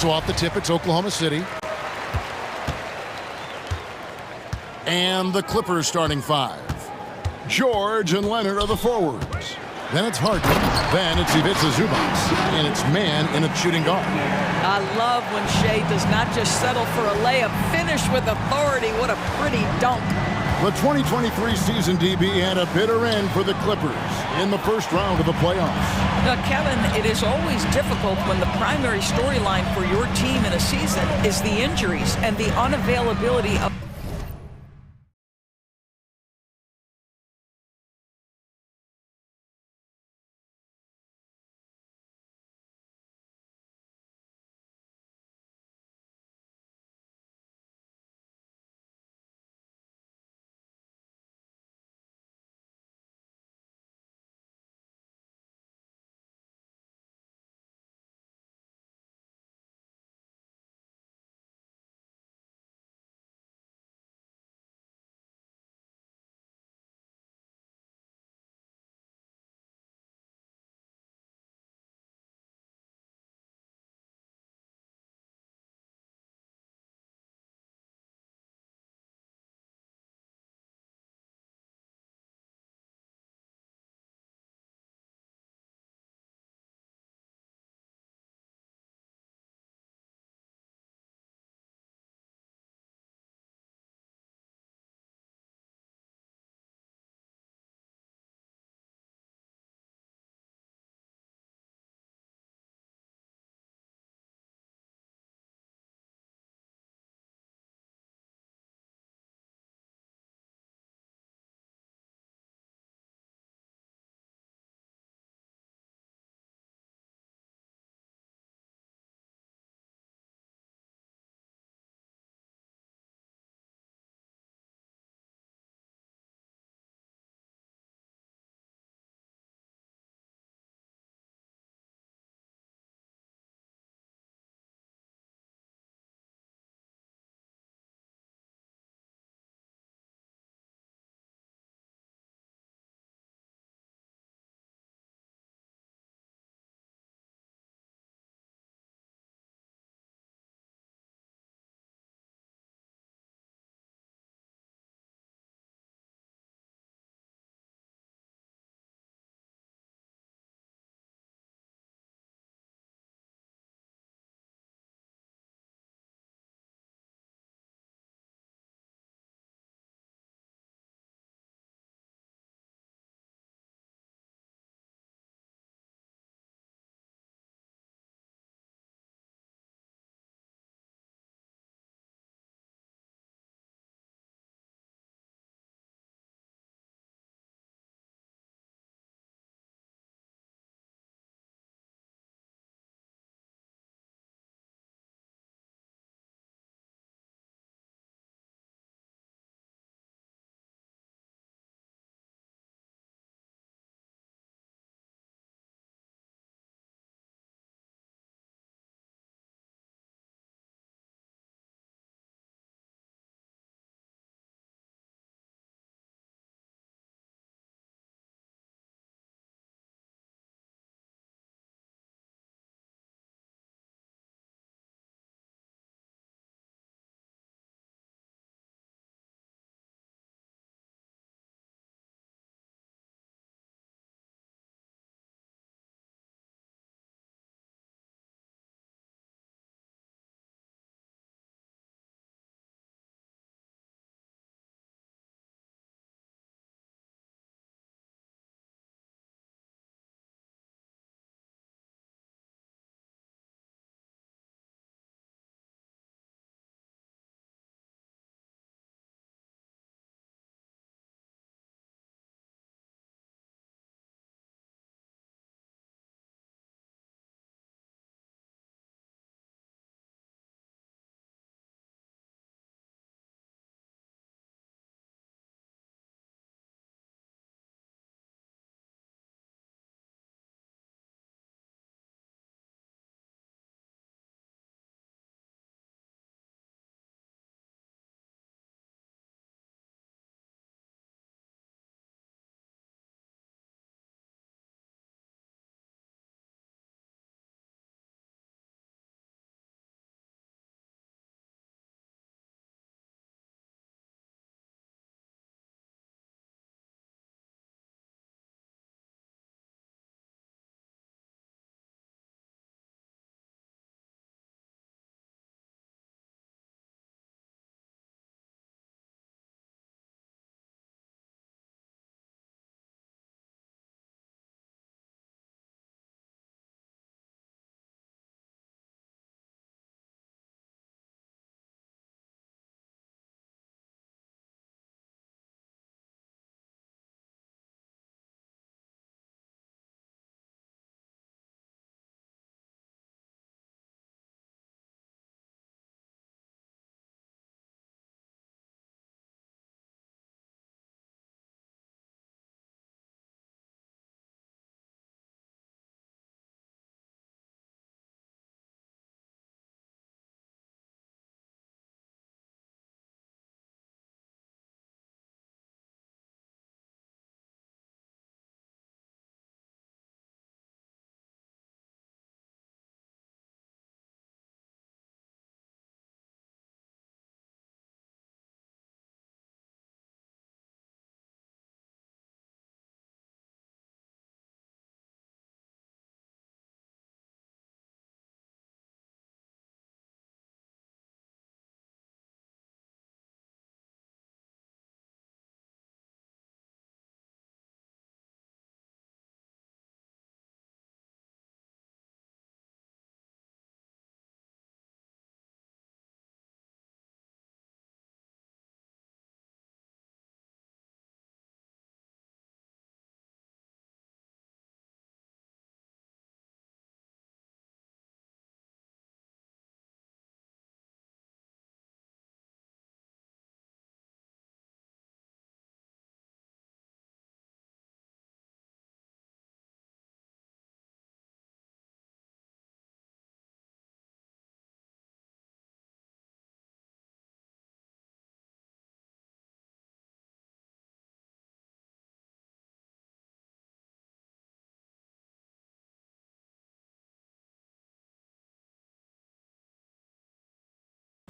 So off the tip, it's Oklahoma City. And the Clippers starting five. George and Leonard are the forwards. Then it's Harden. Then it's Ivica Zubac. And it's man in a shooting guard. I love when Shea does not just settle for a layup. Finish with authority. What a pretty dunk. The 2023 season, DB, had a bitter end for the Clippers in the first round of the playoffs. Now, Kevin, it is always difficult when the primary storyline for your team in a season is the injuries and the unavailability of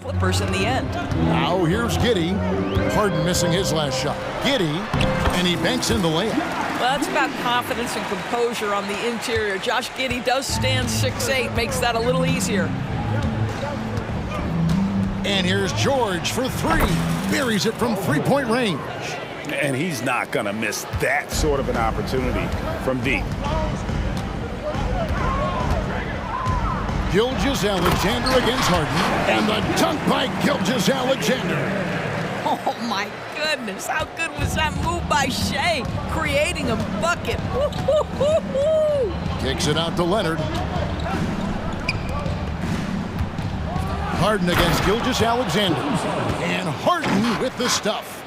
Clippers in the end. Now here's Giddey. Harden missing his last shot. Giddey, and he banks in the layup. Well, that's about confidence and composure on the interior. Josh Giddey does stand 6'8", makes that a little easier. And here's George for three. Buries it from three-point range. And he's not going to miss that sort of an opportunity from deep. Gilgeous-Alexander against Harden. And the dunk by Gilgeous-Alexander. Oh, my goodness. How good was that move by Shea? Creating a bucket. Woo-hoo-hoo-hoo. Kicks it out to Leonard. Harden against Gilgeous-Alexander. And Harden with the stuff.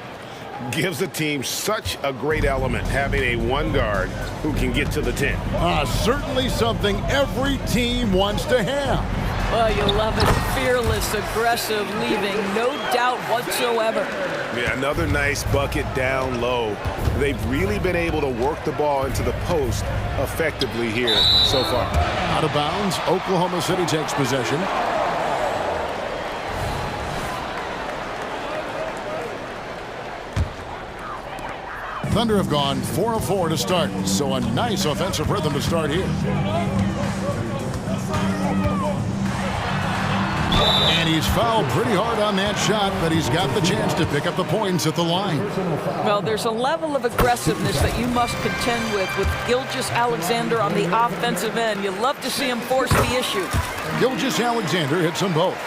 Gives the team such a great element having a one guard who can get to the 10. Certainly something every team wants to have. Well, you love it. Fearless, aggressive, leaving no doubt whatsoever. Yeah, another nice bucket down low. They've really been able to work the ball into the post effectively here so far. Out of bounds, Oklahoma City takes possession. Thunder have gone 4 of 4 to start, so a nice offensive rhythm to start here. And he's fouled pretty hard on that shot, but he's got the chance to pick up the points at the line. Well, there's a level of aggressiveness that you must contend with Gilgeous-Alexander on the offensive end. You love to see him force the issue. Gilgeous-Alexander hits them both.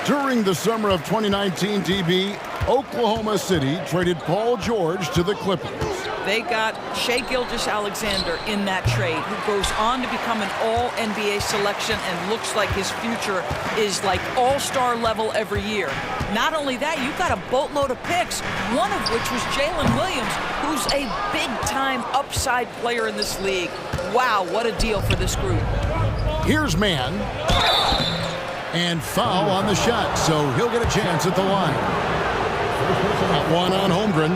During the summer of 2019, DB, Oklahoma City traded Paul George to the Clippers. They got Shea Gilgeous-Alexander in that trade, who goes on to become an all-NBA selection and looks like his future is like all-star level every year. Not only that, you got a boatload of picks, one of which was Jalen Williams, who's a big-time upside player in this league. Wow, what a deal for this group. Here's Mann. And foul on the shot, so he'll get a chance at the line. Got one on Holmgren.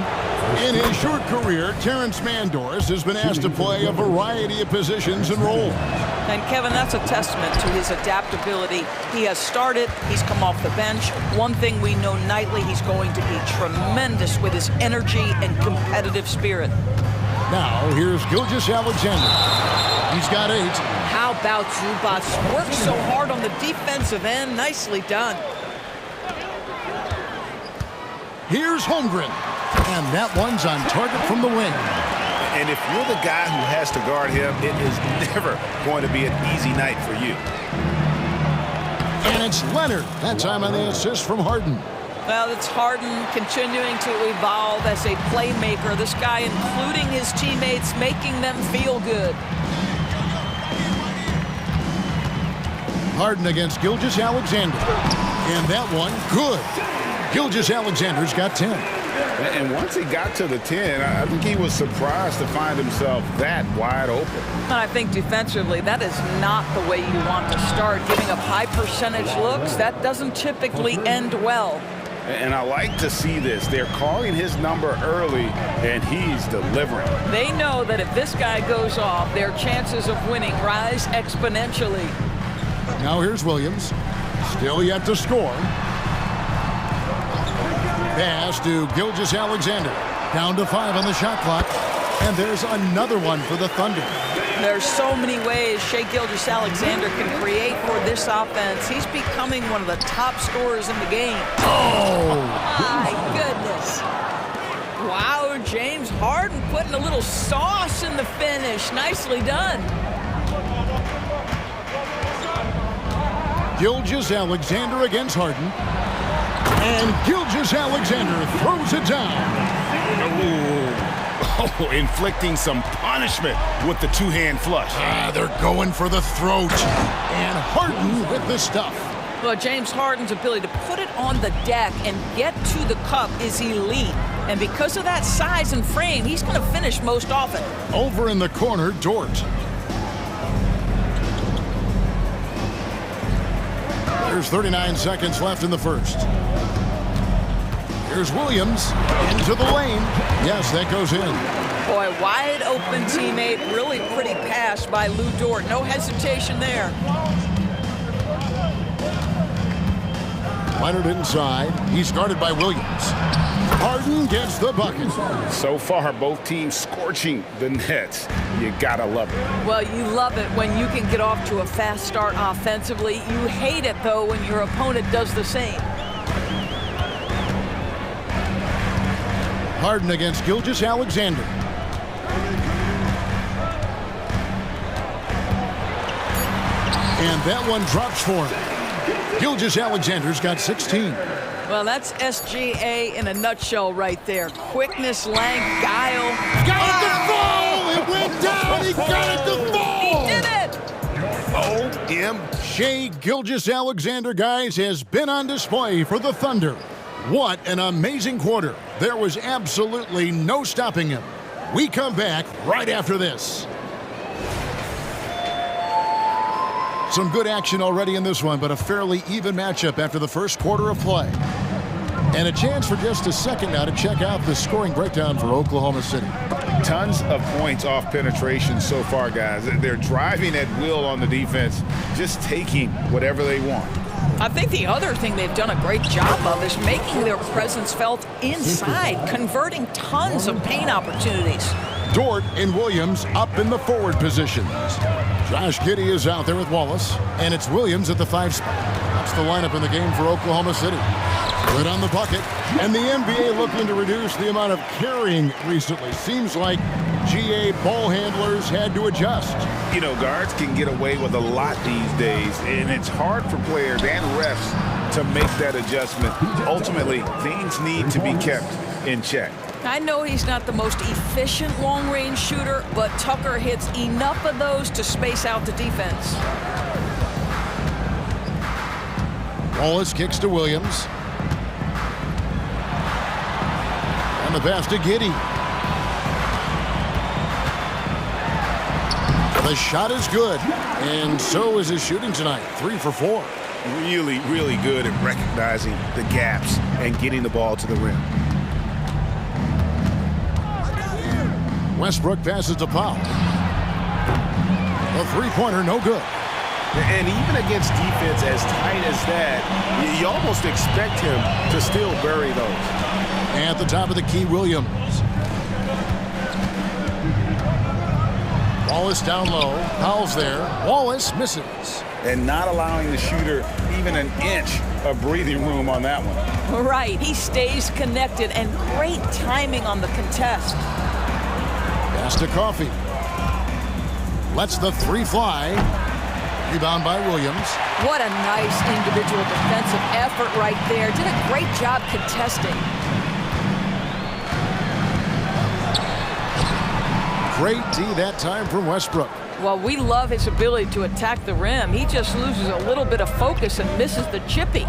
In his short career, Terrence Mandors has been asked to play a variety of positions and roles. And Kevin, that's a testament to his adaptability. He has started, he's come off the bench. One thing we know nightly, he's going to be tremendous with his energy and competitive spirit. Now, here's Gilgeous-Alexander. He's got 8. How about Zubats? Works so hard on the defensive end. Nicely done. Here's Holmgren. And that one's on target from the wing. And if you're the guy who has to guard him, it is never going to be an easy night for you. And it's Leonard. That time on the assist from Harden. Well, it's Harden continuing to evolve as a playmaker. This guy, including his teammates, making them feel good. Harden against Gilgeous-Alexander. And that one, good. Gilgeous-Alexander's got 10. And once he got to the 10, I think he was surprised to find himself that wide open. And I think defensively, that is not the way you want to start. Giving up high percentage looks, that doesn't typically end well. And I like to see this. They're calling his number early, and he's delivering. They know that if this guy goes off, their chances of winning rise exponentially. Now here's Williams. Still yet to score. Pass to Gilgeous-Alexander. Down to 5 on the shot clock. And there's another one for the Thunder. There's so many ways Shea Gilgeous-Alexander can create for this offense. He's becoming one of the top scorers in the game. Oh! My goodness. Wow, James Harden putting a little sauce in the finish. Nicely done. Gilgeous-Alexander against Harden. And Gilgeous-Alexander throws it down. Oh, inflicting some punishment with the two-hand flush. They're going for the throat. And Harden with the stuff. Well, James Harden's ability to put it on the deck and get to the cup is elite. And because of that size and frame, he's going to finish most often. Over in the corner, Dort. There's 39 seconds left in the first. Here's Williams into the lane. Yes, that goes in. Boy, wide open teammate. Really pretty pass by Lou Dort. No hesitation there. Leonard inside. He's guarded by Williams. Harden gets the bucket. So far, both teams scorching the nets. You gotta love it. Well, you love it when you can get off to a fast start offensively. You hate it, though, when your opponent does the same. Harden against Gilgeous-Alexander. And that one drops for him. Gilgeous-Alexander's got 16. Well, that's SGA in a nutshell right there. Quickness, length, guile. Got it to fall! It went down! He got it to fall! He did it! Shai Gilgeous-Alexander, guys, has been on display for the Thunder. What an amazing quarter. There was absolutely no stopping him. We come back right after this. Some good action already in this one, but a fairly even matchup after the first quarter of play. And a chance for just a second now to check out the scoring breakdown for Oklahoma City. Tons of points off penetration so far, guys. They're driving at will on the defense, just taking whatever they want. I think the other thing they've done a great job of is making their presence felt inside, converting tons of paint opportunities. Dort and Williams up in the forward positions. Josh Giddey is out there with Wallace, and it's Williams at the 5 spot. That's the lineup in the game for Oklahoma City. Good on the bucket, and the NBA looking to reduce the amount of carrying recently. Seems like GA ball handlers had to adjust. You know, guards can get away with a lot these days, and it's hard for players and refs to make that adjustment. Ultimately, things need to be kept in check. I know he's not the most efficient long-range shooter, but Tucker hits enough of those to space out the defense. Wallace kicks to Williams. And the pass to Giddey. The shot is good, and so is his shooting tonight. 3 for 4. Really, really good at recognizing the gaps and getting the ball to the rim. Westbrook passes to Powell. A three-pointer, no good. And even against defense as tight as that, you almost expect him to still bury those. At the top of the key, Williams. Wallace down low. Powell's there. Wallace misses. And not allowing the shooter even an inch of breathing room on that one. Right. He stays connected, and great timing on the contest. Pass to Coffey. Lets the 3 fly. Rebound by Williams. What a nice individual defensive effort right there. Did a great job contesting. Great D that time from Westbrook. Well, we love his ability to attack the rim. He just loses a little bit of focus and misses the chippy.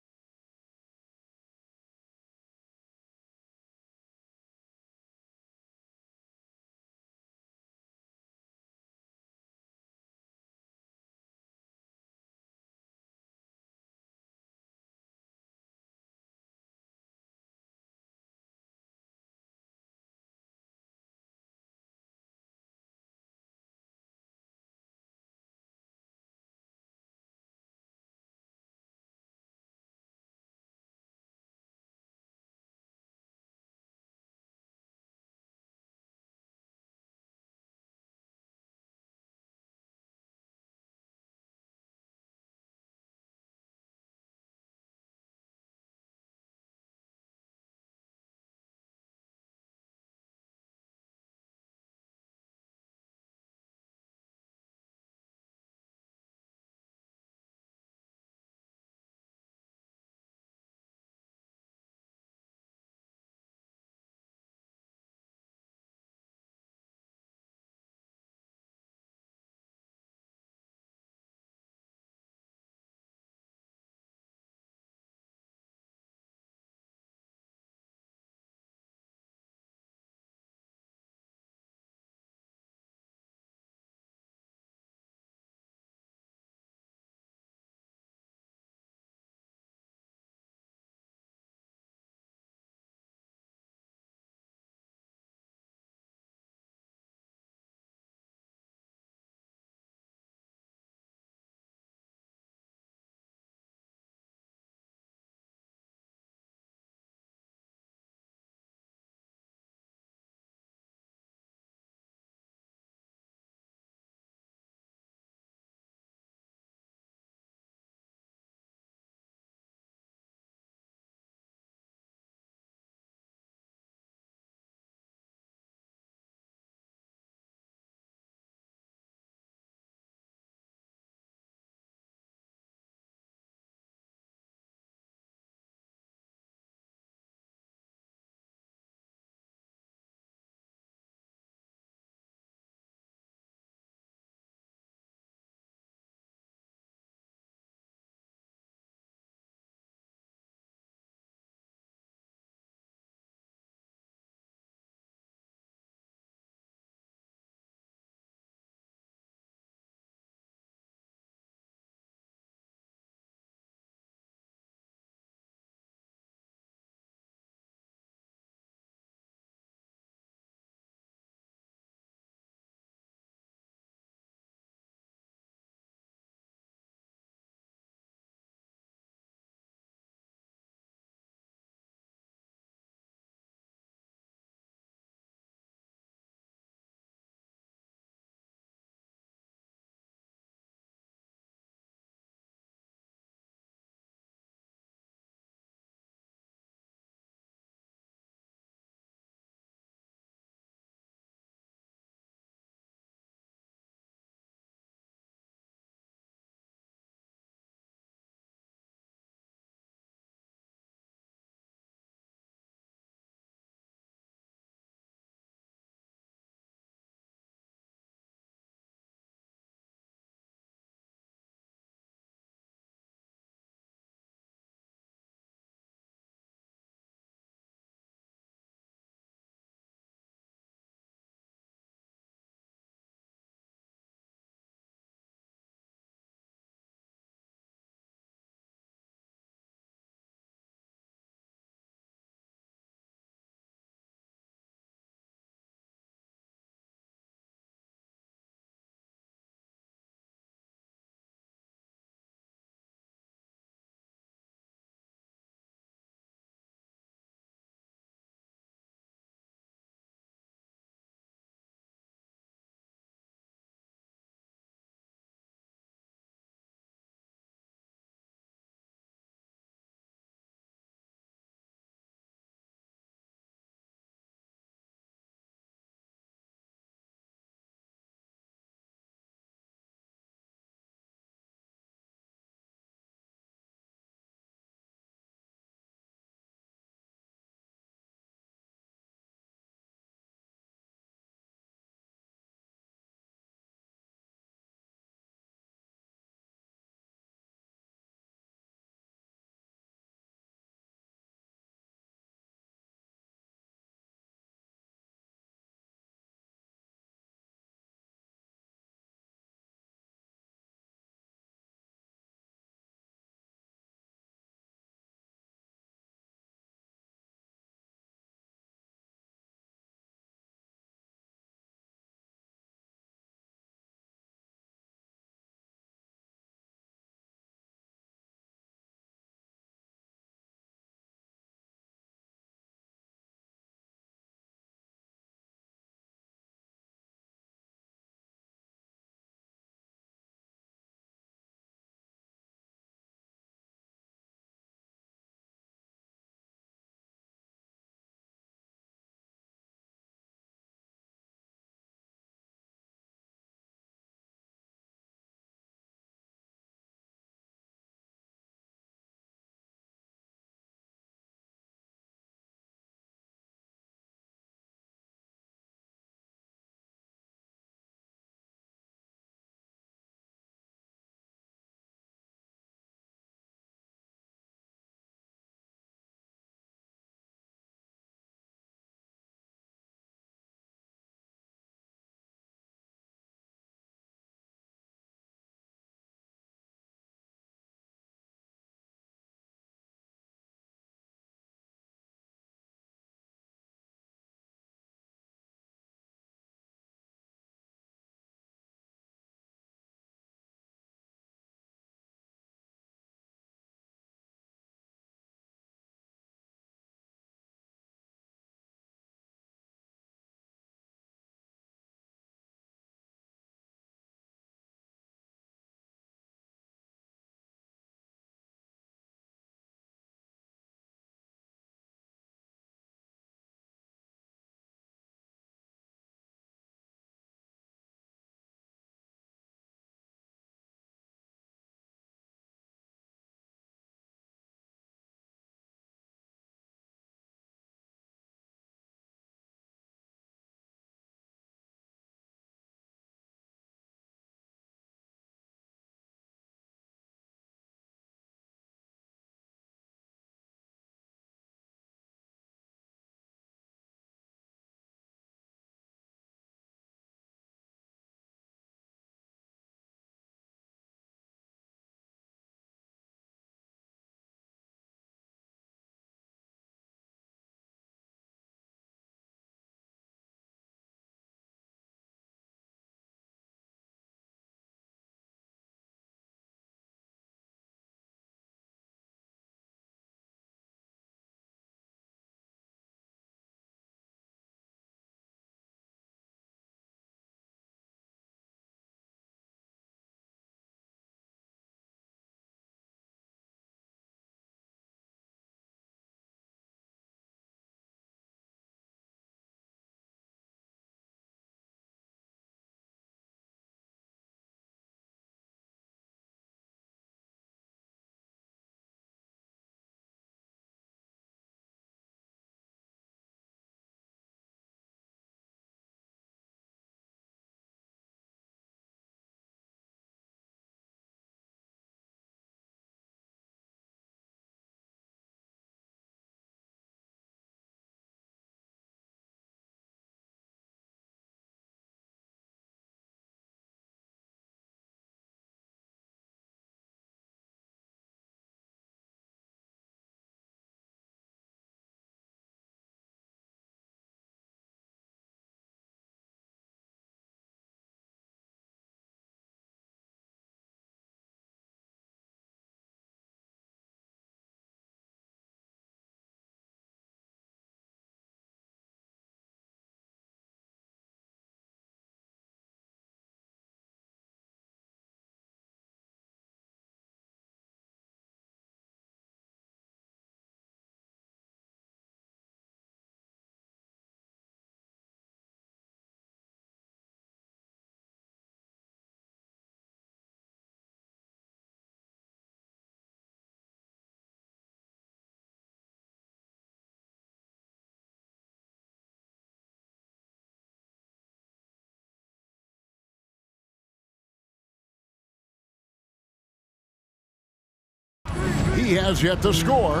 He has yet to score.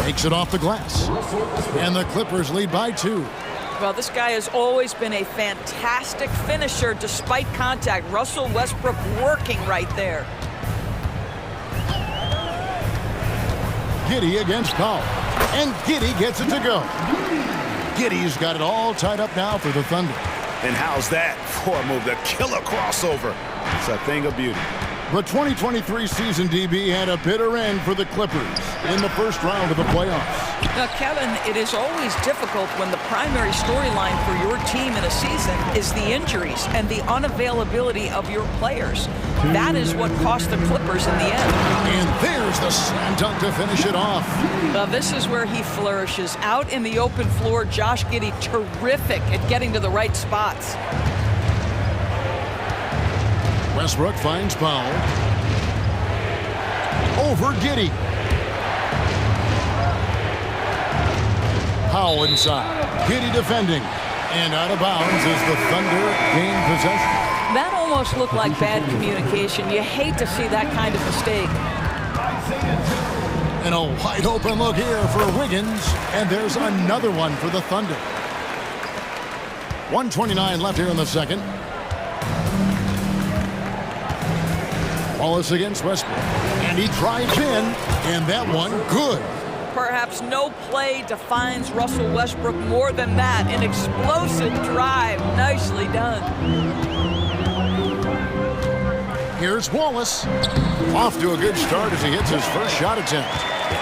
Takes it off the glass. And the Clippers lead by 2. Well, this guy has always been a fantastic finisher despite contact. Russell Westbrook working right there. Giddey against Powell. And Giddey gets it to go. Giddey's got it all tied up now for the Thunder. And how's that for a move? The killer crossover. It's a thing of beauty. The 2023 season, DB, had a bitter end for the Clippers in the first round of the playoffs. Now, Kevin, it is always difficult when the primary storyline for your team in a season is the injuries and the unavailability of your players. That is what cost the Clippers in the end. And there's the slam dunk to finish it off. Now, this is where he flourishes. Out in the open floor, Josh Giddey terrific at getting to the right spots. Westbrook finds Powell. Over Giddey. Powell inside. Giddey defending. And out of bounds as the Thunder gain possession. That almost looked like bad communication. You hate to see that kind of mistake. And a wide open look here for Wiggins. And there's another one for the Thunder. 1:29 left here in the second. Wallace against Westbrook. And he drives in. And that one good. Perhaps no play defines Russell Westbrook more than that. An explosive drive. Nicely done. Here's Wallace. Off to a good start as he hits his first shot attempt.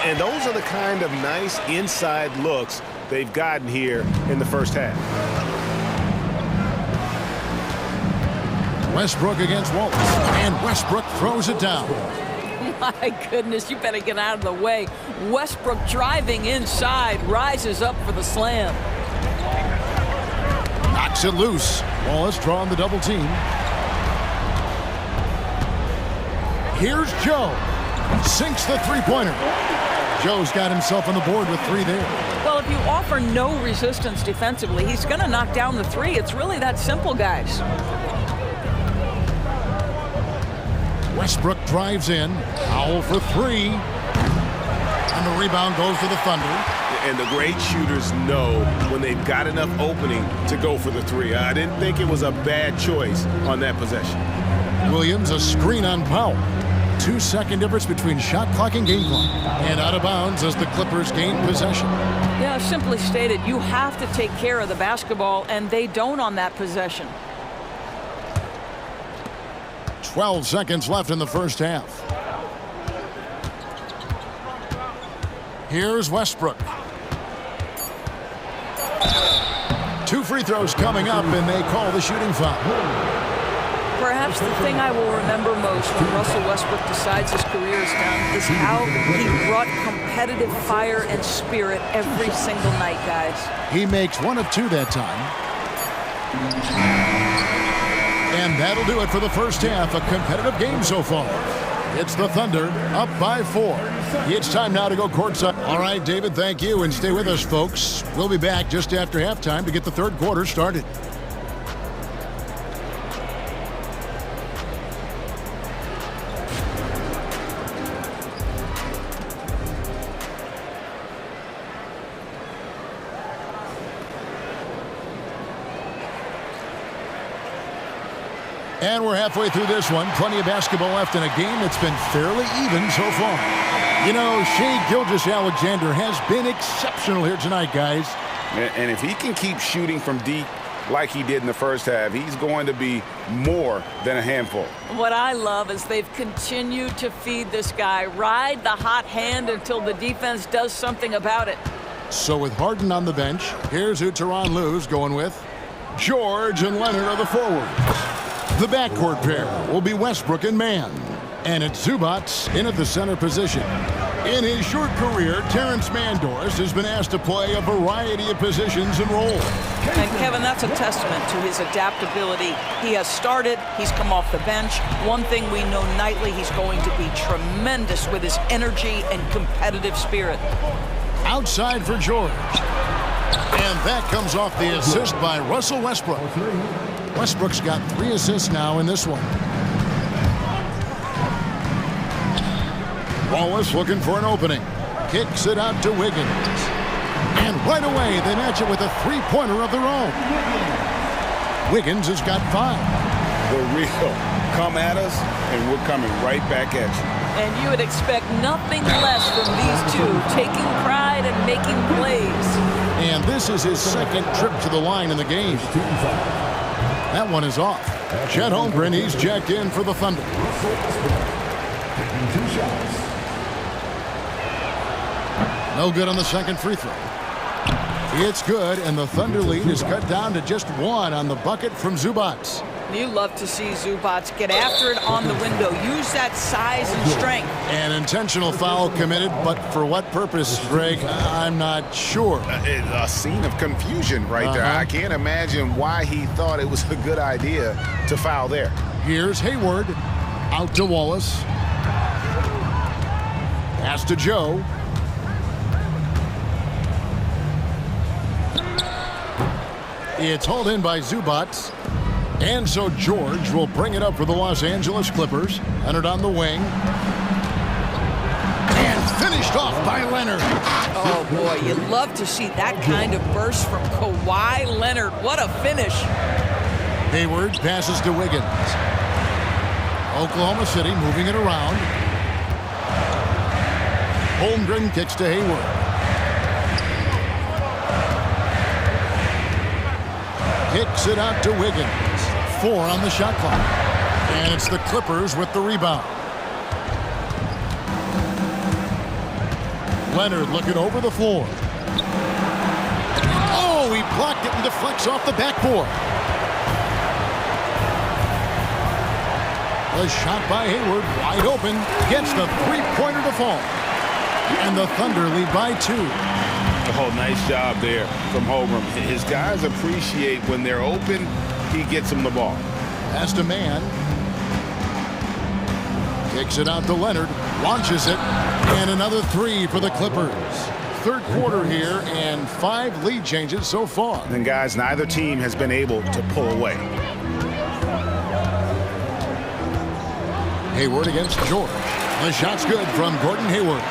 And those are the kind of nice inside looks they've gotten here in the first half. Westbrook against Wallace. And Westbrook throws it down. My goodness, you better get out of the way. Westbrook driving inside, rises up for the slam. Knocks it loose. Wallace drawing the double team. Here's Joe. Sinks the three-pointer. Joe's got himself on the board with 3 there. Well, if you offer no resistance defensively, he's going to knock down the 3. It's really that simple, guys. Westbrook drives in. Powell for 3. And the rebound goes to the Thunder. And the great shooters know when they've got enough opening to go for the 3. I didn't think it was a bad choice on that possession. Williams, a screen on Powell. 2-second difference between shot clock and game clock. And out of bounds as the Clippers gain possession. Yeah, simply stated, you have to take care of the basketball, and they don't on that possession. 12 seconds left in the first half. Here's Westbrook. 2 free throws coming up, and they call the shooting foul. Perhaps the thing I will remember most when Russell Westbrook decides his career is done is how he brought competitive fire and spirit every single night, guys. He makes 1 of 2 that time. And that'll do it for the first half. A competitive game so far. It's the Thunder up by 4. It's time now to go courtside. All right, David, thank you. And stay with us, folks. We'll be back just after halftime to get the third quarter started. And we're halfway through this one. Plenty of basketball left in a game that's been fairly even so far. You know, Shai Gilgeous-Alexander has been exceptional here tonight, guys. And if he can keep shooting from deep like he did in the first half, he's going to be more than a handful. What I love is they've continued to feed this guy. Ride the hot hand until the defense does something about it. So with Harden on the bench, here's who Tyronn Lue's going with. George and Leonard are the forwards. The backcourt pair will be Westbrook and Mann. And it's Zubac in at the center position. In his short career, Terrence Mandors has been asked to play a variety of positions and roles. And Kevin, that's a testament to his adaptability. He has started, he's come off the bench. One thing we know nightly, he's going to be tremendous with his energy and competitive spirit. Outside for George. And that comes off the assist by Russell Westbrook. Westbrook's got 3 assists now in this one. Wallace looking for an opening. Kicks it out to Wiggins. And right away, they match it with a three-pointer of their own. Wiggins has got 5. The real come at us, and we're coming right back at you. And you would expect nothing less from these two, taking pride and making plays. And this is his second trip to the line in the game. That one is off. Chet Holmgren, he's jacked in for the Thunder. No good on the second free throw. It's good, and the Thunder lead is cut down to just 1 on the bucket from Zubac. You love to see Zubac get after it on the window. Use that size and strength. An intentional foul committed, but for what purpose, Greg? I'm not sure. A scene of confusion right there. I can't imagine why he thought it was a good idea to foul there. Here's Hayward. Out to Wallace. Pass to Joe. It's hauled in by Zubac. And so George will bring it up for the Los Angeles Clippers. Leonard on the wing. And finished off by Leonard. Oh, boy, you'd love to see that kind of burst from Kawhi Leonard. What a finish. Hayward passes to Wiggins. Oklahoma City moving it around. Holmgren kicks to Hayward. Kicks it out to Wiggins. 4 on the shot clock. And it's the Clippers with the rebound. Leonard looking over the floor. Oh, he blocked it and deflects off the backboard. The shot by Hayward, wide open, gets the three-pointer to fall. And the Thunder lead by 2. Oh, nice job there from Holmgren. His guys appreciate when they're open, he gets them the ball. Pass to Mann. Kicks it out to Leonard. Launches it. And another 3 for the Clippers. Third quarter here and 5 lead changes so far. And guys, neither team has been able to pull away. Hayward against George. The shot's good from Gordon Hayward.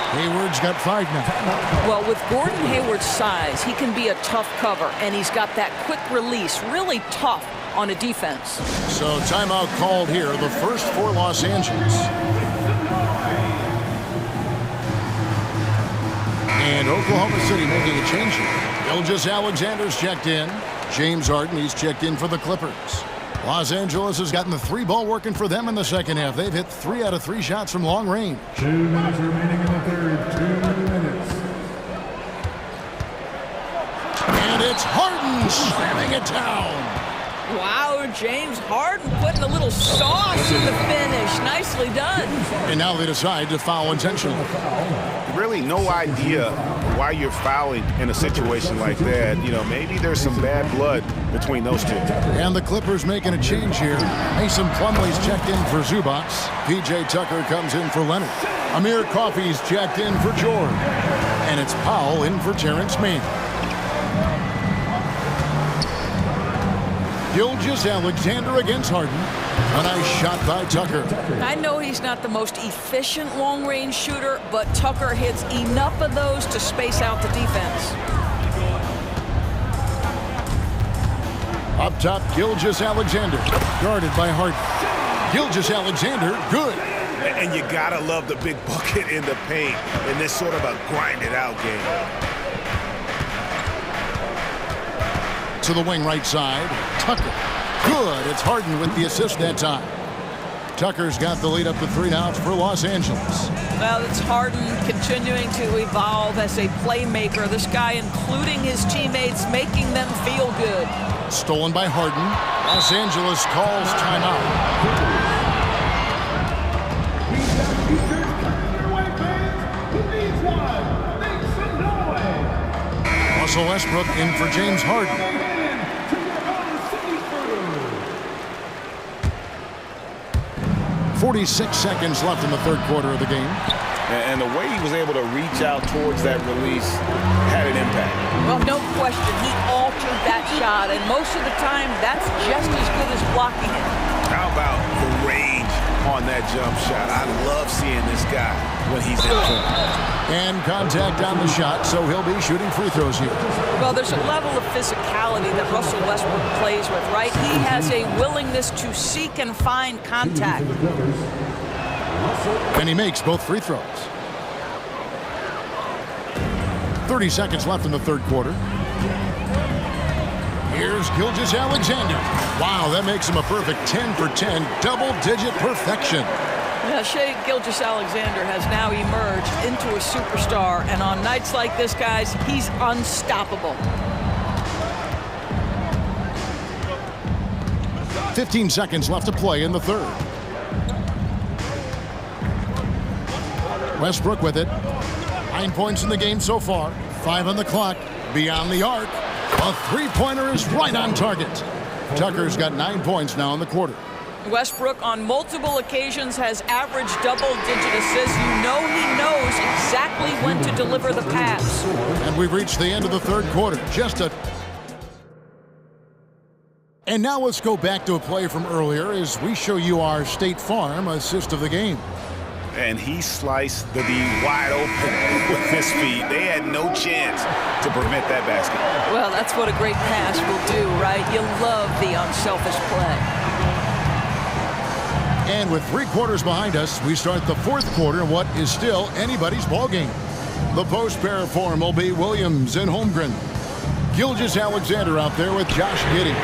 Hayward's got 5 now. Well, with Gordon Hayward's size, he can be a tough cover, and he's got that quick release, really tough on a defense. So timeout called here, the first for Los Angeles. And Oklahoma City making a change here. Gilgeous-Alexander's checked in. James Harden, he's checked in for the Clippers. Los Angeles has gotten the 3-ball working for them in the second half. They've hit 3 out of 3 shots from long range. 2 minutes remaining in the third. 2 minutes. And it's Harden slamming it down. Wow, James Harden putting a little sauce in the finish. Nicely done. And now they decide to foul intentionally. Really no idea why you're fouling in a situation like that. You know, maybe there's some bad blood between those two. And the Clippers making a change here. Mason Plumlee's checked in for Zubac. P.J. Tucker comes in for Leonard. Amir Coffey's checked in for George. And it's Powell in for Terrence Mann. Gilgeous-Alexander against Harden. A nice shot by Tucker. I know he's not the most efficient long-range shooter, but Tucker hits enough of those to space out the defense. Up top, Gilgeous-Alexander, guarded by Harden. Gilgeous-Alexander, good. And you gotta love the big bucket in the paint in this sort of a grind-it-out game. To the wing right side, Tucker. Good, it's Harden with the assist that time. Tucker's got the lead up to 3 now for Los Angeles. Well, it's Harden continuing to evolve as a playmaker. This guy, including his teammates, making them feel good. Stolen by Harden. Los Angeles calls timeout. Russell Westbrook in for James Harden. 46 seconds left in the third quarter of the game. And the way he was able to reach out towards that release had an impact. Well, no question, he altered that shot, and most of the time, that's just as good as blocking it. How about the range on that jump shot. I love seeing this guy when he's in form. And contact on the shot, so he'll be shooting free throws here. Well, there's a level of physicality that Russell Westbrook plays with, right? He has a willingness to seek and find contact. And he makes both free throws. 30 seconds left in the third quarter. Here's Gilgeous-Alexander. Wow, that makes him a perfect 10 for 10, double-digit perfection. Yeah, Shai Gilgeous-Alexander has now emerged into a superstar, and on nights like this, guys, he's unstoppable. 15 seconds left to play in the third. Westbrook with it. 9 points in the game so far. 5 on the clock. Beyond the arc. A three-pointer is right on target. Tucker's got 9 points now in the quarter. Westbrook on multiple occasions has averaged double-digit assists. You know he knows exactly when to deliver the pass. And we've reached the end of the third quarter. And now let's go back to a play from earlier as we show you our State Farm assist of the game. And he sliced the D wide open with his feet. They had no chance to prevent that basket. Well, that's what a great pass will do, right? You love the unselfish play. And with 3 quarters behind us, we start the fourth quarter in what is still anybody's ballgame. The post pair form will be Williams and Holmgren. Gilgeous-Alexander out there with Josh Giddey.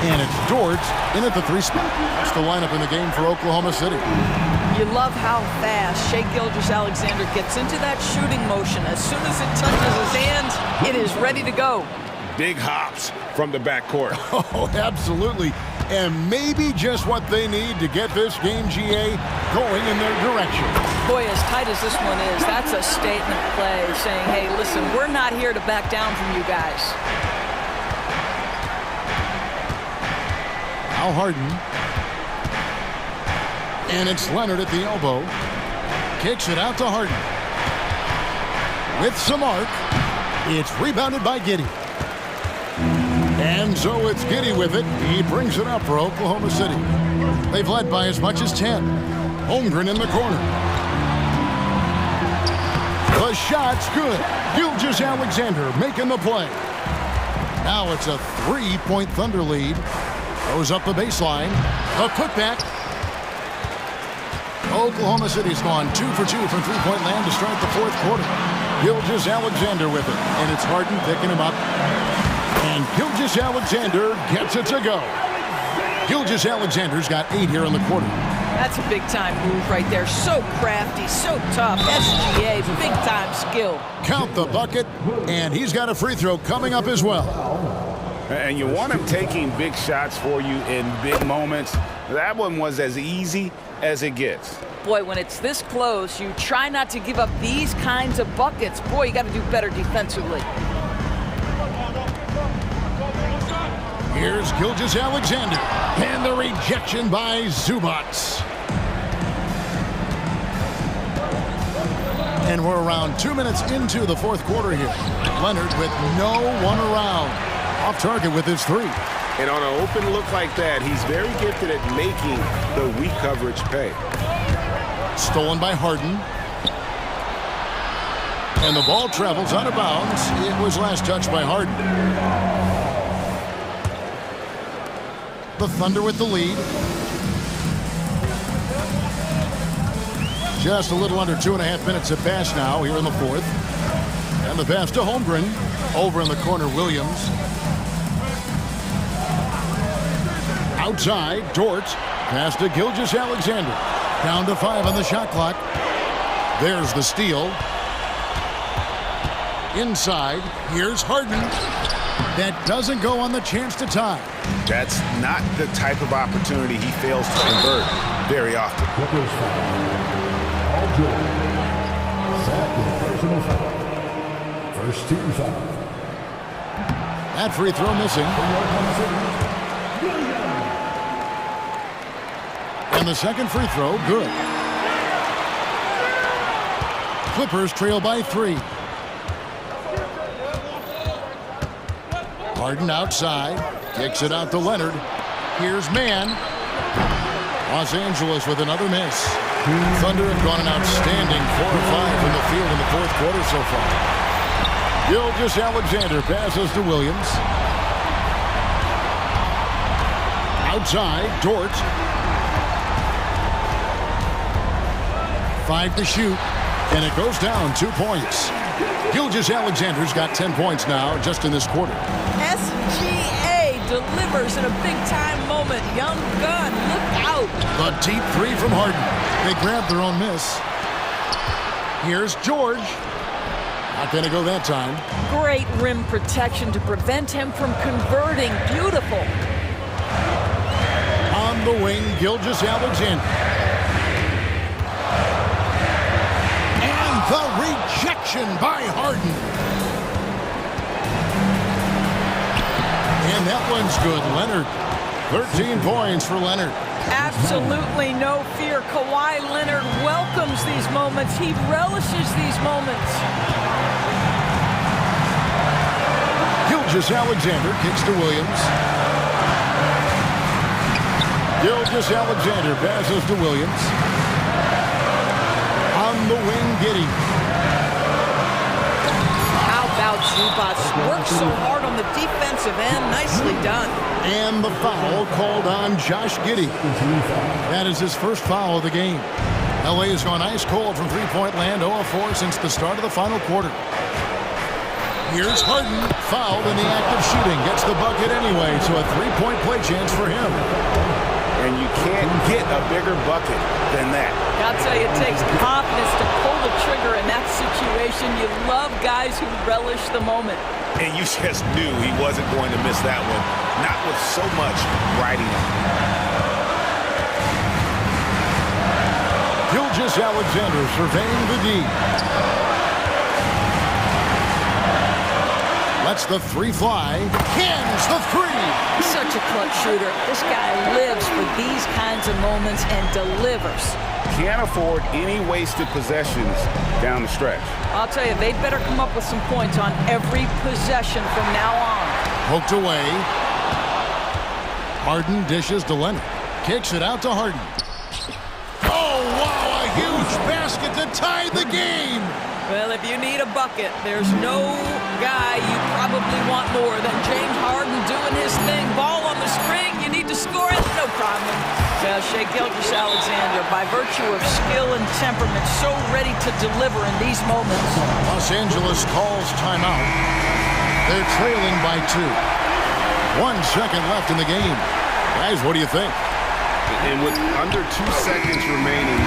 And it's Dort in at the 3 spot. That's the lineup in the game for Oklahoma City. You love how fast Shai Gilgeous-Alexander gets into that shooting motion. As soon as it touches his hands, it is ready to go. Big hops from the backcourt. Oh, absolutely. And maybe just what they need to get this game, GA, going in their direction. Boy, as tight as this one is, that's a statement play saying, hey, listen, we're not here to back down from you guys. Now Harden. And it's Leonard at the elbow. Kicks it out to Harden. With some arc. It's rebounded by Giddey. And so it's Giddey with it. He brings it up for Oklahoma City. They've led by as much as 10. Holmgren in the corner. The shot's good. Gilgeous-Alexander making the play. Now it's a 3-point Thunder lead. Goes up the baseline. A putback. Oklahoma City's gone 2 for 2 from three-point land to start the fourth quarter. Gilgeous-Alexander with it. And it's Harden picking him up. And Gilgeous-Alexander gets it to go. Gilgeous-Alexander's got 8 here in the quarter. That's a big-time move right there. So crafty, so tough. SGA, big-time skill. Count the bucket, and he's got a free throw coming up as well. And you want him taking big shots for you in big moments. That one was as easy as it gets. Boy, when it's this close, you try not to give up these kinds of buckets. Boy, you got to do better defensively. Here's Gilgeous-Alexander, and the rejection by Zubac. And we're around 2 minutes into the fourth quarter here. Leonard with no one around. Off target with his 3. And on an open look like that, he's very gifted at making the weak coverage pay. Stolen by Harden. And the ball travels out of bounds. It was last touched by Harden. The Thunder with the lead. Just a little under 2.5 minutes to pass now here in the fourth. And the pass to Holmgren. Over in the corner, Williams. Outside, Dort. Pass to Gilgeous-Alexander. Down to 5 on the shot clock. There's the steal. Inside, here's Harden. That doesn't go on the chance to tie. That's not the type of opportunity he fails to convert very often. First team foul. That free throw missing. And the second free throw, good. Clippers trail by 3. Harden outside. Kicks it out to Leonard. Here's Mann. Los Angeles with another miss. Thunder have gone an outstanding 4 of 5 from the field in the fourth quarter so far. Gilgeous-Alexander passes to Williams. Outside, Dort. 5 to shoot, and it goes down 2 points. Gilgeous-Alexander's got 10 points now just in this quarter. SGA delivers in a big-time moment. Young gun, look out. The deep three from Harden. They grabbed their own miss. Here's George. Not going to go that time. Great rim protection to prevent him from converting. Beautiful. On the wing, Gilgeous-Alexander. And the rejection by Harden. And that one's good. Leonard. 13 points for Leonard. Absolutely no fear. Kawhi Leonard welcomes these moments. He relishes these moments. Gilgeous-Alexander kicks to Williams. Gilgeous-Alexander passes to Williams. On the wing, Giddey. How about Zubac? Worked so hard on the defensive end. Nicely done. And the foul called on Josh Giddey. That is his first foul of the game. LA has gone ice cold from three-point land, 0 of 4 since the start of the final quarter. Here's Harden, fouled in the act of shooting. Gets the bucket anyway, so a three-point play chance for him. And you can't get a bigger bucket than that. I'll tell you, it takes confidence to pull the trigger in that situation. You love guys who relish the moment. And you just knew he wasn't going to miss that one, not with so much riding on. Gilgeous-Alexander surveying the D. Lets the three fly. Cans the three. Such a clutch shooter. This guy lives for these kinds of moments and delivers. Can't afford any wasted possessions down the stretch. I'll tell you, they'd better come up with some points on every possession from now on. Poked away. Harden dishes to Leonard. Kicks it out to Harden. Oh, wow, a huge basket to tie the game. Well, if you need a bucket, there's no guy you probably want more than James Harden doing his thing. Ball on the string, you need to score it, no problem. Well, Shai Gilgeous-Alexander, by virtue of skill and temperament, so ready to deliver in these moments. Los Angeles calls timeout. They're trailing by 2. 1 second left in the game. Guys, what do you think? And with under 2 seconds remaining,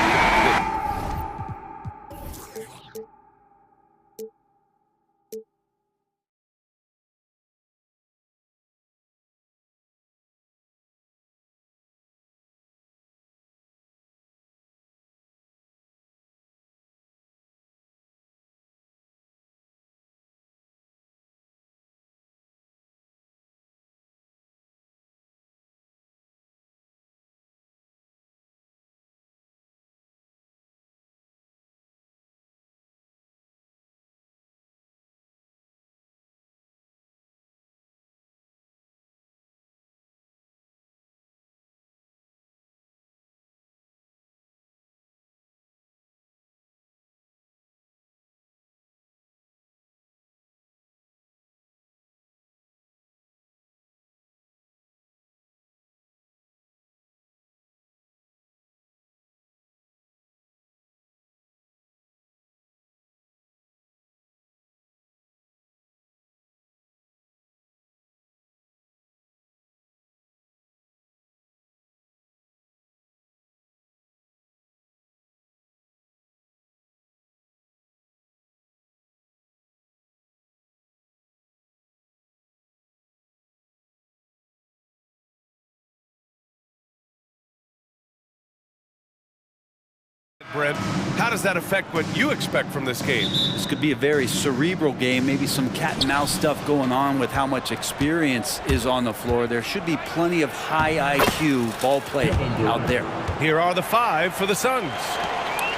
Brent, how does that affect what you expect from this game? This could be a very cerebral game, maybe some cat and mouse stuff going on with how much experience is on the floor. There should be plenty of high IQ ball play out there. Here are the 5 for the Suns.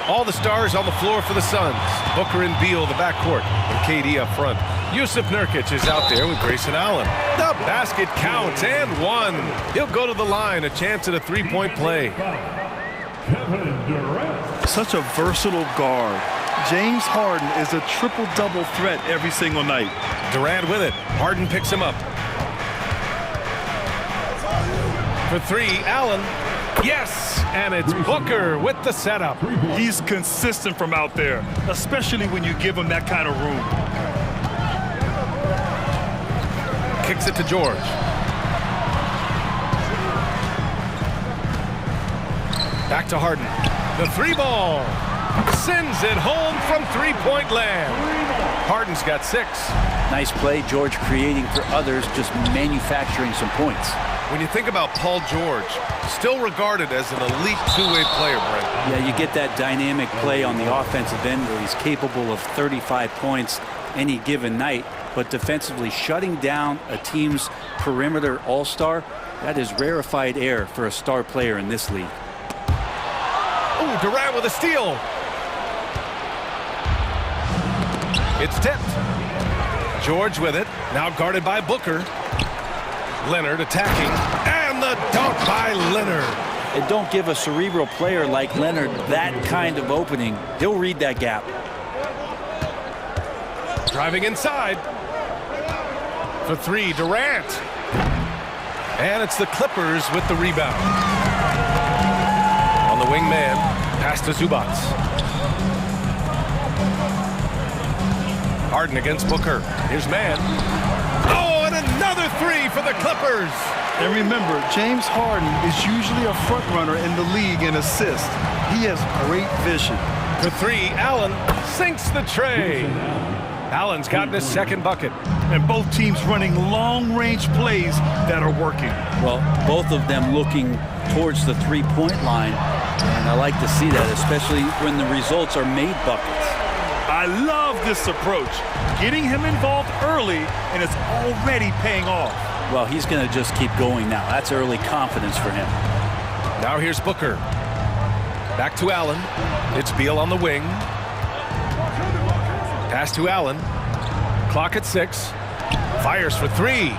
All the stars on the floor for the Suns. Booker and Beal, the backcourt, with KD up front. Yusuf Nurkic is out there with Grayson Allen. The basket counts and 1. He'll go to the line, a chance at a three-point play. Such a versatile guard. James Harden is a triple-double threat every single night. Durant with it. Harden picks him up. For three, Allen. Yes, and it's Booker with the setup. He's consistent from out there, especially when you give him that kind of room. Kicks it to George. Back to Harden. The three ball. Sends it home from three-point land. Harden's got 6. Nice play, George creating for others, just manufacturing some points. When you think about Paul George, still regarded as an elite two-way player, Brent. Yeah, you get that dynamic play on the offensive end where he's capable of 35 points any given night, but defensively shutting down a team's perimeter all-star, that is rarefied air for a star player in this league. Ooh, Durant with a steal. It's tipped. George with it, now guarded by Booker. Leonard attacking, and the dunk by Leonard. And don't give a cerebral player like Leonard that kind of opening. He'll read that gap. Driving inside. For three, Durant. And it's the Clippers with the rebound. On the wing man, pass to Zubac. Harden against Booker. Here's man. Oh, and another three for the Clippers. And remember, James Harden is usually a front runner in the league in assists. He has great vision. For three, Allen sinks the tray. Allen's gotten his second bucket. And both teams running long-range plays that are working. Well, both of them looking towards the three-point line. And I like to see that, especially when the results are made buckets. I love this approach. Getting him involved early, and it's already paying off. Well, he's going to just keep going now. That's early confidence for him. Now here's Booker. Back to Allen. It's Beal on the wing. Pass to Allen. Clock at 6. Fires for three.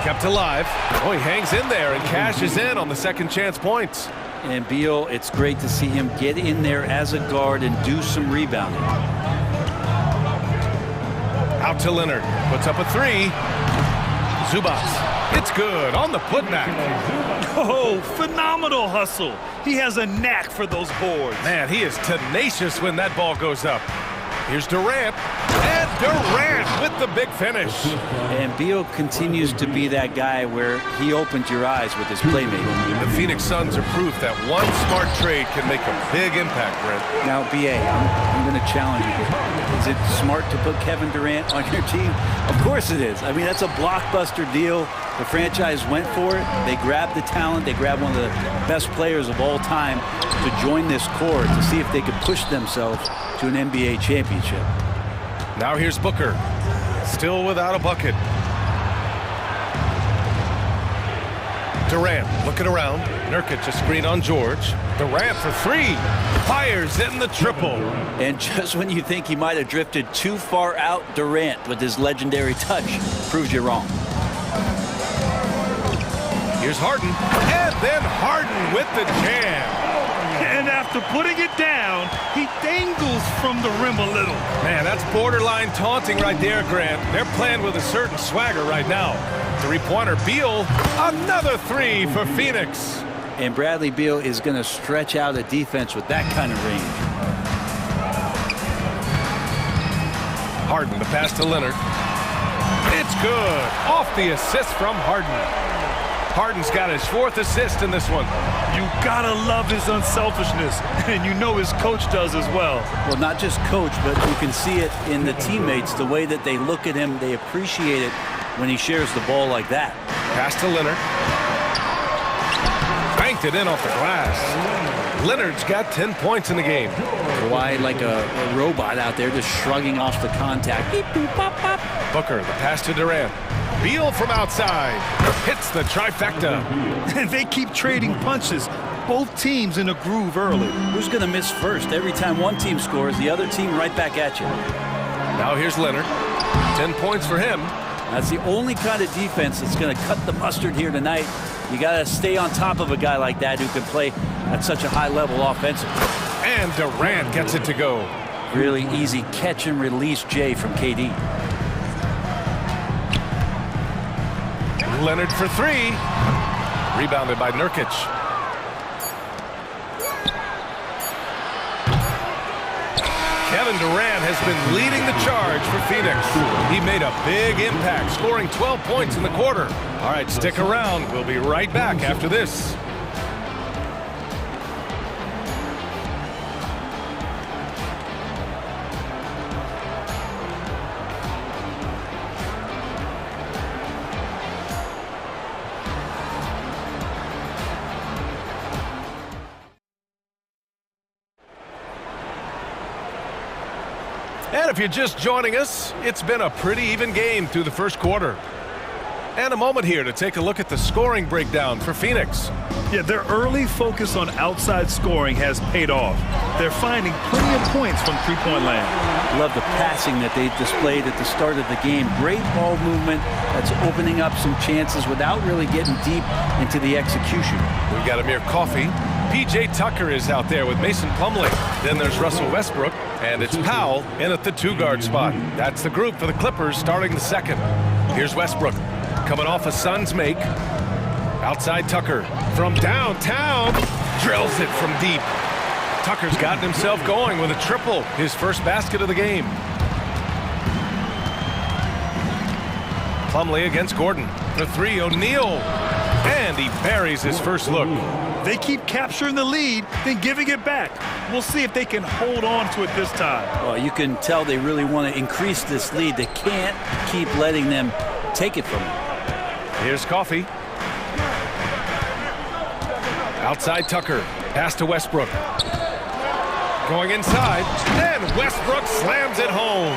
Kept alive. Oh, he hangs in there and cashes in on the second chance points. And Beal, it's great to see him get in there as a guard and do some rebounding. Out to Leonard. Puts up a three. Zubac. It's good on the putback. Oh, phenomenal hustle. He has a knack for those boards. Man, he is tenacious when that ball goes up. Here's Durant. And Durant with the big finish. And Beal continues to be that guy where he opens your eyes with his playmaking. The Phoenix Suns are proof that one smart trade can make a big impact, Brent. Now, BA, I'm going to challenge you. Is it smart to put Kevin Durant on your team? Of course it is. I mean, that's a blockbuster deal. The franchise went for it. They grabbed the talent. They grabbed one of the best players of all time to join this core to see if they could push themselves to an NBA championship. Now here's Booker. Still without a bucket. Durant looking around. Nurkic a screen on George. Durant for three. Fires in the triple. And just when you think he might have drifted too far out, Durant with his legendary touch proves you wrong. Here's Harden. And then Harden with the jam. And after putting it down, he dangles from the rim a little. Man, that's borderline taunting right there, Grant. They're playing with a certain swagger right now. Three-pointer, Beal. Another three for Phoenix. And Bradley Beal is going to stretch out a defense with that kind of range. Harden, the pass to Leonard. It's good. Off the assist from Harden. Harden's got his 4th assist in this one. You gotta love his unselfishness, and you know his coach does as well. Well, not just coach, but you can see it in the teammates, the way that they look at him. They appreciate it when he shares the ball like that. Pass to Leonard. Banked it in off the glass. Leonard's got 10 points in the game. Kawhi like a robot out there just shrugging off the contact. Beep, boop, pop, pop. Booker, the pass to Durant. Beal from outside. Hits the trifecta. And they keep trading punches. Both teams in a groove early. Who's going to miss first? Every time one team scores, the other team right back at you. Now here's Leonard. 10 points for him. That's the only kind of defense that's going to cut the mustard here tonight. You got to stay on top of a guy like that who can play at such a high level offensively. And Durant gets it to go. Really easy catch and release Jay from KD. Leonard for three. Rebounded by Nurkic. Kevin Durant has been leading the charge for Phoenix. He made a big impact, scoring 12 points in the quarter. All right, stick around. We'll be right back after this. And if you're just joining us, it's been a pretty even game through the first quarter. And a moment here to take a look at the scoring breakdown for Phoenix. Yeah, their early focus on outside scoring has paid off. They're finding plenty of points from three-point land. Love the passing that they displayed at the start of the game. Great ball movement that's opening up some chances without really getting deep into the execution. We've got Amir Coffey. P.J. Tucker is out there with Mason Plumlee. Then there's Russell Westbrook, and it's Powell in at the two-guard spot. That's the group for the Clippers starting the second. Here's Westbrook coming off a Suns make. Outside Tucker from downtown. Drills it from deep. Tucker's gotten himself going with a triple, his first basket of the game. Plumlee against Gordon. For three, O'Neal. And he buries his first look. They keep capturing the lead, then giving it back. We'll see if they can hold on to it this time. Well, you can tell they really want to increase this lead. They can't keep letting them take it from them. Here's Coffey. Outside Tucker. Pass to Westbrook. Going inside. And Westbrook slams it home.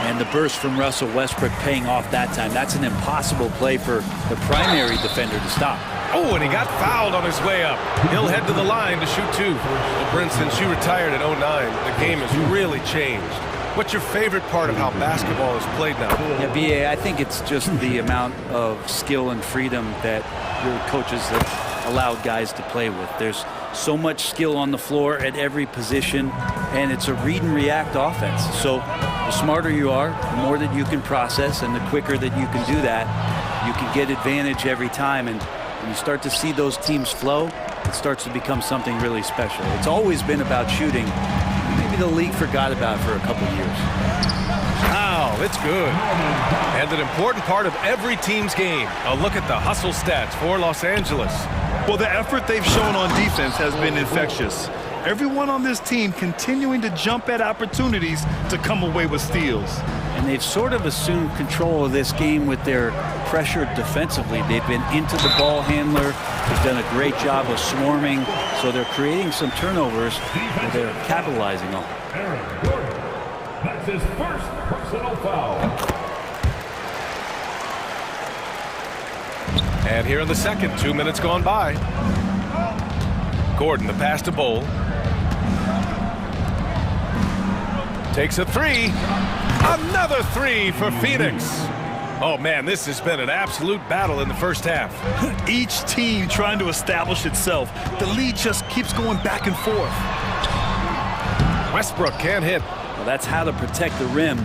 And the burst from Russell Westbrook paying off that time. That's an impossible play for the primary defender to stop. Oh, and he got fouled on his way up. He'll head to the line to shoot two. Well, Brinson, she retired in 09. The game has really changed. What's your favorite part of how basketball is played now? Yeah, B.A., I think it's just the amount of skill and freedom that your coaches have allowed guys to play with. There's so much skill on the floor at every position, and it's a read and react offense. So the smarter you are, the more that you can process, and the quicker that you can do that, you can get advantage every time. And when you start to see those teams flow, it starts to become something really special. It's always been about shooting. Maybe the league forgot about it for a couple of years. Wow, it's good. And an important part of every team's game. A look at the hustle stats for Los Angeles. Well, the effort they've shown on defense has been infectious. Everyone on this team continuing to jump at opportunities to come away with steals. And they've sort of assumed control of this game with their pressure defensively. They've been into the ball handler. They've done a great job of swarming. So they're creating some turnovers that they're capitalizing on. That's his first personal foul. And here in the second, 2 minutes gone by. Gordon, the pass to Bowl. Takes a three. Another three for Phoenix. Oh, man, this has been an absolute battle in the first half. Each team trying to establish itself. The lead just keeps going back and forth. Westbrook can't hit. Well, that's how to protect the rim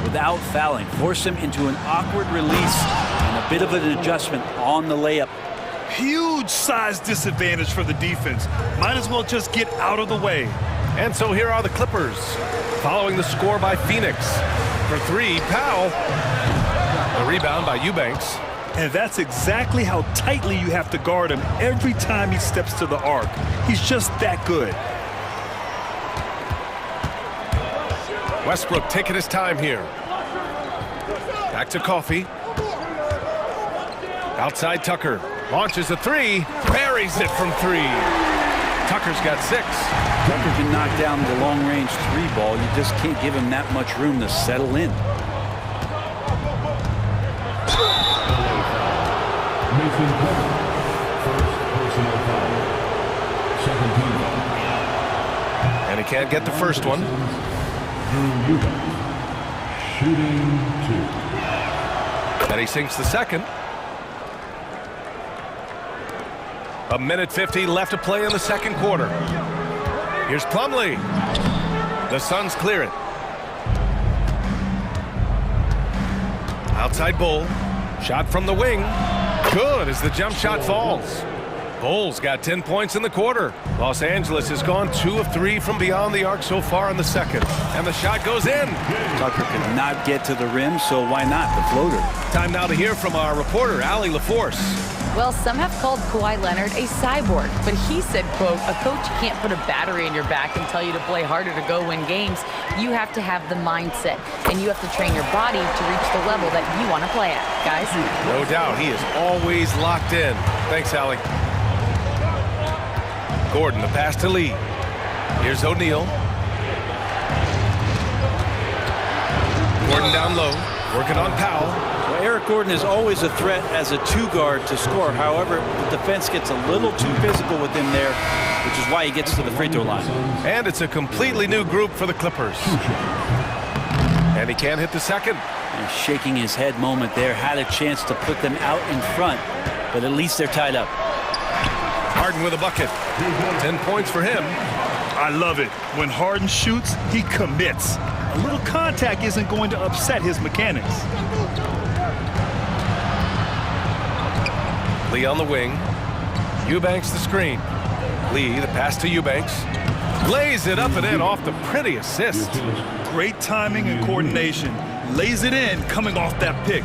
without fouling. Force him into an awkward release and a bit of an adjustment on the layup. Huge size disadvantage for the defense. Might as well just get out of the way. And so here are the Clippers, following the score by Phoenix. For three, Powell. The rebound by Eubanks. And that's exactly how tightly you have to guard him every time he steps to the arc. He's just that good. Westbrook taking his time here. Back to Coffey. Outside Tucker. Launches a three. Buries it from three. Tucker's got 6. Tucker can knock down the long-range three ball. You just can't give him that much room to settle in. Mason Plumlee, first personal foul. Second team foul. And he can't get the first one. Drew Eubanks, shooting 2. And he sinks the second. 1:50 left to play in the second quarter. Here's Plumlee. The Suns clear it. Outside Bull. Shot from the wing. Good as the jump shot falls. Bull's got 10 points in the quarter. Los Angeles has gone 2 of 3 from beyond the arc so far in the second. And the shot goes in. Tucker could not get to the rim, so why not the floater? Time now to hear from our reporter, Allie LaForce. Well, some have called Kawhi Leonard a cyborg, but he said, quote, a coach can't put a battery in your back and tell you to play harder to go win games. You have to have the mindset, and you have to train your body to reach the level that you want to play at, guys. No doubt, he is always locked in. Thanks, Allie. Gordon, the pass to Lee. Here's O'Neal. Gordon down low, working on Powell. Well, Eric Gordon is always a threat as a 2-guard to score. However, the defense gets a little too physical with him there, which is why he gets to the free throw line. And it's a completely new group for the Clippers. And he can't hit the second. And shaking his head moment there, had a chance to put them out in front, but at least they're tied up. Harden with a bucket. 10 points for him. I love it. When Harden shoots, he commits. A little contact isn't going to upset his mechanics. Lee on the wing. Eubanks the screen. Lee, the pass to Eubanks. Lays it up and in off the pretty assist. Great timing and coordination. Lays it in coming off that pick.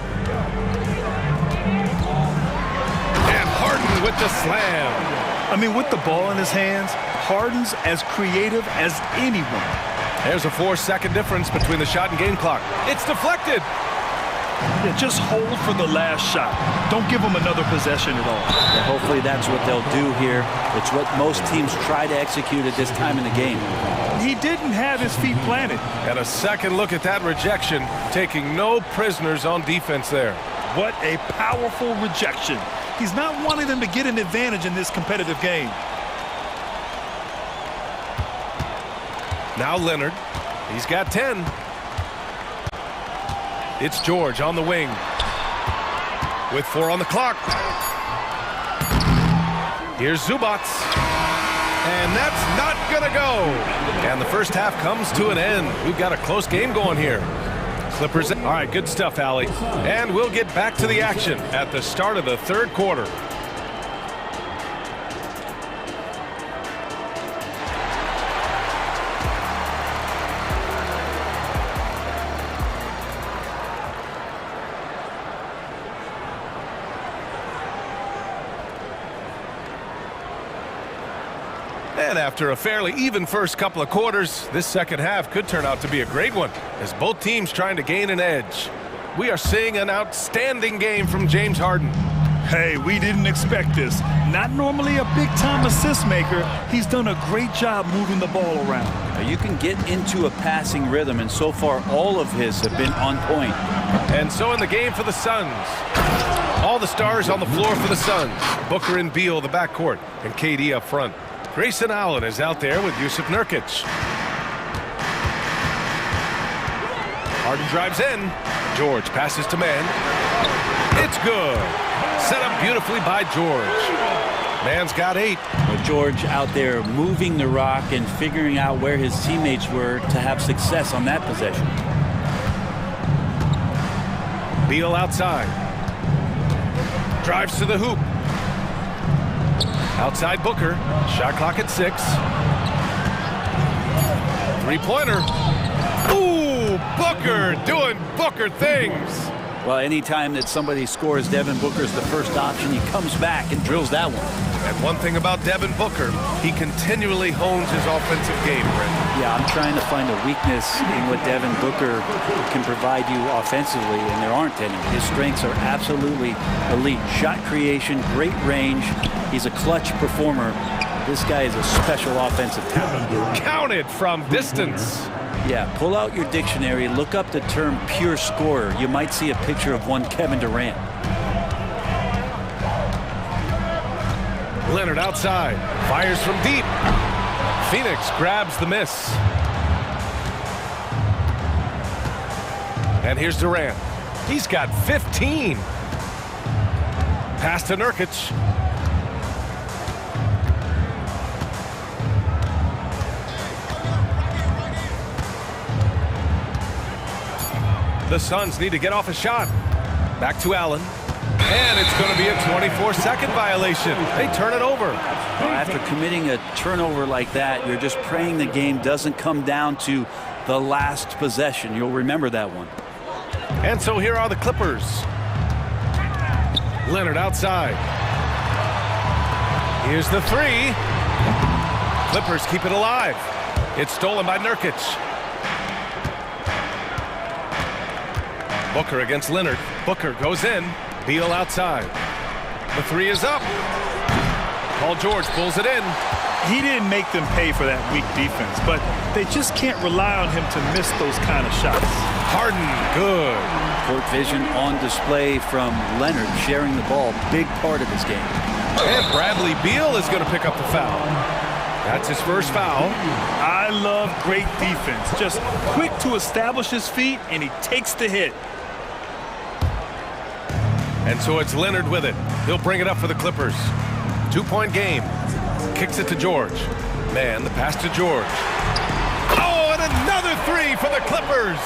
And Harden with the slam. I mean, with the ball in his hands, Harden's as creative as anyone. There's a 4-second difference between the shot and game clock. It's deflected. Yeah, just hold for the last shot. Don't give him another possession at all. Yeah, hopefully that's what they'll do here. It's what most teams try to execute at this time in the game. He didn't have his feet planted. And a second look at that rejection, taking no prisoners on defense there. What a powerful rejection. He's not wanting them to get an advantage in this competitive game. Now Leonard. He's got 10. It's George on the wing. With 4 on the clock. Here's Zubac. And that's not gonna go. And the first half comes to an end. We've got a close game going here. Clippers. All right, good stuff, Allie. And we'll get back to the action at the start of the third quarter. And after a fairly even first couple of quarters, this second half could turn out to be a great one, as both teams trying to gain an edge. We are seeing an outstanding game from James Harden. Hey, we didn't expect this. Not normally a big-time assist maker. He's done a great job moving the ball around. Now you can get into a passing rhythm, and so far all of his have been on point. And so in the game for the Suns, all the stars on the floor for the Suns. Booker and Beal, the backcourt, and KD up front. Grayson Allen is out there with Yusuf Nurkic. Harden drives in. George passes to man. It's good. Set up beautifully by George. Man's got 8. Well, George out there moving the rock and figuring out where his teammates were to have success on that possession. Beal outside. Drives to the hoop. Outside Booker. Shot clock at 6. 3-pointer. Ooh, Booker doing Booker things. Well, anytime that somebody scores, Devin Booker's the first option. He comes back and drills that one. And one thing about Devin Booker, he continually hones his offensive game, Brent. Yeah, I'm trying to find a weakness in what Devin Booker can provide you offensively, and there aren't any. His strengths are absolutely elite. Shot creation, great range. He's a clutch performer. This guy is a special offensive talent. Counted from distance. Yeah, pull out your dictionary, look up the term pure scorer. You might see a picture of one Kevin Durant. Leonard outside, fires from deep. Phoenix grabs the miss. And here's Durant. He's got 15. Pass to Nurkic. The Suns need to get off a shot. Back to Allen. And it's going to be a 24-second violation. They turn it over. After committing a turnover like that, you're just praying the game doesn't come down to the last possession. You'll remember that one. And so here are the Clippers. Leonard outside. Here's the three. Clippers keep it alive. It's stolen by Nurkic. Booker against Leonard. Booker goes in. Beal outside. The three is up. Paul George pulls it in. He didn't make them pay for that weak defense, but they just can't rely on him to miss those kind of shots. Harden, good. Court vision on display from Leonard, sharing the ball, big part of his game. And Bradley Beal is going to pick up the foul. That's his first foul. I love great defense. Just quick to establish his feet, and he takes the hit. And so it's Leonard with it. He'll bring it up for the Clippers. 2-point game. Kicks it to George. Man, the pass to George. Oh, and another three for the Clippers.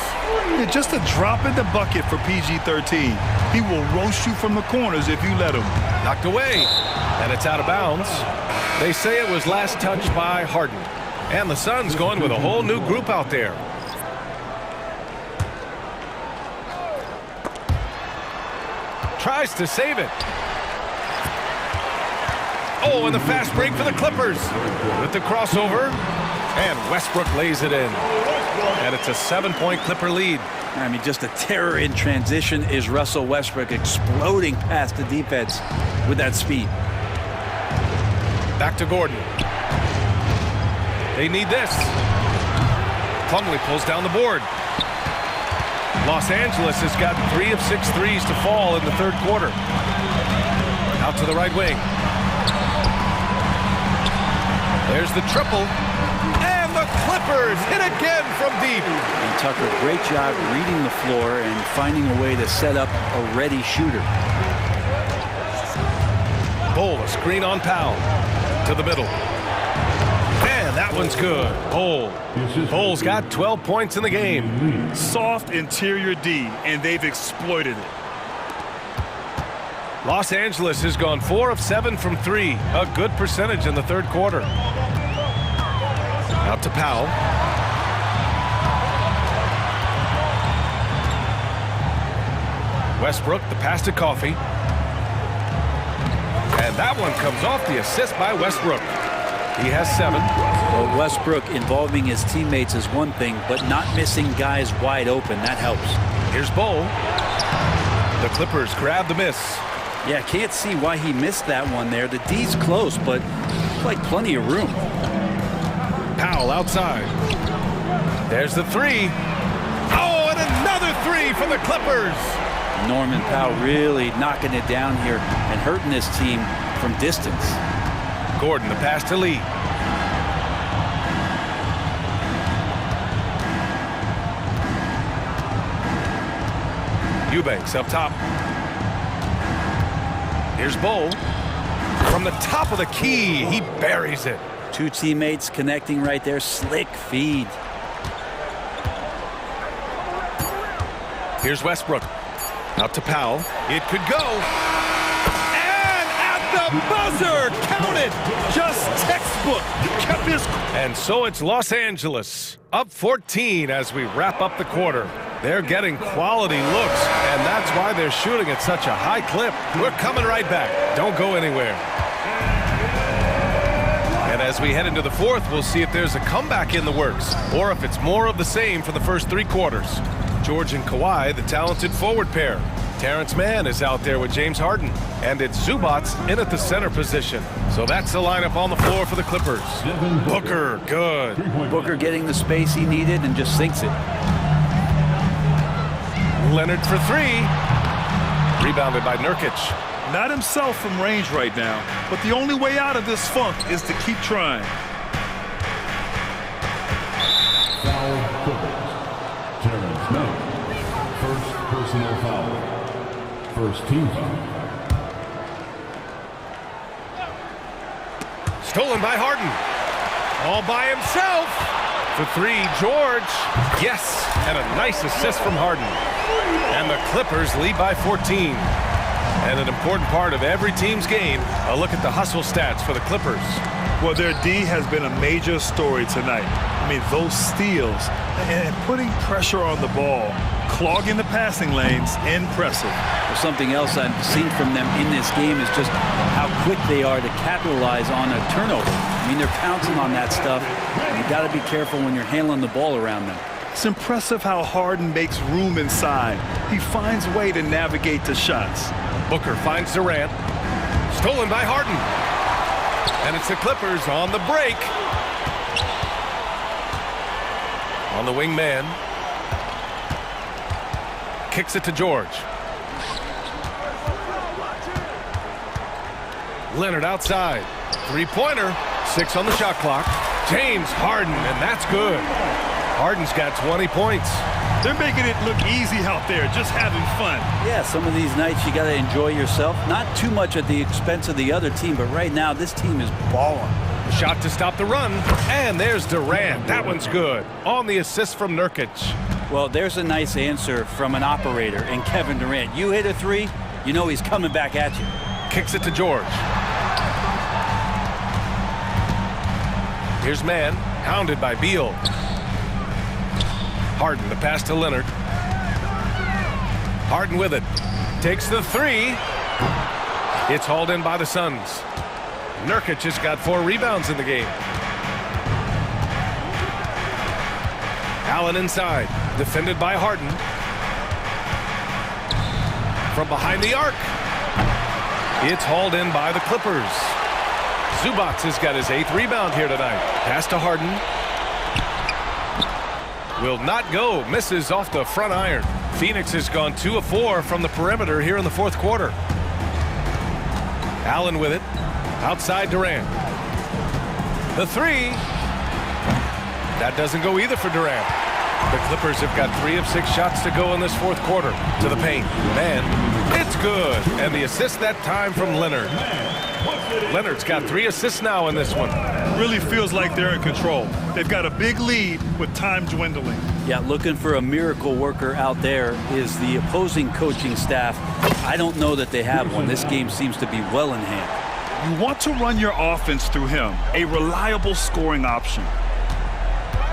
Yeah, just a drop in the bucket for PG-13. He will roast you from the corners if you let him. Knocked away. And it's out of bounds. They say it was last touched by Harden. And the Suns going with a whole new group out there. Tries to save it. Oh, and the fast break for the Clippers. With the crossover. And Westbrook lays it in. And it's a 7-point Clipper lead. I mean, just a terror in transition is Russell Westbrook exploding past the defense with that speed. Back to Gordon. They need this. Plumlee pulls down the board. Los Angeles has got 3 of 6 threes to fall in the third quarter. Out to the right wing. There's the triple. And the Clippers hit again from deep. And Tucker, great job reading the floor and finding a way to set up a ready shooter. Bol, a screen on Powell. To the middle. And that one's good. Bol's got 12 points in the game. Soft interior D, and they've exploited it. Los Angeles has gone 4 of 7 from 3. A good percentage in the third quarter. Out to Powell. Westbrook, the pass to Coffey. And that one comes off the assist by Westbrook. He has 7. Well, Westbrook involving his teammates is one thing, but not missing guys wide open, that helps. Here's Bol. The Clippers grab the miss. Yeah, can't see why he missed that one there. The D's close, but like plenty of room. Powell outside. There's the three. Oh, and another three for the Clippers. Norman Powell really knocking it down here and hurting his team from distance. Gordon, the pass to Lee. Eubanks up top. Here's Bol. From the top of the key, he buries it. 2 teammates connecting right there. Slick feed. Here's Westbrook. Out to Powell. It could go. And at the buzzer, counted. Just textbook. Kept his. And so it's Los Angeles up 14 as we wrap up the quarter. They're getting quality looks, and that's why they're shooting at such a high clip. We're coming right back. Don't go anywhere. And as we head into the fourth, we'll see if there's a comeback in the works, or if it's more of the same for the first 3 quarters. George and Kawhi, the talented forward pair. Terrence Mann is out there with James Harden. And it's Zubats in at the center position. So that's the lineup on the floor for the Clippers. Booker, good. Booker getting the space he needed and just sinks it. Leonard for 3. Rebounded by Nurkic. Not himself from range right now, but the only way out of this funk is to keep trying. Foul Clippers. Terrence Mann, first personal foul. First team foul. Stolen by Harden. All by himself. For three, George. Yes, and a nice assist from Harden. And the Clippers lead by 14. And an important part of every team's game, a look at the hustle stats for the Clippers. Well, their D has been a major story tonight. I mean, those steals and putting pressure on the ball, clogging the passing lanes, impressive. Well, something else I've seen from them in this game is just how quick they are to capitalize on a turnover. I mean, they're pouncing on that stuff. You've got to be careful when you're handling the ball around them. It's impressive how Harden makes room inside. He finds a way to navigate the shots. Booker finds Durant. Stolen by Harden. And it's the Clippers on the break. On the wing man. Kicks it to George. Leonard outside. Three-pointer. 6 on the shot clock. James Harden, and that's good. Harden's got 20 points. They're making it look easy out there, just having fun. Yeah, some of these nights you got to enjoy yourself. Not too much at the expense of the other team, but right now this team is balling. Shot to stop the run, and there's Durant. That one's good. On the assist from Nurkic. Well, there's a nice answer from an operator in Kevin Durant. You hit a three, you know he's coming back at you. Kicks it to George. Here's Mann, hounded by Beal. Harden, the pass to Leonard. Harden with it. Takes the three. It's hauled in by the Suns. Nurkic has got 4 rebounds in the game. Allen inside. Defended by Harden. From behind the arc. It's hauled in by the Clippers. Zubac has got his 8th rebound here tonight. Pass to Harden. Will not go. Misses off the front iron. Phoenix has gone 2 of 4 from the perimeter here in the 4th quarter. Allen with it. Outside Durant. The three. That doesn't go either for Durant. The Clippers have got 3 of 6 shots to go in this 4th quarter. To the paint. Man, it's good. And the assist that time from Leonard. Leonard's got 3 assists now in this one. Really feels like they're in control. They've got a big lead with time dwindling. Yeah, looking for a miracle worker out there is the opposing coaching staff. I don't know that they have one. This game seems to be well in hand. You want to run your offense through him, a reliable scoring option.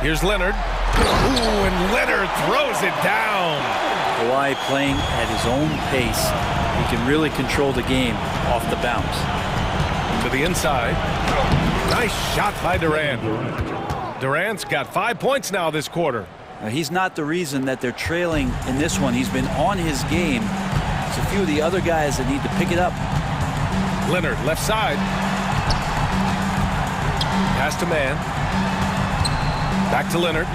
Here's Leonard. Ooh, and Leonard throws it down. Kawhi playing at his own pace. He can really control the game off the bounce. To the inside. Nice shot by Durant. Durant's got 5 points now this quarter. Now, he's not the reason that they're trailing in this one. He's been on his game. It's a few of the other guys that need to pick it up. Leonard left side. Pass to Mann. Back to Leonard.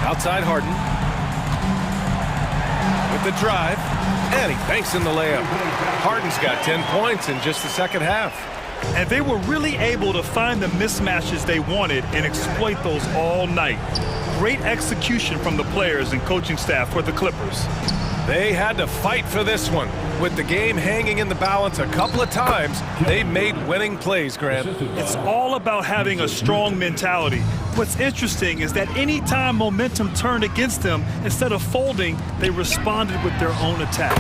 Outside Harden. With the drive. And he banks in the layup. Harden's got 10 points in just the second half. And they were really able to find the mismatches they wanted and exploit those all night. Great execution from the players and coaching staff for the Clippers. They had to fight for this one. With the game hanging in the balance a couple of times, they made winning plays, Grant. It's all about having a strong mentality. What's interesting is that any time momentum turned against them, instead of folding, they responded with their own attack.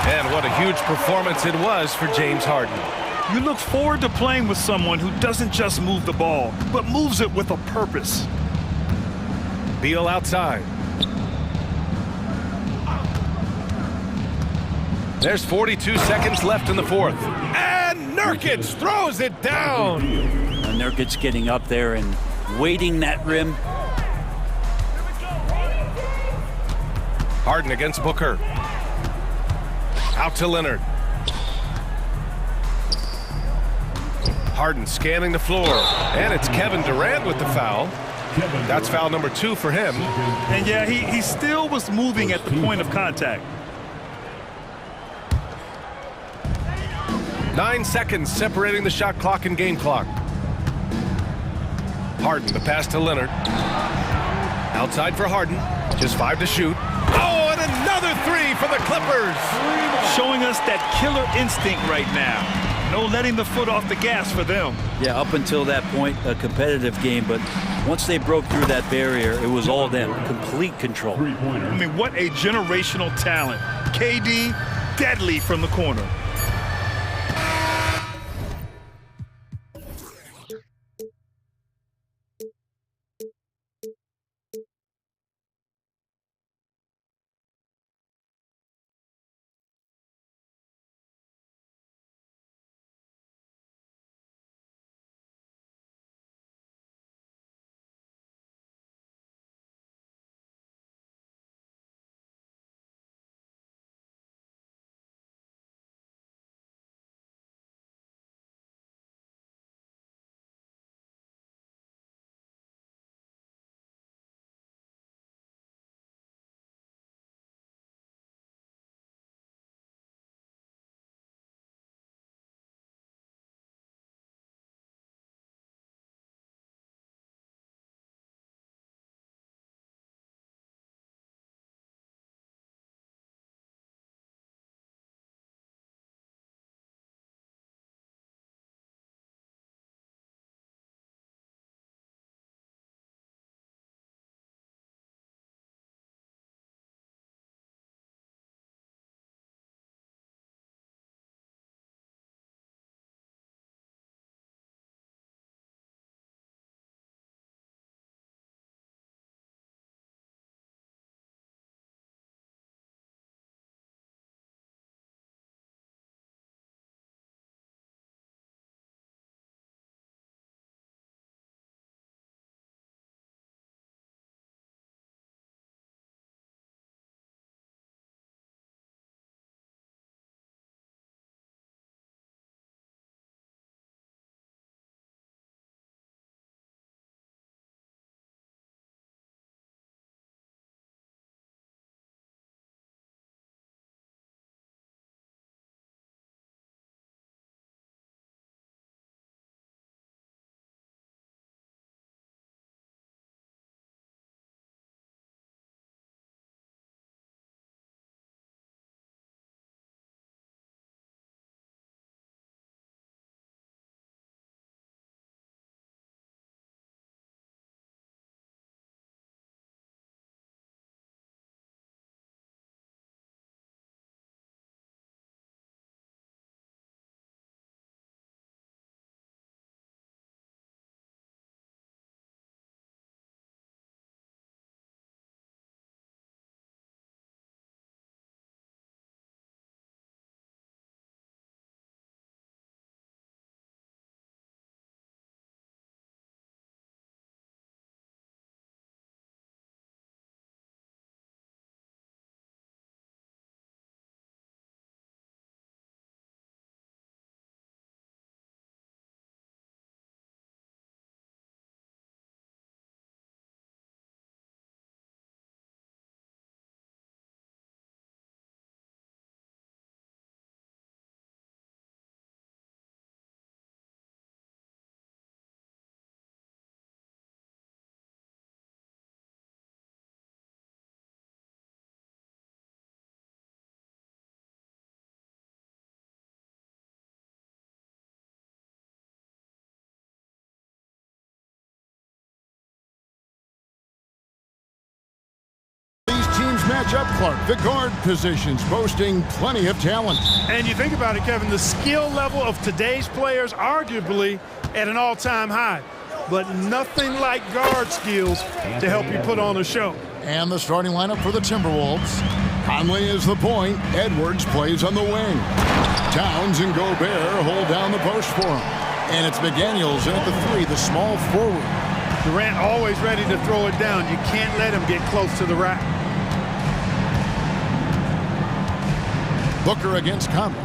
And what a huge performance it was for James Harden. You look forward to playing with someone who doesn't just move the ball, but moves it with a purpose. Beal outside. There's 42 seconds left in the 4th. And Nurkic throws it down. Nurkic getting up there and waiting that rim. Harden against Booker. Out to Leonard. Harden scanning the floor. And it's Kevin Durant with the foul. That's foul number 2 for him. And yeah, he still was moving at the point of contact. 9 seconds separating the shot clock and game clock. Harden, the pass to Leonard. Outside for Harden. Just 5 to shoot. Oh, and another Another three for the Clippers. Showing us that killer instinct right now. No letting the foot off the gas for them. Yeah, up until that point, a competitive game, but once they broke through that barrier, it was all them, complete control. I mean, what a generational talent. KD, deadly from the corner. Match up, Clark. The guard positions boasting plenty of talent. And you think about it, Kevin, the skill level of today's players arguably at an all-time high. But nothing like guard skills to help you put on a show. And the starting lineup for the Timberwolves. Conley is the point. Edwards plays on the wing. Towns and Gobert hold down the post for him. And it's McDaniels in at the three, the small forward. Durant always ready to throw it down. You can't let him get close to the rack. Booker against Conley.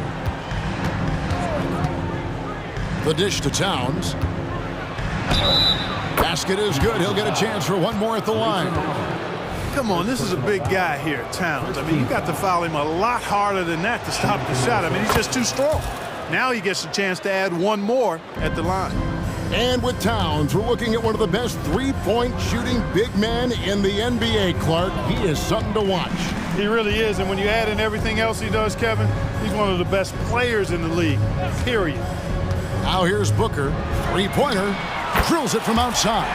The dish to Towns. Basket is good. He'll get a chance for one more at the line. Come on, this is a big guy here, Towns. I mean, you got to foul him a lot harder than that to stop the shot. I mean, he's just too strong. Now he gets a chance to add one more at the line. And with Towns, we're looking at one of the best three-point shooting big men in the NBA, Clark. He is something to watch. He really is, and when you add in everything else he does, Kevin, he's one of the best players in the league, period. Now here's Booker, three-pointer, drills it from outside.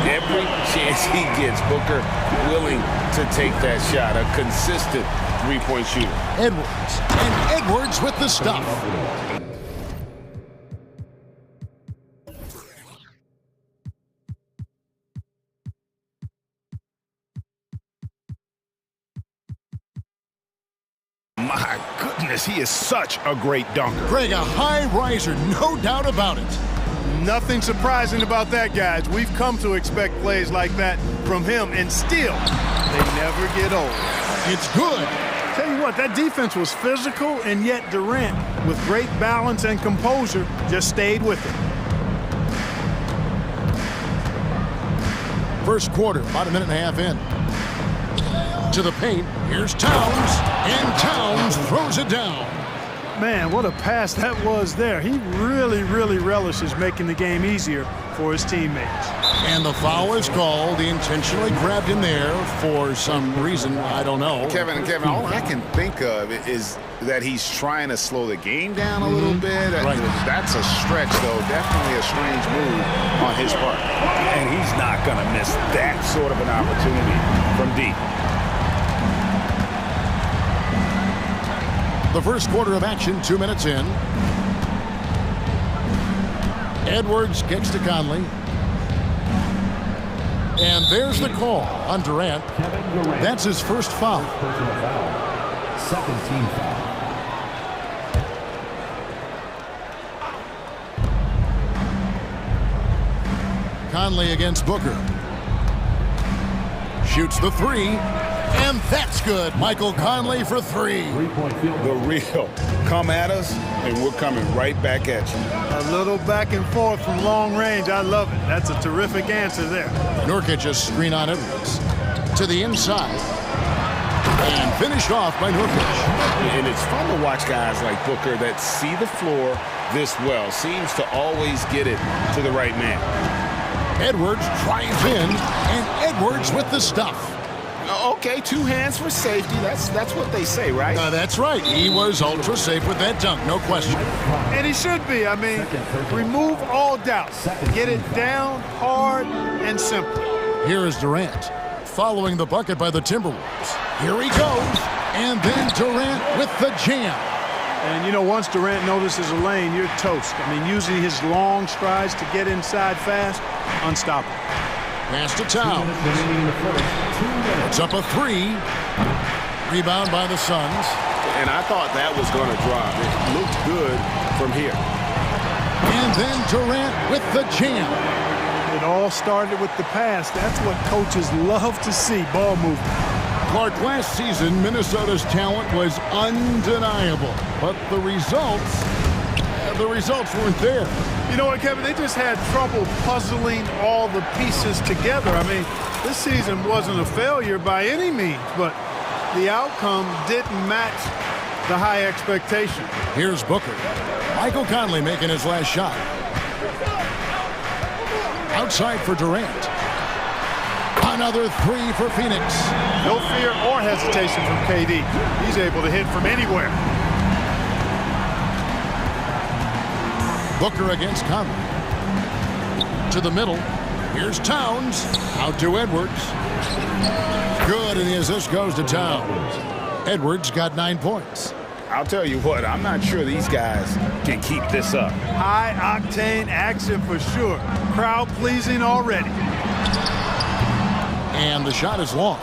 Every chance he gets, Booker willing to take that shot, a consistent three-point shooter. Edwards, and Edwards with the stuff. My goodness, he is such a great dunker. Greg, a high riser, no doubt about it. Nothing surprising about that, guys. We've come to expect plays like that from him, and still, they never get old. It's good. Tell you what, that defense was physical, and yet Durant, with great balance and composure, just stayed with it. First quarter, about a minute and a half in. To the paint, here's Towns, and Towns throws it down. Man, what a pass that was there. He really, really relishes making the game easier for his teammates. And the foul is called. He intentionally grabbed him there for some reason, I don't know. Kevin, all I can think of is that he's trying to slow the game down a little bit. Right. That's a stretch, though. Definitely a strange move on his part. And he's not going to miss that sort of an opportunity from deep. The first quarter of action, 2 minutes in. Edwards kicks to Conley. And there's the call on Durant. That's his first foul. Second team foul. Conley against Booker. Shoots the three. And that's good. Michael Conley for three. The real come at us, and we're coming right back at you. A little back and forth from long range. I love it. That's a terrific answer there. Nurkic a screen on Edwards. To the inside. And finished off by Nurkic. And it's fun to watch guys like Booker that see the floor this well. Seems to always get it to the right man. Edwards drives in, and Edwards with the stuff. Okay, two hands for safety. That's what they say, right? That's right. He was ultra safe with that dunk, no question. And he should be. I mean, remove all doubt. Get it down, hard, and simple. Here is Durant, following the bucket by the Timberwolves. Here he goes, and then Durant with the jam. And, you know, once Durant notices a lane, you're toast. I mean, using his long strides to get inside fast, unstoppable. Pass to Towns. It's up a three. Rebound by the Suns. And I thought that was going to drop. It looked good from here. And then Durant with the jam. It all started with the pass. That's what coaches love to see, ball movement. Clark, last season, Minnesota's talent was undeniable. But the results weren't there. You know what, Kevin? They just had trouble puzzling all the pieces together. I mean, this season wasn't a failure by any means, but the outcome didn't match the high expectation. Here's Booker. Michael Conley making his last shot. Outside for Durant. Another three for Phoenix. No fear or hesitation from KD. He's able to hit from anywhere. Booker against Conley. To the middle. Here's Towns. Out to Edwards. Good, and the assist goes to Towns. Edwards got 9 points. I'll tell you what, I'm not sure these guys can keep this up. High-octane action for sure. Crowd-pleasing already. And the shot is long.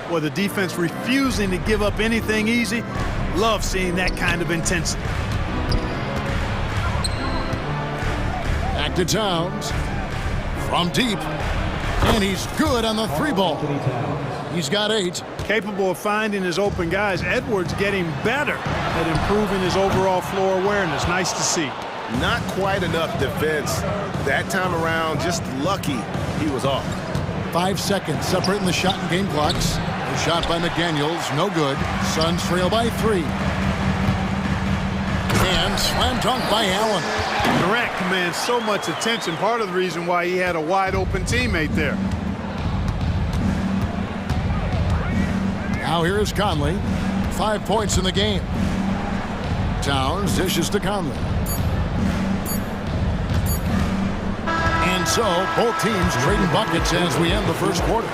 Well, the defense refusing to give up anything easy. Love seeing that kind of intensity. Back to Towns. From deep. And he's good on the three ball. He's got 8. Capable of finding his open guys. Edwards getting better at improving his overall floor awareness. Nice to see. Not quite enough defense that time around. Just lucky he was off. 5 seconds separating the shot and game clocks. The shot by McDaniels, no good. Suns trail by 3. And slam dunk by Allen. Durant commands so much attention. Part of the reason why he had a wide open teammate there. Now here is Conley. 5 points in the game. Towns dishes to Conley. And so both teams trading buckets as we end the first quarter.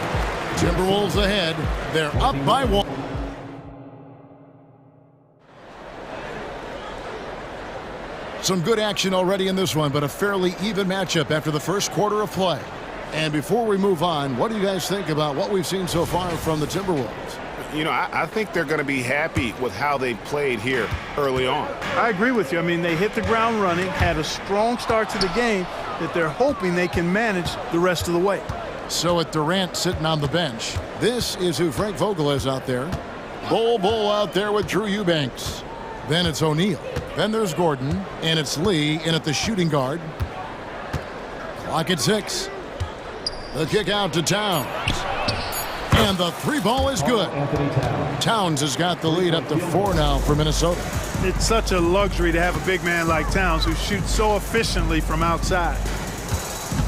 Timberwolves ahead. They're up by 1. Some good action already in this one, but a fairly even matchup after the first quarter of play. And before we move on, what do you guys think about what we've seen so far from the Timberwolves? You know, I think they're going to be happy with how they played here early on. I agree with you. I mean, they hit the ground running, had a strong start to the game that they're hoping they can manage the rest of the way. So with Durant sitting on the bench, this is who Frank Vogel is out there. Bull out there with Drew Eubanks. Then it's O'Neal. Then there's Gordon, and it's Lee in at the shooting guard. Clock at 6. The kick out to Towns. And the 3-ball is good. Towns has got the lead up to 4 now for Minnesota. It's such a luxury to have a big man like Towns who shoots so efficiently from outside.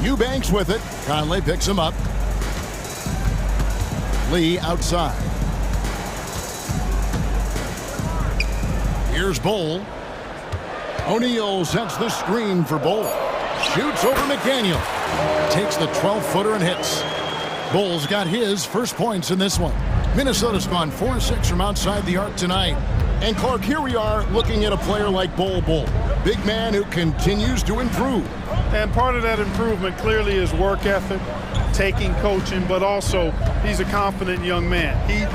Eubanks with it. Conley picks him up. Lee outside. Here's Bull. O'Neal sets the screen for Bull. Shoots over McDaniel. Takes the 12-footer and hits. Bull's got his first points in this one. Minnesota's gone 4-6 from outside the arc tonight. And Clark, here we are looking at a player like Bull. Big man who continues to improve. And part of that improvement clearly is work ethic, taking coaching, but also he's a confident young man. He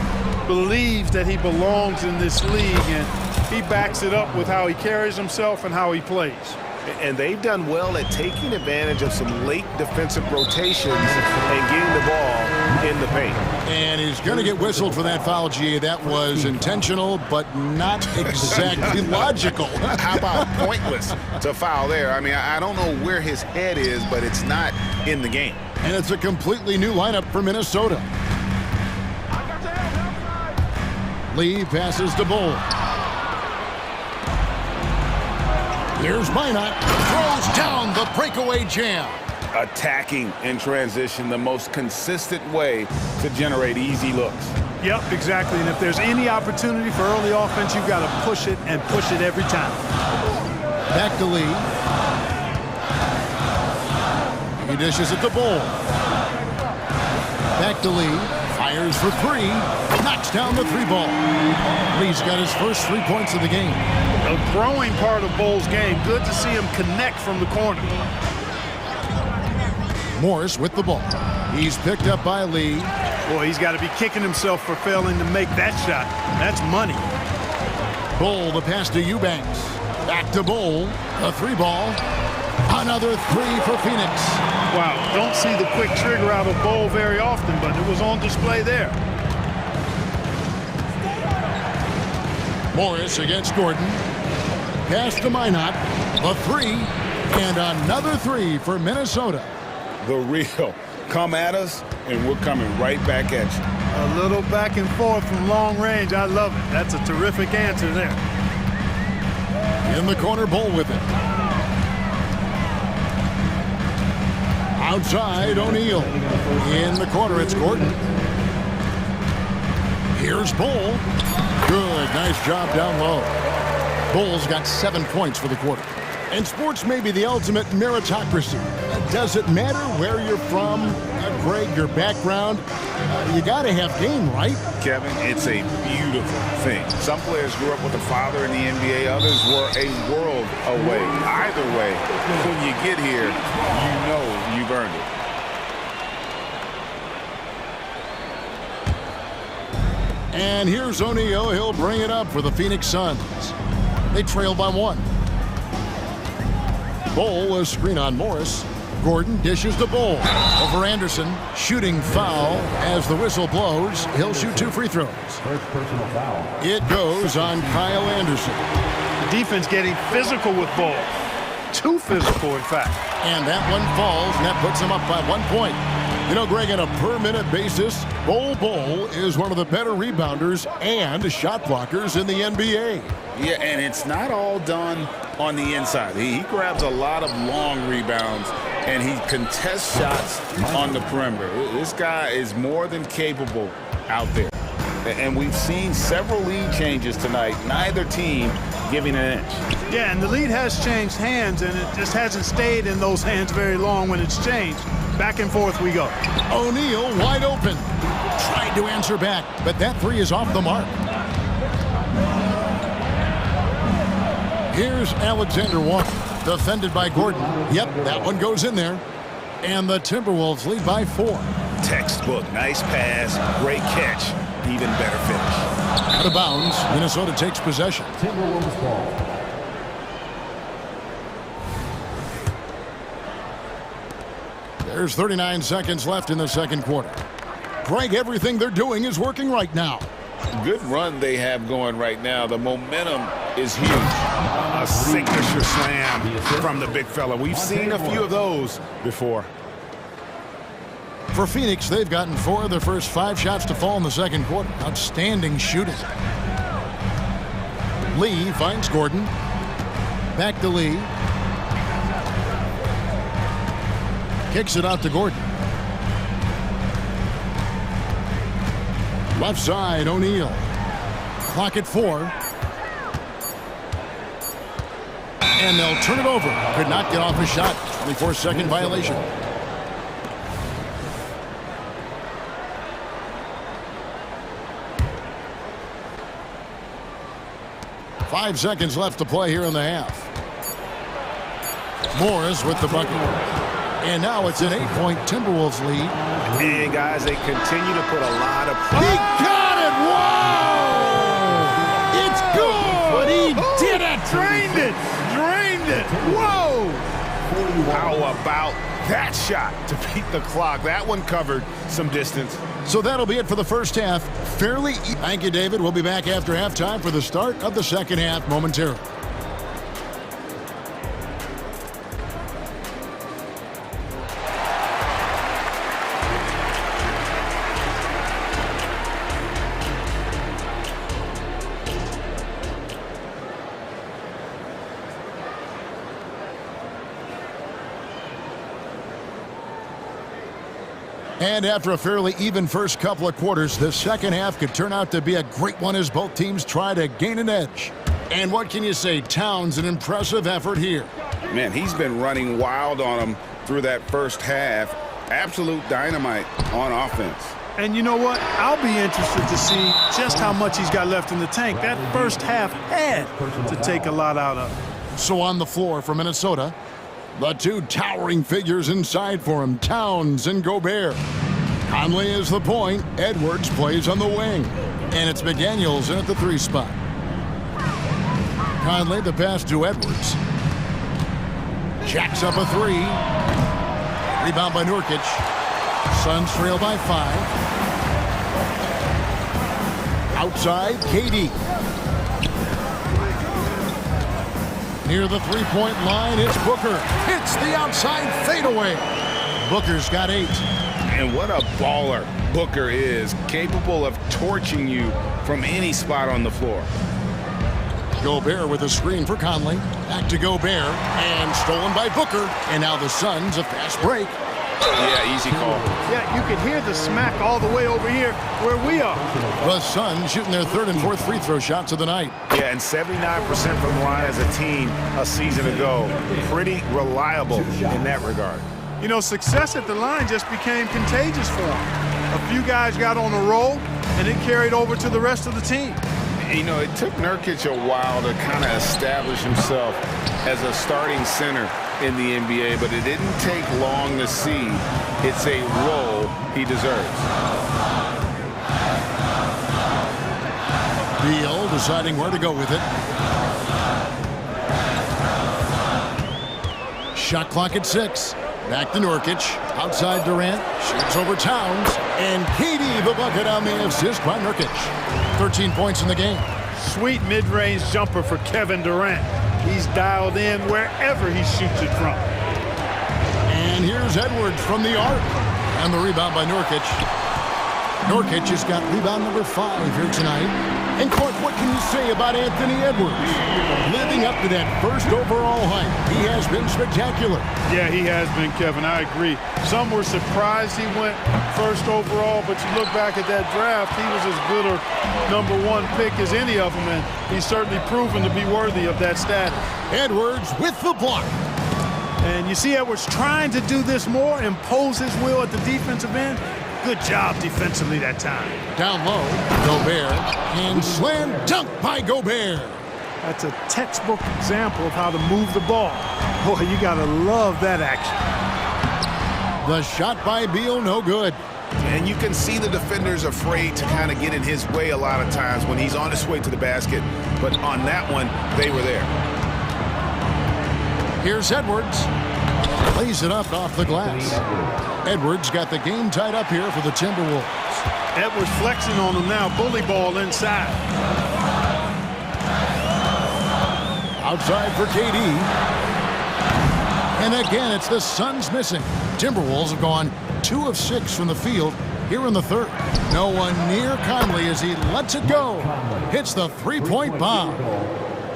believes that he belongs in this league, and he backs it up with how he carries himself and how he plays. And they've done well at taking advantage of some late defensive rotations and getting the ball in the paint. And he's going to get whistled for that foul, G. That was intentional, but not exactly logical. How about pointless to foul there? I mean, I don't know where his head is, but it's not in the game. And it's a completely new lineup for Minnesota. Lee passes to Bull. Here's Minot, throws down the breakaway jam. Attacking in transition, the most consistent way to generate easy looks. Yep, exactly. And if there's any opportunity for early offense, you've got to push it and push it every time. Back to Lee. He dishes it to Bull. Back to Lee. Fires for 3. Knocks down the 3-ball. Lee's got his first 3 points of the game. A growing part of Bull's game. Good to see him connect from the corner. Morris with the ball. He's picked up by Lee. Boy, he's got to be kicking himself for failing to make that shot. That's money. Bull, the pass to Eubanks. Back to Bull. A 3-ball. Another 3 for Phoenix. Wow, don't see the quick trigger out of Bull very often, but it was on display there. Morris against Gordon. Pass to Minot. A 3. And another 3 for Minnesota. The real. Come at us, and we're coming right back at you. A little back and forth from long range. I love it. That's a terrific answer there. In the corner, Bull with it. Outside, O'Neal. In the corner, it's Gordon. Here's Bull. Good, nice job down low. Bull's got 7 points for the quarter. And sports may be the ultimate meritocracy. Does it matter where you're from, Greg, your background? You got to have game, right? Kevin, it's a beautiful thing. Some players grew up with a father in the NBA. Others were a world away. Either way, when you get here, you know you've earned it. And here's O'Neal. He'll bring it up for the Phoenix Suns. They trail by 1. Bull, a screen on Morris. Gordon dishes the Bull over Anderson. Shooting foul as the whistle blows. He'll shoot 2 free throws. First personal foul. It goes on Kyle Anderson. The defense getting physical with Bull. Too physical, in fact. And that one falls, and that puts him up by 1 point. You know, Greg, on a per-minute basis, Bull is one of the better rebounders and shot blockers in the NBA. Yeah, and it's not all done on the inside. He grabs a lot of long rebounds, and he contests shots on the perimeter. This guy is more than capable out there. And we've seen several lead changes tonight, neither team giving an inch. Yeah, and the lead has changed hands, and it just hasn't stayed in those hands very long when it's changed. Back and forth we go. O'Neal wide open. Tried to answer back, but that three is off the mark. Here's Alexander Walker, defended by Gordon. Yep, that one goes in there. And the Timberwolves lead by 4. Textbook, nice pass, great catch, even better finish. Out of bounds, Minnesota takes possession. Timberwolves ball. There's 39 seconds left in the second quarter. Greg, everything they're doing is working right now. Good run they have going right now. The momentum is huge. A signature slam from the big fella. We've seen a few of those before. For Phoenix, they've gotten 4 of their first 5 shots to fall in the second quarter. Outstanding shooting. Lee finds Gordon. Back to Lee. Kicks it out to Gordon. Left side, O'Neal. Clock at 4. And they'll turn it over. Could not get off a shot. 24-second violation. Five seconds left to play here in the half. Morris with the bucket. And now it's an 8-point Timberwolves lead. And guys, they continue to put a lot of He got it! Whoa! It's good! He did it! Drained it! Drained it! Whoa! How about that shot to beat the clock? That one covered some distance. So that'll be it for the first half. Fairly. Thank you, David. We'll be back after halftime for the start of the second half momentarily. And after a fairly even first couple of quarters, the second half could turn out to be a great one as both teams try to gain an edge. And what can you say? Towns, an impressive effort here. Man, he's been running wild on them through that first half. Absolute dynamite on offense. And you know what? I'll be interested to see just how much he's got left in the tank. That first half had to take a lot out of it. So on the floor for Minnesota, the two towering figures inside for him, Towns and Gobert. Conley is the point. Edwards plays on the wing. And it's McDaniels in at the 3 spot. Conley the pass to Edwards. Jacks up a 3. Rebound by Nurkic. Suns trail by 5. Outside, KD. Near the three-point line, it's Booker. Hits the outside fadeaway. Booker's got 8. And what a baller Booker is, capable of torching you from any spot on the floor. Gobert with a screen for Conley. Back to Gobert, and stolen by Booker. And now the Suns, a fast break. Yeah, easy call. Yeah, you can hear the smack all the way over here where we are. The Suns shooting their 3rd and 4th free throw shots of the night. Yeah, and 79% from the line as a team a season ago. Pretty reliable in that regard. You know, success at the line just became contagious for him. A few guys got on a roll, and it carried over to the rest of the team. You know, it took Nurkic a while to kind of establish himself as a starting center in the NBA, but it didn't take long to see it's a role he deserves. Beal deciding where to go with it. Shot clock at 6. Back to Nurkic. Outside Durant. Shoots over Towns. And KD the bucket on the assist by Nurkic. 13 points in the game. Sweet mid-range jumper for Kevin Durant. He's dialed in wherever he shoots it from. And here's Edwards from the arc. And the rebound by Nurkic. Nurkic has got rebound number 5 here tonight. And Clark, what can you say about Anthony Edwards? Living up to that first overall hype, he has been spectacular. Yeah, he has been, Kevin. I agree. Some were surprised he went first overall, but you look back at that draft, he was as good a #1 pick as any of them, and he's certainly proven to be worthy of that status. Edwards with the block. And you see Edwards trying to do this more, impose his will at the defensive end. Good job defensively that time. Down low, Gobert, and slam dunk by Gobert. That's a textbook example of how to move the ball. Boy, you gotta love that action. The shot by Beal, no good. And you can see the defenders afraid to kind of get in his way a lot of times when he's on his way to the basket. But on that one, they were there. Here's Edwards. Lays it up off the glass. Edwards got the game tied up here for the Timberwolves. Edwards flexing on him now. Bully ball inside. Outside for KD. And again, it's the Suns missing. Timberwolves have gone 2 of 6 from the field here in the third. No one near Conley as he lets it go. Hits the three-point bomb.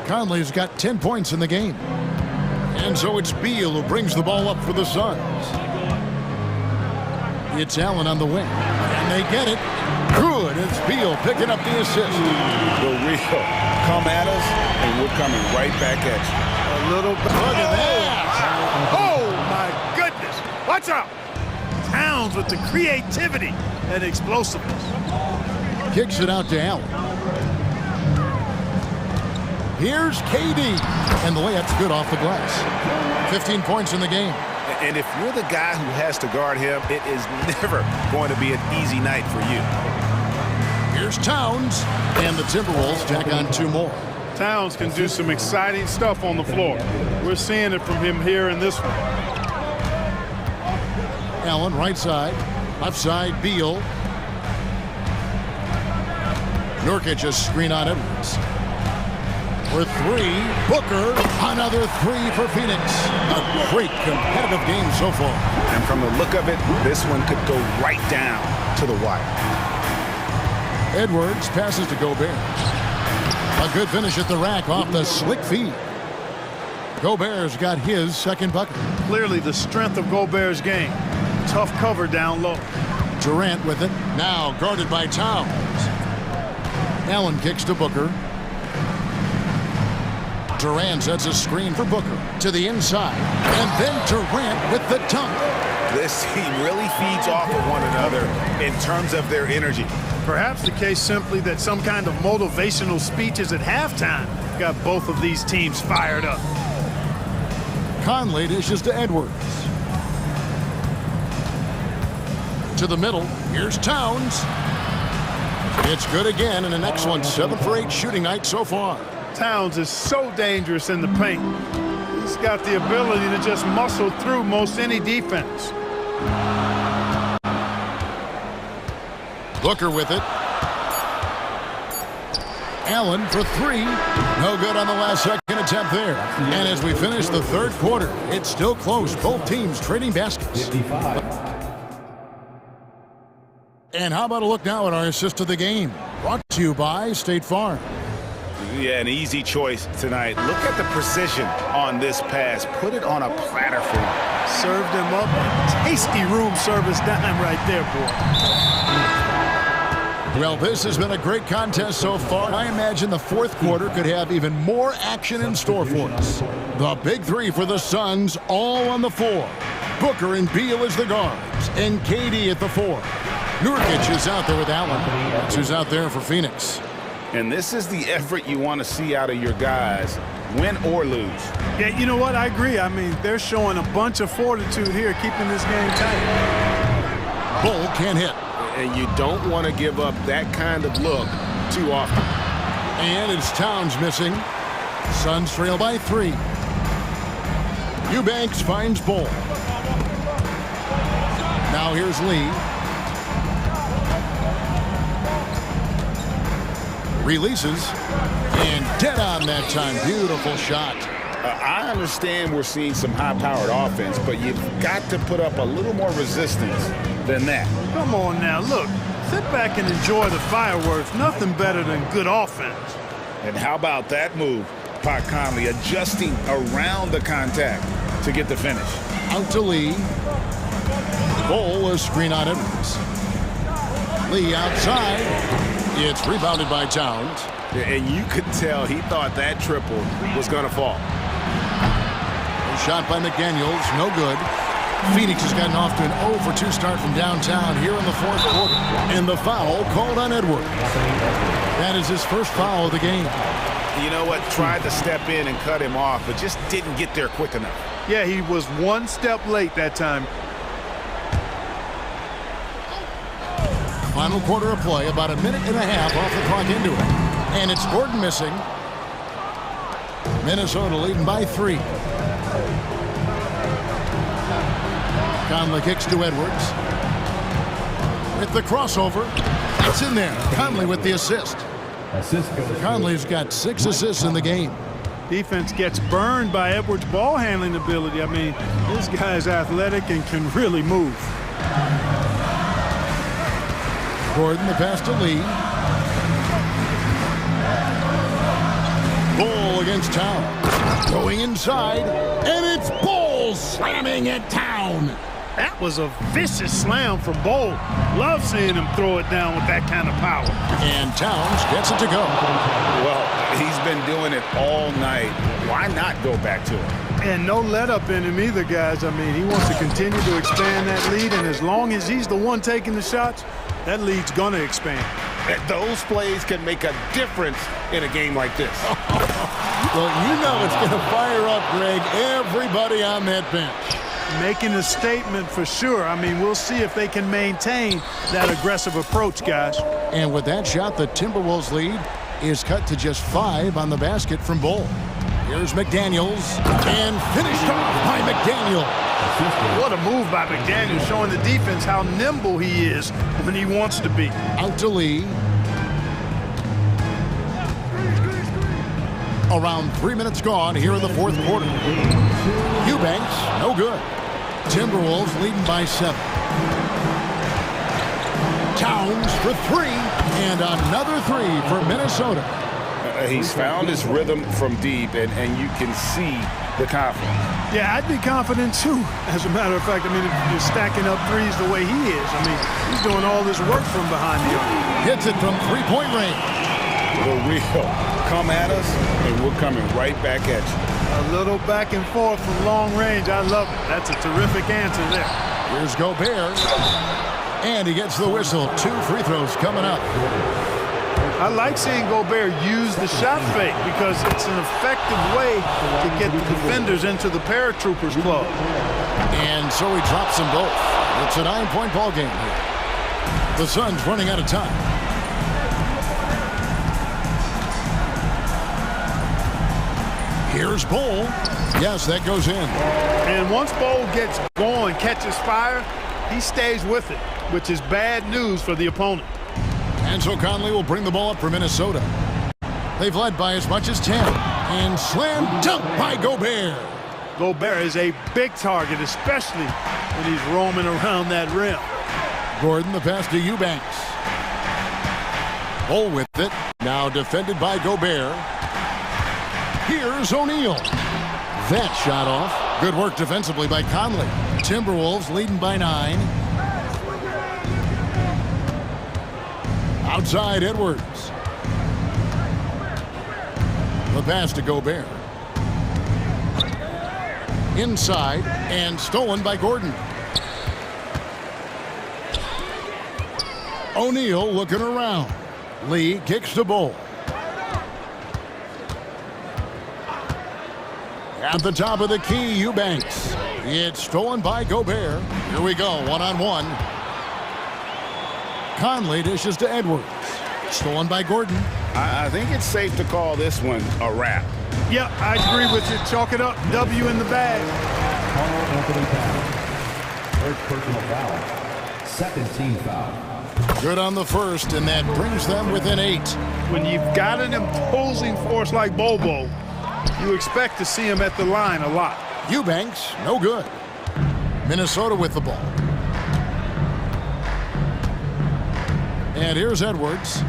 Conley's got 10 points in the game. And so it's Beal who brings the ball up for the Suns. It's Allen on the wing. And they get it. Good. It's Beal picking up the assist. The real. Come at us, and we're coming right back at you. A little bit. Look at that. Oh, my goodness. Watch out. Towns with the creativity and explosiveness. Kicks it out to Allen. Here's KD. And the layup's good off the glass. 15 points in the game. And if you're the guy who has to guard him, it is never going to be an easy night for you. Here's Towns. And the Timberwolves tack on 2 more. Towns can do some exciting stuff on the floor. We're seeing it from him here in this one. Allen right side. Left side, Beal. Nurkic a screen on Edwards. For 3, Booker, another 3 for Phoenix. A great competitive game so far. And from the look of it, this one could go right down to the wire. Edwards passes to Gobert. A good finish at the rack off the slick feed. Gobert's got his second bucket. Clearly the strength of Gobert's game. Tough cover down low. Durant with it. Now guarded by Towns. Allen kicks to Booker. Durant sets a screen for Booker to the inside. And then Durant with the dunk. This team really feeds off of one another in terms of their energy. Perhaps the case simply that some kind of motivational speeches at halftime got both of these teams fired up. Conley dishes to Edwards. To the middle. Here's Towns. It's good again, and an excellent 7 for 8 shooting night so far. Towns is so dangerous in the paint. He's got the ability to just muscle through most any defense. Booker with it. Allen for 3. No good on the last second attempt there. And as we finish the third quarter, it's still close. Both teams trading baskets. And how about a look now at our assist of the game? Brought to you by State Farm. Yeah, an easy choice tonight. Look at the precision on this pass. Put it on a platter for him. Served him up. Tasty room service dime right there, boy. Well, this has been a great contest so far. I imagine the fourth quarter could have even more action in store for us. The big 3 for the Suns, all on the floor. Booker and Beal as the guards, and KD at the 4. Nurkic is out there with Allen. That's who's out there for Phoenix. And this is the effort you want to see out of your guys, win or lose. Yeah, you know what? I agree. I mean, they're showing a bunch of fortitude here, keeping this game tight. Bull can't hit. And you don't want to give up that kind of look too often. And it's Towns missing. Suns trail by 3. Eubanks finds Bull. Now here's Lee. Releases. And dead on that time. Beautiful shot. I understand we're seeing some high-powered offense, but you've got to put up a little more resistance than that. Come on now, look. Sit back and enjoy the fireworks. Nothing better than good offense. And how about that move? Pat Conley adjusting around the contact to get the finish. Out to Lee. Ball is screen on Edwards. Lee outside. It's rebounded by Towns. And you could tell he thought that triple was going to fall. Shot by McDaniels, no good. Phoenix has gotten off to an 0-for-2 start from downtown here in the fourth quarter. And the foul called on Edwards. That is his first foul of the game. You know what? Tried to step in and cut him off, but just didn't get there quick enough. Yeah, he was one step late that time. Final quarter of play, about a minute and a half off the clock into it. And it's Gordon missing. Minnesota leading by 3. Conley kicks to Edwards. With the crossover. It's in there. Conley with the assist. Conley's got 6 assists in the game. Defense gets burned by Edwards' ball handling ability. I mean, this guy's athletic and can really move. Gordon, the pass to Lee. Bull against Town. Going inside, and it's Bull slamming it down. That was a vicious slam from Bull. Love seeing him throw it down with that kind of power. And Towns gets it to go. Well, he's been doing it all night. Why not go back to it? And no let up in him either, guys. I mean, he wants to continue to expand that lead, and as long as he's the one taking the shots, that lead's going to expand. Those plays can make a difference in a game like this. Well, you know it's going to fire up, Greg, everybody on that bench. Making a statement for sure. I mean, we'll see if they can maintain that aggressive approach, guys. And with that shot, the Timberwolves lead is cut to just 5 on the basket from Bull. Here's McDaniels, and finished off by McDaniels. What a move by McDaniels, showing the defense how nimble he is when he wants to be. Out to Lee. Around 3 minutes gone here in the fourth quarter. Eubanks, no good. Timberwolves leading by 7. Towns for 3, and another 3 for Minnesota. He's found his rhythm from deep, and you can see the confidence. Yeah, I'd be confident too. As a matter of fact, I mean, if you're stacking up threes the way he is, I mean, he's doing all this work from behind the arc. Hits it from 3-point range. The real come at us, and we're coming right back at you. A little back and forth from long range. I love it. That's a terrific answer there. Here's Gobert. And he gets the whistle. 2 free throws coming up. I like seeing Gobert use the shot fake because it's an effective way to get the defenders into the paratroopers club. And so he drops them both. It's a 9-point ball game here. The Suns running out of time. Here's Bull. Yes, that goes in. And once Bull gets going, catches fire, he stays with it, which is bad news for the opponent. And so Conley will bring the ball up for Minnesota. They've led by as much as 10. And slam dunk by Gobert. Gobert is a big target, especially when he's roaming around that rim. Gordon, the pass to Eubanks. Bull with it. Now defended by Gobert. Here's O'Neal. That shot off. Good work defensively by Conley. Timberwolves leading by 9. Outside Edwards. The pass to Gobert. Inside and stolen by Gordon. O'Neal looking around. Lee kicks to Bull. At the top of the key, Eubanks. It's stolen by Gobert. Here we go, one-on-one. Conley dishes to Edwards. Stolen by Gordon. I think it's safe to call this one a wrap. Yep, I agree with you. Chalk it up. W in the bag. First personal foul. Second team foul. Good on the first, and that brings them within 8. When you've got an imposing force like Bobo, you expect to see him at the line a lot. Eubanks, no good. Minnesota with the ball. And here's Edwards.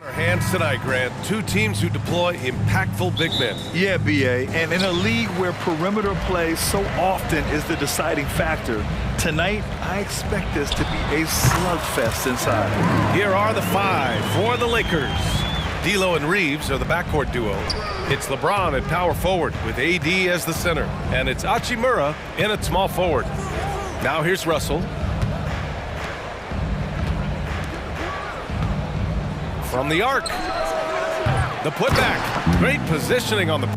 Our hands tonight, Grant. Two teams who deploy impactful big men. Yeah, BA, and in a league where perimeter play so often is the deciding factor, tonight I expect this to be a slugfest inside. Here are the five for the Lakers. D'Lo and Reeves are the backcourt duo. It's LeBron at power forward with AD as the center. And it's Hachimura in at small forward. Now here's Russell. From the arc. The putback. Great positioning on the...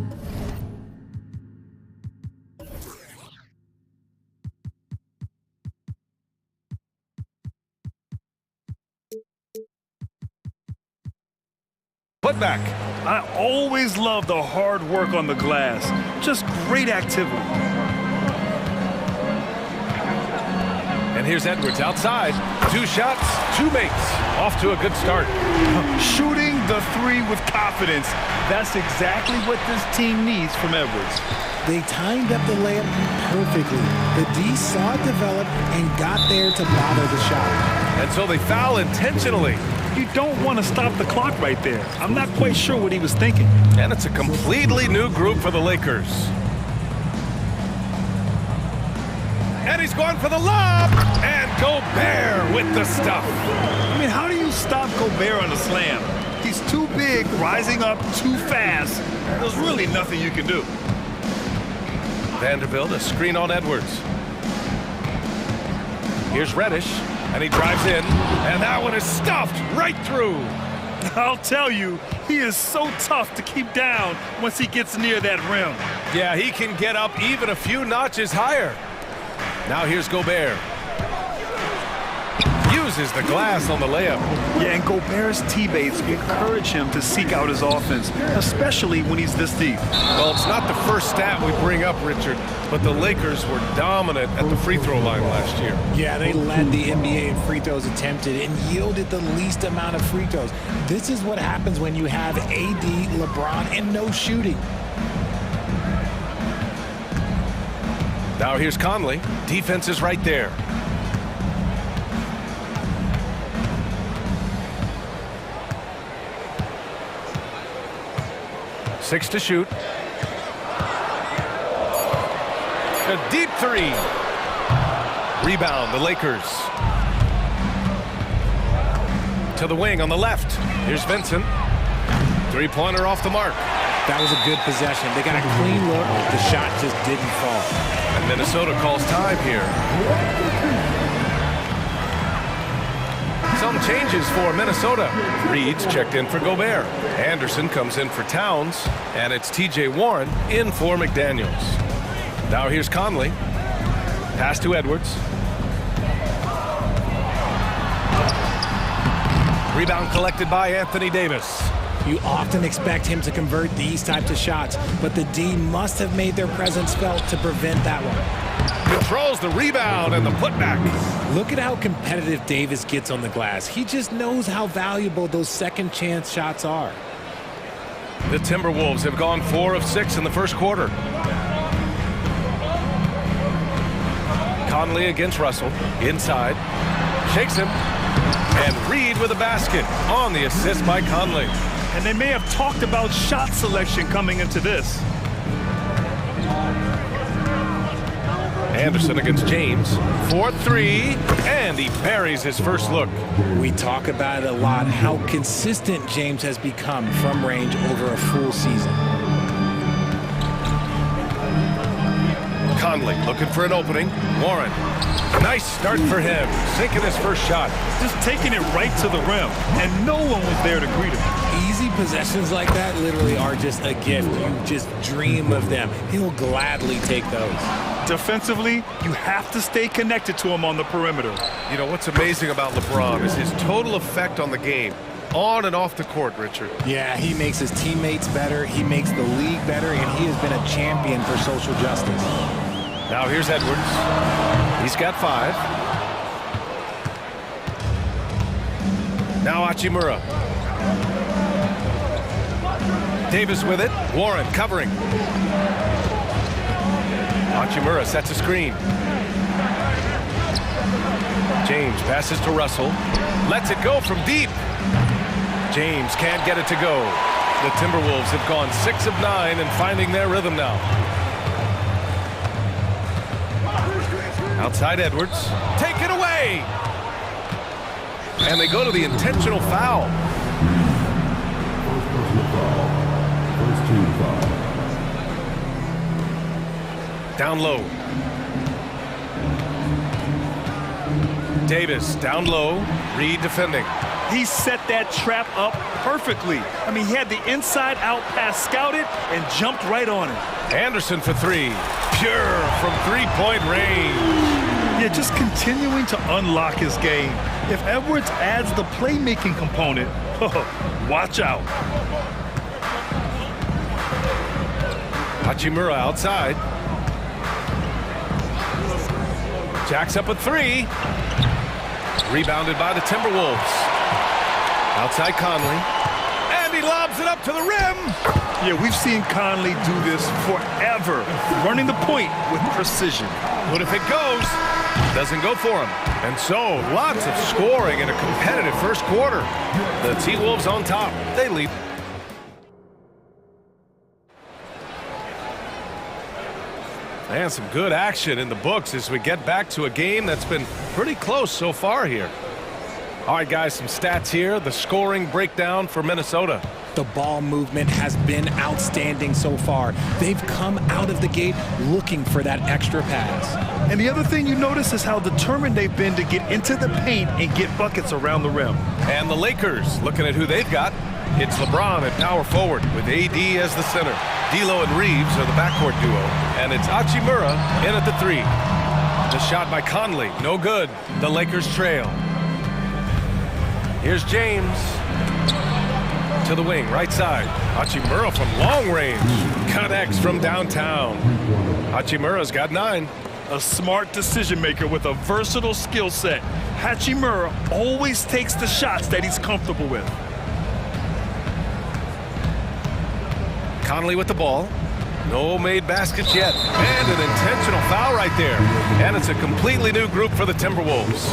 putback. I always love the hard work on the glass. Just great activity. And here's Edwards outside. 2 shots, 2 makes. Off to a good start. Shooting the three with confidence. That's exactly what this team needs from Edwards. They timed up the layup perfectly. The D saw it develop and got there to bother the shot. And so they foul intentionally. You don't want to stop the clock right there. I'm not quite sure what he was thinking. And it's a completely new group for the Lakers. And he's going for the lob. And Gobert with the stuff. I mean, how do you stop Gobert on a slam? He's too big, rising up too fast. There's really nothing you can do. Vanderbilt, a screen on Edwards. Here's Reddish, and he drives in, and that one is stuffed right through. I'll tell you, he is so tough to keep down once he gets near that rim. Yeah, he can get up even a few notches higher. Now here's Gobert. Uses the glass on the layup. Yeah, and Gobert's teammates encourage him to seek out his offense, especially when he's this deep. Well, it's not the first stat we bring up, Richard, but the Lakers were dominant at the free throw line last year. Yeah, they led the NBA in free throws attempted and yielded the least amount of free throws. This is what happens when you have AD, LeBron, and no shooting. Now here's Conley. Defense is right there. Six to shoot. A deep three. Rebound, the Lakers. To the wing on the left. Here's Vincent. Three-pointer off the mark. That was a good possession. They got a clean look. The shot just didn't fall. And Minnesota calls time here. Some changes for Minnesota. Reed's checked in for Gobert. Anderson comes in for Towns. And it's T.J. Warren in for McDaniels. Now here's Conley. Pass to Edwards. Rebound collected by Anthony Davis. You often expect him to convert these types of shots, but the D must have made their presence felt to prevent that one. Controls the rebound and the putback. Look at how competitive Davis gets on the glass. He just knows how valuable those second chance shots are. The Timberwolves have gone 4 of 6 in the first quarter. Conley against Russell, inside, shakes him, and Reed with a basket on the assist by Conley. And they may have talked about shot selection coming into this. Anderson against James, 4-3, and he buries his first look. We talk about it a lot, how consistent James has become from range over a full season. Conley looking for an opening. Warren, nice start for him, sinking his first shot. Just taking it right to the rim, and no one was there to greet him. Easy possessions like that literally are just a gift. You just dream of them. He'll gladly take those. Defensively, you have to stay connected to him on the perimeter. You know, what's amazing about LeBron is his total effect on the game, on and off the court, Richard. Yeah, he makes his teammates better, he makes the league better, and he has been a champion for social justice. Now here's Edwards. He's got 5. Now Hachimura. Davis with it. Warren covering. Hachimura sets a screen. James passes to Russell. Lets it go from deep. James can't get it to go. The Timberwolves have gone 6 of 9 and finding their rhythm now. Outside Edwards. Take it away! And they go to the intentional foul. Down low. Davis down low. Reed defending. He set that trap up perfectly. I mean, he had the inside-out pass scouted and jumped right on it. Anderson for 3. Pure from three-point range. Yeah, just continuing to unlock his game. If Edwards adds the playmaking component, watch out. Hachimura outside. Jacks up a 3. Rebounded by the Timberwolves. Outside Conley. And he lobs it up to the rim. Yeah, we've seen Conley do this forever, running the point with precision. But if it goes, doesn't go for him. And so, lots of scoring in a competitive first quarter. The T-Wolves on top. They lead. And some good action in the books as we get back to a game that's been pretty close so far here. All right, guys, some stats here. The scoring breakdown for Minnesota. The ball movement has been outstanding so far. They've come out of the gate looking for that extra pass. And the other thing you notice is how determined they've been to get into the paint and get buckets around the rim. And the Lakers, looking at who they've got. It's LeBron at power forward with AD as the center. D'Lo and Reeves are the backcourt duo. And it's Hachimura in at the 3. The shot by Conley, no good. The Lakers trail. Here's James. To the wing, right side. Hachimura from long range. Connects from downtown. Hachimura's got 9. A smart decision maker with a versatile skill set. Hachimura always takes the shots that he's comfortable with. Conley with the ball. No made baskets yet. And an intentional foul right there. And it's a completely new group for the Timberwolves.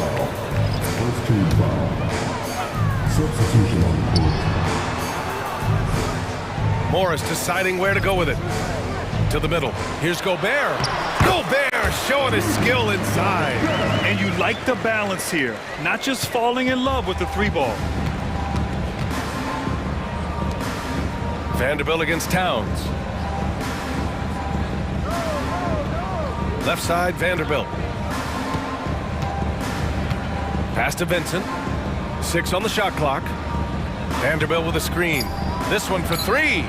First team foul. Substitution on the court. Morris deciding where to go with it. To the middle. Here's Gobert. Gobert showing his skill inside. And you like the balance here. Not just falling in love with the 3-ball. Vanderbilt against Towns. Left side, Vanderbilt. Pass to Vincent. 6 on the shot clock. Vanderbilt with a screen. This one for 3.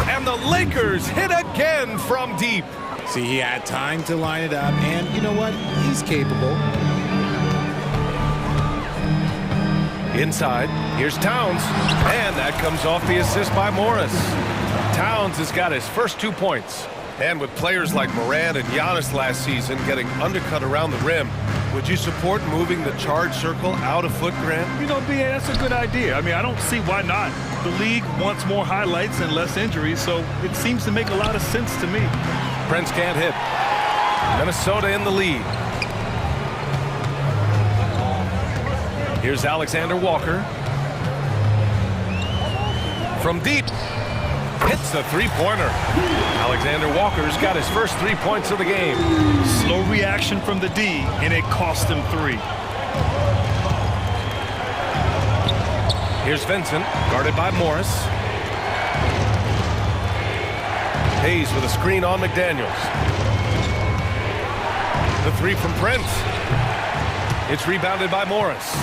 And the Lakers hit again from deep. See, he had time to line it up, and you know what? He's capable. Inside, here's Towns, and that comes off the assist by Morris. Towns has got his first 2 points. And with players like Morant and Giannis last season getting undercut around the rim, would you support moving the charge circle out a foot, Grant? You know, B.A., that's a good idea. I mean, I don't see why not. The league wants more highlights and less injuries, so it seems to make a lot of sense to me. Prince can't hit. Minnesota in the lead. Here's Alexander Walker. From deep. Hits the three-pointer. Alexander Walker's got his first 3 points of the game. Slow reaction from the D, and it cost him 3. Here's Vincent, guarded by Morris. Hayes with a screen on McDaniels. The 3 from Prince. It's rebounded by Morris.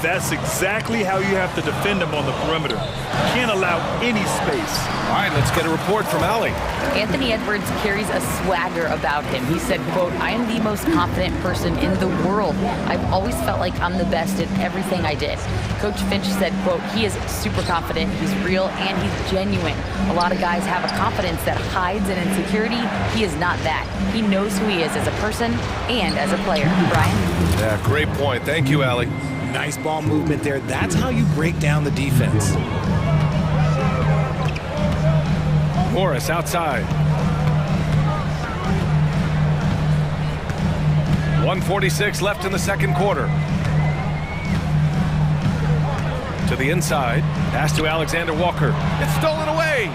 That's exactly how you have to defend him on the perimeter. Can't allow any space. All right, let's get a report from Allie. Anthony Edwards carries a swagger about him. He said, quote, "I am the most confident person in the world. I've always felt like I'm the best at everything I did." Coach Finch said, quote, "He is super confident, he's real, and he's genuine. A lot of guys have a confidence that hides an insecurity. He is not that. He knows who he is as a person and as a player." Brian? Yeah, great point. Thank you, Allie. Nice ball movement there. That's how you break down the defense. Morris outside. 1:46 left in the second quarter. To the inside. Pass to Alexander Walker. It's stolen away.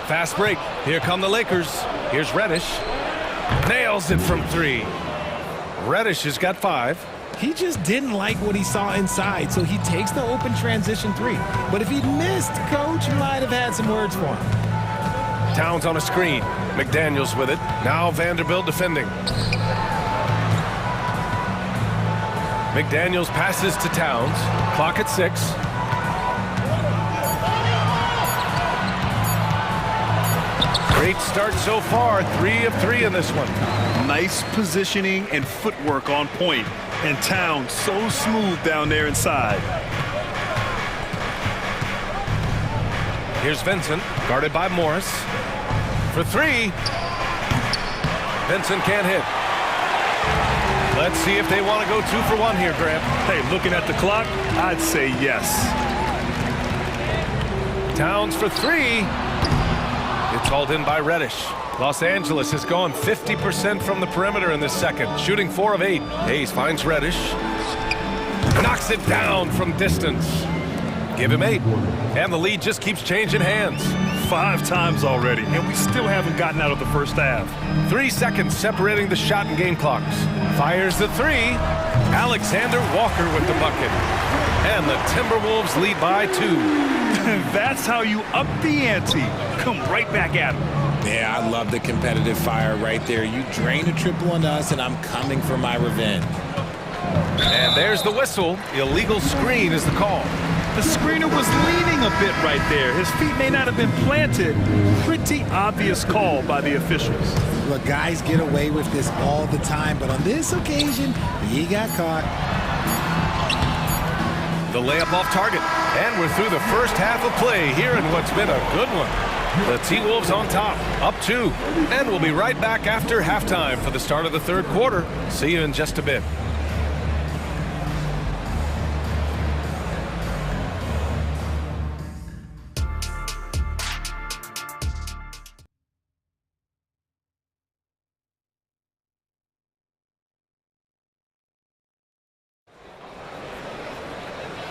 Fast break. Here come the Lakers. Here's Reddish. Nails it from 3. Reddish has got 5. He just didn't like what he saw inside, so he takes the open transition 3. But if he'd missed, Coach might have had some words for him. Towns on a screen. McDaniels with it. Now Vanderbilt defending. McDaniels passes to Towns. Clock at 6. Great start so far. 3 of 3 in this one. Nice positioning and footwork on point. And Towns so smooth down there inside. Here's Vincent, guarded by Morris. For 3. Vincent can't hit. Let's see if they want to go 2 for 1 here, Grant. Hey, looking at the clock, I'd say yes. Towns for 3. It's hauled in by Reddish. Los Angeles has gone 50% from the perimeter in this second, shooting 4 of 8. Hayes finds Reddish. Knocks it down from distance. Give him 8. And the lead just keeps changing hands. 5 times already, and we still haven't gotten out of the first half. 3 seconds separating the shot and game clocks. Fires the 3. Alexander Walker with the bucket. And the Timberwolves lead by 2. That's how you up the ante. Come right back at him. Yeah, I love the competitive fire right there. You drain a triple on us, and I'm coming for my revenge. And there's the whistle. Illegal screen is the call. The screener was leaning a bit right there. His feet may not have been planted. Pretty obvious call by the officials. Look, guys get away with this all the time, but on this occasion, he got caught. The layup off target. And we're through the first half of play here in what's been a good one. The T-Wolves on top, up 2. And we'll be right back after halftime for the start of the third quarter. See you in just a bit.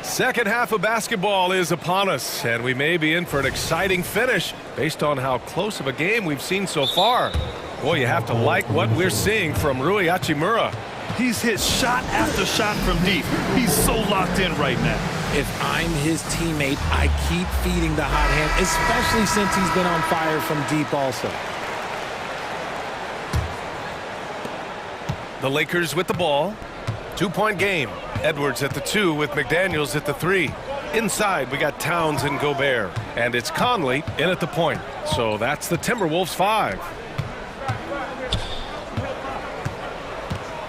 Second half of basketball is upon us, and we may be in for an exciting finish based on how close of a game we've seen so far. Boy, you have to like what we're seeing from Rui Hachimura. He's hit shot after shot from deep. He's so locked in right now. If I'm his teammate, I keep feeding the hot hand, especially since he's been on fire from deep also. The Lakers with the ball. 2-point game. Edwards at the 2 with McDaniels at the 3. Inside, we got Towns and Gobert. And it's Conley in at the point. So that's the Timberwolves 5.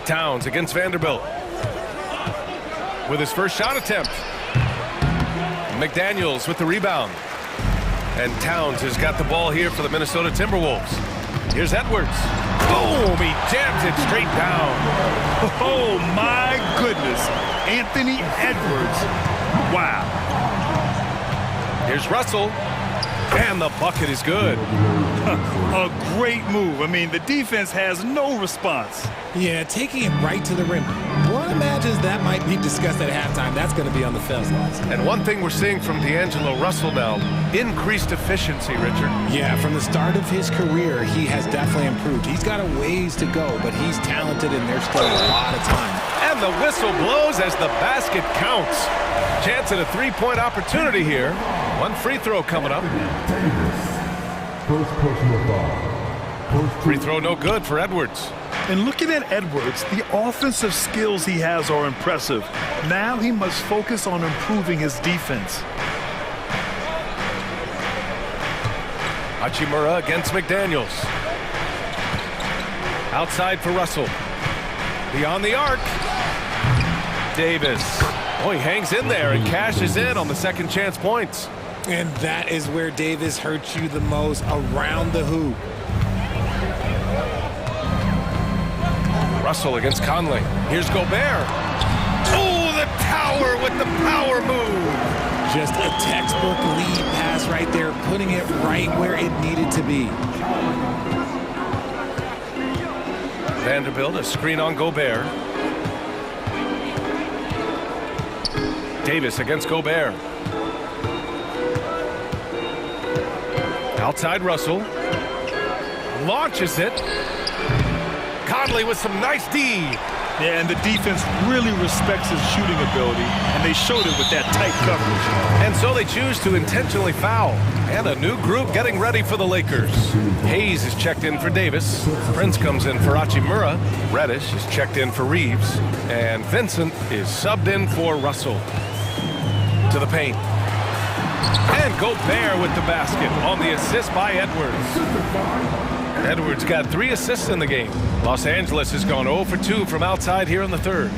Towns against Vanderbilt. With his first shot attempt. McDaniels with the rebound. And Towns has got the ball here for the Minnesota Timberwolves. Here's Edwards. Boom! He jams it straight down. Oh, my goodness. Anthony Edwards. Wow. Here's Russell. And the bucket is good. A great move. I mean, the defense has no response. Yeah, taking it right to the rim. One imagines that might be discussed at halftime. That's going to be on the Fez list. And one thing we're seeing from D'Angelo Russell now, increased efficiency, Richard. Yeah, from the start of his career, he has definitely improved. He's got a ways to go, but he's talented and there's still a lot of time. And the whistle blows as the basket counts. Chance at a three-point opportunity here. One free throw coming up. First personal foul. Free throw no good for Edwards. And looking at Edwards, the offensive skills he has are impressive. Now he must focus on improving his defense. Hachimura against McDaniels. Outside for Russell. Beyond the arc. Davis. Oh, he hangs in there and cashes in on the second chance points. And that is where Davis hurts you the most, around the hoop. Russell against Conley. Here's Gobert. Oh, the tower with the power move. Just a textbook lead pass right there, putting it right where it needed to be. Vanderbilt, a screen on Gobert. Davis against Gobert. Outside Russell. Launches it. Conley with some nice D. Yeah, and the defense really respects his shooting ability, and they showed it with that tight coverage. And so they choose to intentionally foul. And a new group getting ready for the Lakers. Hayes is checked in for Davis. Prince comes in for Hachimura. Reddish is checked in for Reeves. And Vincent is subbed in for Russell. To the paint. And Gobert with the basket on the assist by Edwards. Edwards got 3 assists in the game. Los Angeles has gone 0 for 2 from outside here in the third.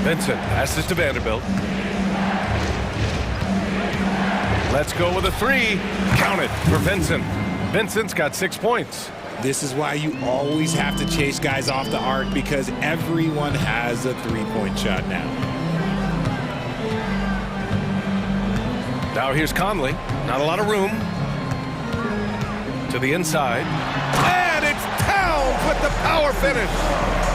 Vincent passes to Vanderbilt. Let's go with a 3. Count it for Vincent. Vincent's got 6 points. This is why you always have to chase guys off the arc, because everyone has a three-point shot now. Now here's Conley. Not a lot of room. To the inside. And it's Towns with the power finish.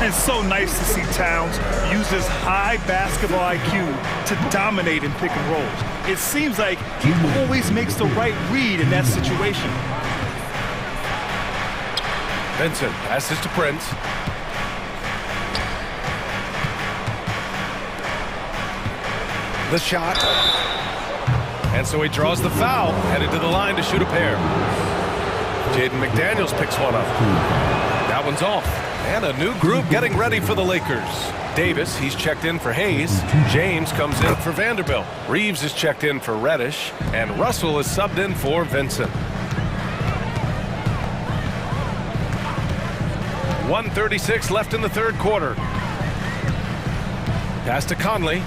And so nice to see Towns use his high basketball IQ to dominate in pick and rolls. It seems like he always makes the right read in that situation. Vincent passes to Prince. The shot. And so he draws the foul, headed to the line to shoot a pair. Jaden McDaniels picks one up. That one's off. And a new group getting ready for the Lakers. Davis, he's checked in for Hayes. James comes in for Vanderbilt. Reeves is checked in for Reddish. And Russell is subbed in for Vincent. 1:36 left in the third quarter. Pass to Conley.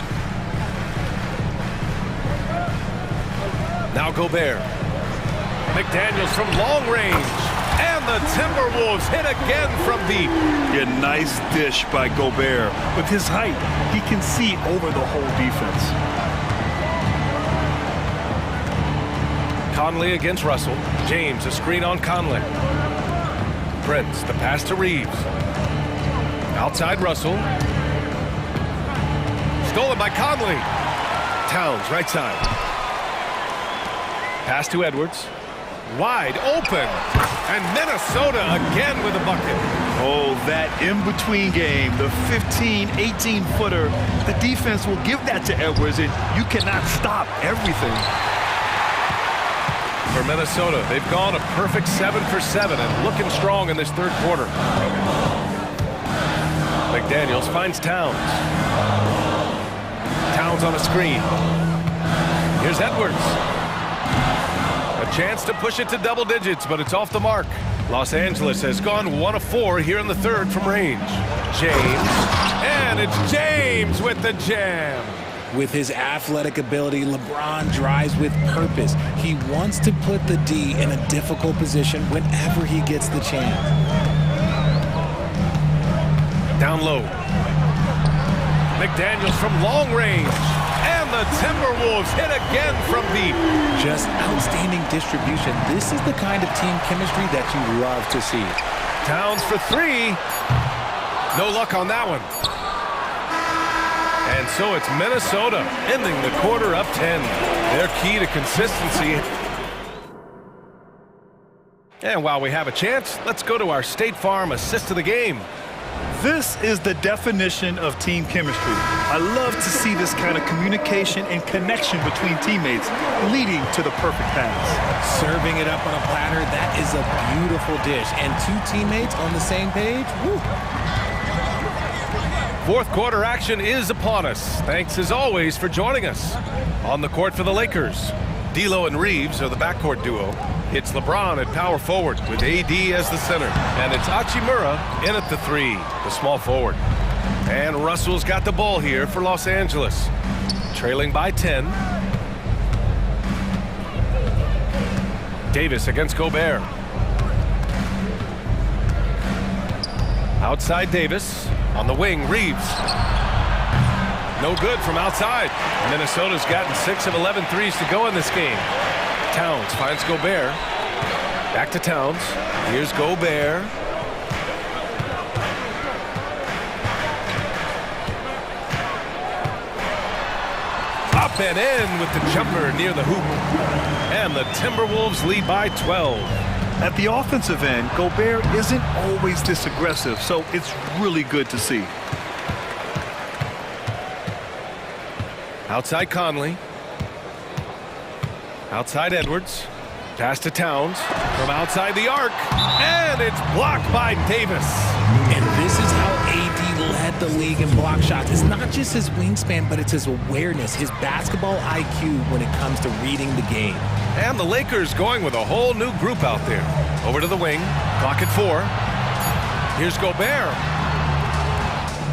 Now Gobert. McDaniels from long range. And the Timberwolves hit again from deep. A nice dish by Gobert. With his height, he can see over the whole defense. Conley against Russell. James, a screen on Conley. Prince, the pass to Reeves. Outside Russell. Stolen by Conley. Towns, right side. Pass to Edwards. Wide open. And Minnesota again with a bucket. Oh, that in-between game, the 15, 18-footer. The defense will give that to Edwards, and you cannot stop everything. For Minnesota, they've gone a perfect 7 for 7 and looking strong in this third quarter. McDaniels finds Towns. Towns on a screen. Here's Edwards. A chance to push it to double digits, but it's off the mark. Los Angeles has gone 1 of 4 here in the third from range. James, and it's James with the jam. With his athletic ability, LeBron drives with purpose. He wants to put the D in a difficult position whenever he gets the chance. Down low. McDaniels from long range. And the Timberwolves hit again from deep. Just outstanding distribution. This is the kind of team chemistry that you love to see. Towns for 3. No luck on that one. And so it's Minnesota ending the quarter up 10. Their key to consistency. And while we have a chance, let's go to our State Farm assist of the game. This is the definition of team chemistry. I love to see this kind of communication and connection between teammates leading to the perfect pass. Serving it up on a platter, that is a beautiful dish. And 2 teammates on the same page, woo. Fourth quarter action is upon us. Thanks as always for joining us. On the court for the Lakers, D'Lo and Reeves are the backcourt duo. It's LeBron at power forward with AD as the center. And it's Hachimura in at the 3, the small forward. And Russell's got the ball here for Los Angeles. Trailing by 10. Davis against Gobert. Outside Davis. On the wing, Reeves. No good from outside. Minnesota's gotten 6 of 11 threes to go in this game. Towns finds Gobert. Back to Towns. Here's Gobert. Up and in with the jumper near the hoop. And the Timberwolves lead by 12. At the offensive end, Gobert isn't always this aggressive, so it's really good to see. Outside Conley. Outside Edwards. Pass to Towns. From outside the arc. And it's blocked by Davis. And this is how AD led the league in block shots. It's not just his wingspan, but it's his awareness, his basketball IQ when it comes to reading the game. And the Lakers going with a whole new group out there. Over to the wing. Clock at 4. Here's Gobert.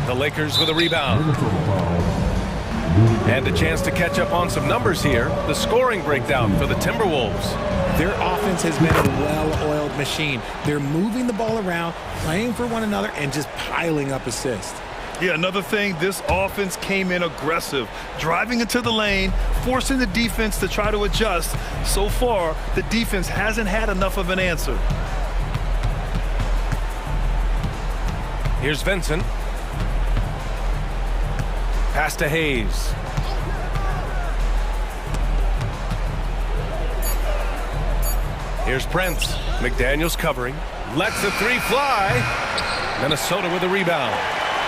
The Lakers with a rebound. And a chance to catch up on some numbers here. The scoring breakdown for the Timberwolves. Their offense has been a well-oiled machine. They're moving the ball around, playing for one another, and just piling up assists. Yeah, another thing, this offense came in aggressive, driving into the lane, forcing the defense to try to adjust. So far, the defense hasn't had enough of an answer. Here's Vincent. Pass to Hayes. Here's Prince. McDaniels covering. Lets the 3 fly. Minnesota with a rebound.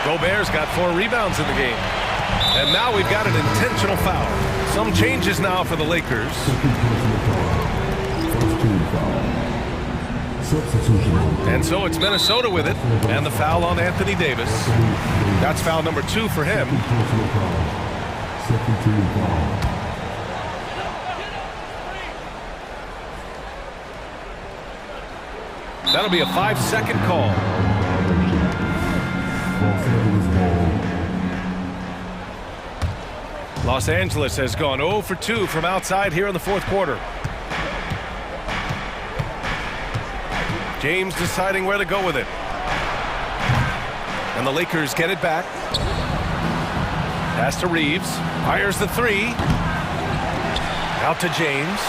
Gobert's got 4 rebounds in the game. And now we've got an intentional foul. Some changes now for the Lakers. And so it's Minnesota with it. And the foul on Anthony Davis. That's foul number 2 for him. That'll be a 5-second call. Los Angeles has gone 0 for 2 from outside here in the fourth quarter. James deciding where to go with it. And the Lakers get it back. Pass to Reeves. Fires the 3. Out to James.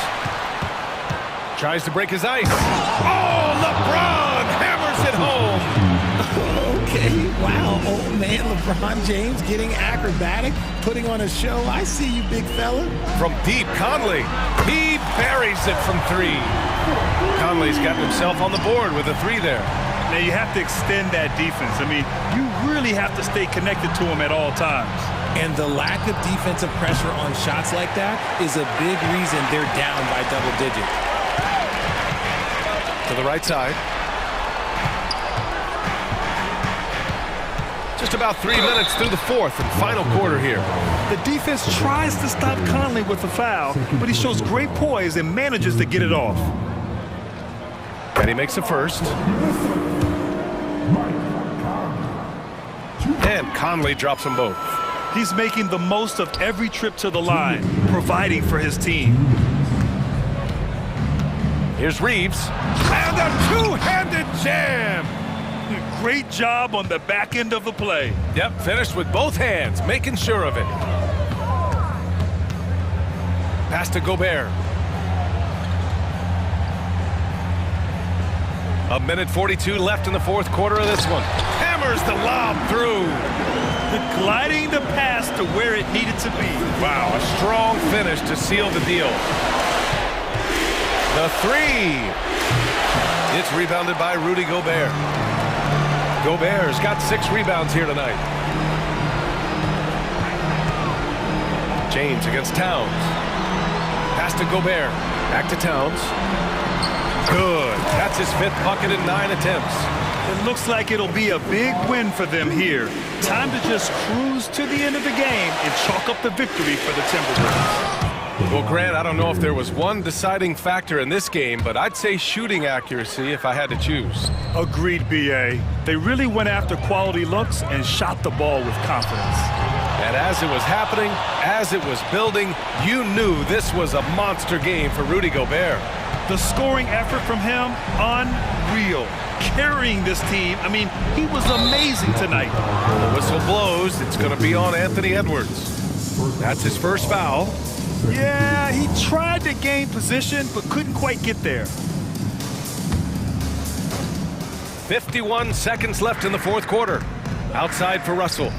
Tries to break his ice. Oh, LeBron hammers it home. Okay, wow. Old man LeBron James getting acrobatic, putting on a show. I see you, big fella. From deep, Conley. He buries it from 3. Conley's got himself on the board with a 3 there. Now you have to extend that defense. I mean, you really have to stay connected to him at all times. And the lack of defensive pressure on shots like that is a big reason they're down by double digits. To the right side. Just about 3 minutes through the fourth and final quarter here. The defense tries to stop Conley with a foul, but he shows great poise and manages to get it off. And he makes a first. And Conley drops them both. He's making the most of every trip to the line, providing for his team. Here's Reeves. And a two-handed jam. Great job on the back end of the play. Yep, finished with both hands, making sure of it. Pass to Gobert. 1:42 left in the fourth quarter of this one. Hammers the lob through. Gliding the pass to where it needed to be. Wow, a strong finish to seal the deal. The three. It's rebounded by Rudy Gobert. Gobert's got 6 rebounds here tonight. James against Towns. Pass to Gobert. Back to Towns. Good. That's his 5th bucket in 9 attempts. It looks like it'll be a big win for them here. Time to just cruise to the end of the game and chalk up the victory for the Timberwolves. Well, Grant, I don't know if there was one deciding factor in this game, but I'd say shooting accuracy if I had to choose. Agreed, B.A. They really went after quality looks and shot the ball with confidence. And as it was happening, as it was building, you knew this was a monster game for Rudy Gobert. The scoring effort from him, unreal. Carrying this team, I mean, he was amazing tonight. The whistle blows. It's going to be on Anthony Edwards. That's his first foul. Yeah, he tried to gain position, but couldn't quite get there. 51 seconds left in the fourth quarter. Outside for Russell.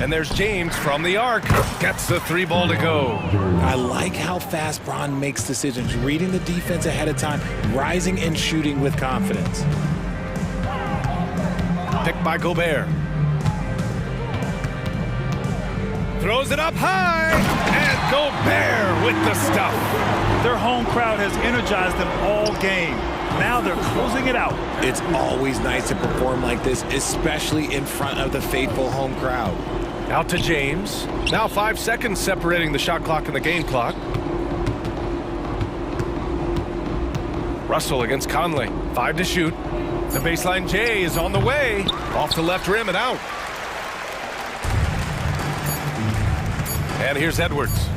And there's James from the arc. Gets the 3 ball to go. I like how fast Bron makes decisions, reading the defense ahead of time, rising and shooting with confidence. Picked by Gobert. Throws it up high, and Gobert with the stuff. Their home crowd has energized them all game. Now they're closing it out. It's always nice to perform like this, especially in front of the faithful home crowd. Out to James. Now 5 seconds separating the shot clock and the game clock. Russell against Conley. 5 to shoot. The baseline J is on the way. Off the left rim and out. And here's Edwards.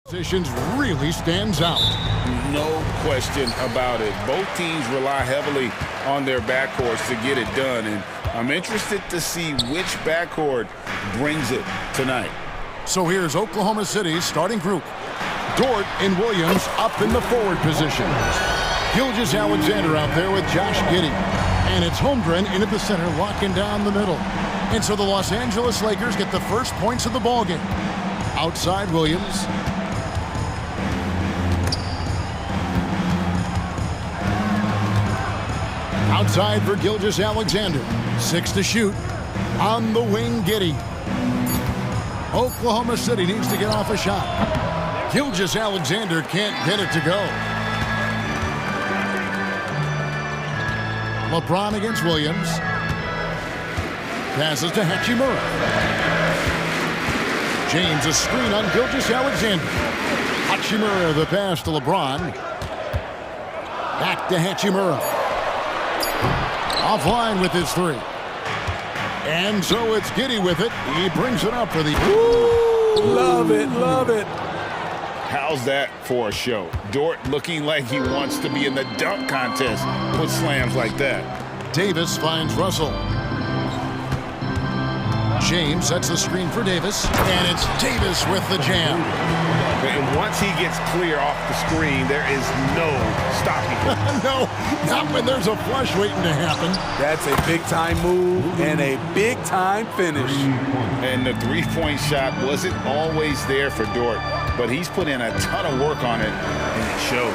Positions really stands out. No question about it. Both teams rely heavily on their backcourts to get it done, and I'm interested to see which backcourt brings it tonight. So here's Oklahoma City's starting group. Dort and Williams up in the forward positions. Gilgeous-Alexander out there with Josh Giddey. And it's Holmgren in at the center, locking down the middle. And so the Los Angeles Lakers get the first points of the ballgame. Outside Williams. Outside for Gilgeous-Alexander. 6 to shoot. On the wing, Giddey. Oklahoma City needs to get off a shot. Gilgeous-Alexander can't get it to go. LeBron against Williams. Passes to Hachimura. James, a screen on Gilgeous-Alexander. Hachimura, the pass to LeBron. Back to Hachimura. Offline with his three. And so it's Giddey with it. He brings it up for the... Ooh, love it, love it. How's that for a show? Dort looking like he wants to be in the dunk contest with slams like that. Davis finds Russell. James sets the screen for Davis. And it's Davis with the jam. And once he gets clear off the screen, there is no stopping him. No, not when there's a flush waiting to happen. That's a big-time move and a big-time finish. And the three-point shot wasn't always there for Dort, but he's put in a ton of work on it, and it shows.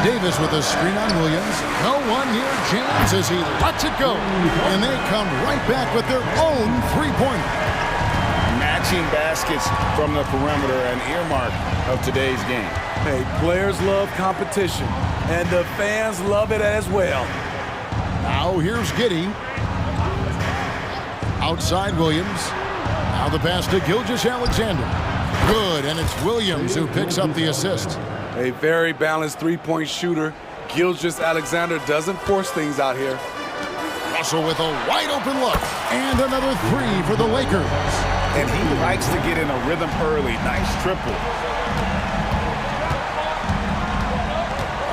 Davis with a screen on Williams. No one near James as he lets it go. And they come right back with their own three-pointer. Matching baskets from the perimeter, an earmark of today's game. Hey, players love competition, and the fans love it as well. Now here's Giddey. Outside Williams. Now the pass to Gilgeous-Alexander. Good, and it's Williams who picks up the assist. A very balanced three-point shooter. Gilgeous-Alexander doesn't force things out here. Russell with a wide-open look. And another three for the Lakers. And he likes to get in a rhythm early. Nice triple.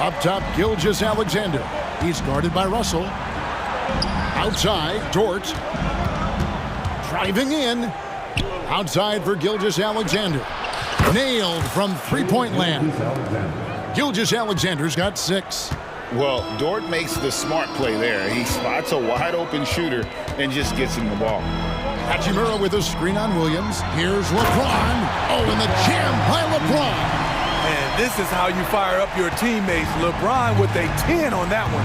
Up top, Gilgeous-Alexander. He's guarded by Russell. Outside, Dort. Driving in. Outside for Gilgeous-Alexander. Nailed from three-point land. Gilgeous-Alexander's got 6. Well, Dort makes the smart play there. He spots a wide-open shooter and just gets him the ball. Hachimura with a screen on Williams. Here's LeBron. Oh, and the jam by LeBron. And this is how you fire up your teammates. LeBron with a 10 on that one.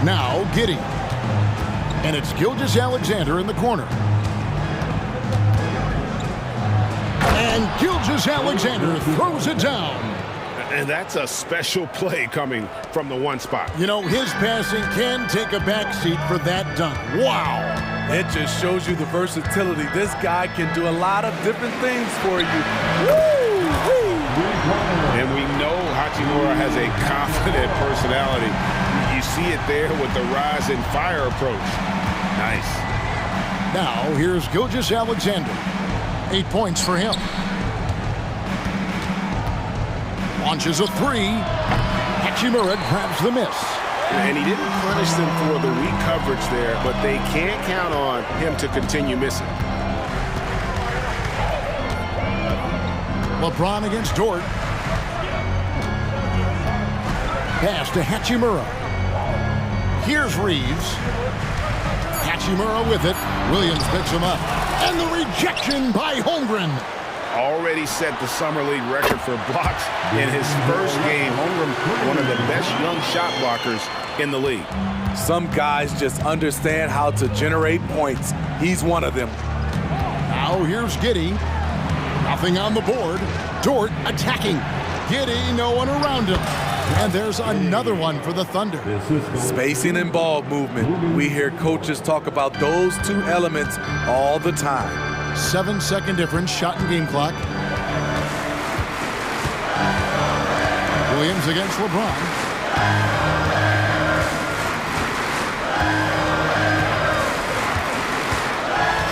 Now Giddey. And it's Gilgeous-Alexander in the corner. And Gilgeous-Alexander throws it down. And that's a special play coming from the one spot. You know, his passing can take a backseat for that dunk. Wow. It just shows you the versatility. This guy can do a lot of different things for you. Woo! Woo! And we know Hachimura has a confident personality. You see it there with the rise and fire approach. Nice. Now, here's Gilgeous-Alexander. 8 points for him. Launches a three. Hachimura grabs the miss. And he didn't punish them for the weak coverage there, but they can't count on him to continue missing. LeBron against Dort. Pass to Hachimura. Here's Reeves. Hachimura with it. Williams picks him up. And the rejection by Holmgren. Already set the Summer League record for blocks in his first game. Holmgren, one of the best young shot blockers in the league. Some guys just understand how to generate points. He's one of them. Now here's Giddey. Nothing on the board. Dort attacking. Giddey, no one around him. And there's another one for the Thunder. Spacing and ball movement. We hear coaches talk about those two elements all the time. 7-second difference, shot and game clock. Williams against LeBron.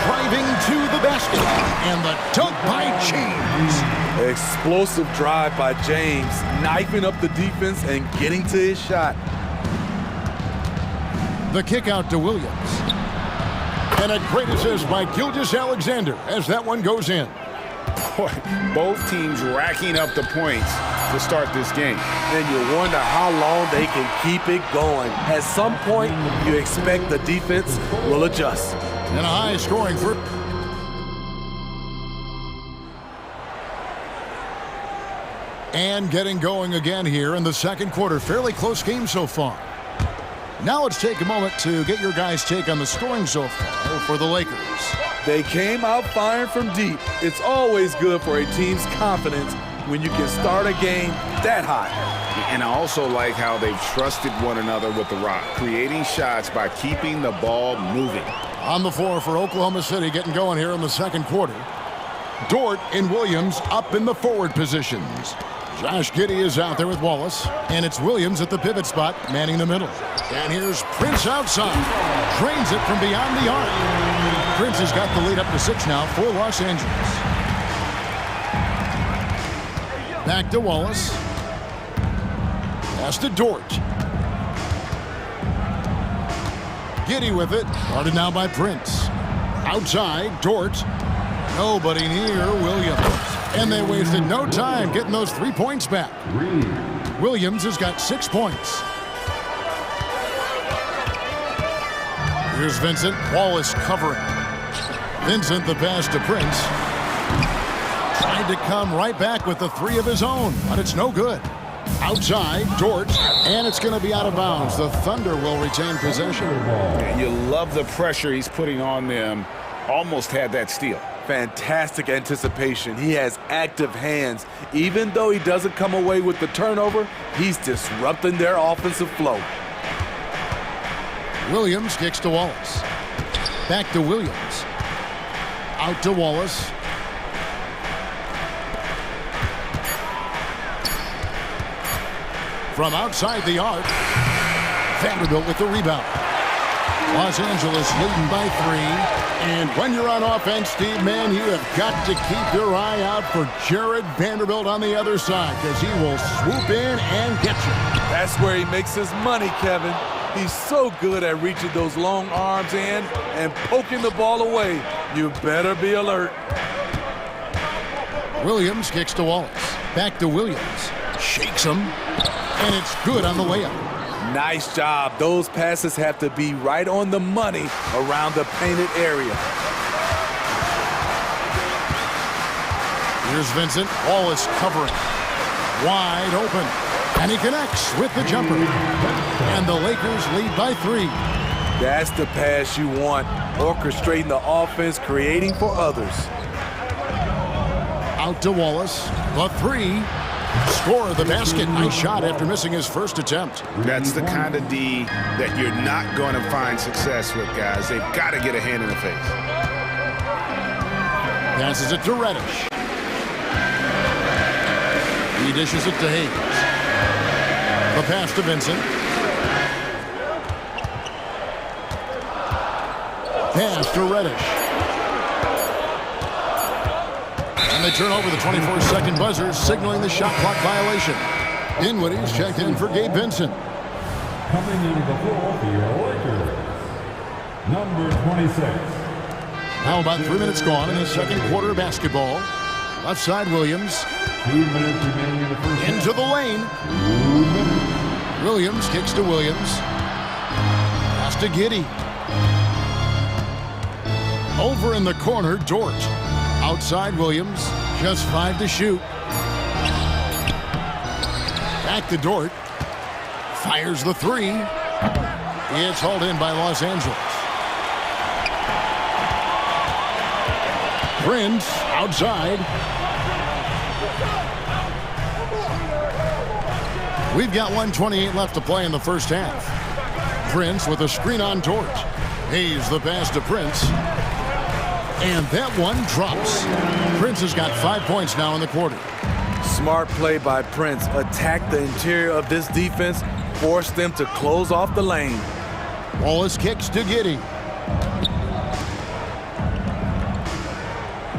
Driving to the basket. And the dunk by James. Explosive drive by James, knifing up the defense and getting to his shot. The kick out to Williams. And a great assist by Gilgeous-Alexander as that one goes in. Boy, both teams racking up the points to start this game. And you wonder how long they can keep it going. At some point, you expect the defense will adjust. And a high scoring for... And getting going again here in the second quarter. Fairly close game so far. Now let's take a moment to get your guys' take on the scoring so far for the Lakers. They came out firing from deep. It's always good for a team's confidence when you can start a game that high. And I also like how they've trusted one another with the rock, creating shots by keeping the ball moving. On the floor for Oklahoma City, getting going here in the second quarter. Dort and Williams up in the forward positions. Josh Giddey is out there with Wallace, and it's Williams at the pivot spot, manning the middle. And here's Prince outside. Drains it from beyond the arc. Prince has got the lead up to 6 now for Los Angeles. Back to Wallace. Pass to Dort. Giddey with it. Guarded now by Prince. Outside, Dort. Nobody near Williams. And they wasted no time getting those 3 points back. Williams has got 6 points. Here's Vincent. Wallace covering. Vincent the pass to Prince. Tried to come right back with the 3 of his own, but it's no good. Outside, Dort, and it's going to be out of bounds. The Thunder will retain possession. And you love the pressure he's putting on them. Almost had that steal. Fantastic anticipation. He has active hands. Even though he doesn't come away with the turnover, he's disrupting their offensive flow. Williams kicks to Wallace. Back to Williams. Out to Wallace. From outside the arc, Vanderbilt with the rebound. Los Angeles leading by 3. And when you're on offense, Steve, man, you have got to keep your eye out for Jared Vanderbilt on the other side, because he will swoop in and get you. That's where he makes his money, Kevin. He's so good at reaching those long arms in and poking the ball away. You better be alert. Williams kicks to Wallace. Back to Williams. Shakes him. And it's good on the layup. Nice job. Those passes have to be right on the money around the painted area. Here's Vincent. Wallace covering. Wide open. And he connects with the jumper. And the Lakers lead by 3. That's the pass you want. Orchestrating the offense, creating for others. Out to Wallace. The 3. Score the basket. Nice shot after missing his first attempt. That's the kind of D that you're not going to find success with, guys. They've got to get a hand in the face. Passes it to Reddish. He dishes it to Hayes. The pass to Vincent. Pass to Reddish. And they turn over the 24-second buzzer, signaling the shot clock violation. Dinwiddie's checked in for Gabe Vincent. Coming into the Philadelphia Lakers, number 26. Now about 3 minutes gone in the second quarter of basketball. Left side, Williams. 2 minutes remaining in the first half. Into the lane. Williams kicks to Williams. Pass to Giddey. Over in the corner, Dort. Outside Williams, just 5 to shoot. Back to Dort. Fires the 3. It's hauled in by Los Angeles. Prince outside. We've got 1:28 left to play in the first half. Prince with a screen on Dort. Hayes the pass to Prince. And that one drops. Prince has got 5 points now in the quarter. Smart play by Prince. Attack the interior of this defense. Force them to close off the lane. Wallace kicks to Giddey.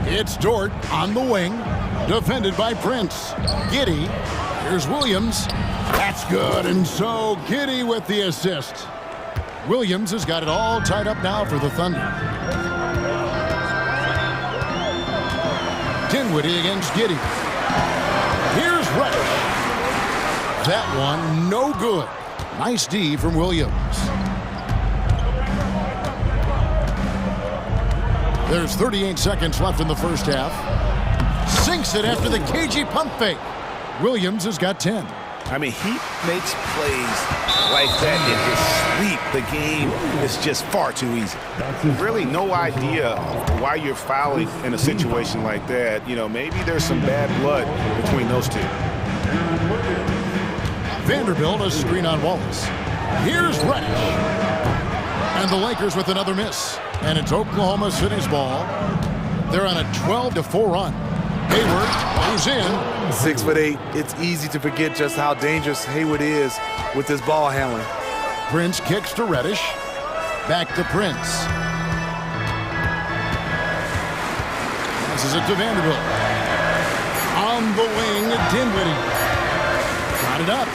It's Dort on the wing, defended by Prince. Giddey, here's Williams. That's good, and so Giddey with the assist. Williams has got it all tied up now for the Thunder. Dinwiddie against Giddey. Here's Reddish. That one, no good. Nice D from Williams. There's 38 seconds left in the first half. Sinks it after the cagey pump fake. Williams has got 10. I mean, he makes plays like that in his sleep. The game is just far too easy. Really no idea why you're fouling in a situation like that. You know, maybe there's some bad blood between those two. Vanderbilt a screen on Wallace. Here's Reddish. And the Lakers with another miss. And it's Oklahoma City's ball. They're on a 12-4 run. Hayward goes in. 6'8". It's easy to forget just how dangerous Hayward is with his ball handling. Prince kicks to Reddish. Back to Prince. Passes it to Vanderbilt. On the wing, Dinwiddie. Got it up.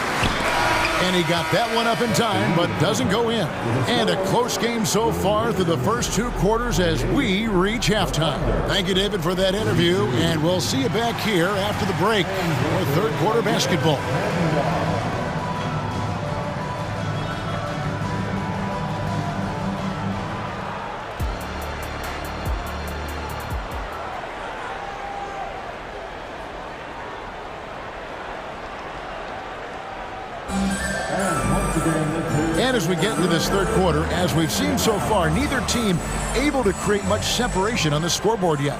And he got that one up in time, but doesn't go in. And a close game so far through the first 2 quarters as we reach halftime. Thank you, David, for that interview, and we'll see you back here after the break for third quarter basketball. And as we get into this third quarter, as we've seen so far, neither team able to create much separation on the scoreboard yet.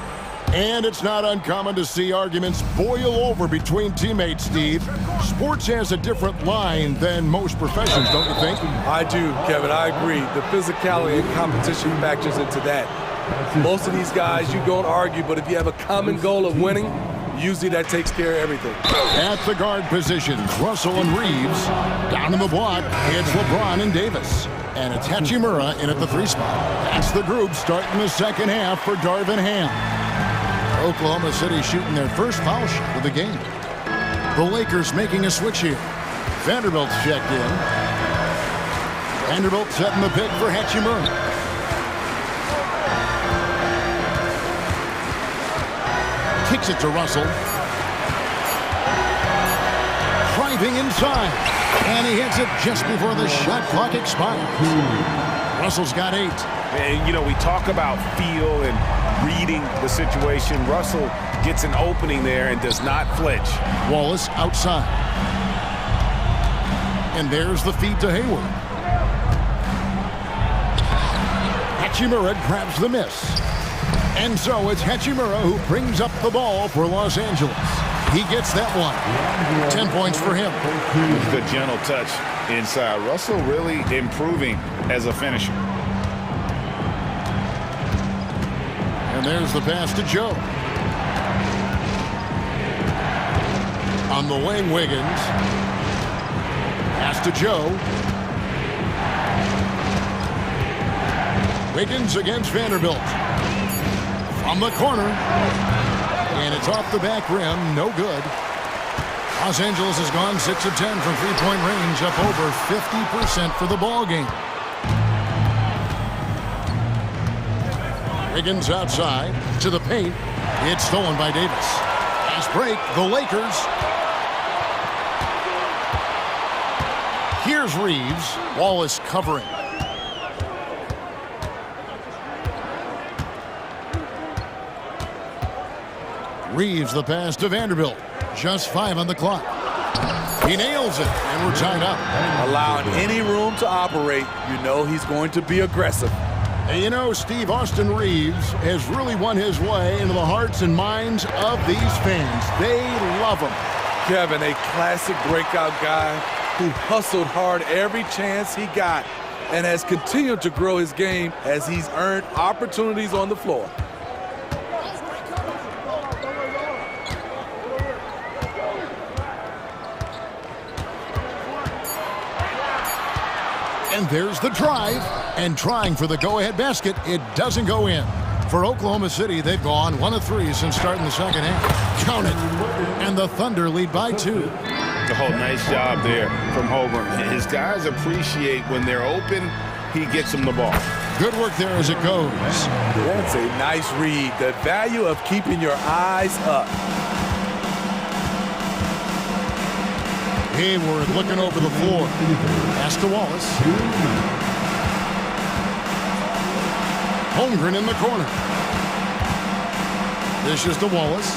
And it's not uncommon to see arguments boil over between teammates, Steve. Sports has a different line than most professions, don't you think? I do, Kevin. I agree. The physicality and competition factors into that. Most of these guys, you don't argue, but if you have a common goal of winning, usually that takes care of everything. At the guard positions, Russell and Reeves. Down in the block, it's LeBron and Davis. And it's Hachimura in at the 3 spot. That's the group starting the second half for Darvin Ham. Oklahoma City shooting their first foul shot of the game. The Lakers making a switch here. Vanderbilt's checked in. Vanderbilt setting the pick for Hachimura. Kicks it to Russell. Driving inside. And he hits it just before the shot clock expires. Russell's got 8. And, you know, we talk about feel and reading the situation. Russell gets an opening there and does not flinch. Wallace outside. And there's the feed to Hayward. Hachimura grabs the miss. And so it's Hachimura who brings up the ball for Los Angeles. He gets that one. 10 points for him. Good gentle touch inside. Russell really improving as a finisher. And there's the pass to Joe. On the wing, Wiggins. Pass to Joe. Wiggins against Vanderbilt. From the corner. And it's off the back rim. No good. Los Angeles has gone 6 of 10 from three-point range, up over 50% for the ball game. Wiggins outside to the paint. It's stolen by Davis. Fast break, the Lakers. Here's Reeves. Wallace covering. Reeves the pass to Vanderbilt. Just 5 on the clock. He nails it, and we're tied up. Allowing any room to operate, you know he's going to be aggressive. And you know, Steve, Austin Reeves has really won his way into the hearts and minds of these fans. They love him. Kevin, a classic breakout guy who hustled hard every chance he got and has continued to grow his game as he's earned opportunities on the floor. And there's the drive, and trying for the go-ahead basket, it doesn't go in. For Oklahoma City, they've gone 1 of 3 since starting the second half. Count it. And the Thunder lead by 2. Oh, nice job there from Holmgren. His guys appreciate when they're open, he gets them the ball. Good work there as it goes. That's a nice read. The value of keeping your eyes up. Hayward looking over the floor. Pass to Wallace. Holmgren in the corner. This is to Wallace.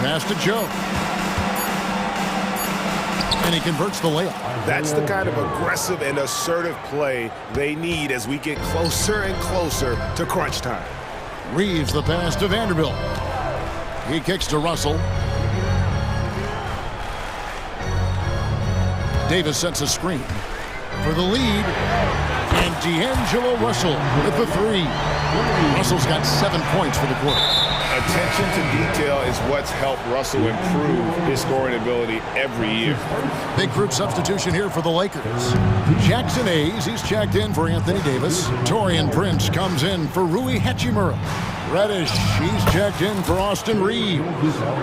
Pass to Joe. And he converts the layup. That's the kind of aggressive and assertive play they need as we get closer and closer to crunch time. Reeves the pass to Vanderbilt. He kicks to Russell. Davis sets a screen for the lead. And D'Angelo Russell with the 3. Russell's got 7 points for the quarter. Attention to detail is what's helped Russell improve his scoring ability every year. Big group substitution here for the Lakers. Jackson Hayes, he's checked in for Anthony Davis. Torian Prince comes in for Rui Hachimura. Reddish, he's checked in for Austin Reeves.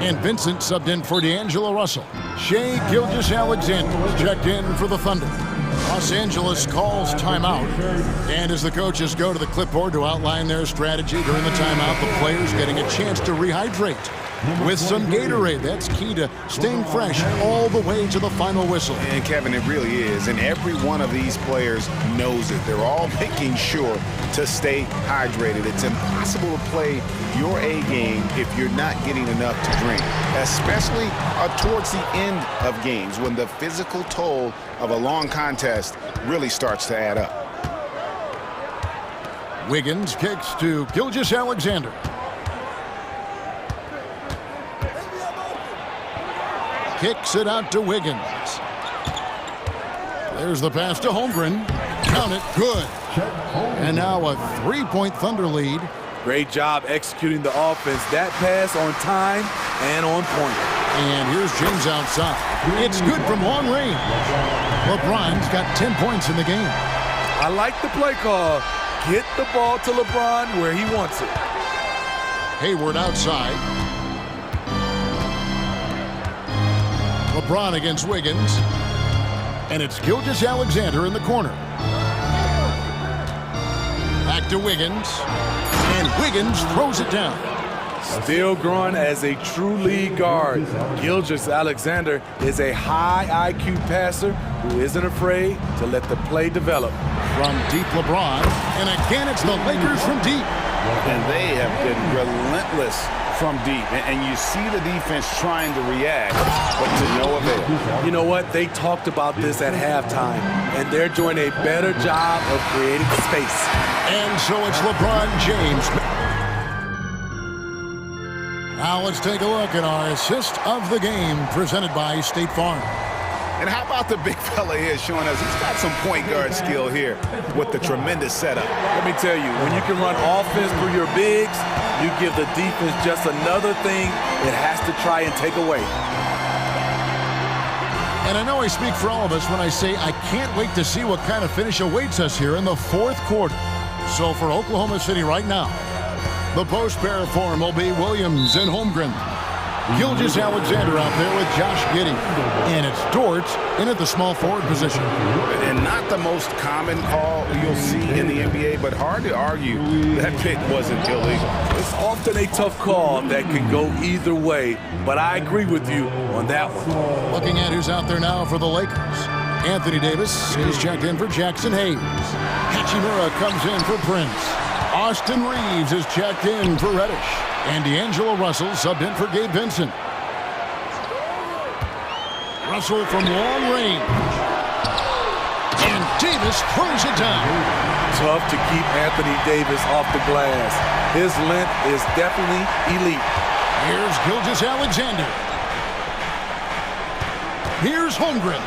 And Vincent subbed in for D'Angelo Russell. Shai Gilgeous-Alexander checked in for the Thunder. Los Angeles calls timeout. And as the coaches go to the clipboard to outline their strategy during the timeout, the players getting a chance to rehydrate with some Gatorade. That's key to staying fresh all the way to the final whistle. And Kevin, it really is. And every one of these players knows it. They're all making sure to stay hydrated. It's impossible to play your A game if you're not getting enough to drink, especially towards the end of games when the physical toll of a long contest really starts to add up. Wiggins kicks to Gilgeous-Alexander. Kicks it out to Wiggins. There's the pass to Holmgren. Count it, good. And now a 3-point Thunder lead. Great job executing the offense. That pass on time and on point. And here's James outside. It's good from long range. LeBron's got 10 points in the game. I like the play call. Get the ball to LeBron where he wants it. Hayward outside. LeBron against Wiggins. And it's Gilgeous-Alexander in the corner. Back to Wiggins. And Wiggins throws it down. Still growing as a true lead guard. Gilgeous-Alexander is a high IQ passer who isn't afraid to let the play develop. From deep, LeBron. And again, it's the Lakers from deep. And they have been relentless from deep. And you see the defense trying to react, but to no avail. You know what? They talked about this at halftime, and they're doing a better job of creating space. And so it's LeBron James. Now let's take a look at our assist of the game presented by State Farm. And how about the big fella here showing us he's got some point guard skill here with the tremendous setup. Let me tell you, when you can run offense through your bigs, you give the defense just another thing it has to try and take away. And I know I speak for all of us when I say I can't wait to see what kind of finish awaits us here in the fourth quarter. So for Oklahoma City right now, the post pair form will be Williams and Holmgren. Gilgeous-Alexander out there with Josh Giddey. And it's Dort in at the small forward position. And not the most common call you'll see in the NBA, but hard to argue that pick wasn't illegal. It's often a tough call that can go either way, but I agree with you on that one. Looking at who's out there now for the Lakers. Anthony Davis is checked in for Jackson Hayes. Hachimura comes in for Prince. Austin Reeves is checked in for Reddish. And D'Angelo Russell subbed in for Gabe Vincent. Russell from long range. And Davis throws it down. Tough to keep Anthony Davis off the glass. His length is definitely elite. Here's Gilgeous-Alexander. Here's Holmgren.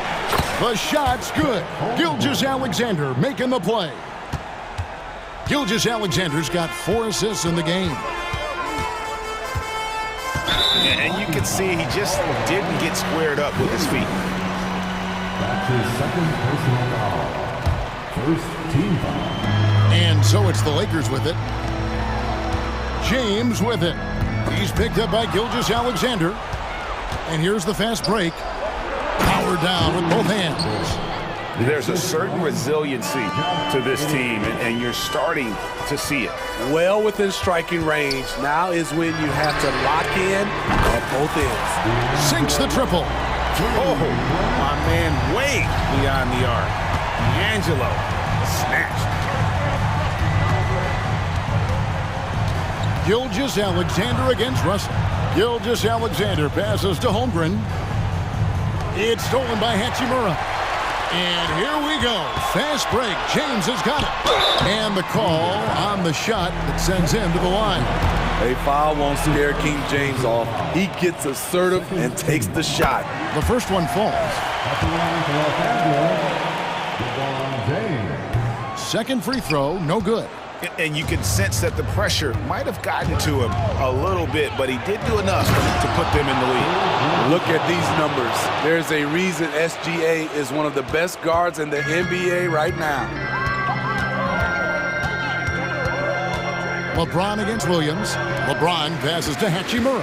The shot's good. Gilgeous-Alexander making the play. Gilgeous-Alexander's got 4 assists in the game. And you can see he just didn't get squared up with his feet. That's his second personal foul. First team foul. And so it's the Lakers with it. James with it. He's picked up by Gilgeous-Alexander. And here's the fast break. Powered down with both hands. There's a certain resiliency to this team, and you're starting to see it. Well within striking range. Now is when you have to lock in at both ends. Sinks the triple. Oh, my man way beyond the arc. D'Angelo snatched. Gilgeous-Alexander against Russell. Gilgeous-Alexander passes to Holmgren. It's stolen by Hachimura. And here we go. Fast break. James has got it. And the call on the shot that sends him to the line. A foul won't scare King James off. He gets assertive and takes the shot. The first one falls. Second free throw, no good. And you can sense that the pressure might have gotten to him a little bit, but he did do enough to put them in the lead. Look at these numbers. There's a reason SGA is one of the best guards in the NBA right now. LeBron against Williams. LeBron passes to Hachimura.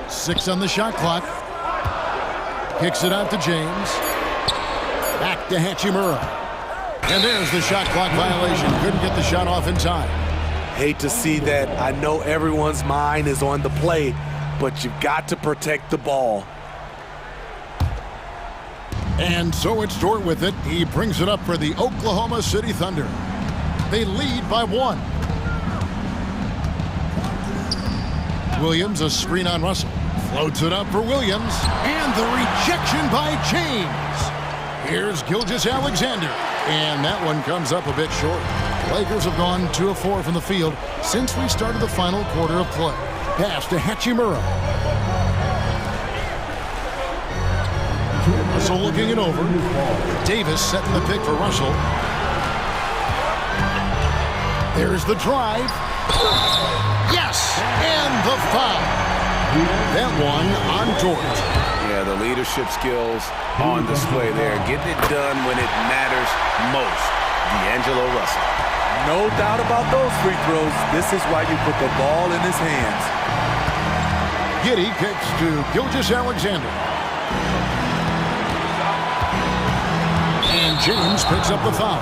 Six on the shot clock. Kicks it out to James. Back to Hachimura. And there's the shot clock violation. Couldn't get the shot off in time. Hate to see that. I know everyone's mind is on the play, but you've got to protect the ball. And so it's Dort with it. He brings it up for the Oklahoma City Thunder. They lead by 1. Williams, a screen on Russell. Floats it up for Williams. And the rejection by James. Here's Gilgeous-Alexander. And that one comes up a bit short. Lakers have gone 2 of 4 from the field since we started the final quarter of play. Pass to Hachimura. Russell looking it over. Davis setting the pick for Russell. There's the drive. Yes! And the foul. That one on Dort. Yeah, the leadership skills on display there. Getting it done when it matters most. D'Angelo Russell. No doubt about those free throws. This is why you put the ball in his hands. Giddey kicks to Gilgeous-Alexander. And James picks up the foul.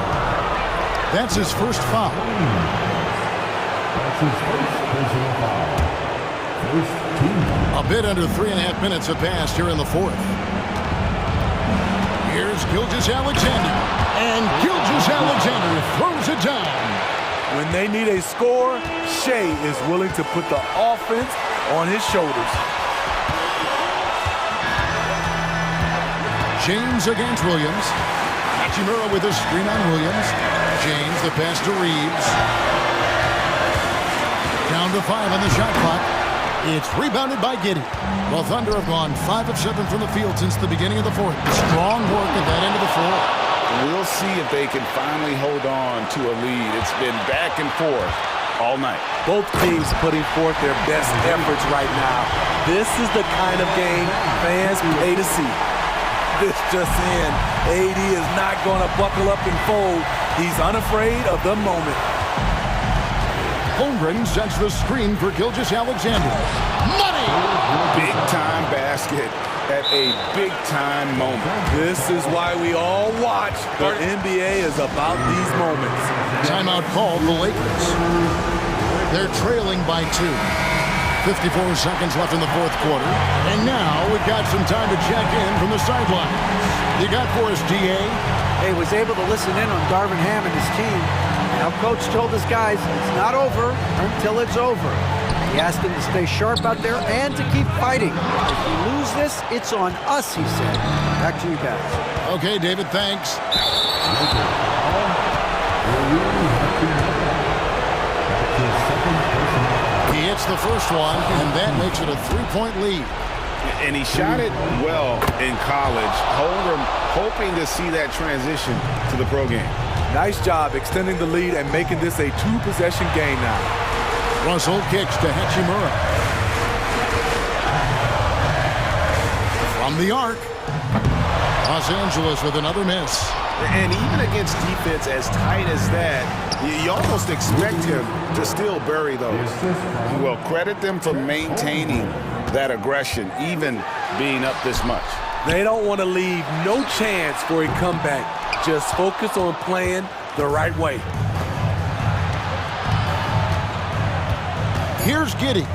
That's his first foul. That's his first personal foul. A bit under 3.5 minutes have passed here in the fourth. Here's Gilgeous-Alexander. And Gilgeous-Alexander throws it down. When they need a score, Shea is willing to put the offense on his shoulders. James against Williams. Hachimura with a screen on Williams. James, the pass to Reeves. Down to 5 on the shot clock. It's rebounded by Giddey. Well, Thunder have gone 5 of 7 from the field since the beginning of the fourth. Strong work at that end of the floor. We'll see if they can finally hold on to a lead. It's been back and forth all night. Both teams putting forth their best efforts right now. This is the kind of game fans pay to see. This just in. AD is not going to buckle up and fold. He's unafraid of the moment. Holmgren sets the screen for Gilgeous-Alexander. Money! Big-time basket at a big-time moment. This is why we all watch. The NBA is about these moments. Timeout called the Lakers. They're trailing by 2. 54 seconds left in the fourth quarter. And now we've got some time to check in from the sidelines. You got for us, DA? He was able to listen in on Darvin Ham and his team. Now, Coach told his guys it's not over until it's over. He asked them to stay sharp out there and to keep fighting. If we lose this, it's on us, he said. Back to you guys. Okay, David, thanks. He hits the first one, and that makes it a 3-point lead. And he shot it well in college. Holmgren hoping to see that transition to the pro game. Nice job extending the lead and making this a 2-possession game now. Russell kicks to Hachimura. From the arc. Los Angeles with another miss. And even against defense as tight as that, you almost expect him to still bury those. Well, credit them for maintaining that aggression, even being up this much. They don't want to leave no chance for a comeback. Just focus on playing the right way. Here's Giddey.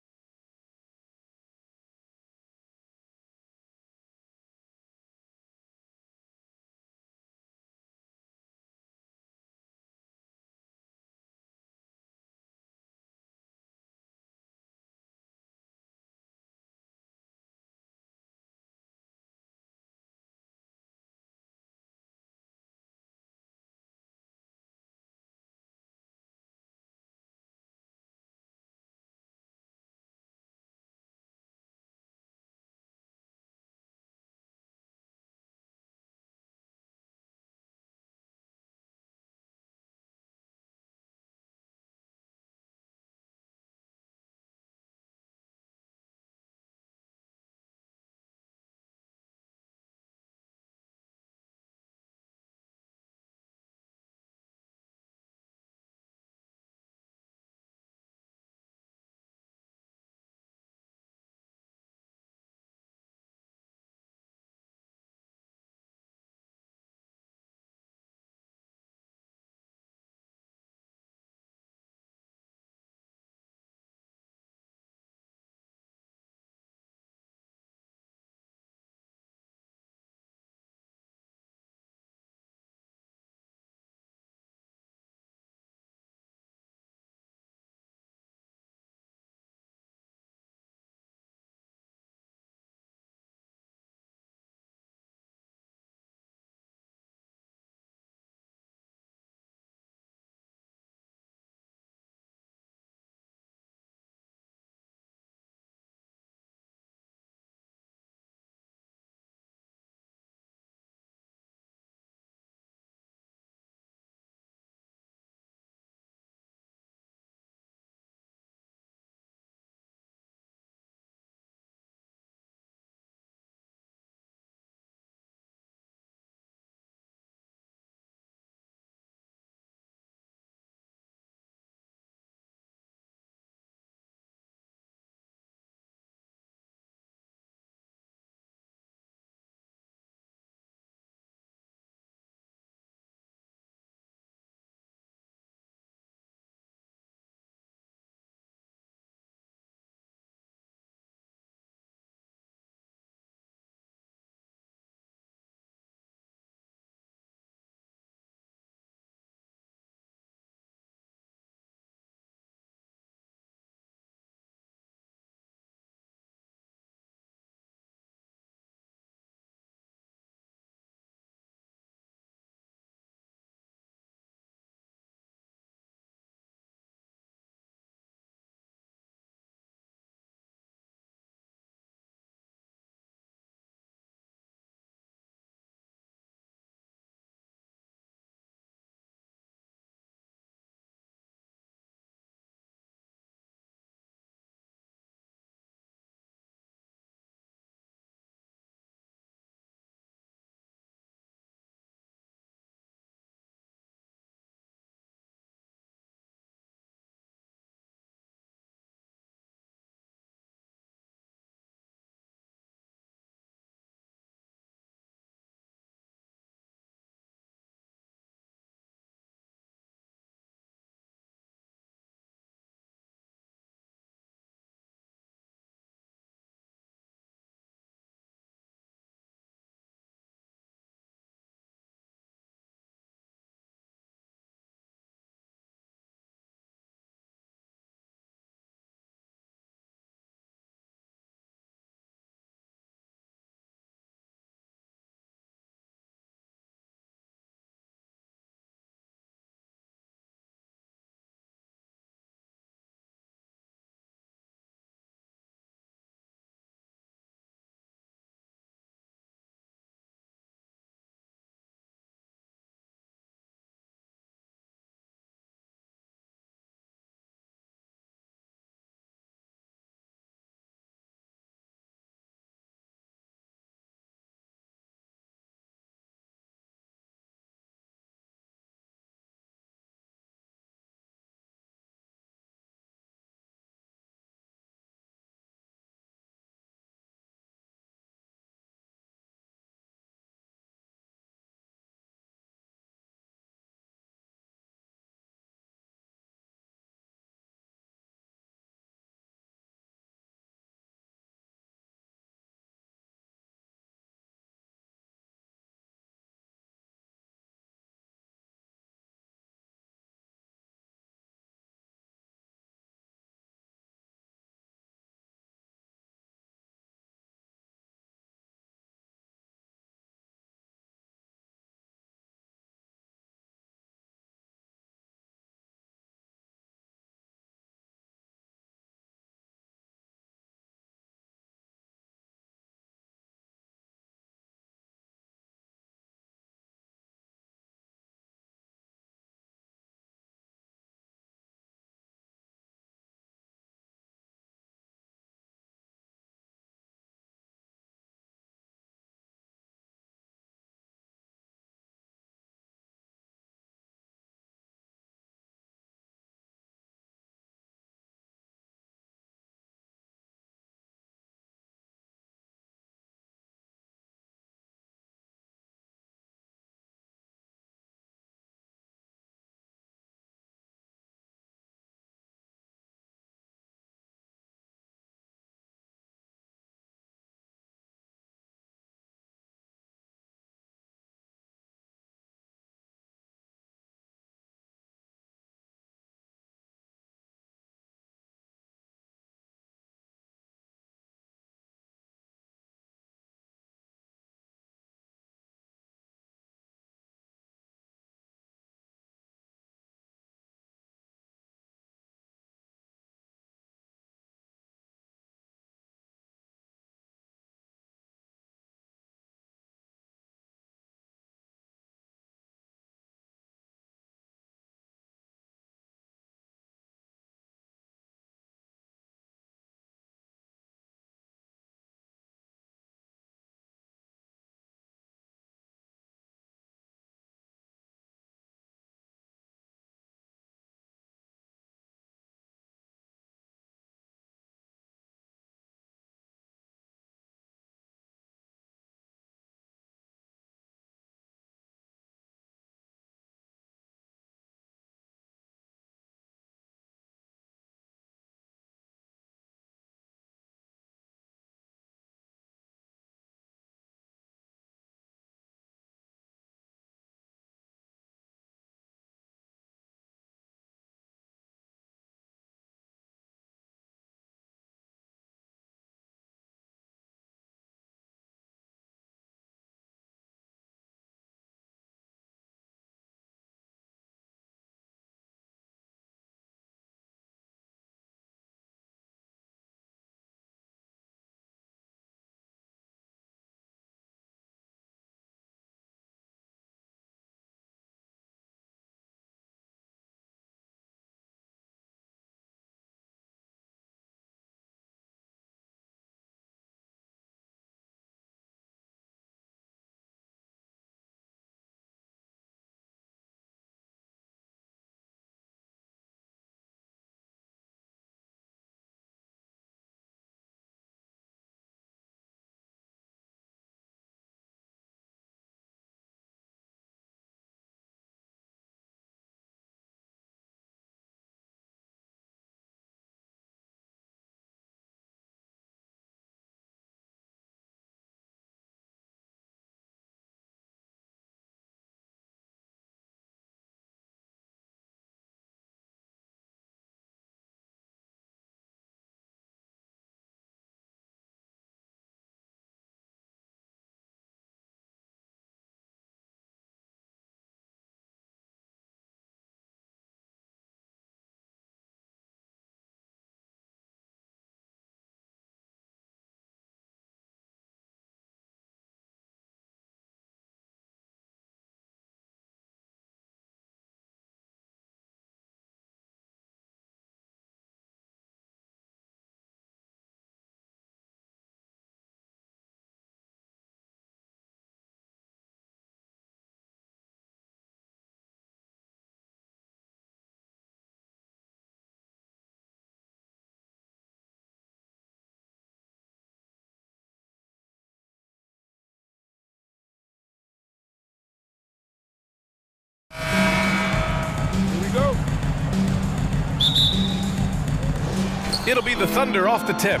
It'll be the Thunder off the tip.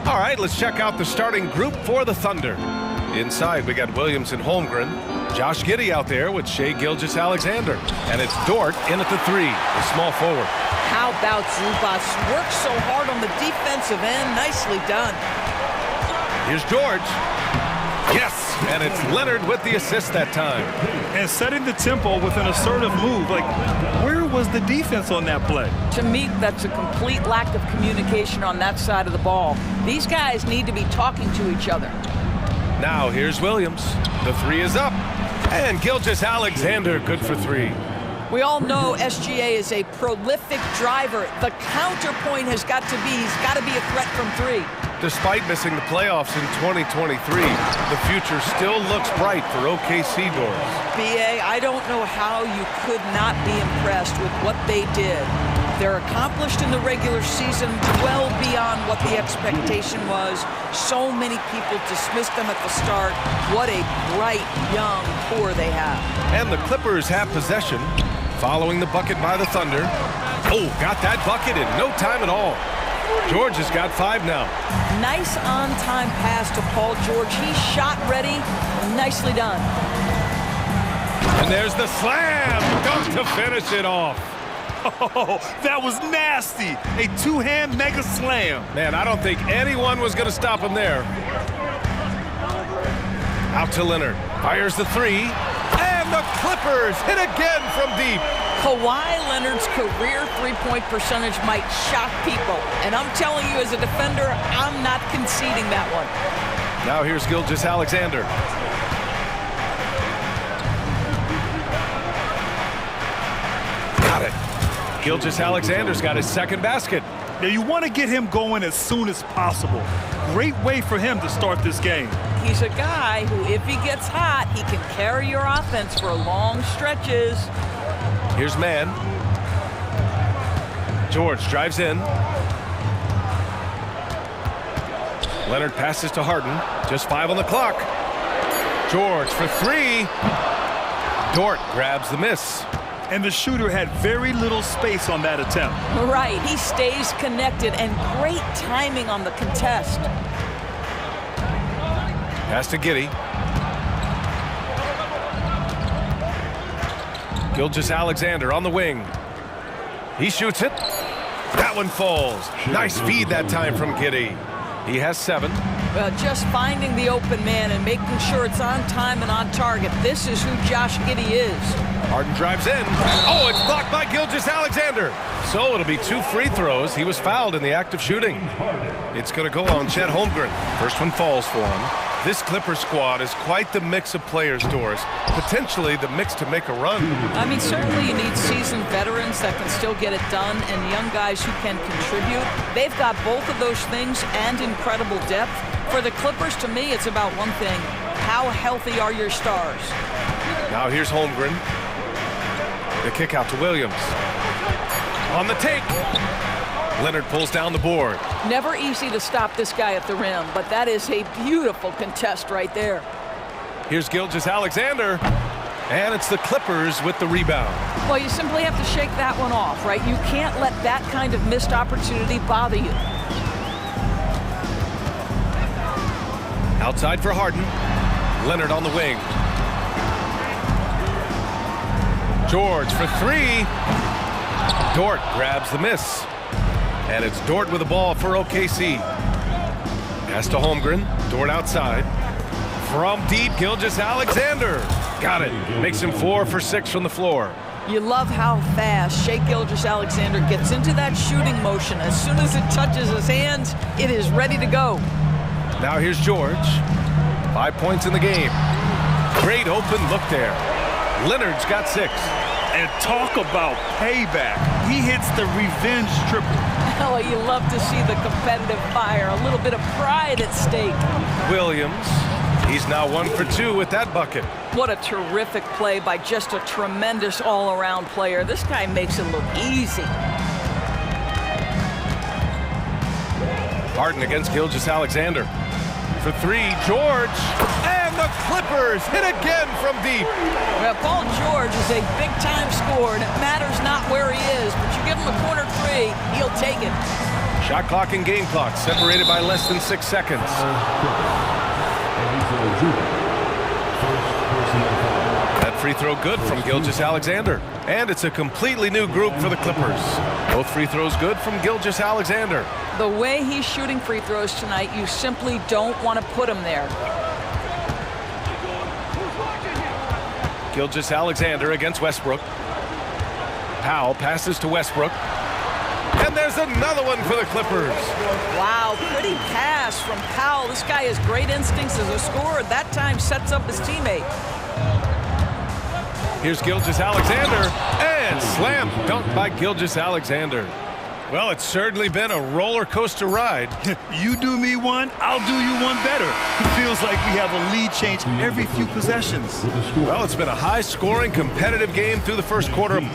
All right, let's check out the starting group for the Thunder. Inside, we got Williams and Holmgren. Josh Giddey out there with Shai Gilgeous-Alexander. And it's Dort in at the 3, the small forward. How about Zubas? Works so hard on the defensive end. Nicely done. Here's George. Yes, and it's Leonard with the assist that time. And setting the tempo with an assertive move. Like, where was the defense on that play? To me, that's a complete lack of communication on that side of the ball. These guys need to be talking to each other. Now here's Williams. The 3 is up. And Gilgeous-Alexander good for 3. We all know SGA is a prolific driver. The counterpoint has got to be, he's got to be a threat from 3. Despite missing the playoffs in 2023, the future still looks bright for OKC doors. BA, I don't know how you could not be impressed with what they did. They're accomplished in the regular season well beyond what the expectation was. So many people dismissed them at the start. What a bright, young core they have. And the Clippers have possession, following the bucket by the Thunder. Oh, got that bucket in no time at all. George has got 5 now. Nice on-time pass to Paul George. He's shot ready. Nicely done. And there's the slam. Dunk to finish it off. Oh, that was nasty. A 2-hand mega slam. Man, I don't think anyone was going to stop him there. Out to Leonard. Fires the 3. And the Clippers hit again from deep. Kawhi Leonard's career three-point percentage might shock people. And I'm telling you, as a defender, I'm not conceding that one. Now here's Gilgeous-Alexander. Got it. Gilgeous-Alexander's got his second basket. Now you want to get him going as soon as possible. Great way for him to start this game. He's a guy who, if he gets hot, he can carry your offense for long stretches. Here's Mann. George drives in. Leonard passes to Harden. Just 5 on the clock. George for 3. Dort grabs the miss. And the shooter had very little space on that attempt. Right, he stays connected, and great timing on the contest. Pass to Giddey. Gilgeous-Alexander on the wing. He shoots it. That one falls. Nice feed that time from Giddey. He has 7. Well, just finding the open man and making sure it's on time and on target. This is who Josh Giddey is. Harden drives in. Oh, it's blocked by Gilgeous-Alexander. So it'll be 2 free throws. He was fouled in the act of shooting. It's going to go on Chet Holmgren. First one falls for him. This Clipper squad is quite the mix of players, Doris. Potentially the mix to make a run. I mean, certainly you need seasoned veterans that can still get it done and young guys who can contribute. They've got both of those things and incredible depth. For the Clippers, to me, it's about one thing. How healthy are your stars? Now here's Holmgren. The kick out to Williams. On the take. Leonard pulls down the board. Never easy to stop this guy at the rim, but that is a beautiful contest right there. Here's Gilgeous-Alexander. And it's the Clippers with the rebound. Well, you simply have to shake that one off, right? You can't let that kind of missed opportunity bother you. Outside for Harden. Leonard on the wing. George for 3. Dort grabs the miss. And it's Dort with the ball for OKC. Pass to Holmgren. Dort outside. From deep, Gilgeous-Alexander. Got it. Makes him 4 for 6 from the floor. You love how fast Shai Gilgeous-Alexander gets into that shooting motion. As soon as it touches his hands, it is ready to go. Now here's George. 5 points in the game. Great open look there. Leonard's got 6. And talk about payback. He hits the revenge triple. Oh, you love to see the competitive fire. A little bit of pride at stake. Williams. He's now 1 for 2 with that bucket. What a terrific play by just a tremendous all-around player. This guy makes it look easy. Harden against Gilgeous-Alexander. For 3, George. And the Clippers hit again from deep. Well, Paul George is a big-time scorer, and it matters not where he is, but you give him a corner three, he'll take it. Shot clock and game clock separated by less than 6 seconds. That free throw good from Gilgeous-Alexander. And it's a completely new group for the Clippers. Both free throws good from Gilgeous-Alexander. The way he's shooting free throws tonight, you simply don't want to put him there. Gilgeous-Alexander against Westbrook. Powell passes to Westbrook. And there's another one for the Clippers. Wow, pretty pass from Powell. This guy has great instincts as a scorer. That time sets up his teammate. Here's Gilgeous-Alexander, and slam dunk by Gilgeous-Alexander. Well, it's certainly been a roller coaster ride. You do me one, I'll do you one better. It feels like we have a lead change every few possessions. Well, it's been a high-scoring, competitive game through the first quarter.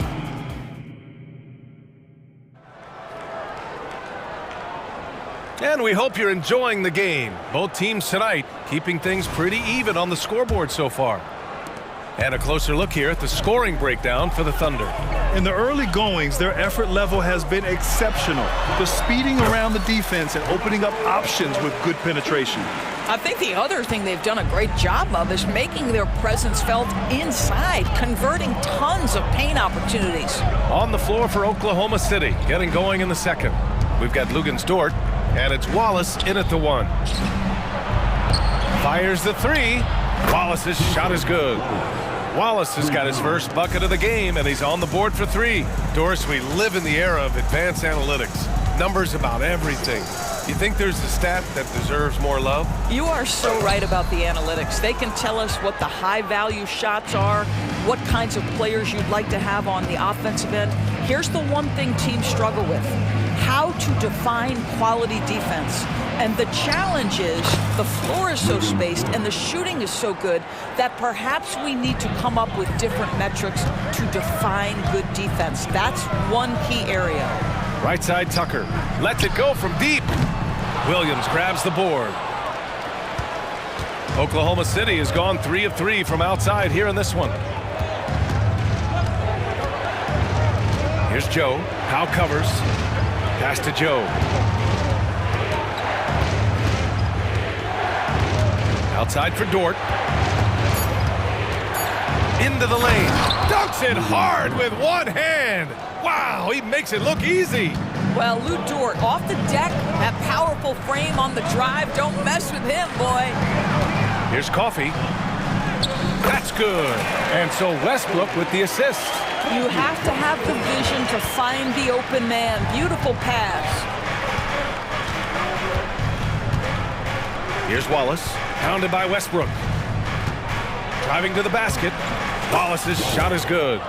And we hope you're enjoying the game. Both teams tonight keeping things pretty even on the scoreboard so far. And a closer look here at the scoring breakdown for the Thunder. In the early goings, their effort level has been exceptional. The speeding around the defense and opening up options with good penetration. I think the other thing they've done a great job of is making their presence felt inside, converting tons of paint opportunities. On the floor for Oklahoma City, getting going in the second. We've got Luguentz-Dort, and it's Wallace in at the one. Fires the three. Wallace's shot is good. Wallace has got his first bucket of the game, and he's on the board for three. Doris, we live in the era of advanced analytics. Numbers about everything. You think there's a stat that deserves more love? You are so right about the analytics. They can tell us what the high-value shots are, what kinds of players you'd like to have on the offensive end. Here's the one thing teams struggle with: how to define quality defense. And the challenge is the floor is so spaced and the shooting is so good that perhaps we need to come up with different metrics to define good defense. That's one key area. Right side Tucker lets it go from deep. Williams grabs the board. Oklahoma City has gone 3 of 3 from outside here in this one. Here's Joe. Powell covers. Pass to Joe. Outside for Dort. Into the lane. Dunks it hard with one hand. Wow, he makes it look easy. Well, Lou Dort off the deck, that powerful frame on the drive. Don't mess with him, boy. Here's Coffey. That's good. And so Westbrook with the assist. You have to have the vision to find the open man. Beautiful pass. Here's Wallace. Pounded by Westbrook. Driving to the basket. Wallace's shot is good.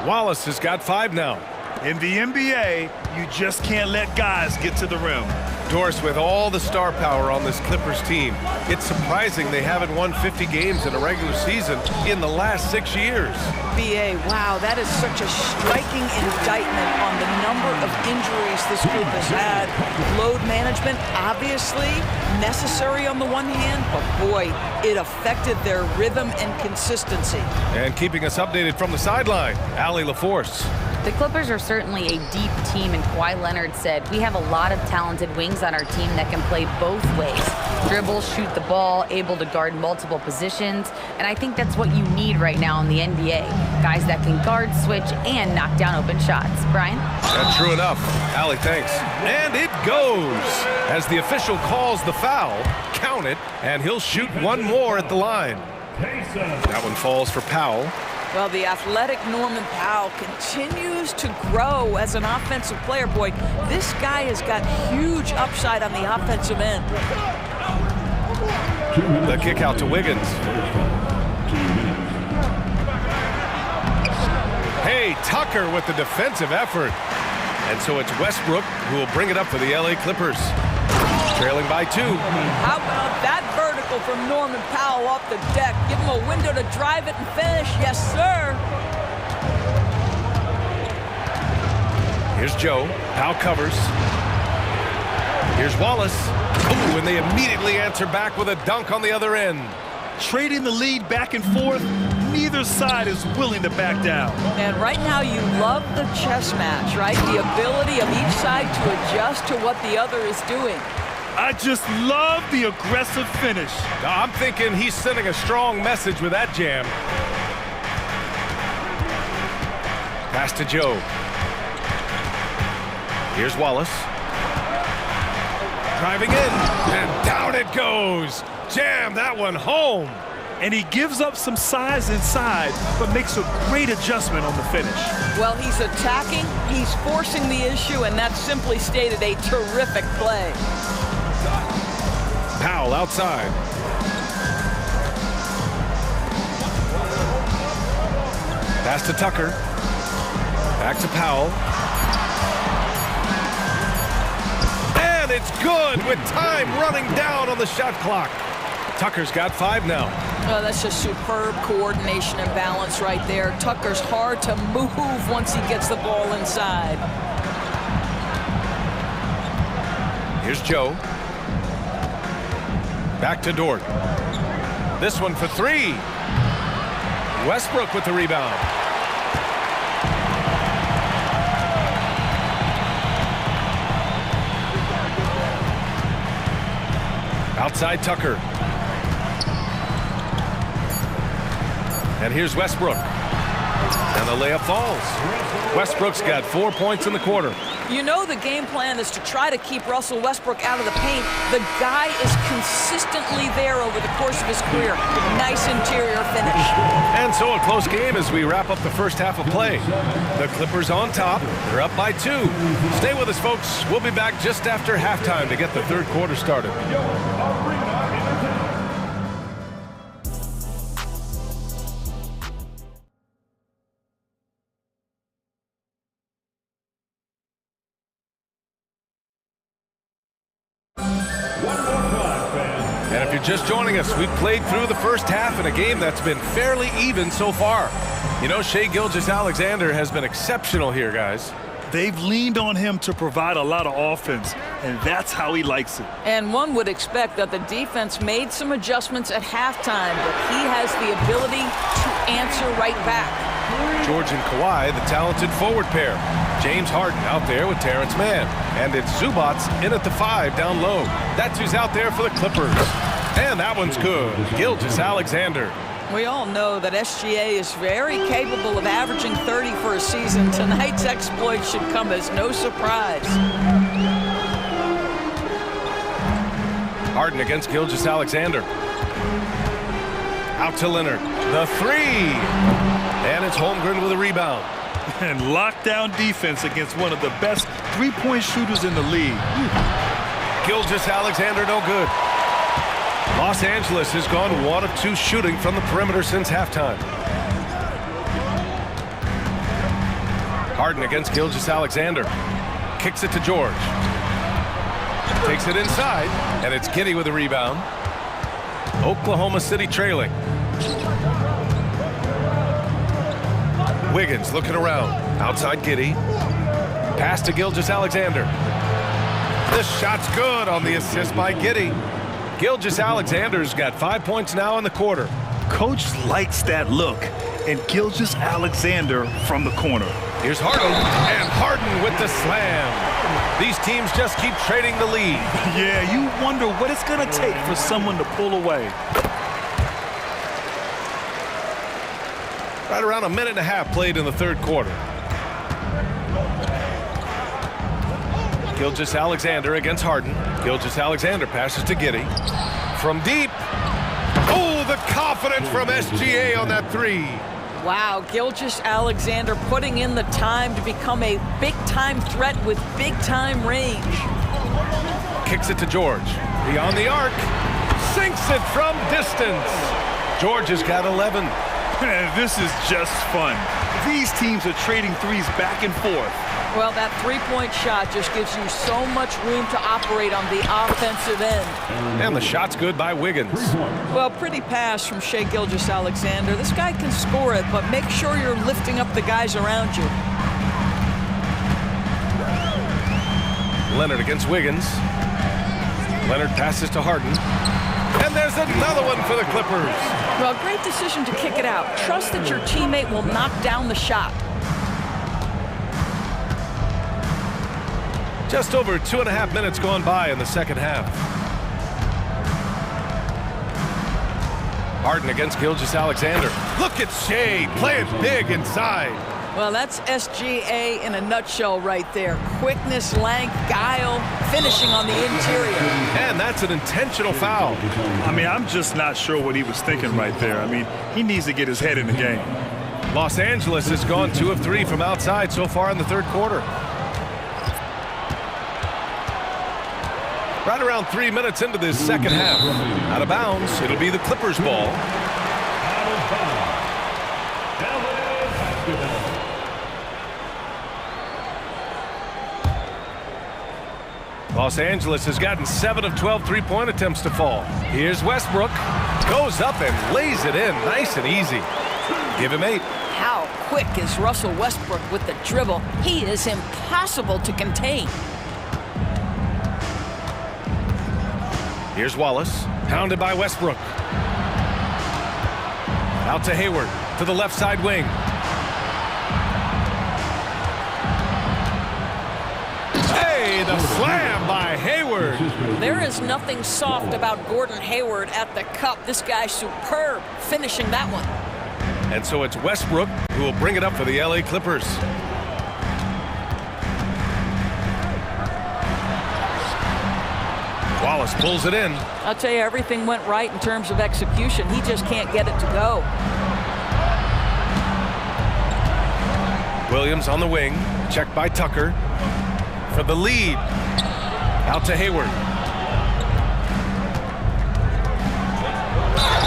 Wallace has got 5 now. In the NBA, you just can't let guys get to the rim. Doris, with all the star power on this Clippers team, it's surprising they haven't won 50 games in a regular season in the last 6 years. BA, wow, that is such a striking indictment on the number of injuries this group has had. Load management, obviously necessary on the one hand, but boy, it affected their rhythm and consistency. And keeping us updated from the sideline, Allie LaForce. The Clippers are certainly a deep team, and Kawhi Leonard said, we have a lot of talented wings on our team that can play both ways. Dribble, shoot the ball, able to guard multiple positions, and I think that's what you need right now in the NBA. Guys that can guard, switch, and knock down open shots. Brian? That's true enough. Allie, thanks. And it goes. As the official calls the foul, count it, and he'll shoot one more at the line. That one falls for Powell. Well, the athletic Norman Powell continues to grow as an offensive player. Boy, this guy has got huge upside on the offensive end. The kick out to Wiggins. Hey, Tucker with the defensive effort. And so it's Westbrook who will bring it up for the LA Clippers. Trailing by 2. How about that vertical from Norman Powell off the deck? Give him a window to drive it and finish. Yes, sir. Here's Joe. Powell covers. Here's Wallace. Ooh, and they immediately answer back with a dunk on the other end. trading the lead back and forth. Neither side is willing to back down. And right now you love the chess match, right? The ability of each side to adjust to what the other is doing. I just love the aggressive finish. I'm thinking he's sending a strong message with that jam. Pass to Joe. Here's Wallace. Driving in, and down it goes. Jam that one home. And he gives up some size inside, but makes a great adjustment on the finish. Well, he's attacking, he's forcing the issue, and that's simply stated a terrific play. Powell outside. Pass to Tucker. Back to Powell. And it's good with time running down on the shot clock. Tucker's got 5 now. Well, that's just superb coordination and balance right there. Tucker's hard to move once he gets the ball inside. Here's Joe. Back to Dort. This one for 3. Westbrook with the rebound. Outside Tucker. And here's Westbrook. And the layup falls. Westbrook's got 4 points in the quarter. You know the game plan is to try to keep Russell Westbrook out of the paint. The guy is consistently there over the course of his career. Nice interior finish. And so a close game as we wrap up the first half of play. The Clippers on top. They're up by 2. Stay with us, folks. We'll be back just after halftime to get the third quarter started. And if you're just joining us, we've played through the first half in a game that's been fairly even so far. You know, Shai Gilgeous-Alexander has been exceptional here, guys. They've leaned on him to provide a lot of offense, and that's how he likes it. And one would expect that the defense made some adjustments at halftime, but he has the ability to answer right back. George and Kawhi, the talented forward pair. James Harden out there with Terrence Mann. And it's Zubats in at the 5 down low. That's who's out there for the Clippers. And that one's good. Gilgeous-Alexander. We all know that SGA is very capable of averaging 30 for a season. Tonight's exploit should come as no surprise. Harden against Gilgeous-Alexander. Out to Leonard. The 3. And it's Holmgren with a rebound. And lockdown defense against one of the best three-point shooters in the league. Gilgeous-Alexander no good. Los Angeles has gone 1 of 2 shooting from the perimeter since halftime. Harden against Gilgeous-Alexander. Kicks it to George. Takes it inside, and it's Giddey with a rebound. Oklahoma City trailing. Wiggins looking around. Outside Giddey. Pass to Gilgeous-Alexander. The shot's good on the assist by Giddey. Gilgeous-Alexander's got 5 points now in the quarter. Coach likes that look. And Gilgeous-Alexander from the corner. Here's Harden. And Harden with the slam. These teams just keep trading the lead. Yeah, you wonder what it's going to take for someone to pull away. Right around a minute and a half played in the third quarter. Gilgeous-Alexander against Harden. Gilgeous-Alexander passes to Giddey. From deep. Oh, the confidence from SGA on that 3. Wow, Gilgeous-Alexander putting in the time to become a big-time threat with big-time range. Kicks it to George. Beyond the arc. Sinks it from distance. George has got 11. This is just fun. These teams are trading threes back and forth. Well, that three-point shot just gives you so much room to operate on the offensive end. And the shot's good by Wiggins. Well, pretty pass from Shai Gilgeous-Alexander. This guy can score it, but make sure you're lifting up the guys around you. Leonard against Wiggins. Leonard passes to Harden. And there's another one for the Clippers. Well, great decision to kick it out. Trust that your teammate will knock down the shot. Just over 2.5 minutes gone by in the second half. Harden against Gilgeous-Alexander. Look at Shea playing big inside. Well, that's SGA in a nutshell right there. Quickness, length, guile, finishing on the interior. And that's an intentional foul. I mean, I'm just not sure what he was thinking right there. I mean, he needs to get his head in the game. Los Angeles has gone 2 of 3 from outside so far in the third quarter. Right around 3 minutes into this second half. Out of bounds, it'll be the Clippers' ball. Los Angeles has gotten 7 of 12 three-point attempts to fall. Here's Westbrook. Goes up and lays it in nice and easy. Give him 8. How quick is Russell Westbrook with the dribble? He is impossible to contain. Here's Wallace, hounded by Westbrook. Out to Hayward, to the left side wing. Hey, the slam by Hayward. There is nothing soft about Gordon Hayward at the cup. This guy's superb, finishing that one. And so it's Westbrook who will bring it up for the LA Clippers. Wallace pulls it in. I'll tell you, everything went right in terms of execution. He just can't get it to go. Williams on the wing, checked by Tucker. For the lead. Out to Hayward.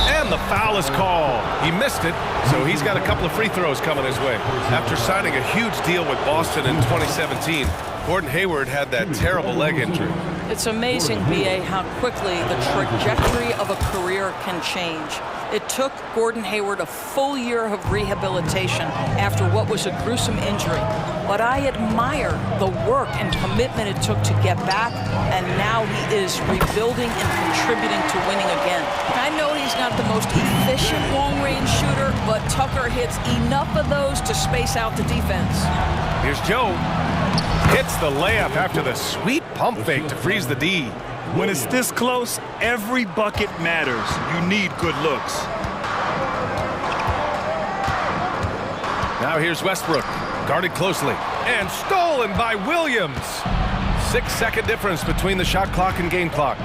And the foul is called. He missed it, so he's got a couple of free throws coming his way. After signing a huge deal with Boston in 2017, Gordon Hayward had that terrible leg injury. It's amazing, B.A., how quickly the trajectory of a career can change. It took Gordon Hayward a full year of rehabilitation after what was a gruesome injury. But I admire the work and commitment it took to get back, and now he is rebuilding and contributing to winning again. I know he's not the most efficient long-range shooter, but Tucker hits enough of those to space out the defense. Here's Joe. Hits the layup after the sweet pump fake to freeze the D. When it's this close, every bucket matters. You need good looks. Now here's Westbrook, guarded closely, and stolen by Williams. 6-second difference between the shot clock and game clock.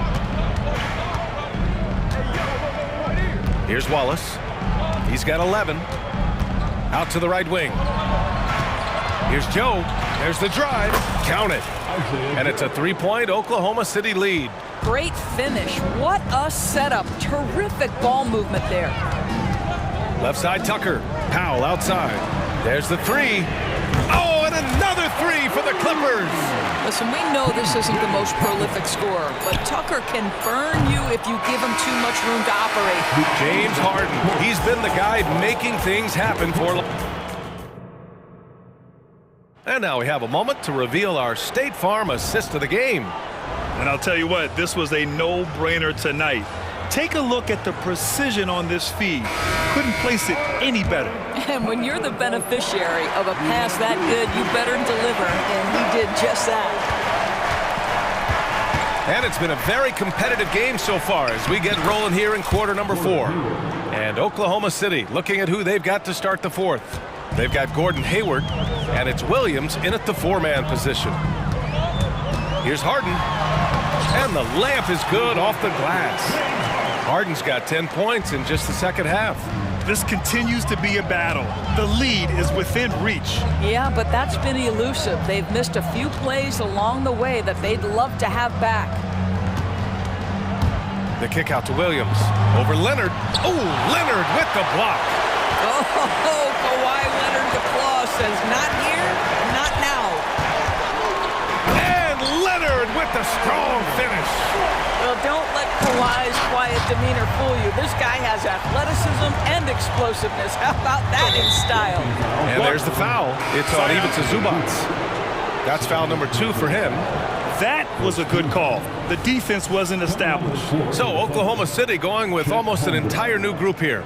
Here's Wallace. He's got 11. Out to the right wing. Here's Joe. There's the drive. Count it. And it's a 3-point Oklahoma City lead. Great finish. What a setup. Terrific ball movement there. Left side Tucker. Powell outside. There's the 3. Oh, and another 3 for the Clippers. Listen, we know this isn't the most prolific scorer, but Tucker can burn you if you give him too much room to operate. James Harden. He's been the guy making things happen for... And now we have a moment to reveal our State Farm assist of the game. And I'll tell you what, this was a no-brainer tonight. Take a look at the precision on this feed. Couldn't place it any better. And when you're the beneficiary of a pass that good, you better deliver, and he did just that. And it's been a very competitive game so far as we get rolling here in quarter number 4. And Oklahoma City looking at who they've got to start the 4th. They've got Gordon Hayward, and it's Williams in at the 4-man position. Here's Harden, and the layup is good off the glass. Harden's got 10 points in just the second half. This continues to be a battle. The lead is within reach. Yeah, but that's been elusive. They've missed a few plays along the way that they'd love to have back. The kick out to Williams. Over Leonard. Oh, Leonard with the block. Oh, Kawhi Leonard, the claw says, not here, not now. And Leonard with the strong finish. Well, don't let Kawhi's quiet demeanor fool you. This guy has athleticism and explosiveness. How about that in style? And there's the foul. It's on Ivica Zubac. That's foul number 2 for him. That was a good call. The defense wasn't established. So Oklahoma City going with almost an entire new group here.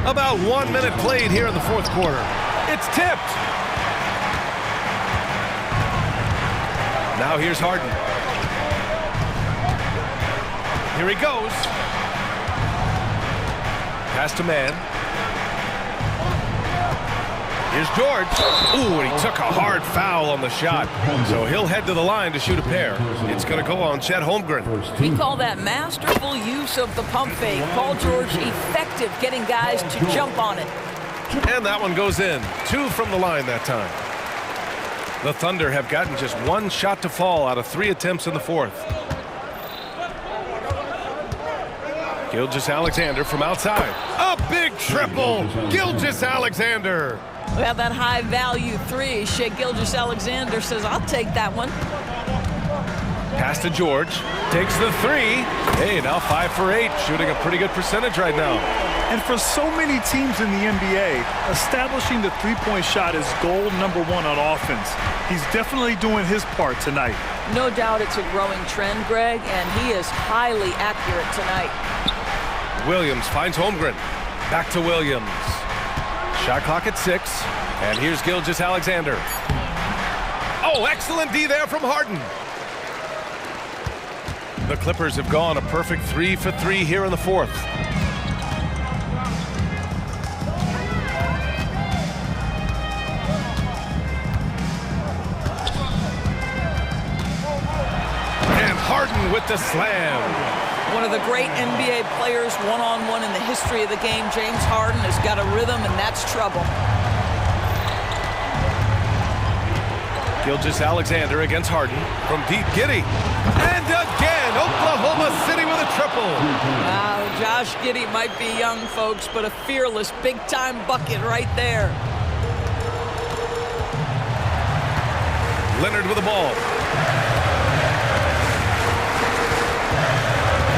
About 1 minute played here in the fourth quarter. It's tipped. Now here's Harden. Here he goes. Pass to man. Here's George. Ooh, and he took a hard foul on the shot. So he'll head to the line to shoot a pair. It's going to go on Chet Holmgren. We call that masterful use of the pump fake. Paul George effective getting guys to jump on it. And that one goes in. 2 from the line that time. The Thunder have gotten just 1 shot to fall out of 3 attempts in the fourth. Gilgeous-Alexander from outside. A big triple. Gilgeous-Alexander. We have that high-value 3. Shai Gilgeous-Alexander says, I'll take that one. Pass to George. Takes the 3. Hey, now 5 for 8. Shooting a pretty good percentage right now. And for so many teams in the NBA, establishing the three-point shot is goal number 1 on offense. He's definitely doing his part tonight. No doubt it's a growing trend, Greg, and he is highly accurate tonight. Williams finds Holmgren. Back to Williams. Shot clock at 6. And here's Gilgeous-Alexander. Oh, excellent D there from Harden. The Clippers have gone a perfect 3 for 3 here in the fourth. And Harden with the slam. One of the great NBA players one-on-one in the history of the game, James Harden, has got a rhythm, and that's trouble. Gilgeous-Alexander against Harden from deep. Giddey. And again, Oklahoma City with a triple. Wow, Josh Giddey might be young, folks, but a fearless big-time bucket right there. Leonard with the ball.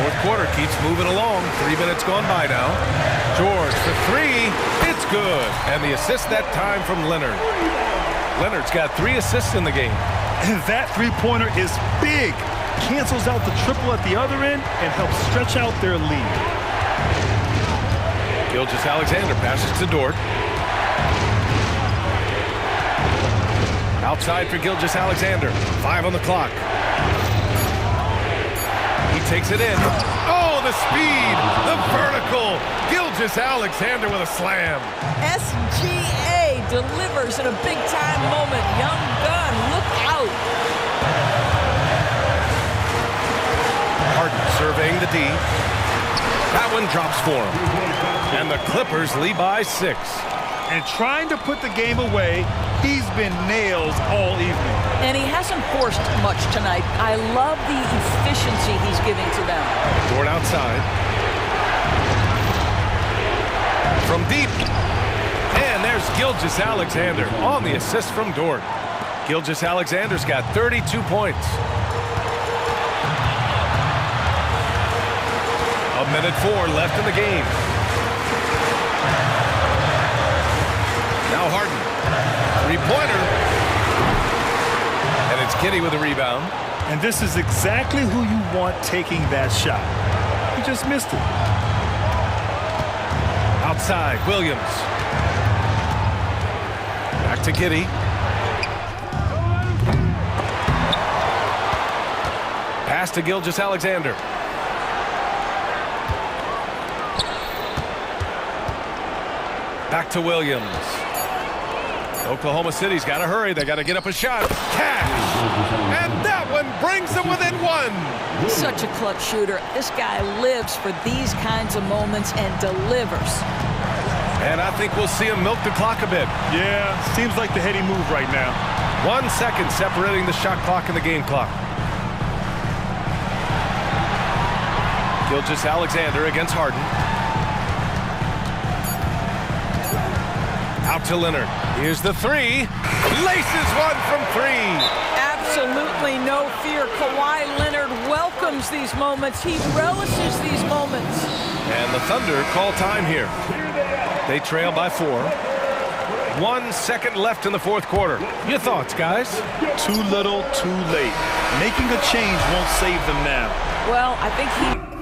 Fourth quarter keeps moving along. 3 minutes gone by now. George for 3. It's good. And the assist that time from Leonard. Leonard's got 3 assists in the game. And that three-pointer is big. Cancels out the triple at the other end and helps stretch out their lead. Gilgeous-Alexander passes to Dort. Outside for Gilgeous-Alexander. 5 on the clock. He takes it in. Oh, the speed, the vertical. Gilgeous-Alexander with a slam. SGA delivers in a big-time moment. Young gun, look out. Harden surveying the D. That one drops for him. And the Clippers lead by 6. And trying to put the game away, he's been nails all evening. And he hasn't forced much tonight. I love the efficiency he's giving to them. Dort outside. From deep. And there's Gilgeous-Alexander on the assist from Dort. Gilgeous-Alexander's got 32 points. A minute 4 left in the game. Now Harden. 3-pointer. And it's Giddey with a rebound. And this is exactly who you want taking that shot. He just missed it. Outside, Williams. Back to Giddey. Pass to Gilgeous-Alexander. Back to Williams. Oklahoma City's got to hurry. They got to get up a shot. Cash. And that one brings them within 1. Such a clutch shooter. This guy lives for these kinds of moments and delivers. And I think we'll see him milk the clock a bit. Yeah, seems like the heady move right now. 1 second separating the shot clock and the game clock. Gilgeous-Alexander against Harden. Out to Leonard. Here's the 3. Laces one from 3. Absolutely no fear. Kawhi Leonard welcomes these moments. He relishes these moments. And the Thunder call time here. They trail by 4. 1 second left in the fourth quarter. Your thoughts, guys? Too little, too late. Making a change won't save them now. Well, I think he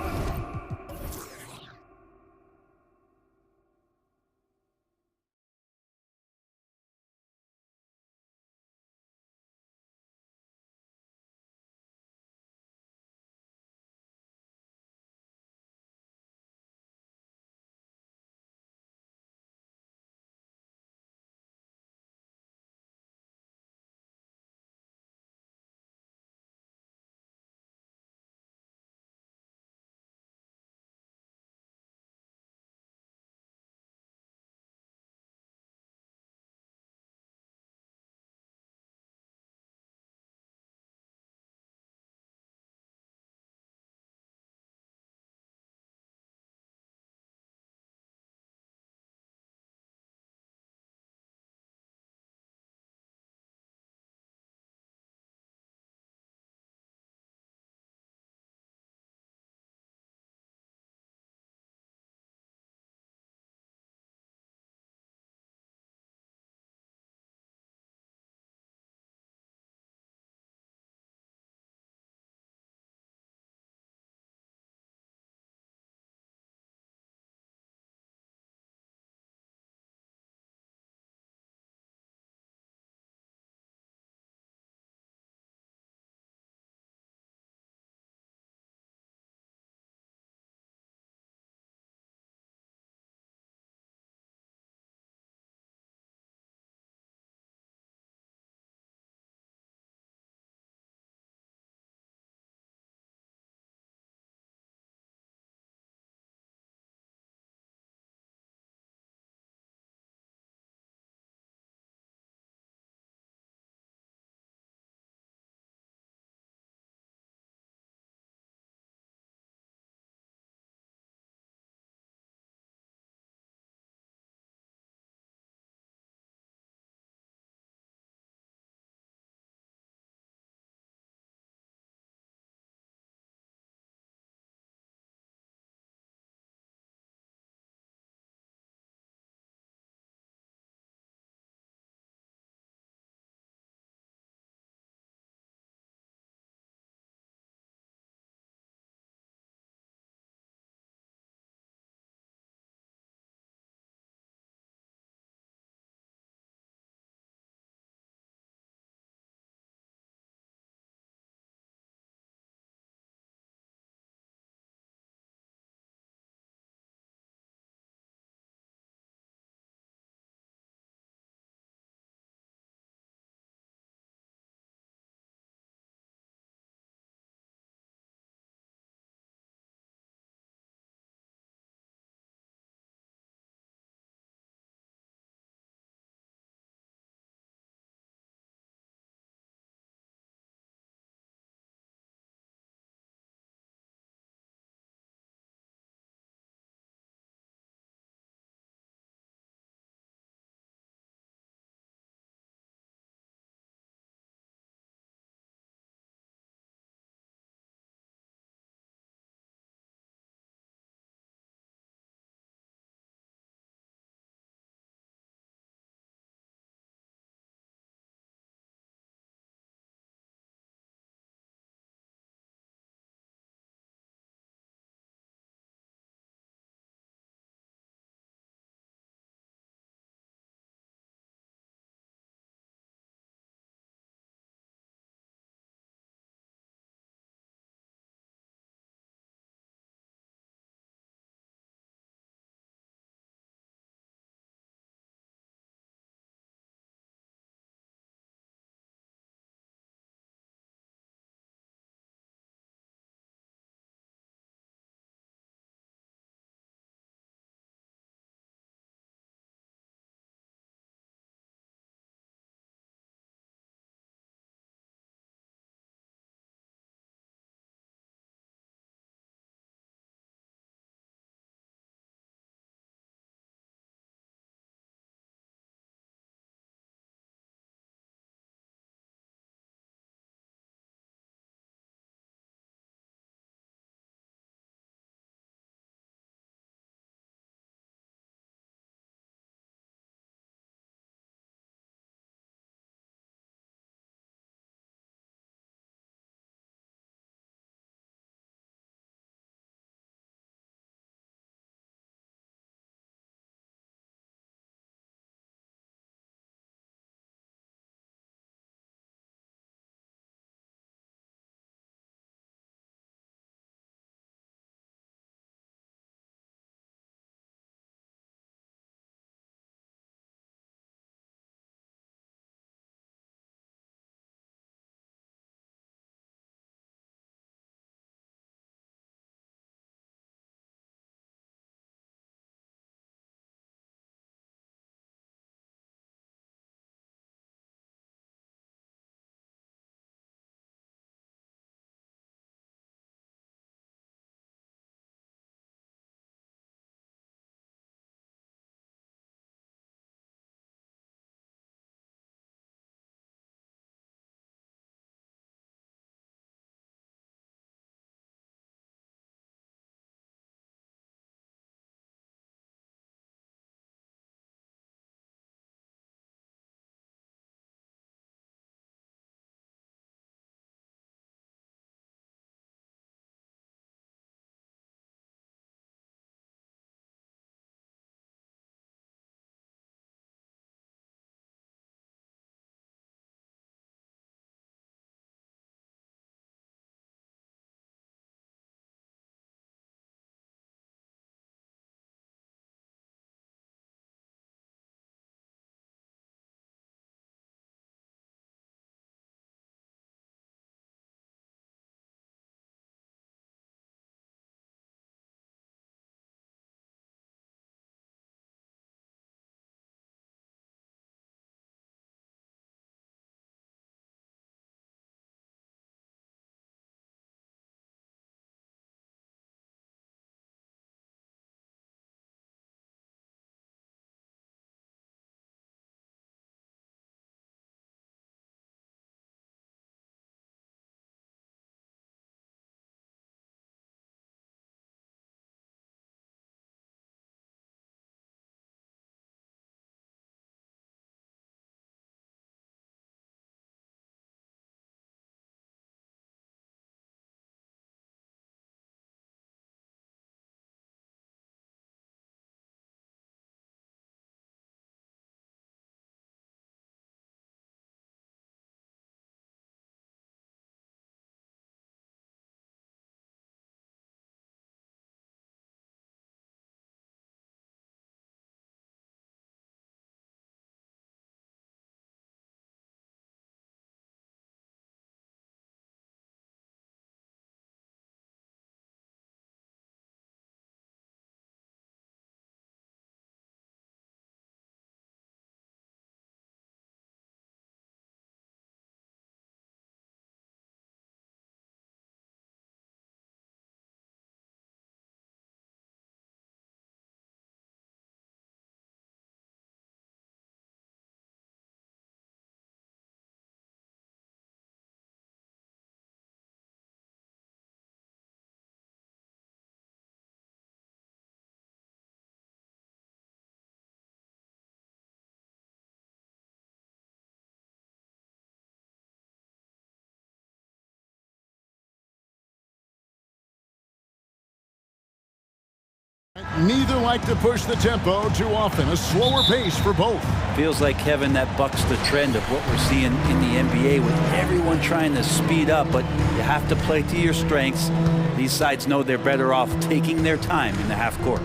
Neither like to push the tempo too often. A slower pace for both. Feels like, Kevin, that bucks the trend of what we're seeing in the NBA with everyone trying to speed up, but you have to play to your strengths. These sides know they're better off taking their time in the half court.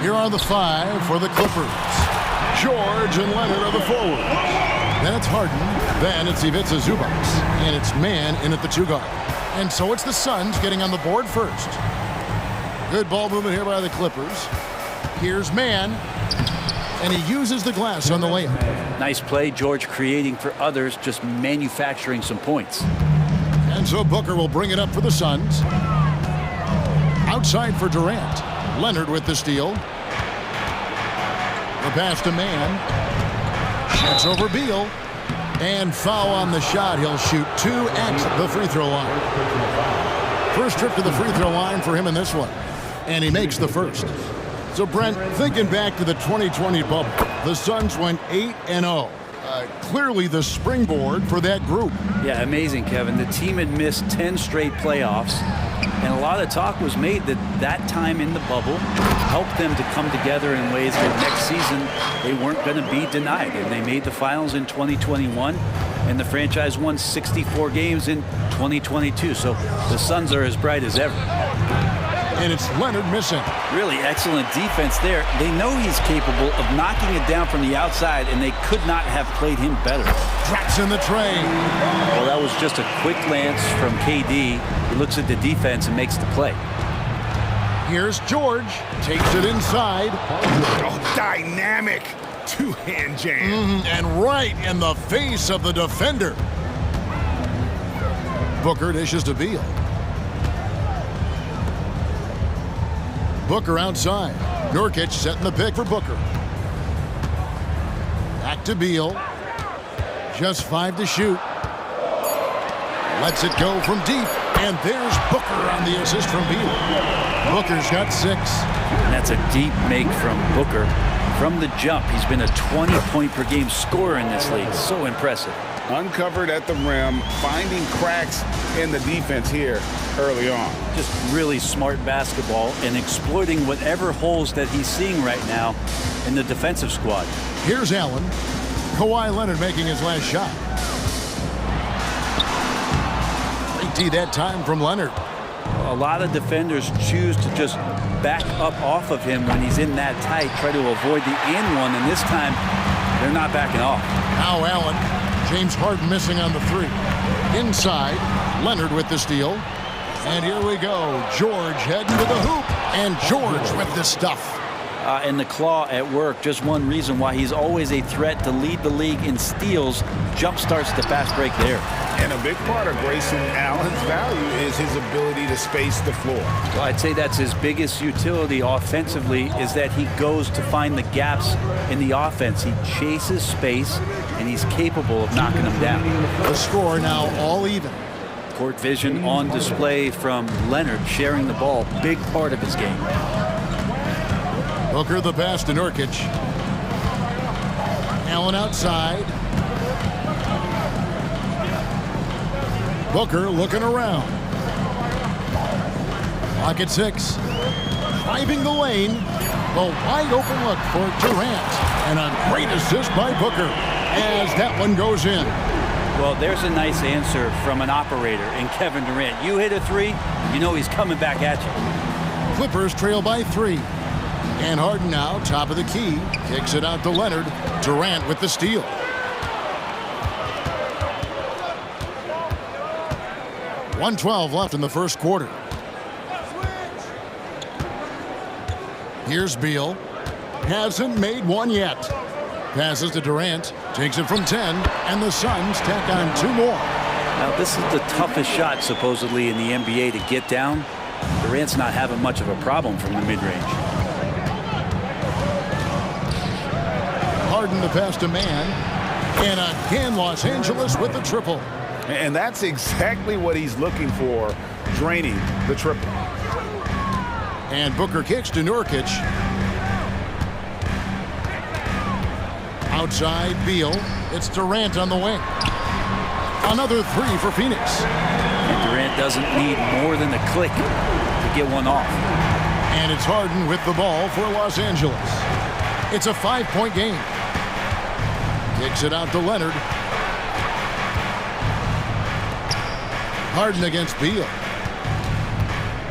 Here are the 5 for the Clippers. George and Leonard are the forwards. Then it's Harden. Then it's Ivica Zubac. And it's Mann in at the 2 guard. And so it's the Suns getting on the board first. Good ball movement here by the Clippers. Here's Mann. And he uses the glass on the layup. Nice play, George, creating for others, just manufacturing some points. And so Booker will bring it up for the Suns. Outside for Durant. Leonard with the steal. The pass to Mann. Shoots over Beal. And foul on the shot. He'll shoot 2 at the free throw line. First trip to the free throw line for him in this one. And he makes the first. So, Brent, thinking back to the 2020 bubble, the Suns went 8-0. Clearly the springboard for that group. Yeah, amazing, Kevin. The team had missed 10 straight playoffs, and a lot of talk was made that that time in the bubble helped them to come together in ways that next season they weren't going to be denied. And they made the finals in 2021, and the franchise won 64 games in 2022. So the Suns are as bright as ever. And it's Leonard missing. Really excellent defense there. They know he's capable of knocking it down from the outside, and they could not have played him better. Drops in the tray. Well, that was just a quick glance from KD. He looks at the defense and makes the play. Here's George. Takes it inside. Oh, dynamic two-hand jam. And right in the face of the defender. Booker dishes to Beal. Booker outside. Nurkic setting the pick for Booker. Back to Beal. Just 5 to shoot. Lets it go from deep. And there's Booker on the assist from Beal. Booker's got 6. And that's a deep make from Booker. From the jump, he's been a 20-point-per-game scorer in this league. So impressive. Uncovered at the rim, finding cracks in the defense here early on. Just really smart basketball and exploiting whatever holes that he's seeing right now in the defensive squad. Here's Allen. Kawhi Leonard making his last shot. Great D that time from Leonard. A lot of defenders choose to just back up off of him when he's in that tight, try to avoid the and one, and this time they're not backing off. Now Allen. James Harden missing on the 3. Inside, Leonard with the steal. And here we go. George heading to the hoop. And George with the stuff. And the claw at work. Just one reason why he's always a threat to lead the league in steals. Jump starts the fast break there. And a big part of Grayson Allen's value is his ability to space the floor. Well, I'd say that's his biggest utility offensively, is that he goes to find the gaps in the offense. He chases space, and he's capable of knocking them down. The score now all even. Court vision on display from Leonard, sharing the ball. Big part of his game. Booker the pass to Nurkic. Allen outside. Booker looking around. Clock at 6. Driving the lane. A wide open look for Durant. And a great assist by Booker as that one goes in. Well, there's a nice answer from an operator in Kevin Durant. You hit a 3, you know he's coming back at you. Clippers trail by 3. And Harden now, top of the key. Kicks it out to Leonard. Durant with the steal. .112 left in the first quarter. Here's Beal. Hasn't made one yet. Passes to Durant. Takes it from 10. And the Suns tack on 2 more. Now, this is the toughest shot, supposedly, in the NBA to get down. Durant's not having much of a problem from the mid-range. Harden the pass to Mann. And again, Los Angeles with the triple. And that's exactly what he's looking for, draining the triple. And Booker kicks to Nurkic. Outside Beal. It's Durant on the wing. Another 3 for Phoenix. And Durant doesn't need more than a click to get one off. And it's Harden with the ball for Los Angeles. It's a 5-point game. Kicks it out to Leonard. Harden against Beal.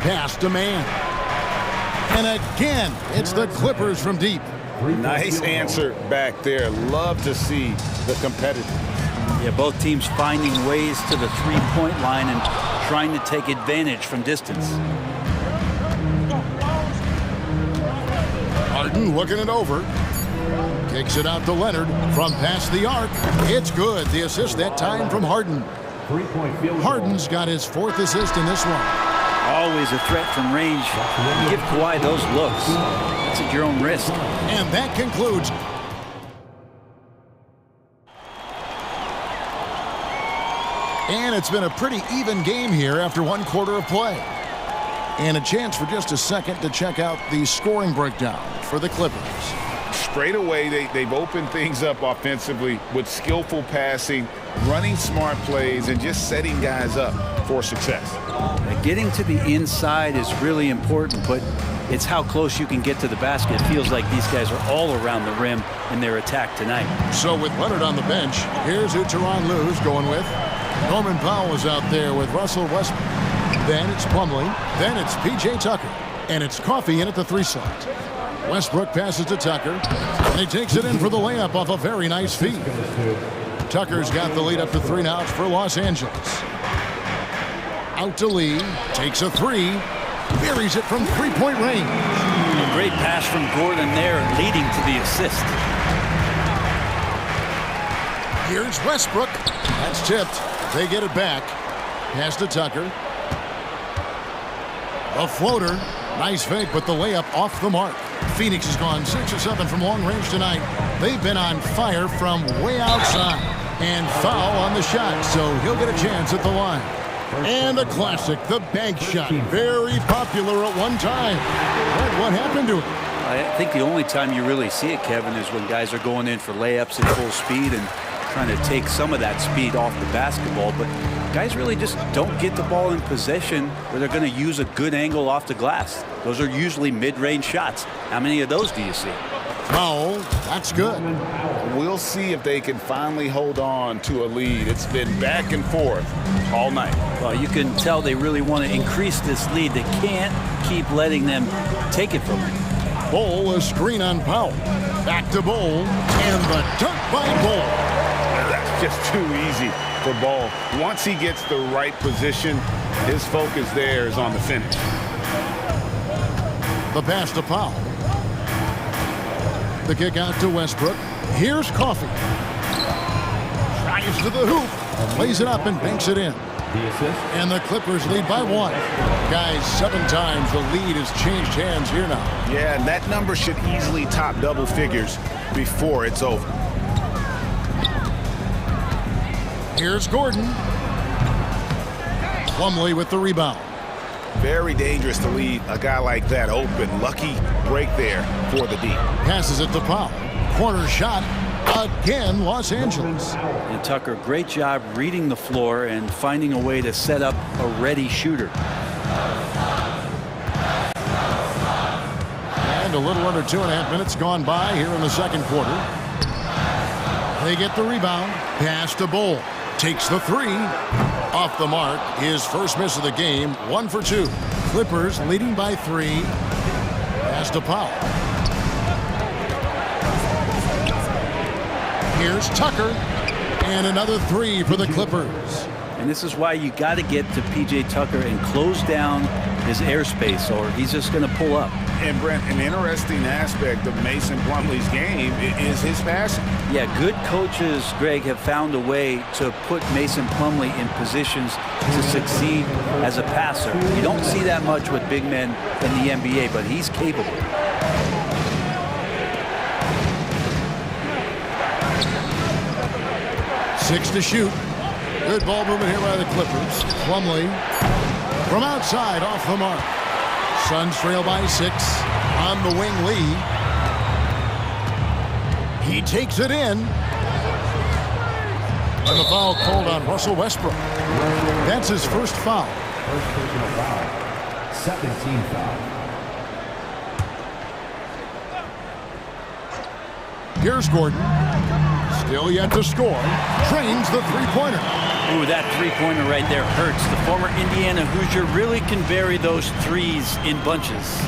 Pass to man. And again, it's the Clippers from deep. Nice answer back there. Love to see the competitive. Yeah, both teams finding ways to the three-point line and trying to take advantage from distance. Harden looking it over. Kicks it out to Leonard from past the arc. It's good. The assist that time from Harden. Harden's got his 4th assist in this one. Always a threat from range. You give Kawhi those looks. That's at your own risk. And that concludes. And it's been a pretty even game here after 1 quarter of play. And a chance for just a second to check out the scoring breakdown for the Clippers. Straight away, they've opened things up offensively with skillful passing, running smart plays, and just setting guys up for success. Getting to the inside is really important, but it's how close you can get to the basket. It feels like these guys are all around the rim in their attack tonight. So with Leonard on the bench, here's who Tyronn Lue's going with. Norman Powell is out there with Russell Westbrook. Then it's Plumlee. Then it's P.J. Tucker. And it's Coffey in at the 3 slot. Westbrook passes to Tucker. And he takes it in for the layup off a very nice feed. Tucker's got the lead up to 3 now. It's for Los Angeles. Out to Lee. Takes a 3. Buries it from 3-point range. A great pass from Gordon there, leading to the assist. Here's Westbrook. That's tipped. They get it back. Pass to Tucker. A floater. Nice fake, but the layup off the mark. Phoenix has gone 6 or 7 from long range tonight. They've been on fire from way outside. And foul on the shot, so he'll get a chance at the line. And a classic, the bank shot. Very popular at one time. What happened to it? I think the only time you really see it, Kevin, is when guys are going in for layups at full speed and trying to take some of that speed off the basketball. But guys really just don't get the ball in possession where they're going to use a good angle off the glass. Those are usually mid-range shots. How many of those do you see? Foul. That's good. We'll see if they can finally hold on to a lead. It's been back and forth all night. Well, you can tell they really want to increase this lead. They can't keep letting them take it from them. Bol, a screen on Powell. Back to Bol. And the dunk by Bol. That's just too easy for Bol. Once he gets the right position, his focus there is on the finish. The pass to Powell. The kick out to Westbrook. Here's Coffey. Drives to the hoop. Plays it up and banks it in. And the Clippers lead by 1. Guys, 7 times the lead has changed hands here now. Yeah, and that number should easily top double figures before it's over. Here's Gordon. Plumlee with the rebound. Very dangerous to leave a guy like that open. Lucky break there for the D. Passes it to Powell. Corner shot. Again, Los Angeles. And Tucker, great job reading the floor and finding a way to set up a ready shooter. And a little under 2.5 minutes gone by here in the second quarter. They get the rebound. Pass to Bol. Takes the 3. Off the mark. His first miss of the game. 1 for 2. Clippers leading by 3. Pass to Powell. Here's Tucker. And another 3 for the Clippers. And this is why you got to get to P.J. Tucker and close down his airspace, or he's just going to pull up. And Brent, an interesting aspect of Mason Plumlee's game is his passing. Yeah, good coaches, Greg, have found a way to put Mason Plumlee in positions to succeed as a passer. You don't see that much with big men in the NBA, but he's capable. Six to shoot. Good ball movement here by the Clippers. Plumlee from outside off the mark. Suns trail by 6. On the wing, Lee. He takes it in. And the foul called on Russell Westbrook. That's his first foul. First personal foul. 17 foul. Here's Gordon. Still yet to score. Trains the three-pointer. Ooh, that three-pointer right there hurts. The former Indiana Hoosier really can bury those threes in bunches.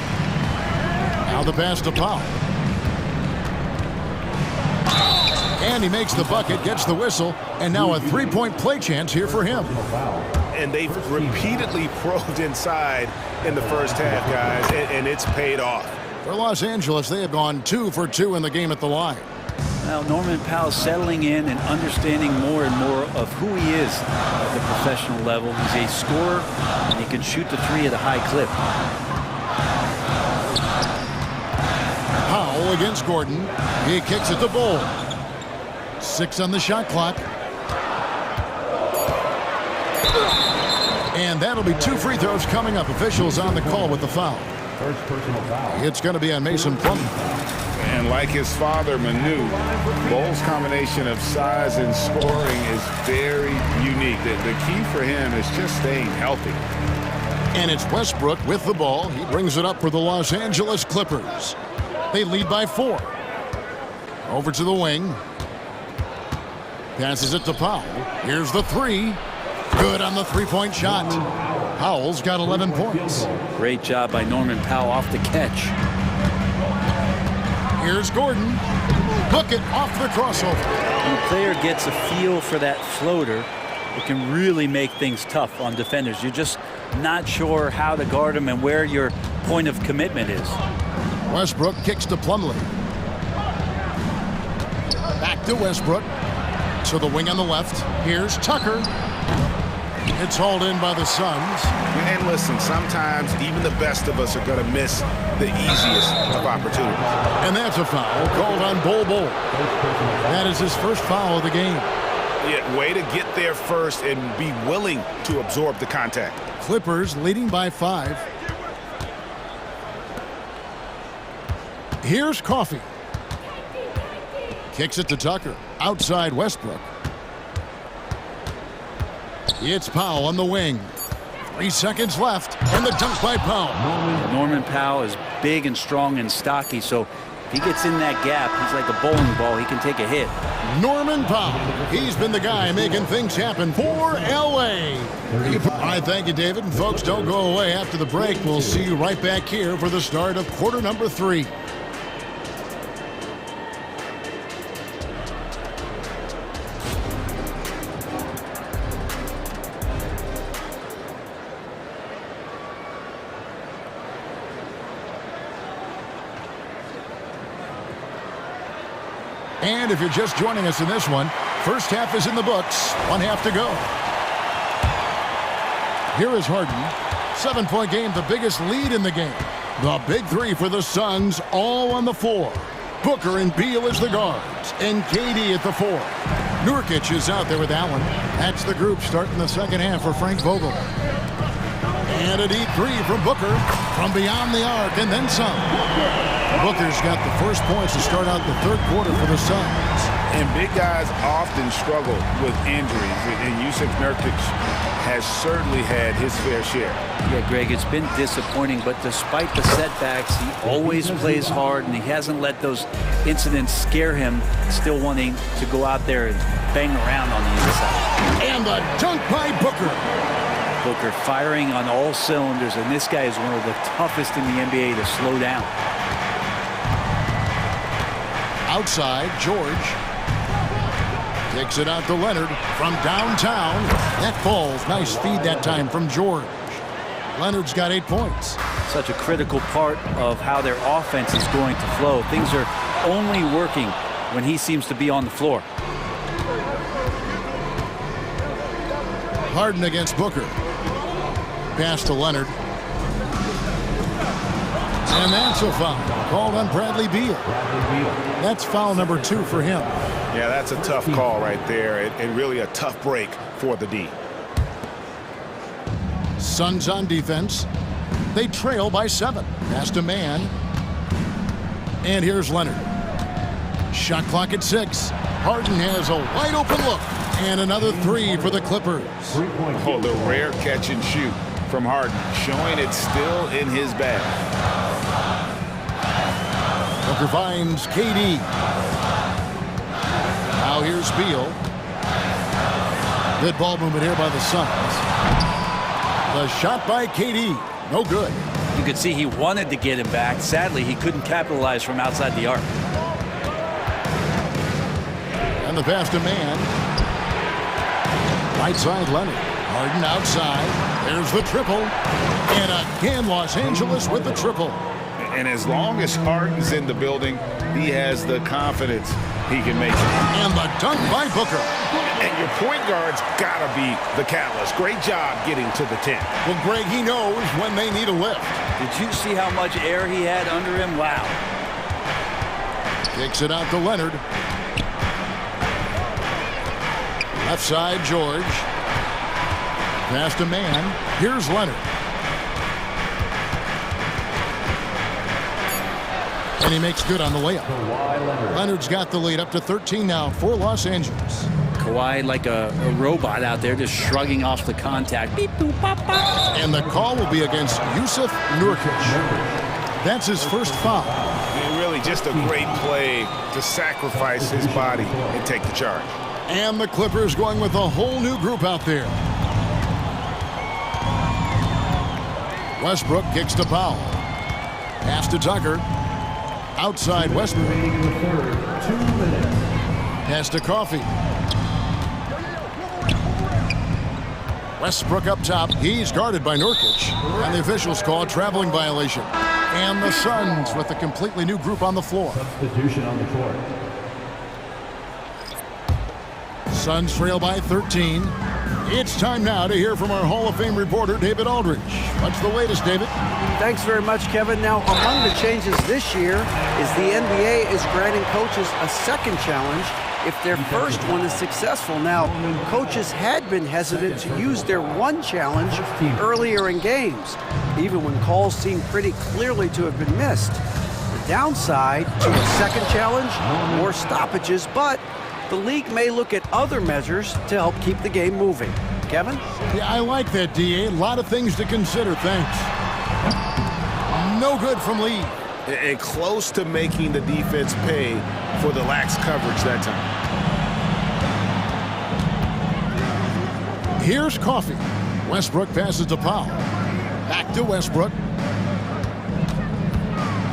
Now the pass to Powell. And he makes the bucket, gets the whistle, and now a three-point play chance here for him. And they've repeatedly probed inside in the first half, guys, and it's paid off. For Los Angeles, they have gone 2 for 2 in the game at the line. Now, Norman Powell settling in and understanding more and more of who he is at the professional level. He's a scorer, and he can shoot the three at a high clip. Powell against Gordon. He kicks it to Bull. 6 on the shot clock. And that'll be 2 free throws coming up. Officials on the call with the foul. First personal foul. It's going to be on Mason Plumlee. And like his father, Manu, Bull's combination of size and scoring is very unique. The key for him is just staying healthy. And it's Westbrook with the ball. He brings it up for the Los Angeles Clippers. They lead by 4. Over to the wing. Passes it to Powell. Here's the three. Good on the three-point shot. Powell's got 11 points. Great job by Norman Powell off the catch. Here's Gordon. Hook it off the crossover. When a player gets a feel for that floater, it can really make things tough on defenders. You're just not sure how to guard them and where your point of commitment is. Westbrook kicks to Plumlee. Back to Westbrook. To the wing on the left. Here's Tucker. It's hauled in by the Suns. And listen, sometimes even the best of us are going to miss the easiest of opportunities. And that's a foul called on Bull. That is his first foul of the game. Yeah, way to get there first and be willing to absorb the contact. Clippers leading by 5. Here's Coffey. Kicks it to Tucker. Outside Westbrook. It's Powell on the wing. 3 seconds left, and the dunk by Powell. Norman Powell is big and strong and stocky, so if he gets in that gap, he's like a bowling ball. He can take a hit. Norman Powell. He's been the guy making things happen for L.A. I thank you, David. And folks, don't go away after the break. We'll see you right back here for the start of quarter number 3. And if you're just joining us in this one, first half is in the books. 1 half to go. Here is Harden. 7-point game, the biggest lead in the game. The big three for the Suns, all on the floor. Booker and Beal as the guards, and KD at the 4. Nurkic is out there with Allen. That's the group starting the second half for Frank Vogel. And a deep three from Booker from beyond the arc, and then some. Booker's got the first points to start out the third quarter for the Suns. And big guys often struggle with injuries, and Jusuf Nurkic has certainly had his fair share. Yeah, Greg, it's been disappointing, but despite the setbacks, he always plays hard, and he hasn't let those incidents scare him, still wanting to go out there and bang around on the inside. And the dunk by Booker. Booker firing on all cylinders, and this guy is one of the toughest in the NBA to slow down. Outside, George takes it out to Leonard from downtown. That falls. Nice feed that time from George. Leonard's got 8 points. Such a critical part of how their offense is going to flow. Things are only working when he seems to be on the floor. Harden against Booker. Pass to Leonard. And that's a foul called on Bradley Beal. That's foul number 2 for him. Yeah, that's a tough call right there, and really a tough break for the D. Suns on defense. They trail by 7. Pass to Man. And here's Leonard. Shot clock at 6. Harden has a wide open look. And another 3 for the Clippers. Oh, the rare catch and shoot from Harden, showing it's still in his bag. Booker finds KD. Now here's Beal. Good ball movement here by the Suns. The shot by KD. No good. You could see he wanted to get him back. Sadly, he couldn't capitalize from outside the arc. And the pass to man. Right side Leonard. Harden outside. There's the triple. And again, Los Angeles with the triple. And as long as Harden's in the building, he has the confidence he can make it. And the dunk by Booker. And your point guard's got to be the catalyst. Great job getting to the 10. Well, Greg, he knows when they need a lift. Did you see how much air he had under him? Wow. Kicks it out to Leonard. Left side, George. Pass to man. Here's Leonard. And he makes good on the layup. Leonard's got the lead up to 13 now for Los Angeles. Kawhi like a robot out there just shrugging off the contact. Beep, boop, pop, pop. And the call will be against Jusuf Nurkic. That's his first foul. Really just a great play to sacrifice his body and take the charge. And the Clippers going with a whole new group out there. Westbrook kicks to Powell. Pass to Tucker. Outside Westbrook. Pass to Coffey. Westbrook up top. He's guarded by Nurkic. And the officials call a traveling violation. And the Suns with a completely new group on the floor. Substitution on the court. Suns trail by 13. It's time now to hear from our Hall of Fame reporter, David Aldridge. What's the latest, David? Thanks very much, Kevin. Now, among the changes this year is the NBA is granting coaches a second challenge if their first one is successful. Now, coaches had been hesitant to use their one challenge earlier in games, even when calls seemed pretty clearly to have been missed. The downside to a second challenge, more stoppages, but the league may look at other measures to help keep the game moving. Kevin? Yeah, I like that, D.A. A lot of things to consider. Thanks. No good from Lee. And close to making the defense pay for the lax coverage that time. Here's Coffey. Westbrook passes to Powell. Back to Westbrook.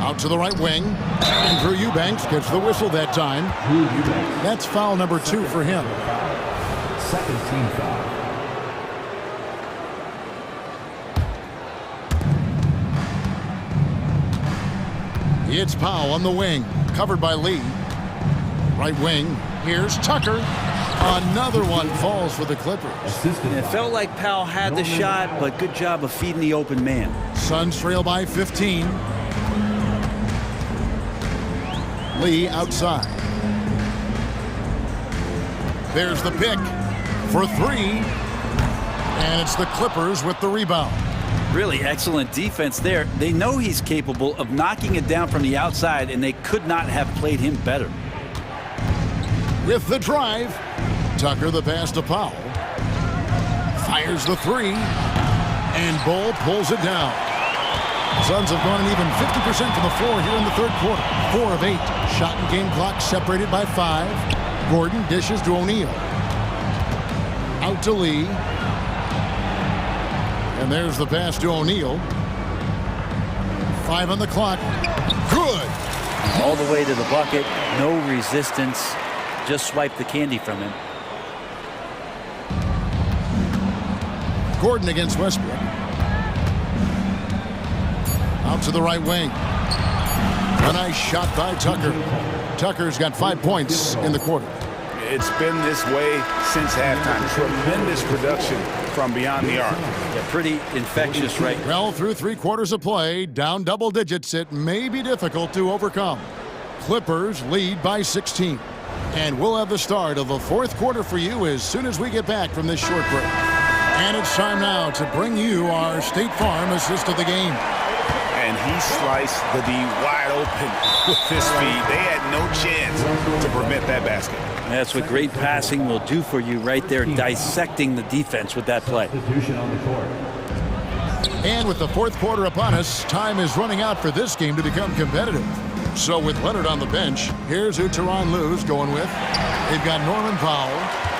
Out to the right wing. Andrew Eubanks gets the whistle that time. That's foul number 2 for him. Second team foul. It's Powell on the wing. Covered by Lee. Right wing. Here's Tucker. Another one falls for the Clippers. It felt like Powell had the shot, but good job of feeding the open man. Suns trail by 15. Lee outside. There's the pick for 3. And it's the Clippers with the rebound. Really excellent defense there. They know he's capable of knocking it down from the outside, and they could not have played him better. With the drive, Tucker the pass to Powell. Fires the 3. And Bull pulls it down. Suns have gone an even 50% from the floor here in the third quarter. 4 of 8. Shot and game clock separated by 5. Gordon dishes to O'Neal. Out to Lee. And there's the pass to O'Neal. 5 on the clock. Good. All the way to the bucket. No resistance. Just swipe the candy from him. Gordon against Westbrook. Out to the right wing. A nice shot by Tucker. Tucker's got 5 points in the quarter. It's been this way since halftime. Tremendous production from beyond the arc. Yeah, pretty infectious right now. Well, through 3 quarters of play, down double digits, it may be difficult to overcome. Clippers lead by 16. And we'll have the start of the 4th quarter for you as soon as we get back from this short break. And it's time now to bring you our State Farm assist of the game. And he sliced the D wide open with his feet. They had no chance to prevent that basket. That's what great passing will do for you right there, dissecting the defense with that play. And with the 4th quarter upon us, time is running out for this game to become competitive. So with Leonard on the bench, here's who Tyronn Lue's going with. They've got Norman Powell,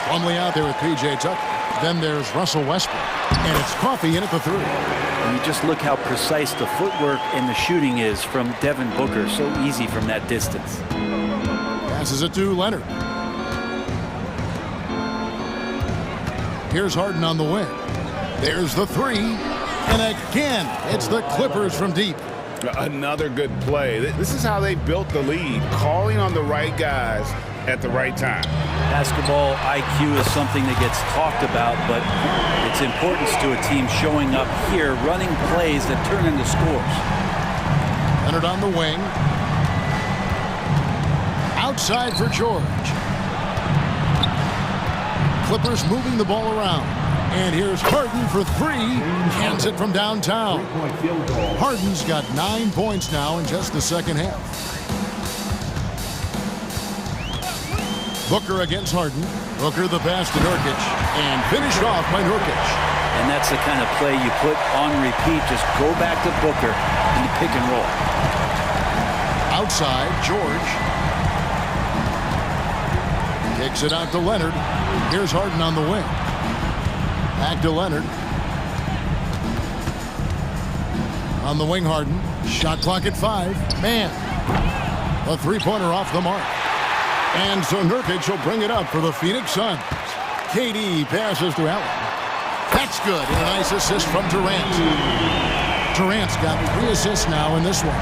Plumlee out there with P.J. Tucker. Then there's Russell Westbrook, and it's Coffey in at the 3. And you just look how precise the footwork and the shooting is from Devin Booker. So easy from that distance. Passes it to Leonard. Here's Harden on the wing. There's the 3. And again, it's the Clippers from deep. Another good play. This is how they built the lead, calling on the right guys at the right time. Basketball IQ is something that gets talked about, but its importance to a team showing up here, running plays that turn into scores. Leonard on the wing. Outside for George. Clippers moving the ball around. And here's Harden for 3. Hands it from downtown. Harden's got 9 points now in just the second half. Booker against Harden. Booker the pass to Nurkic. And finished off by Nurkic. And that's the kind of play you put on repeat. Just go back to Booker in the pick and roll. Outside, George. Kicks it out to Leonard. Here's Harden on the wing. Back to Leonard. On the wing, Harden. Shot clock at 5. Man. A 3-pointer off the mark. And so Nurkic will bring it up for the Phoenix Suns. KD passes to Allen. That's good. And a nice assist from Durant. Durant's got 3 assists now in this one.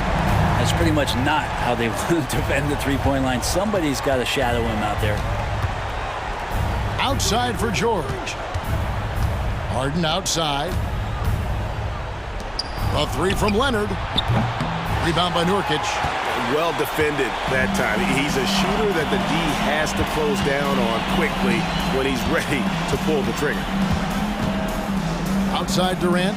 That's pretty much not how they want to defend the three-point line. Somebody's got to shadow him out there. Outside for George. Harden outside. A 3 from Leonard. Rebound by Nurkic. Well defended that time. He's a shooter that the D has to close down on quickly when he's ready to pull the trigger. Outside Durant.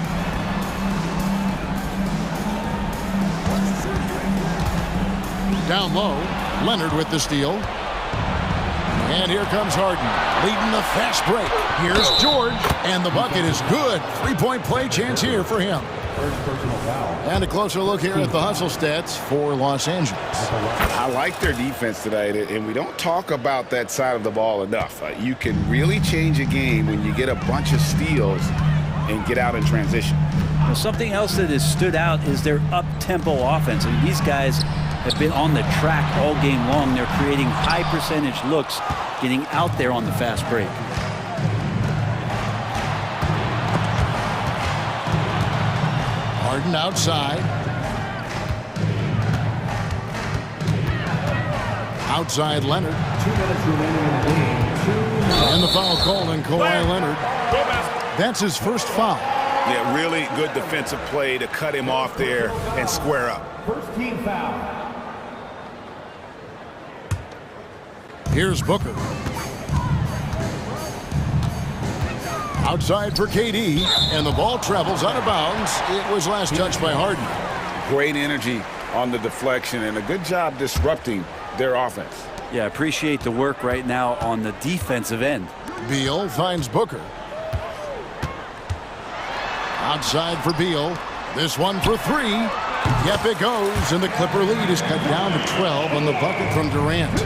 Down low. Leonard with the steal. And here comes Harden, leading the fast break. Here's George, and the bucket is good. 3-point play chance here for him. And a closer look here at the hustle stats for Los Angeles. I like their defense tonight, and we don't talk about that side of the ball enough. You can really change a game when you get a bunch of steals and get out in transition. Well, something else that has stood out is their up-tempo offense. I mean, these guys have been on the track all game long. They're creating high-percentage looks, getting out there on the fast break. Harden outside. Outside Leonard. 2 minutes remaining in the game. And the foul called on Kawhi Leonard. That's his first foul. Yeah, really good defensive play to cut him off there and square up. First team foul. Here's Booker. Outside for KD, and the ball travels out of bounds. It was last touched by Harden. Great energy on the deflection and a good job disrupting their offense. Yeah, appreciate the work right now on the defensive end. Beal finds Booker. Outside for Beal. This one for 3. Yep, it goes, and the Clipper lead is cut down to 12 on the bucket from Durant.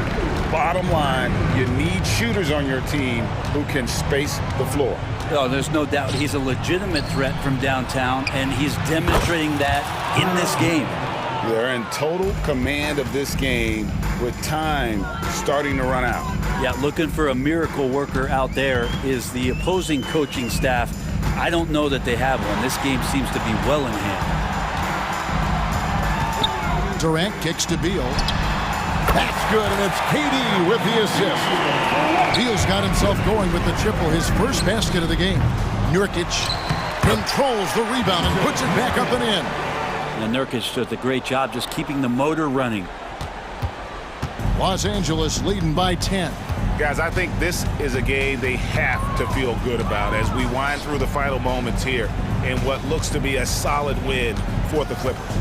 Bottom line, you need shooters on your team who can space the floor. Oh, there's no doubt he's a legitimate threat from downtown, and he's demonstrating that in this game. They're in total command of this game with time starting to run out. Yeah, looking for a miracle worker out there is the opposing coaching staff. I don't know that they have one. This game seems to be well in hand. Durant kicks to Beal. That's good, and it's KD with the assist. Beal's got himself going with the triple, his first basket of the game. Nurkic controls the rebound and puts it back up and in. And Nurkic does a great job just keeping the motor running. Los Angeles leading by 10. Guys, I think this is a game they have to feel good about as we wind through the final moments here in what looks to be a solid win for the Clippers.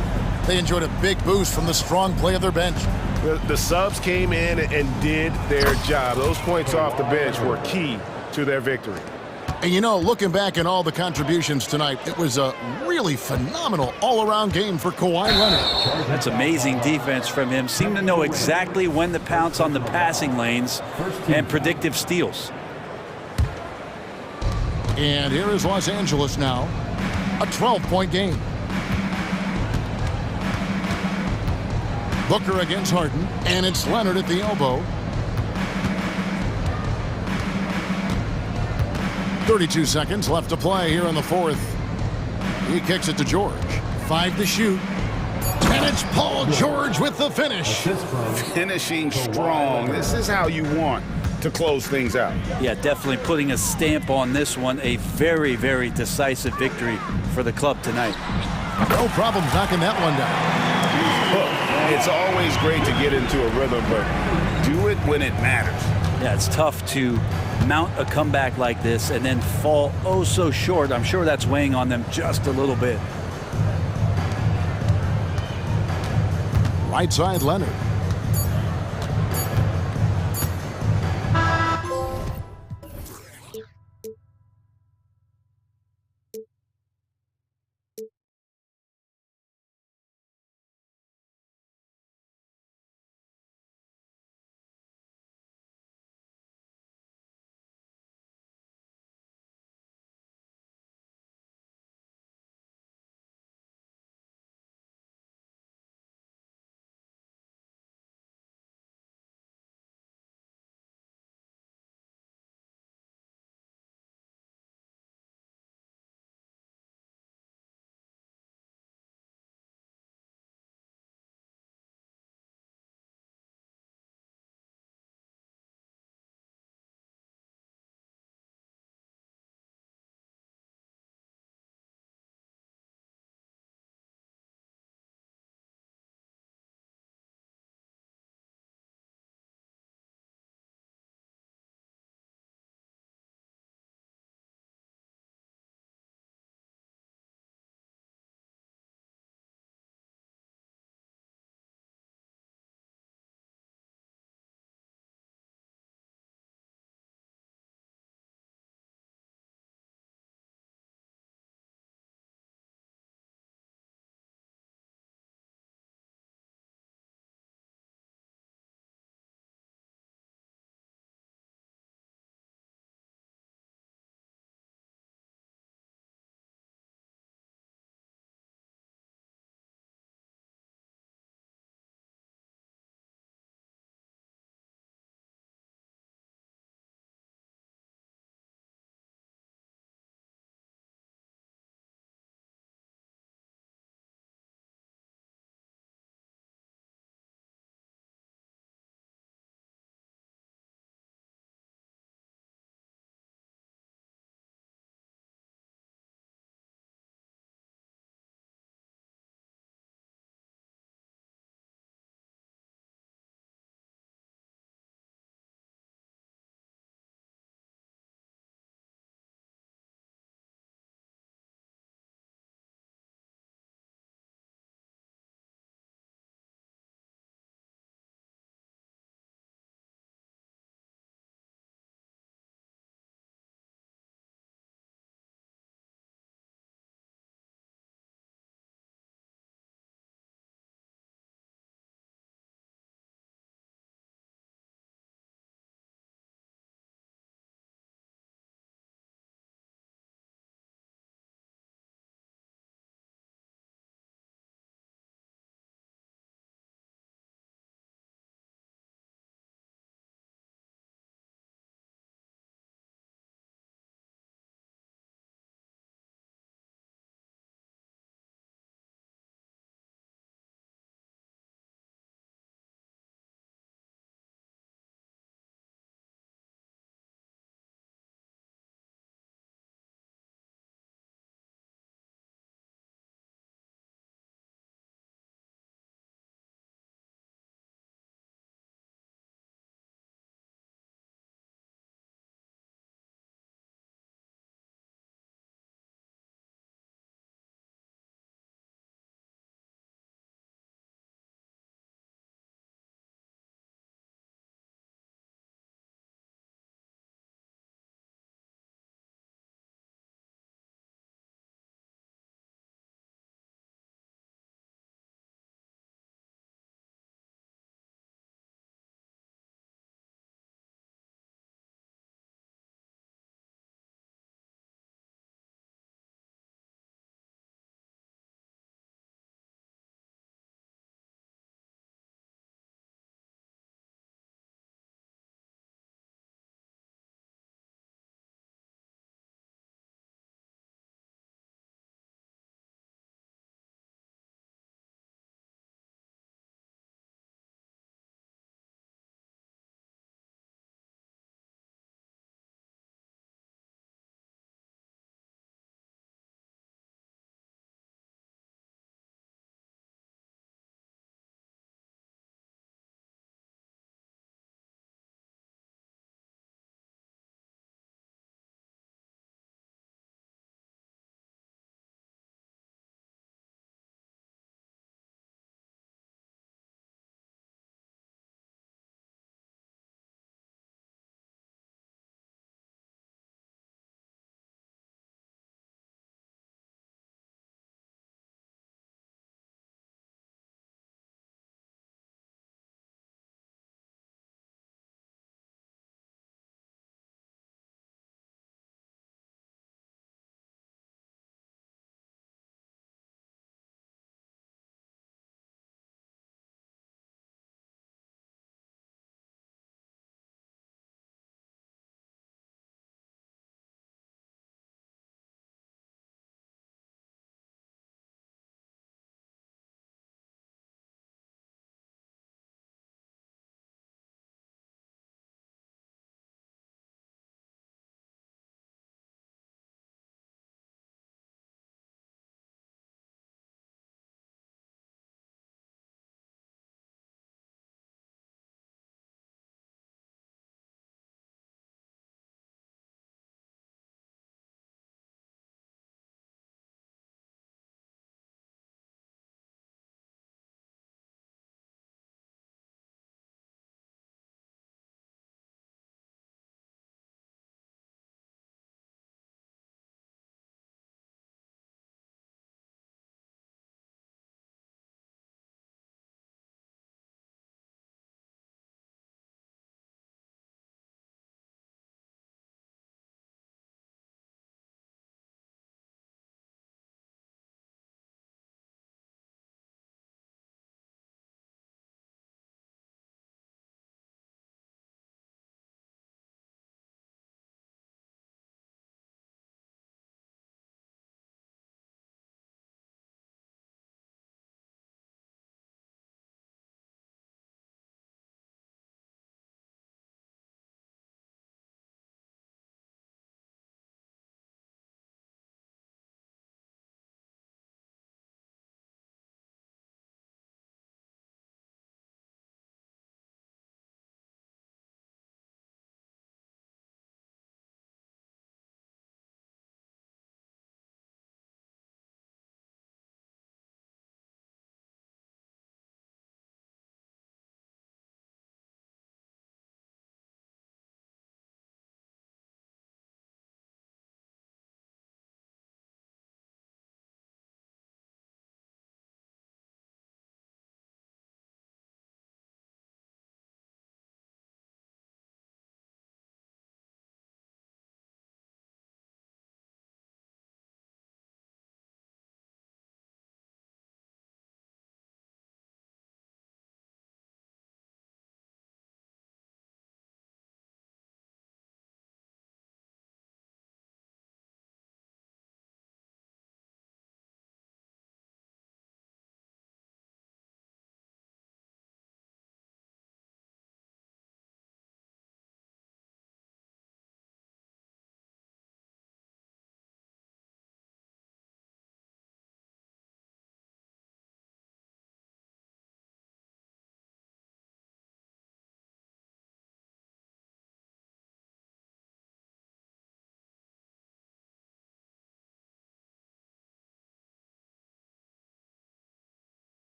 They enjoyed a big boost from the strong play of their bench. The subs came in and did their job. Those points off the bench were key to their victory. And you know, looking back at all the contributions tonight, it was a really phenomenal all-around game for Kawhi Leonard. That's amazing defense from him. Seemed to know exactly when to pounce on the passing lanes and predictive steals. And here is Los Angeles now, a 12-point game. Booker against Harden, and it's Leonard at the elbow. 32 seconds left to play here in the fourth. He kicks it to George. 5 to shoot. And it's Paul George with the finish. Finishing strong. This is how you want to close things out. Yeah, definitely putting a stamp on this one. A very, very decisive victory for the club tonight. No problem knocking that one down. Look, it's always great to get into a rhythm, but do it when it matters. Yeah, it's tough to mount a comeback like this and then fall oh so short. I'm sure that's weighing on them just a little bit. Right side, Leonard.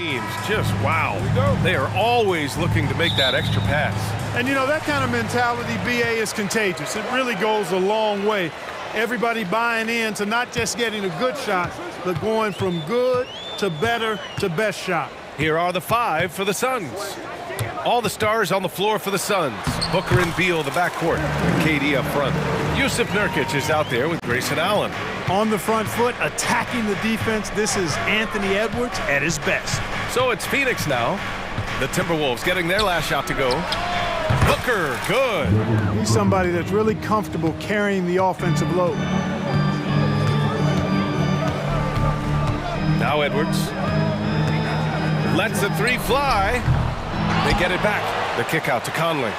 teams. Just wow. They are always looking to make that extra pass. And you know, that kind of mentality, BA, is contagious. It really goes a long way. Everybody buying in to not just getting a good shot, but going from good to better to best shot. Here are the 5 for the Suns. All the stars on the floor for the Suns. Booker and Beal, the backcourt, and KD up front. Jusuf Nurkic is out there with Grayson Allen. On the front foot, attacking the defense, this is Anthony Edwards at his best. So it's Phoenix now. The Timberwolves getting their last shot to go. Booker, good. He's somebody that's really comfortable carrying the offensive load. Now Edwards lets the 3 fly. They get it back. The kick out to Conley.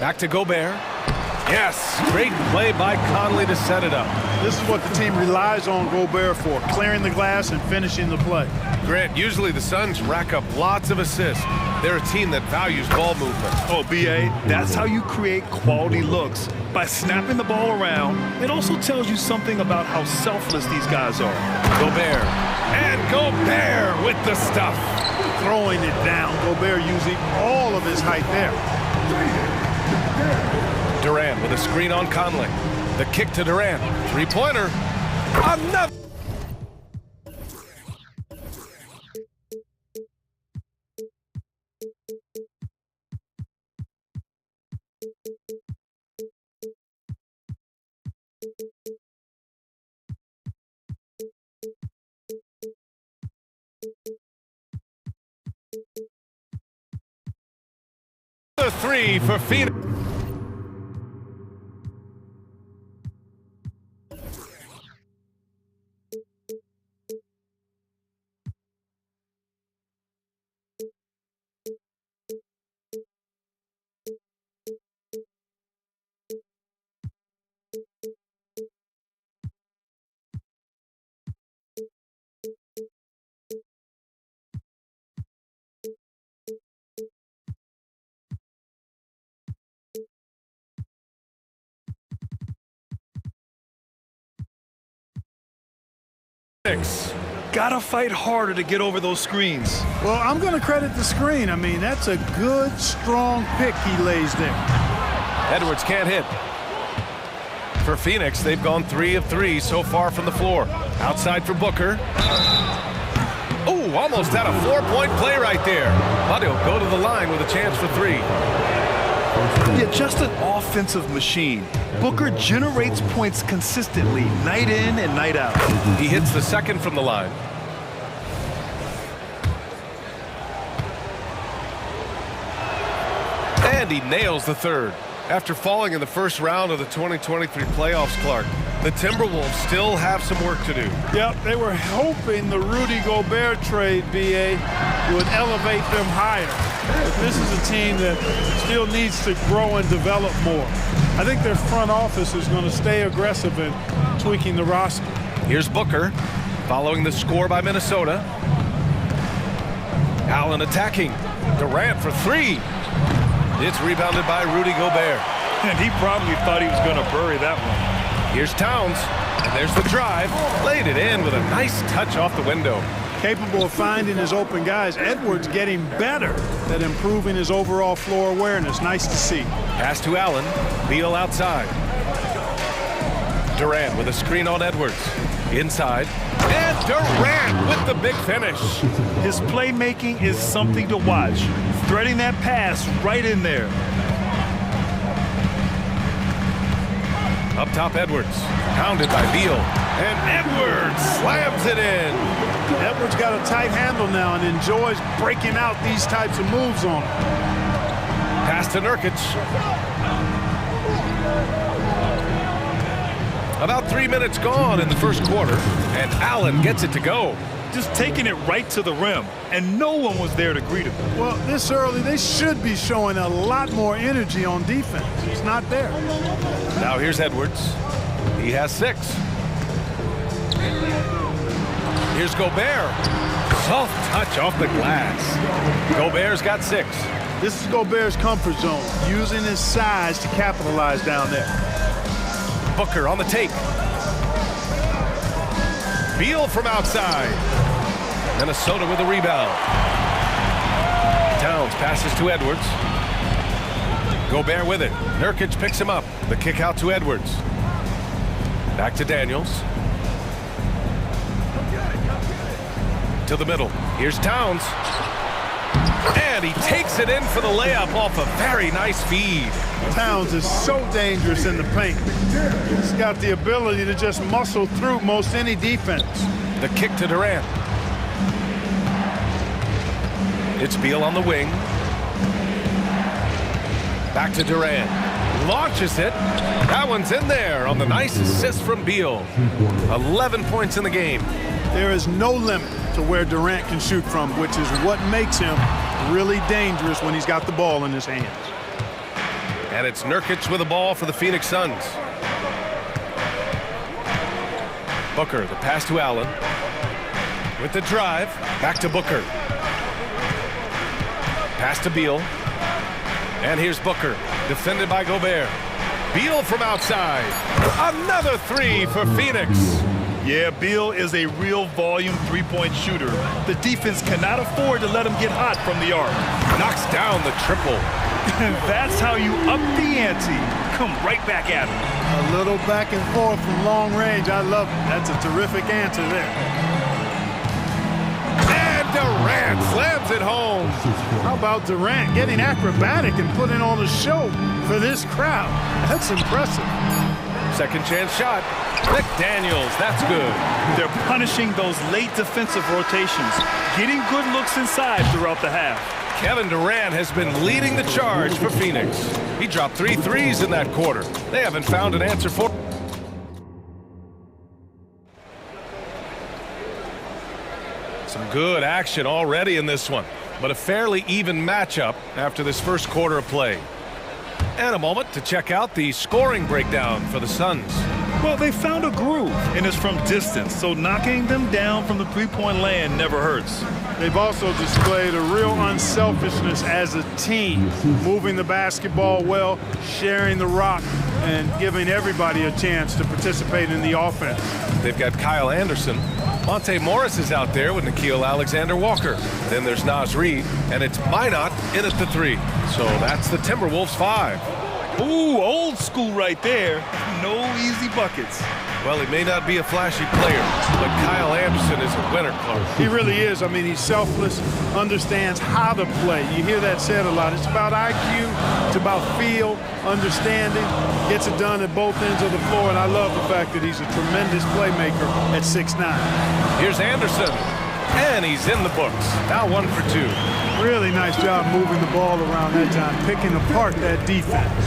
Back to Gobert. Yes, great play by Conley to set it up. This is what the team relies on Gobert for, clearing the glass and finishing the play. Grant, usually the Suns rack up lots of assists. They're a team that values ball movement. Oh, BA, that's how you create quality looks. By snapping the ball around, it also tells you something about how selfless these guys are. Gobert. And Gobert with the stuff. Throwing it down. Gobert using all of his height there. Durant with a screen on Conley. The kick to Durant. 3-pointer. Another. The 3 for Phoenix. Gotta fight harder to get over those screens. Well, I'm going to credit the screen. I mean, that's a good, strong pick he lays there. Edwards can't hit. For Phoenix, they've gone 3 of 3 so far from the floor. Outside for Booker. Oh, almost had a 4-point play right there. But he'll go to the line with a chance for 3. Yeah, just an offensive machine. Booker generates points consistently, night in and night out. He hits the second from the line. And he nails the third. After falling in the first round of the 2023 playoffs, Clark, the Timberwolves still have some work to do. Yep, they were hoping the Rudy Gobert trade, BA, would elevate them higher. But this is a team that still needs to grow and develop more. I think their front office is going to stay aggressive in tweaking the roster. Here's Booker, following the score by Minnesota. Allen attacking. Durant for 3. It's rebounded by Rudy Gobert. And he probably thought he was going to bury that one. Here's Towns, and there's the drive. Laid it in with a nice touch off the window. Capable of finding his open guys. Edwards getting better at improving his overall floor awareness. Nice to see. Pass to Allen. Beal outside. Durant with a screen on Edwards. Inside. And Durant with the big finish. His playmaking is something to watch. Threading that pass right in there. Up top, Edwards. Pounded by Beal. And Edwards slams it in. Edwards got a tight handle now and enjoys breaking out these types of moves on him. Pass to Nurkic. About 3 minutes gone in the first quarter, and Allen gets it to go. Just taking it right to the rim, and no one was there to greet him. Well, this early, they should be showing a lot more energy on defense. It's not there. Now here's Edwards. He has 6. Here's Gobert. Soft touch off the glass. Gobert's got 6. This is Gobert's comfort zone, using his size to capitalize down there. Booker on the take. Beal from outside. Minnesota with a rebound. Towns passes to Edwards. Gobert with it. Nurkic picks him up. The kick out to Edwards. Back to Daniels. To the middle. Here's Towns. And he takes it in for the layup off a very nice feed. Towns is so dangerous in the paint. He's got the ability to just muscle through most any defense. The kick to Durant. It's Beal on the wing. Back to Durant. Launches it. That one's in there on the nice assist from Beal. 11 points in the game. There is no limit to where Durant can shoot from, which is what makes him really dangerous when he's got the ball in his hands. And it's Nurkic with the ball for the Phoenix Suns. Booker, the pass to Allen. With the drive, back to Booker. Pass to Beal. And here's Booker, defended by Gobert. Beal from outside. Another three for Phoenix. Yeah, Beal is a real volume three-point shooter. The defense cannot afford to let him get hot from the arc. Knocks down the triple. And that's how you up the ante. Come right back at him. A little back and forth from long range. I love it. That's a terrific answer there. And Durant slams it home. How about Durant getting acrobatic and putting on a show for this crowd? That's impressive. Second chance shot. McDaniels, that's good. They're punishing those late defensive rotations, getting good looks inside throughout the half. Kevin Durant has been leading the charge for Phoenix. He dropped 3 threes in that quarter. They haven't found an answer for. Some good action already in this one, but a fairly even matchup after this first quarter of play. And a moment to check out the scoring breakdown for the Suns. Well, they found a groove, and it's from distance, so knocking them down from the three-point land never hurts. They've also displayed a real unselfishness as a team, moving the basketball well, sharing the rock, and giving everybody a chance to participate in the offense. They've got Kyle Anderson. Monte Morris is out there with Nickeil Alexander-Walker. Then there's Naz Reid, and it's Minot in at the 3. So that's the Timberwolves 5. Ooh, old school right there. No easy buckets. Well, he may not be a flashy player, but Kyle Anderson is a winner, Clark. He really is. I mean, he's selfless, understands how to play. You hear that said a lot. It's about IQ, it's about feel, understanding, gets it done at both ends of the floor, and I love the fact that he's a tremendous playmaker at 6'9". Here's Anderson, and he's in the books. Now 1 for 2. Really nice job moving the ball around that time, picking apart that defense.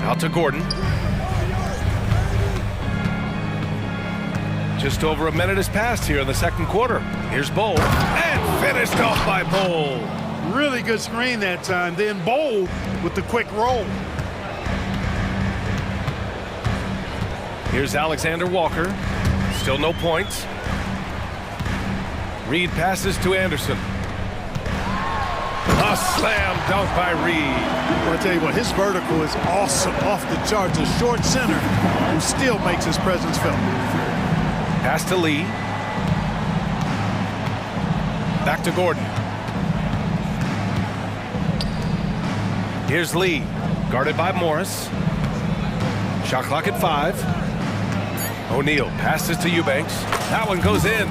Out to Gordon. Just over a minute has passed here in the second quarter. Here's Bowl, and finished off by Bowl. Really good screen that time. Then Bowl with the quick roll. Here's Alexander Walker. Still no points. Reid passes to Anderson. A slam dunk by Reid. Well, I tell you what, his vertical is awesome, off the charts. A short center who still makes his presence felt. Pass to Lee. Back to Gordon. Here's Lee, guarded by Morris. Shot clock at 5. O'Neal passes to Eubanks. That one goes in.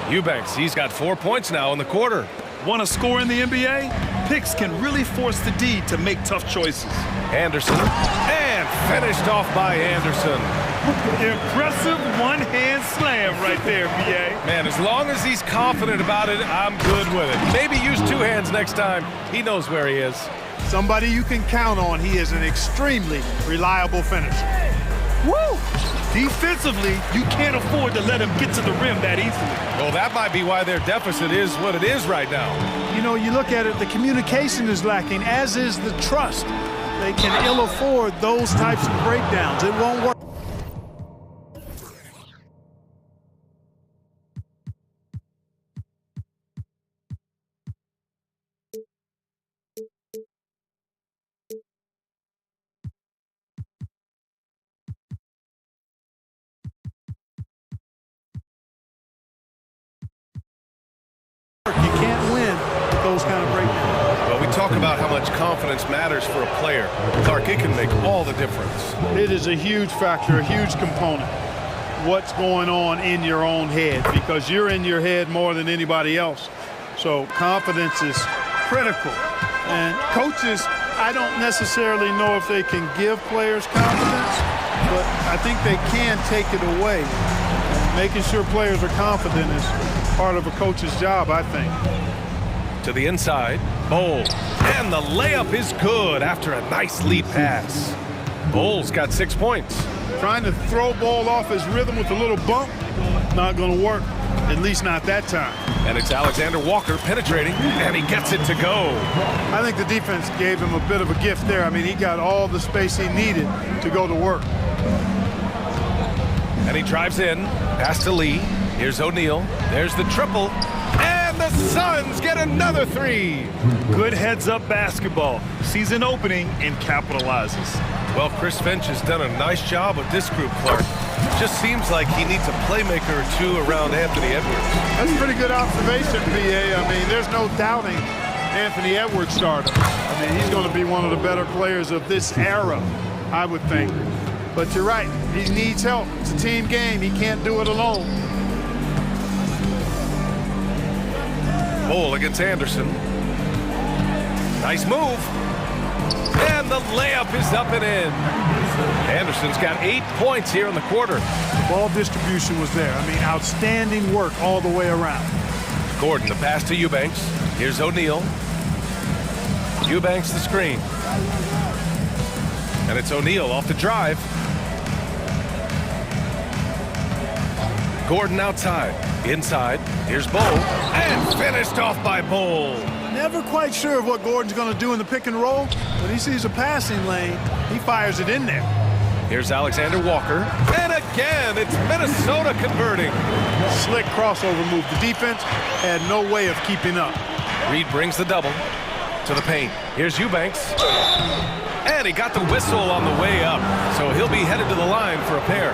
Eubanks, he's got 4 points now in the quarter. Want to score in the NBA? Picks can really force the D to make tough choices. Anderson, and finished off by Anderson. Impressive one-hand slam right there, B.A. Man, as long as he's confident about it, I'm good with it. Maybe use 2 hands next time. He knows where he is. Somebody you can count on. He is an extremely reliable finisher. Woo! Defensively, you can't afford to let him get to the rim that easily. Well, that might be why their deficit is what it is right now. You know, you look at it, the communication is lacking, as is the trust. They can ill afford those types of breakdowns. It won't work. much confidence matters for a player. Clark, it can make all the difference. It is a huge factor, a huge component. What's going on in your own head, because you're in your head more than anybody else. So confidence is critical. And coaches, I don't necessarily know if they can give players confidence, but I think they can take it away. Making sure players are confident is part of a coach's job, I think. To the inside, Bowl. And the layup is good after a nice lead pass. Bowl's got 6 points. Trying to throw ball off his rhythm with a little bump, not going to work, at least not that time. And it's Alexander Walker penetrating, and he gets it to go. I think the defense gave him a bit of a gift there. I mean, he got all the space he needed to go to work. And he drives in, pass to Lee. Here's O'Neal. There's the triple. And the Suns get another 3. Good heads-up basketball. Sees an opening and capitalizes. Well, Chris Finch has done a nice job with this group, Clark. Just seems like he needs a playmaker or two around Anthony Edwards. That's a pretty good observation, PA. I mean, there's no doubting Anthony Edwards starter. I mean, he's going to be one of the better players of this era, I would think. But you're right, he needs help. It's a team game. He can't do it alone. Bowl against Anderson. Nice move. And the layup is up and in. Anderson's got 8 points here in the quarter. The ball distribution was there. I mean, outstanding work all the way around. Gordon, the pass to Eubanks. Here's O'Neal. Eubanks the screen. And it's O'Neal off the drive. Gordon outside. Inside. Here's Bowl. And finished off by Bowl. Never quite sure of what Gordon's going to do in the pick and roll. When he sees a passing lane, he fires it in there. Here's Alexander Walker. And again, it's Minnesota converting. Slick crossover move. The defense had no way of keeping up. Reed brings the double to the paint. Here's Eubanks. And he got the whistle on the way up. So he'll be headed to the line for a pair.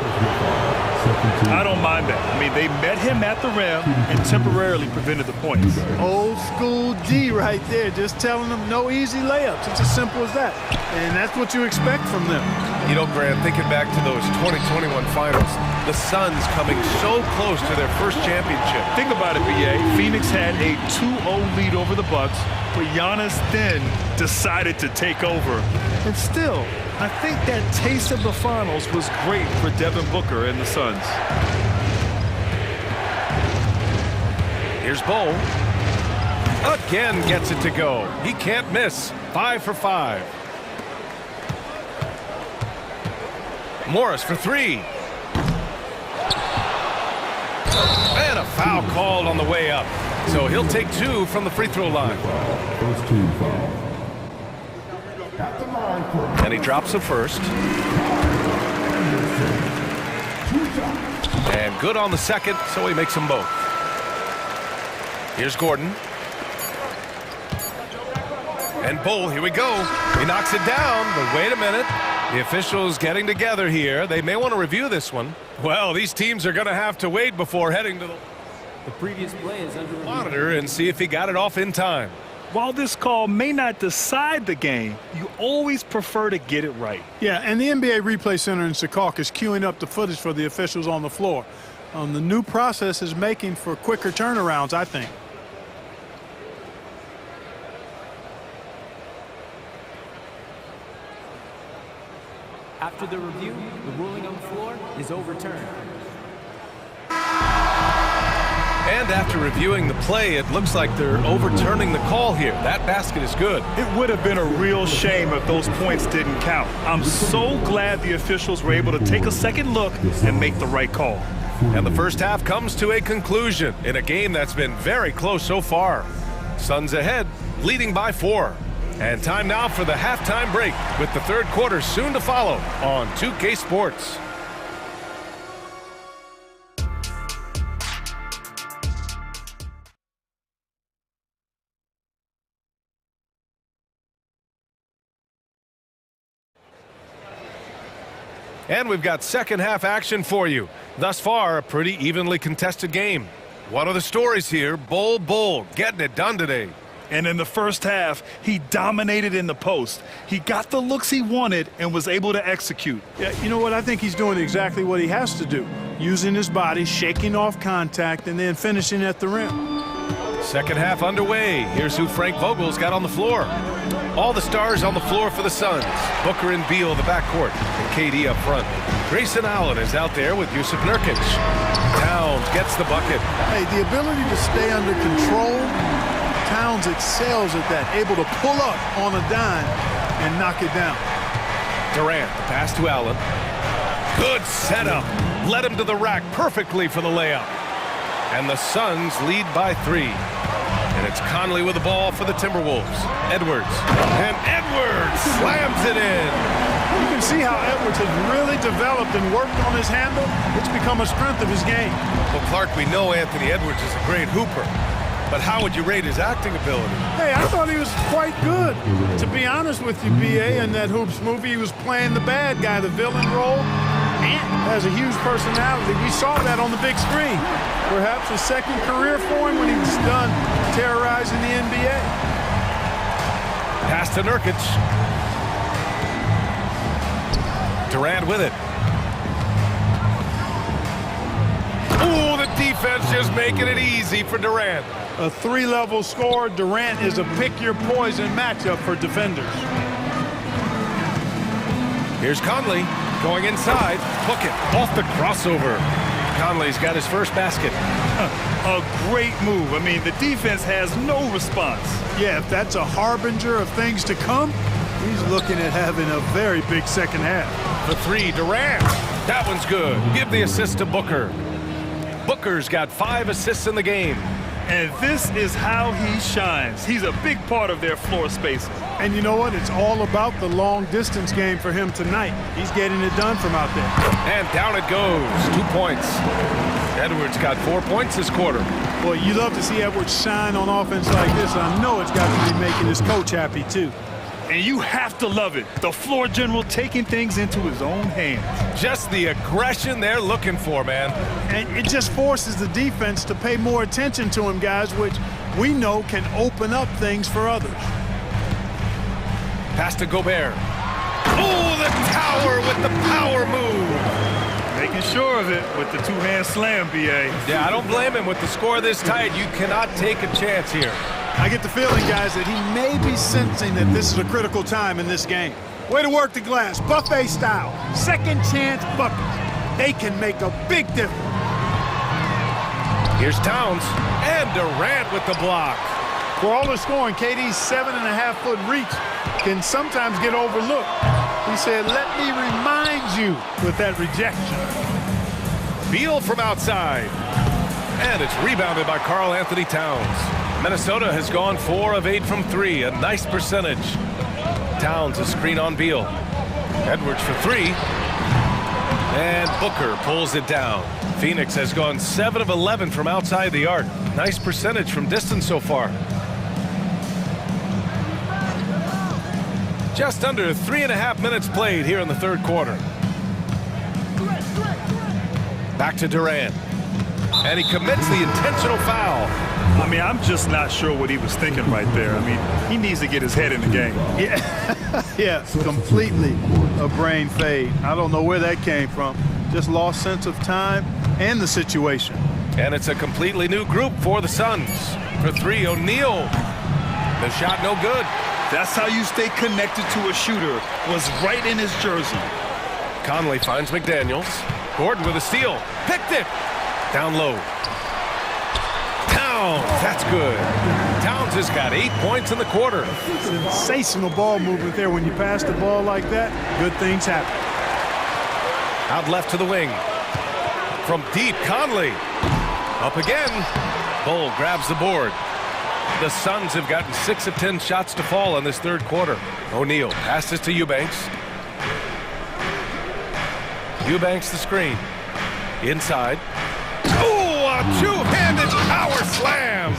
I don't mind that. I mean, they met him at the rim and temporarily prevented the points. Old school D right there, just telling them no easy layups. It's as simple as that. And that's what you expect from them. You know, Grant, thinking back to those 2021 finals, the Suns coming so close to their first championship. Think about it, BA. Phoenix had a 2-0 lead over the Bucks, but Giannis then decided to take over. And still, I think that taste of the finals was great for Devin Booker and the Suns. Here's Bowl. Again gets it to go. He can't miss. 5 for 5. Morris for 3. And a foul called on the way up. So he'll take 2 from the free throw line. First team foul. And he drops the first. And good on the second, so he makes them both. Here's Gordon. And Bowl, here we go. He knocks it down, but wait a minute. The officials getting together here. They may want to review this one. Well, these teams are going to have to wait before heading to the previous play is under monitor and see if he got it off in time. While this call may not decide the game, you always prefer to get it right. Yeah, and the NBA Replay Center in Secaucus is queuing up the footage for the officials on the floor. The new process is making for quicker turnarounds, I think. After the review, the ruling on the floor is overturned. And after reviewing the play, it looks like they're overturning the call here. That basket is good. It would have been a real shame if those points didn't count. I'm so glad the officials were able to take a second look and make the right call. And the first half comes to a conclusion in a game that's been very close so far. Suns ahead, leading by 4. And time now for the halftime break, with the third quarter soon to follow on 2K Sports. And we've got second half action for you. Thus far, a pretty evenly contested game. One of the stories here, Bowl getting it done today. And in the first half, he dominated in the post. He got the looks he wanted and was able to execute. Yeah, you know what? I think he's doing exactly what he has to do. Using his body, shaking off contact, and then finishing at the rim. Second half underway. Here's who Frank Vogel's got on the floor. All the stars on the floor for the Suns. Booker and Beal the backcourt, and KD up front. Grayson Allen is out there with Yusuf Nurkic. Towns gets the bucket. Hey, the ability to stay under control, Towns excels at that, able to pull up on a dime and knock it down. Durant, the pass to Allen. Good setup. Led him to the rack perfectly for the layup. And the Suns lead by 3. And it's Conley with the ball for the Timberwolves. Edwards. And Edwards slams it in. You can see how Edwards has really developed and worked on his handle. It's become a strength of his game. Well, Clark, we know Anthony Edwards is a great hooper. But how would you rate his acting ability? Hey, I thought he was quite good. To be honest with you, B.A., in that Hoops movie, he was playing the bad guy, the villain role. And has a huge personality. We saw that on the big screen. Perhaps a second career for him when he was done terrorizing the NBA. Pass to Nurkic. Durant with it. Ooh, the defense just making it easy for Durant. A 3-level score. Durant is a pick-your-poison matchup for defenders. Here's Conley going inside. Hook it off the crossover. Conley's got his first basket. A great move. I mean, the defense has no response. Yeah, if that's a harbinger of things to come, he's looking at having a very big second half. The 3, Durant. That one's good. Give the assist to Booker. Booker's got 5 assists in the game. And this is how he shines. He's a big part of their floor spacing. And you know what? It's all about the long-distance game for him tonight. He's getting it done from out there. And down it goes. 2 points. Edwards got 4 points this quarter. Boy, you love to see Edwards shine on offense like this. I know it's got to be making his coach happy, too. And you have to love it. The floor general taking things into his own hands. Just the aggression they're looking for, man. And it just forces the defense to pay more attention to him, guys, which we know can open up things for others. Pass to Gobert. Oh, the tower with the power move. Making sure of it with the 2-hand slam, B.A. Yeah, I don't blame him. With the score this tight, you cannot take a chance here. I get the feeling, guys, that he may be sensing that this is a critical time in this game. Way to work the glass, buffet style. Second chance buckets. They can make a big difference. Here's Towns and Durant with the block. For all the scoring, KD's 7.5-foot reach can sometimes get overlooked. He said, let me remind you with that rejection. Beal from outside. And it's rebounded by Karl Anthony Towns. Minnesota has gone 4 of 8 from 3, a nice percentage. Towns a screen on Beal. Edwards for 3. And Booker pulls it down. Phoenix has gone 7 of 11 from outside the arc. Nice percentage from distance so far. Just under 3.5 minutes played here in the third quarter. Back to Durant. And he commits the intentional foul. I mean, I'm just not sure what he was thinking right there. I mean, he needs to get his head in the game. Yeah, yeah, completely a brain fade. I don't know where that came from. Just lost sense of time and the situation. And it's a completely new group for the Suns. For 3, O'Neal. The shot no good. That's how you stay connected to a shooter. Was right in his jersey. Conley finds McDaniels. Gordon with a steal. Picked it. Down low. Towns. That's good. Towns has got 8 points in the quarter. Sensational ball movement there. When you pass the ball like that, good things happen. Out left to the wing. From deep, Conley. Up again. Bull grabs the board. The Suns have gotten 6 of 10 shots to fall in this third quarter. O'Neal passes to Eubanks. Eubanks the screen. Inside. Oh, a two-handed power slam.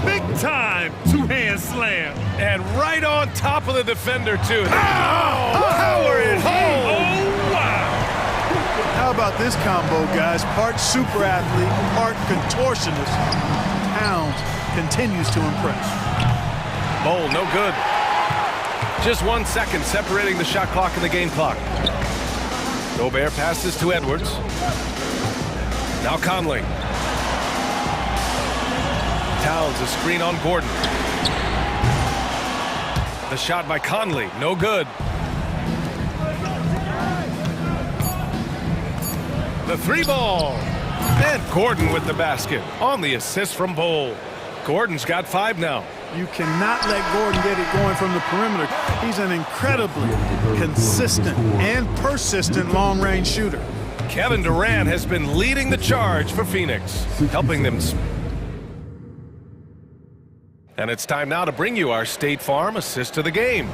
Big time two-hand slam. And right on top of the defender, too. Oh, power it home. Oh, wow. How about this combo, guys? Part super athlete, part contortionist. Towns continues to impress. Bowl, no good. Just 1 second separating the shot clock and the game clock. Gobert passes to Edwards. Now Conley. Towns a screen on Gordon. The shot by Conley, no good. The 3 ball. And Gordon with the basket on the assist from Bowl. Gordon's got 5 now. You cannot let Gordon get it going from the perimeter. He's an incredibly consistent and persistent long-range shooter. Kevin Durant has been leading the charge for Phoenix, helping them. And it's time now to bring you our State Farm assist of the game.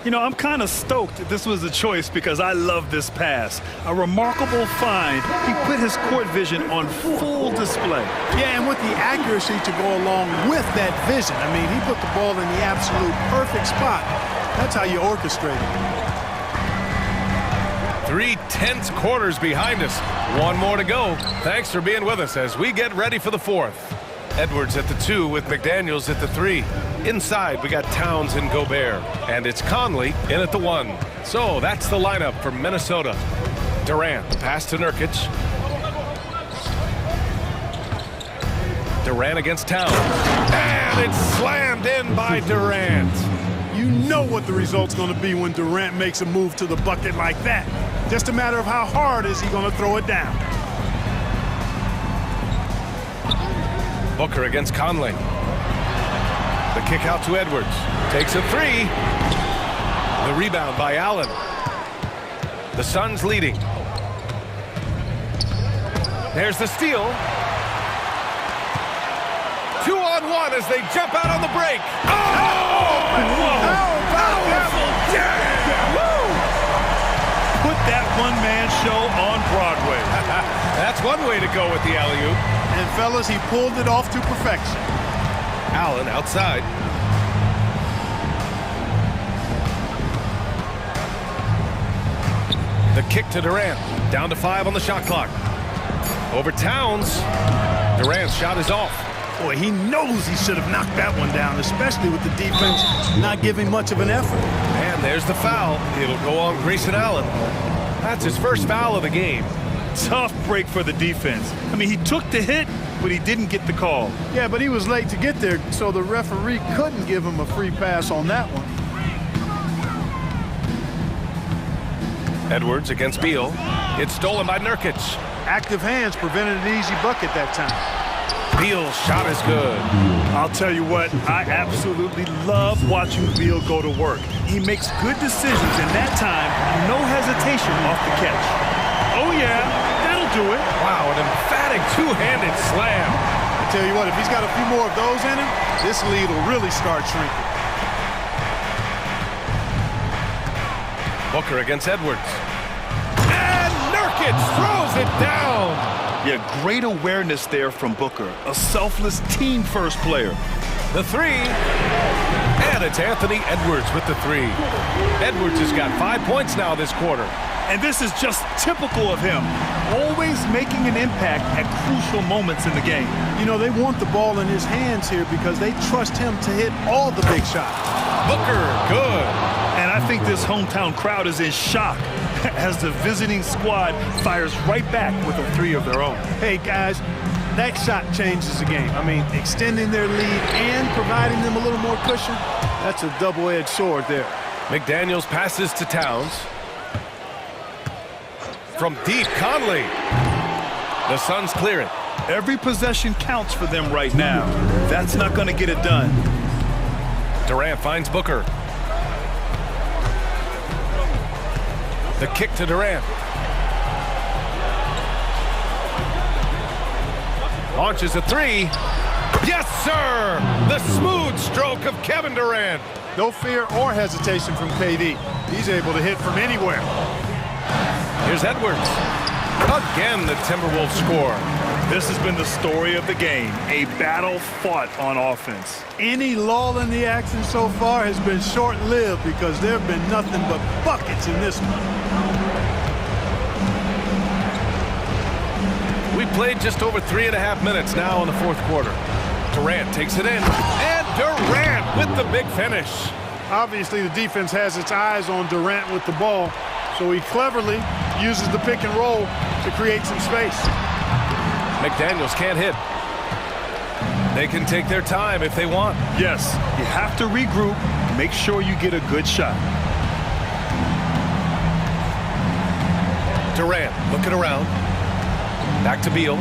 You know, I'm kind of stoked this was a choice because I love this pass. A remarkable find. He put his court vision on full display. Yeah, and with the accuracy to go along with that vision. I mean, he put the ball in the absolute perfect spot. That's how you orchestrate it. 3/10 quarters behind us. 1 more to go. Thanks for being with us as we get ready for the 4th. Edwards at the 2 with McDaniels at the 3. Inside, we got Towns and Gobert. And it's Conley in at the 1. So that's the lineup for Minnesota. Durant, pass to Nurkic. Durant against Towns. And it's slammed in by Durant. You know what the result's going to be when Durant makes a move to the bucket like that. Just a matter of how hard is he going to throw it down. Booker against Conley. The kick out to Edwards. Takes a 3. The rebound by Allen. The Suns leading. There's the steal. 2-on-1 as they jump out on the break. Oh! Powerful jam! Put that one-man show on Broadway. That's one way to go with the alley-oop. And fellas, he pulled it off to perfection. Allen outside. The kick to Durant. Down to 5 on the shot clock. Over Towns. Durant's shot is off. Boy, he knows he should have knocked that one down, especially with the defense not giving much of an effort. And there's the foul. It'll go on Grayson Allen. That's his first foul of the game. Tough break for the defense. I mean, he took the hit, but he didn't get the call. Yeah, but he was late to get there, so the referee couldn't give him a free pass on that one. Edwards against Beal. It's stolen by Nurkic. Active hands prevented an easy bucket that time. Beal's shot is good. I'll tell you what, I absolutely love watching Beal go to work. He makes good decisions, and that time, no hesitation off the catch. Oh yeah, that'll do it. Wow, an emphatic two-handed slam. I tell you what, if he's got a few more of those in him, this lead will really start shrinking. Booker against Edwards. And Nurkic throws it down. Yeah, great awareness there from Booker. A selfless team-first player. The 3. And it's Anthony Edwards with the 3. Edwards has got 5 points now this quarter. And this is just typical of him. Always making an impact at crucial moments in the game. You know, they want the ball in his hands here because they trust him to hit all the big shots. Booker, good. And I think this hometown crowd is in shock as the visiting squad fires right back with a 3 of their own. Hey, guys, that shot changes the game. I mean, extending their lead and providing them a little more cushion, that's a double-edged sword there. McDaniels passes to Towns. From deep, Conley. The Suns clear it. Every possession counts for them right now. That's not going to get it done. Durant finds Booker. The kick to Durant. Launches a 3. Yes, sir! The smooth stroke of Kevin Durant. No fear or hesitation from KD. He's able to hit from anywhere. Here's Edwards. Again, the Timberwolves score. This has been the story of the game, a battle fought on offense. Any lull in the action so far has been short-lived because there have been nothing but buckets in this one. We played just over 3.5 minutes now in the fourth quarter. Durant takes it in, and Durant with the big finish. Obviously, the defense has its eyes on Durant with the ball, so he cleverly uses the pick and roll to create some space. McDaniels can't hit. They can take their time if they want. Yes, you have to regroup, make sure you get a good shot. Durant looking around. Back to Beal.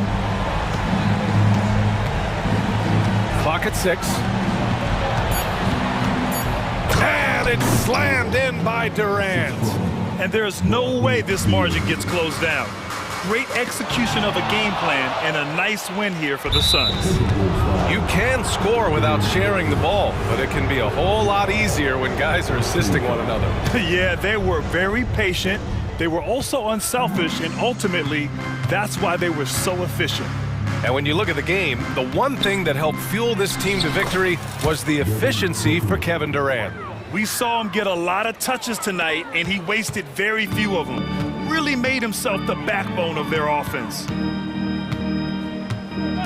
Clock at 6. And it's slammed in by Durant. And there's no way this margin gets closed down. Great execution of a game plan and a nice win here for the Suns. You can score without sharing the ball, but it can be a whole lot easier when guys are assisting one another. Yeah, they were very patient. They were also unselfish, and ultimately, that's why they were so efficient. And when you look at the game, the one thing that helped fuel this team to victory was the efficiency for Kevin Durant. We saw him get a lot of touches tonight, and he wasted very few of them. Really made himself the backbone of their offense.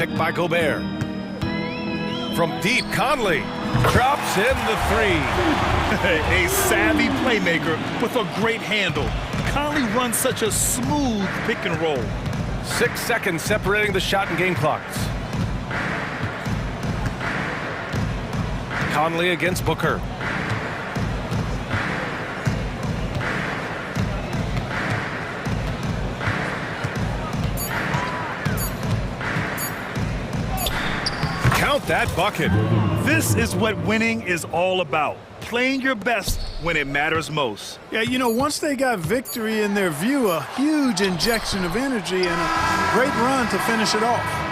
Picked by Gobert. From deep, Conley drops in the 3. A savvy playmaker with a great handle. Conley runs such a smooth pick and roll. 6 seconds separating the shot and game clocks. Conley against Booker. Count that bucket. This is what winning is all about. Playing your best when it matters most. Yeah, you know, once they got victory in their view, a huge injection of energy and a great run to finish it off.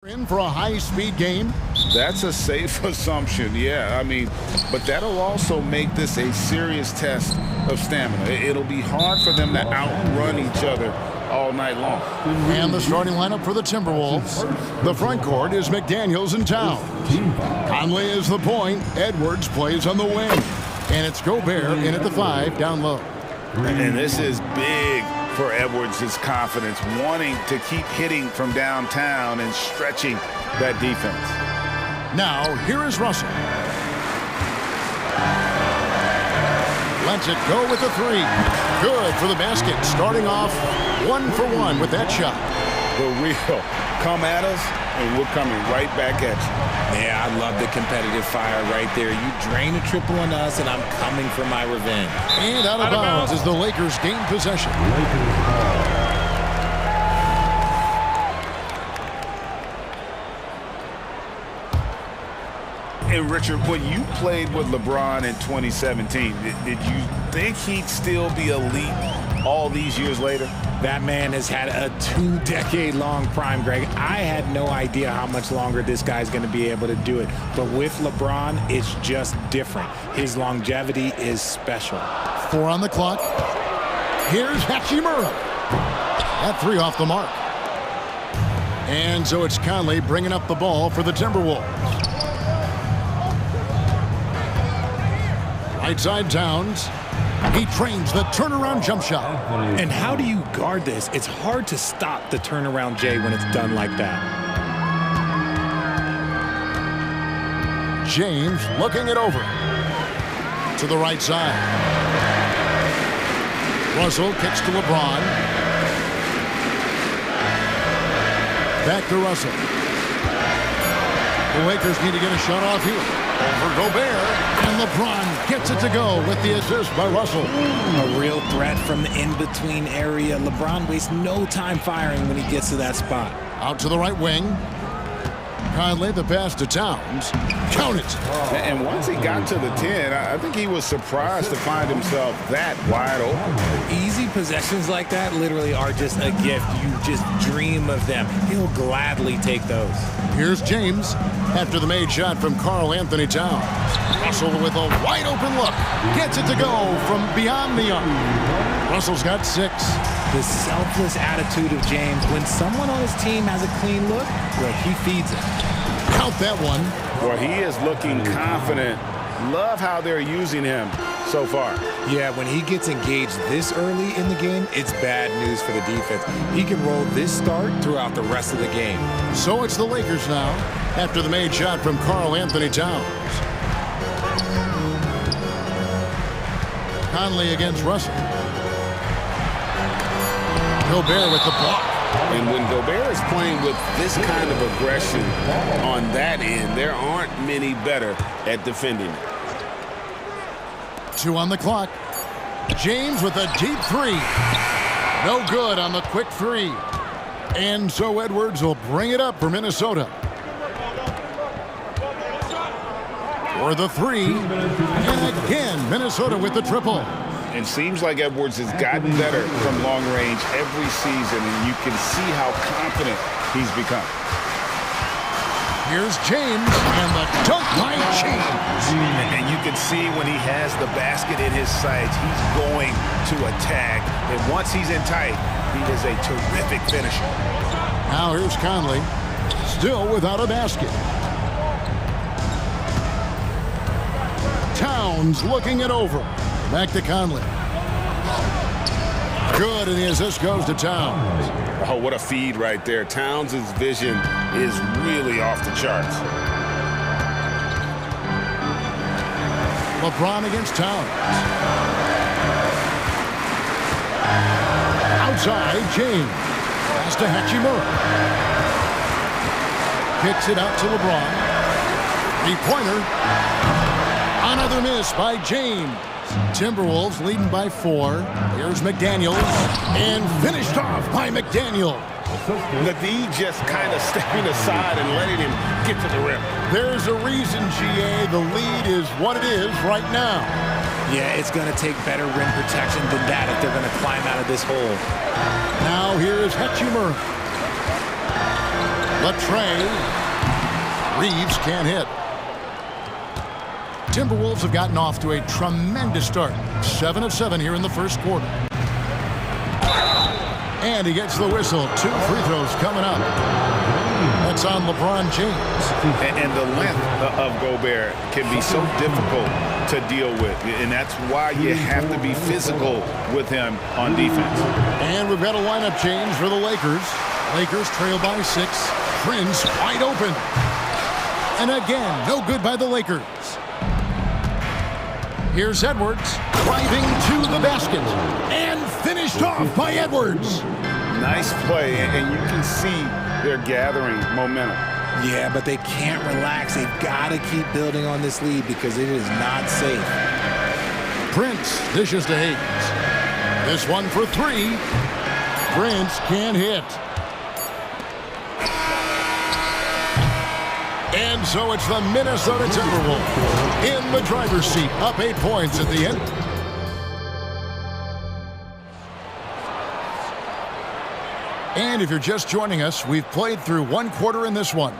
In for a high-speed game. That's a safe assumption, yeah. I mean, but that'll also make this a serious test of stamina. It'll be hard for them to outrun each other all night long. And the starting lineup for the Timberwolves. The front court is McDaniels and Towns. Conley is the point. Edwards plays on the wing. And it's Gobert in at the 5 down low. And this is big for Edwards' confidence, wanting to keep hitting from downtown and stretching that defense. Now, here is Russell. Lets it go with the 3. Good for the basket. Starting off 1 for 1 with that shot. The real come at us, and we're coming right back at you. Yeah, I love the competitive fire right there. You drain a triple on us, and I'm coming for my revenge. And out of bounds as the Lakers gain possession. And Richard, when you played with LeBron in 2017, did you think he'd still be elite all these years later? That man has had a 2-decade-long prime, Greg. I had no idea how much longer this guy's going to be able to do it. But with LeBron, it's just different. His longevity is special. 4 on the clock. Here's Hachimura. That 3 off the mark. And so it's Conley bringing up the ball for the Timberwolves. Right side Towns. He trains the turnaround jump shot. And how do you guard this? It's hard to stop the turnaround J when it's done like that. James looking it over. To the right side. Russell kicks to LeBron. Back to Russell. The Lakers need to get a shot off here. Over Gobert. And LeBron gets it to go with the assist by Russell. A real threat from the in-between area. LeBron wastes no time firing when he gets to that spot. Out to the right wing. Conley, the pass to Towns. Count it. And once he got to the 10, I think he was surprised to find himself that wide open. Easy possessions like that literally are just a gift. You just dream of them. He'll gladly take those. Here's James after the made shot from Karl Anthony Towns. Russell with a wide open look. Gets it to go from beyond the arc. Russell's got 6. The selfless attitude of James. When someone on his team has a clean look, well, he feeds it. Count that one. Well, he is looking confident. Love how they're using him so far. Yeah, when he gets engaged this early in the game, it's bad news for the defense. He can roll this start throughout the rest of the game. So it's the Lakers now after the made shot from Karl Anthony Towns. Conley against Russell. Gobert with the block. And when Gobert is playing with this kind of aggression on that end, there aren't many better at defending it. 2 on the clock. James with a deep 3. No good on the quick 3. And so Edwards will bring it up for Minnesota. For the 3. And again, Minnesota with the triple. It seems like Edwards has gotten better from long range every season, and you can see how confident he's become. Here's James, and the dunk by James. And you can see when he has the basket in his sights, he's going to attack. And once he's in tight, he is a terrific finisher. Now here's Conley, still without a basket. Towns looking it over. Back to Conley. Good, and the assist goes to Towns. Oh, what a feed right there. Towns' vision is really off the charts. LeBron against Towns. Outside, James. Pass to Hachimura. Kicks it out to LeBron. Three-pointer. Another miss by James. Timberwolves leading by 4. Here's McDaniels. And finished off by McDaniels. Nadeed just kind of stepping aside and letting him get to the rim. There's a reason, GA, the lead is what it is right now. Yeah, it's going to take better rim protection than that if they're going to climb out of this hole. Now here is Hachimura. Latrey. Reeves can't hit. Timberwolves have gotten off to a tremendous start. 7 of 7 here in the first quarter. And he gets the whistle. 2 free throws coming up. That's on LeBron James. And the length of Gobert can be so difficult to deal with. And that's why you have to be physical with him on defense. And we've got a lineup change for the Lakers. Lakers trail by 6. Prince wide open. And again, no good by the Lakers. Here's Edwards driving to the basket. And finished off by Edwards. Nice play, and you can see they're gathering momentum. Yeah, but they can't relax. They've got to keep building on this lead because it is not safe. Prince dishes to Hayes. This one for 3. Prince can't hit. And so it's the Minnesota Timberwolves in the driver's seat, up 8 points at the end. And if you're just joining us, we've played through 1 quarter in this one.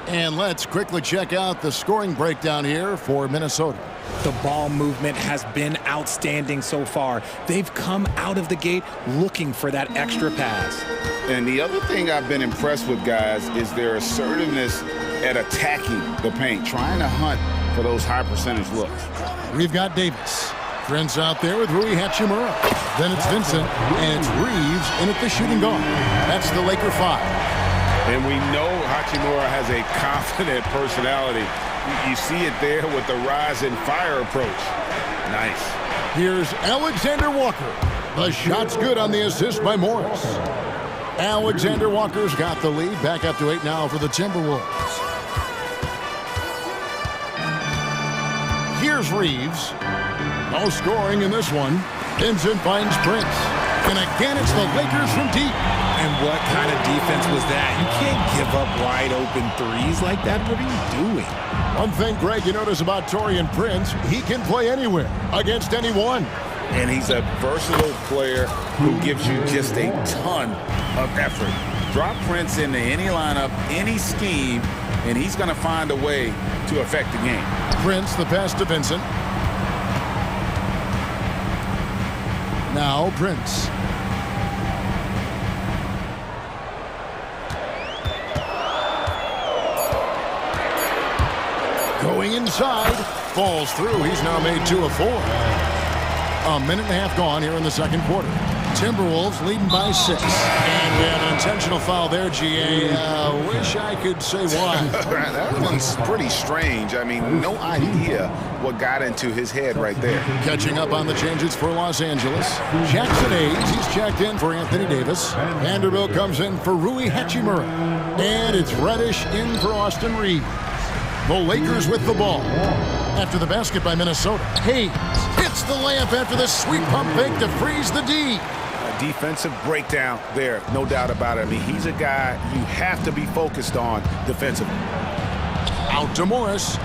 And let's quickly check out the scoring breakdown here for Minnesota. The ball movement has been outstanding so far. They've come out of the gate looking for that extra pass. And the other thing I've been impressed with, guys, is their assertiveness at attacking the paint, trying to hunt for those high percentage looks. We've got Davis. Prince out there with Rui Hachimura. Then it's Vincent, and it's Reeves in at the shooting guard. That's the Laker 5. And we know Hachimura has a confident personality. You see it there with the rise and fire approach. Nice. Here's Alexander Walker. The shot's good on the assist by Morris. Alexander Walker's got the lead. Back up to 8 now for the Timberwolves. Here's Reeves. No scoring in this one. Vincent finds Prince. And again, it's the Lakers from deep. And what kind of defense was that? You can't give up wide open threes like that. What are you doing? One thing, Greg, you notice about Taurean Prince, he can play anywhere, against anyone. And he's a versatile player who gives you just a ton of effort. Drop Prince into any lineup, any scheme, and he's going to find a way to affect the game. Prince, the pass to Vincent. Now Prince. Going inside, falls through. He's now made 2 of 4. A minute and a half gone here in the second quarter. Timberwolves leading by 6. And we have an intentional foul there, GA. Wish I could say why. That one's pretty strange. I mean, no idea what got into his head right there. Catching up on the changes for Los Angeles. Jackson Hayes, he's checked in for Anthony Davis. Vanderbilt comes in for Rui Hachimura. And it's Reddish in for Austin Reeves. The Lakers with the ball. After the basket by Minnesota. Hayes hits the layup after the sweet pump fake to freeze the D. A defensive breakdown there, no doubt about it. I mean, he's a guy you have to be focused on defensively. Out to Morris.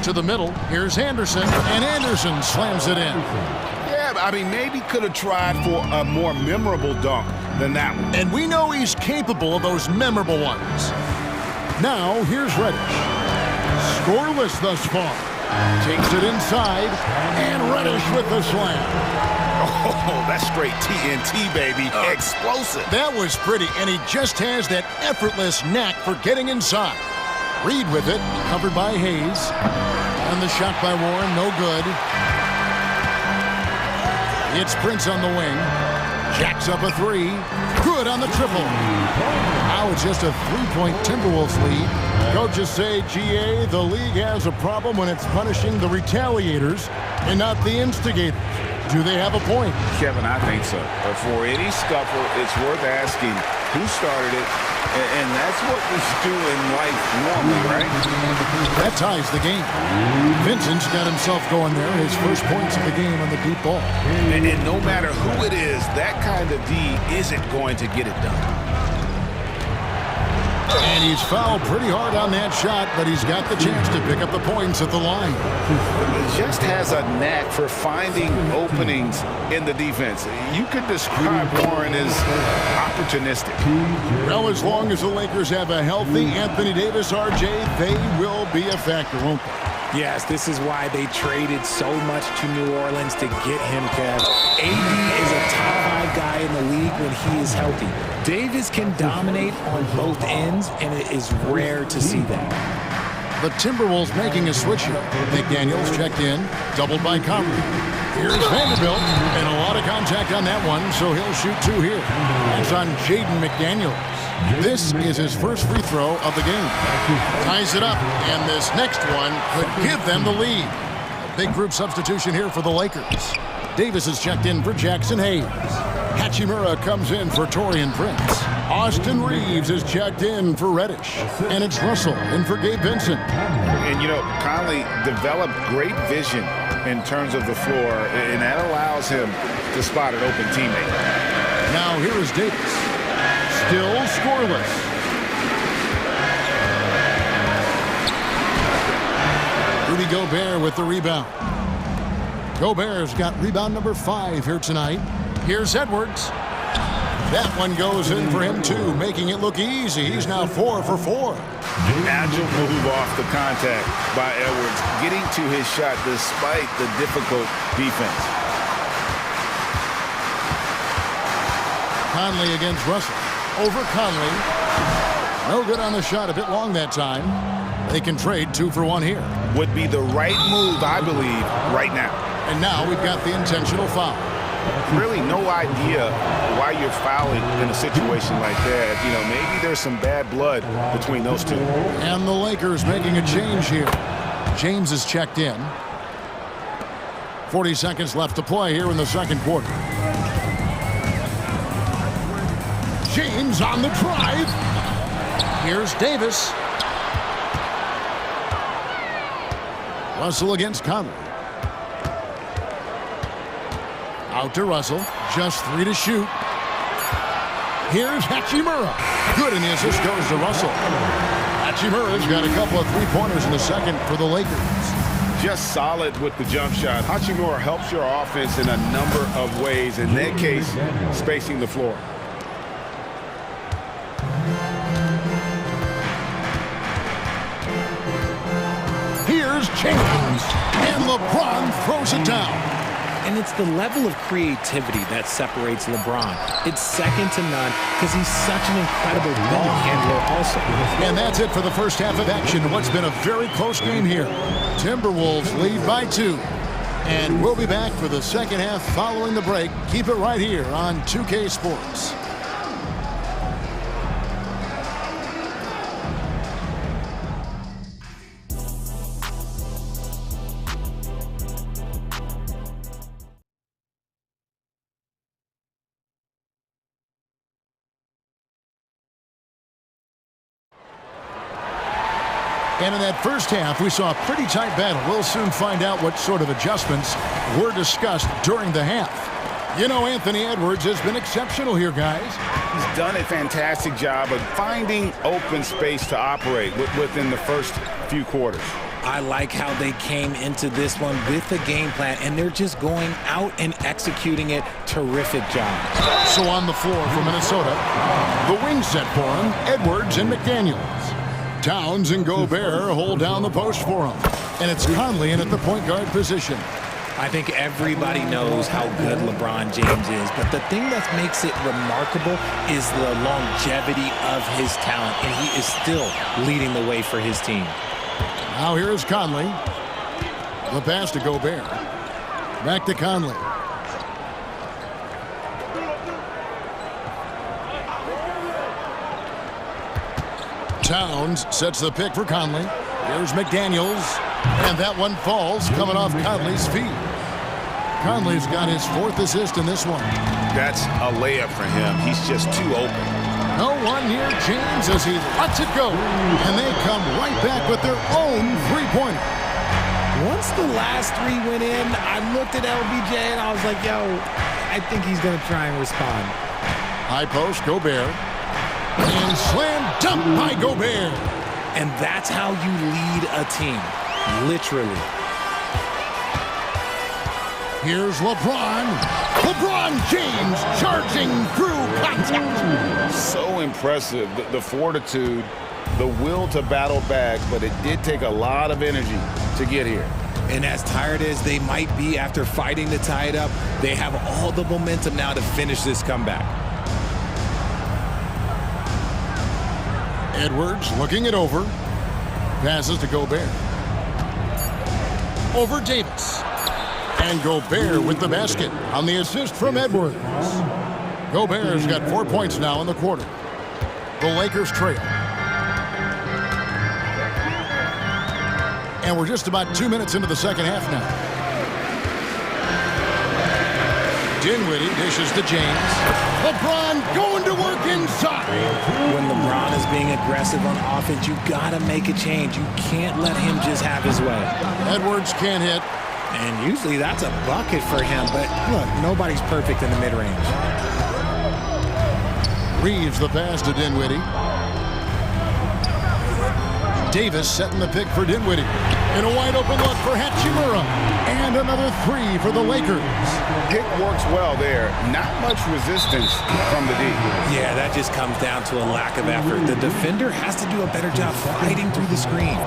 To the middle. Here's Anderson. And Anderson slams it in. Yeah, I mean, maybe could have tried for a more memorable dunk than that one. And we know he's capable of those memorable ones. Now, here's Reddish. Scoreless thus far. Takes it inside, and Reddish with the slam. Oh, that's straight TNT, baby. Explosive. That was pretty, and he just has that effortless knack for getting inside. Reed with it, covered by Hayes. And the shot by Warren, no good. It's Prince on the wing. Jacks up a 3. Good on the triple. Now it's just a 3-point Timberwolves lead. Coaches say, GA, the league has a problem when it's punishing the retaliators and not the instigators. Do they have a point? Kevin, I think so. But for any scuffle, it's worth asking who started it, and that's what we do in life normally, right? That ties the game. Vincent's got himself going there. His first points of the game on the deep ball. And no matter who it is, that kind of D isn't going to get it done. And he's fouled pretty hard on that shot, but he's got the chance to pick up the points at the line. He just has a knack for finding openings in the defense. You could describe Warren as opportunistic. Well, as long as the Lakers have a healthy Anthony Davis, RJ, they will be a factor, won't they? Yes, this is why they traded so much to New Orleans to get him, Kev. AD is a top 5 guy in the league when he is healthy. Davis can dominate on both ends, and it is rare to see that. The Timberwolves making a switch here. McDaniels checked in, doubled by Conley. Here's Vanderbilt, and a lot of contact on that one, so he'll shoot 2 here. It's on Jaden McDaniels. This is his first free throw of the game. Ties it up, and this next one could give them the lead. A big group substitution here for the Lakers. Davis is checked in for Jackson Hayes. Hachimura comes in for Taurean Prince. Austin Reeves is checked in for Reddish. And it's Russell in for Gabe Vincent. And, you know, Conley developed great vision in terms of the floor, and that allows him to spot an open teammate. Now here is Davis. Still scoreless. Rudy Gobert with the rebound. Gobert's got rebound number 5 here tonight. Here's Edwards. That one goes in for him too, making it look easy. He's now 4 for 4. Agile move off the contact by Edwards, getting to his shot despite the difficult defense. Conley against Russell. Over Conley. No good on the shot, a bit long that time. They can trade 2 for 1 here. Would be the right move, I believe, right now. And now we've got the intentional foul. Really no idea why you're fouling in a situation like that. You know, maybe there's some bad blood between those two. And the Lakers making a change here. James is checked in. 40 seconds left to play here in the second quarter. James on the drive. Here's Davis. Russell against Conley. Out to Russell. Just 3 to shoot. Here's Hachimura. Good, and the assist goes to Russell. Hachimura's got a couple of 3-pointers in the second for the Lakers. Just solid with the jump shot. Hachimura helps your offense in a number of ways. In that case, spacing the floor. Here's James, and LeBron throws it down. And it's the level of creativity that separates LeBron. It's second to none because he's such an incredible ball handler also. And that's it for the first half of action. What's been a very close game here. Timberwolves lead by 2. And we'll be back for the second half following the break. Keep it right here on 2K Sports. And in that first half, we saw a pretty tight battle. We'll soon find out what sort of adjustments were discussed during the half. You know, Anthony Edwards has been exceptional here, guys. He's done a fantastic job of finding open space to operate within the first few quarters. I like how they came into this one with a game plan, and they're just going out and executing it. Terrific job. So on the floor for Minnesota, the wing set for him, Edwards and McDaniels. Towns and Gobert hold down the post for him. And it's Conley in at the point guard position. I think everybody knows how good LeBron James is, but the thing that makes it remarkable is the longevity of his talent, and he is still leading the way for his team. Now here is Conley. The pass to Gobert. Back to Conley. Towns sets the pick for Conley. Here's McDaniels. And that one falls, coming off Conley's feet. Conley's got his 4th assist in this one. That's a layup for him. He's just too open. No one near James as he lets it go. And they come right back with their own 3-pointer. Once the last 3 went in, I looked at LBJ and I was like, yo, I think he's going to try and respond. High post, Gobert. And slam dunk by Gobert. And that's how you lead a team, literally. Here's LeBron. LeBron James charging through contact. So impressive, the fortitude, the will to battle back, but it did take a lot of energy to get here. And as tired as they might be after fighting to tie it up, they have all the momentum now to finish this comeback. Edwards looking it over. Passes to Gobert. Over Davis. And Gobert with the basket on the assist from Edwards. Gobert's got 4 points now in the quarter. The Lakers trail. And we're just about 2 minutes into the second half now. Dinwiddie dishes to James. LeBron going to work inside. When LeBron is being aggressive on offense, you gotta make a change. You can't let him just have his way. Edwards can't hit. And usually that's a bucket for him, but look, nobody's perfect in the mid-range. Reeves the pass to Dinwiddie. Davis setting the pick for Dinwiddie. And a wide open look for Hachimura. And another three for the Lakers. Pick works well there. Not much resistance from the D. Yeah, that just comes down to a lack of effort. The defender has to do a better job fighting through the screen.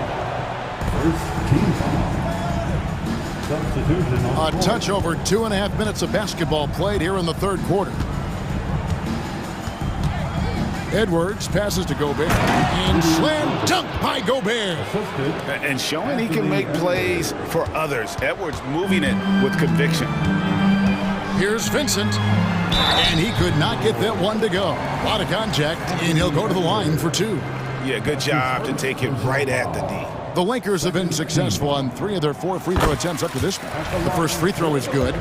A touch over 2.5 minutes of basketball played here in the third quarter. Edwards passes to Gobert. And slam dunk by Gobert. And showing he can make plays for others. Edwards moving it with conviction. Here's Vincent. And he could not get that one to go. A lot of contact, and he'll go to the line for two. Yeah, good job to take it right at the D. The Lakers have been successful on 3 of their 4 free throw attempts up to this point. The first free throw is good.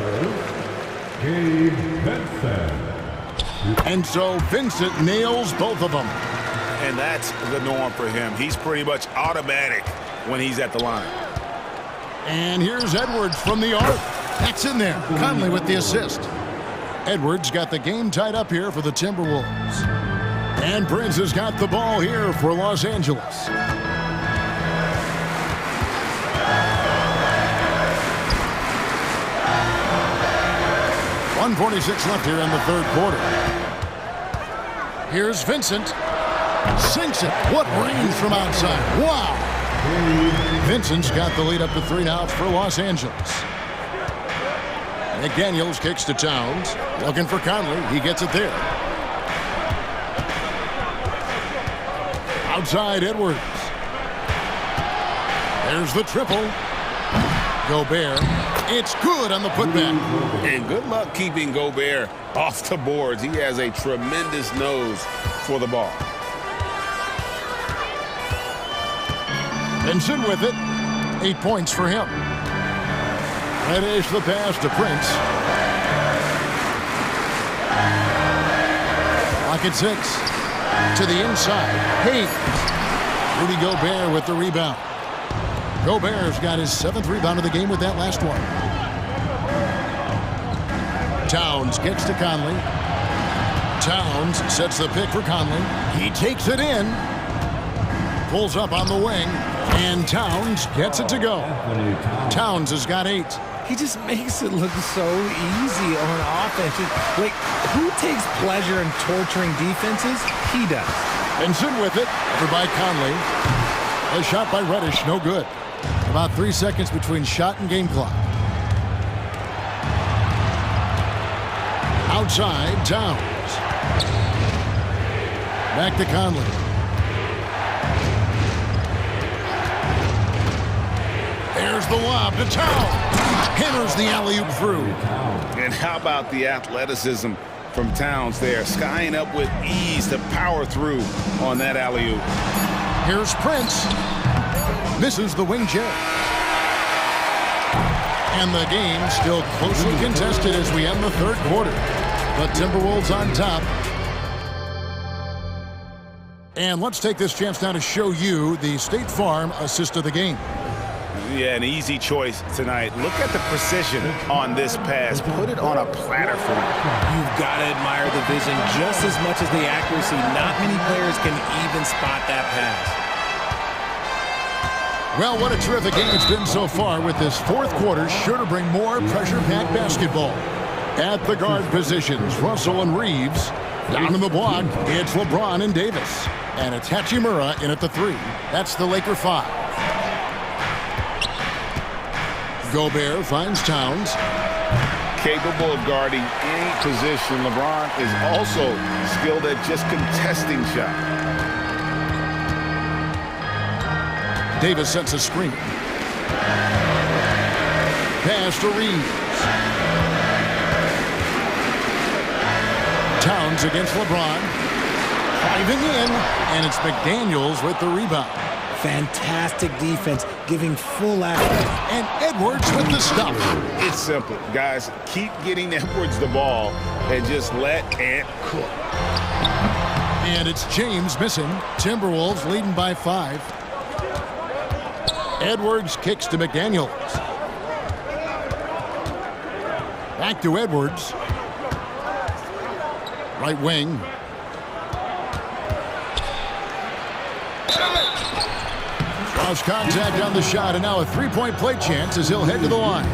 And so Vincent nails both of them. And that's the norm for him. He's pretty much automatic when he's at the line. And here's Edwards from the arc. That's in there. Conley with the assist. Edwards got the game tied up here for the Timberwolves. And Prince has got the ball here for Los Angeles. .146 left here in the third quarter. Here's Vincent. Sinks it. What range from outside. Wow. Vincent's got the lead up to 3 now for Los Angeles. McDaniels kicks to Towns. Looking for Conley. He gets it there. Outside Edwards. There's the triple. Gobert. It's good on the putback. And good luck keeping Gobert off the boards. He has a tremendous nose for the ball. Vincent with it. 8 points for him. Reddish the pass to Prince. Pocket 6. To the inside. Hayes. Rudy Gobert with the rebound. Gobert's got his 7th rebound of the game with that last one. Towns gets to Conley. Towns sets the pick for Conley. He takes it in. Pulls up on the wing. And Towns gets it to go. Towns has got 8. He just makes it look so easy on offense. Like, who takes pleasure in torturing defenses? He does. Vincent with it. Over by Conley. A shot by Reddish, no good. About 3 seconds between shot and game clock. Outside, Towns. Back to Conley. There's the lob to Towns. Hammers the alley-oop through. And how about the athleticism from Towns there? Skying up with ease to power through on that alley-oop. Here's Prince. Misses the wing jet. And the game still closely contested as we end the third quarter. The Timberwolves on top. And let's take this chance now to show you the State Farm assist of the game. Yeah, an easy choice tonight. Look at the precision on this pass. Put it on a platter for him. You've got to admire the vision just as much as the accuracy. Not many players can even spot that pass. Well, what a terrific game it's been so far, with this fourth quarter sure to bring more pressure-packed basketball. At the guard positions, Russell and Reeves. Down in the block, it's LeBron and Davis. And it's Hachimura in at the 3. That's the Laker 5. Gobert finds Towns. Capable of guarding any position. LeBron is also skilled at just contesting shots. Davis sets a screen. Pass to Reeves. Towns against LeBron. Driving in, and it's McDaniels with the rebound. Fantastic defense, giving full effort. And Edwards with the stop. It's simple, guys. Keep getting Edwards the ball and just let Ant cook. And it's James missing. Timberwolves leading by 5. Edwards kicks to McDaniels. Back to Edwards. Right wing. Cross contact on the shot, and now a three-point play chance as he'll head to the line.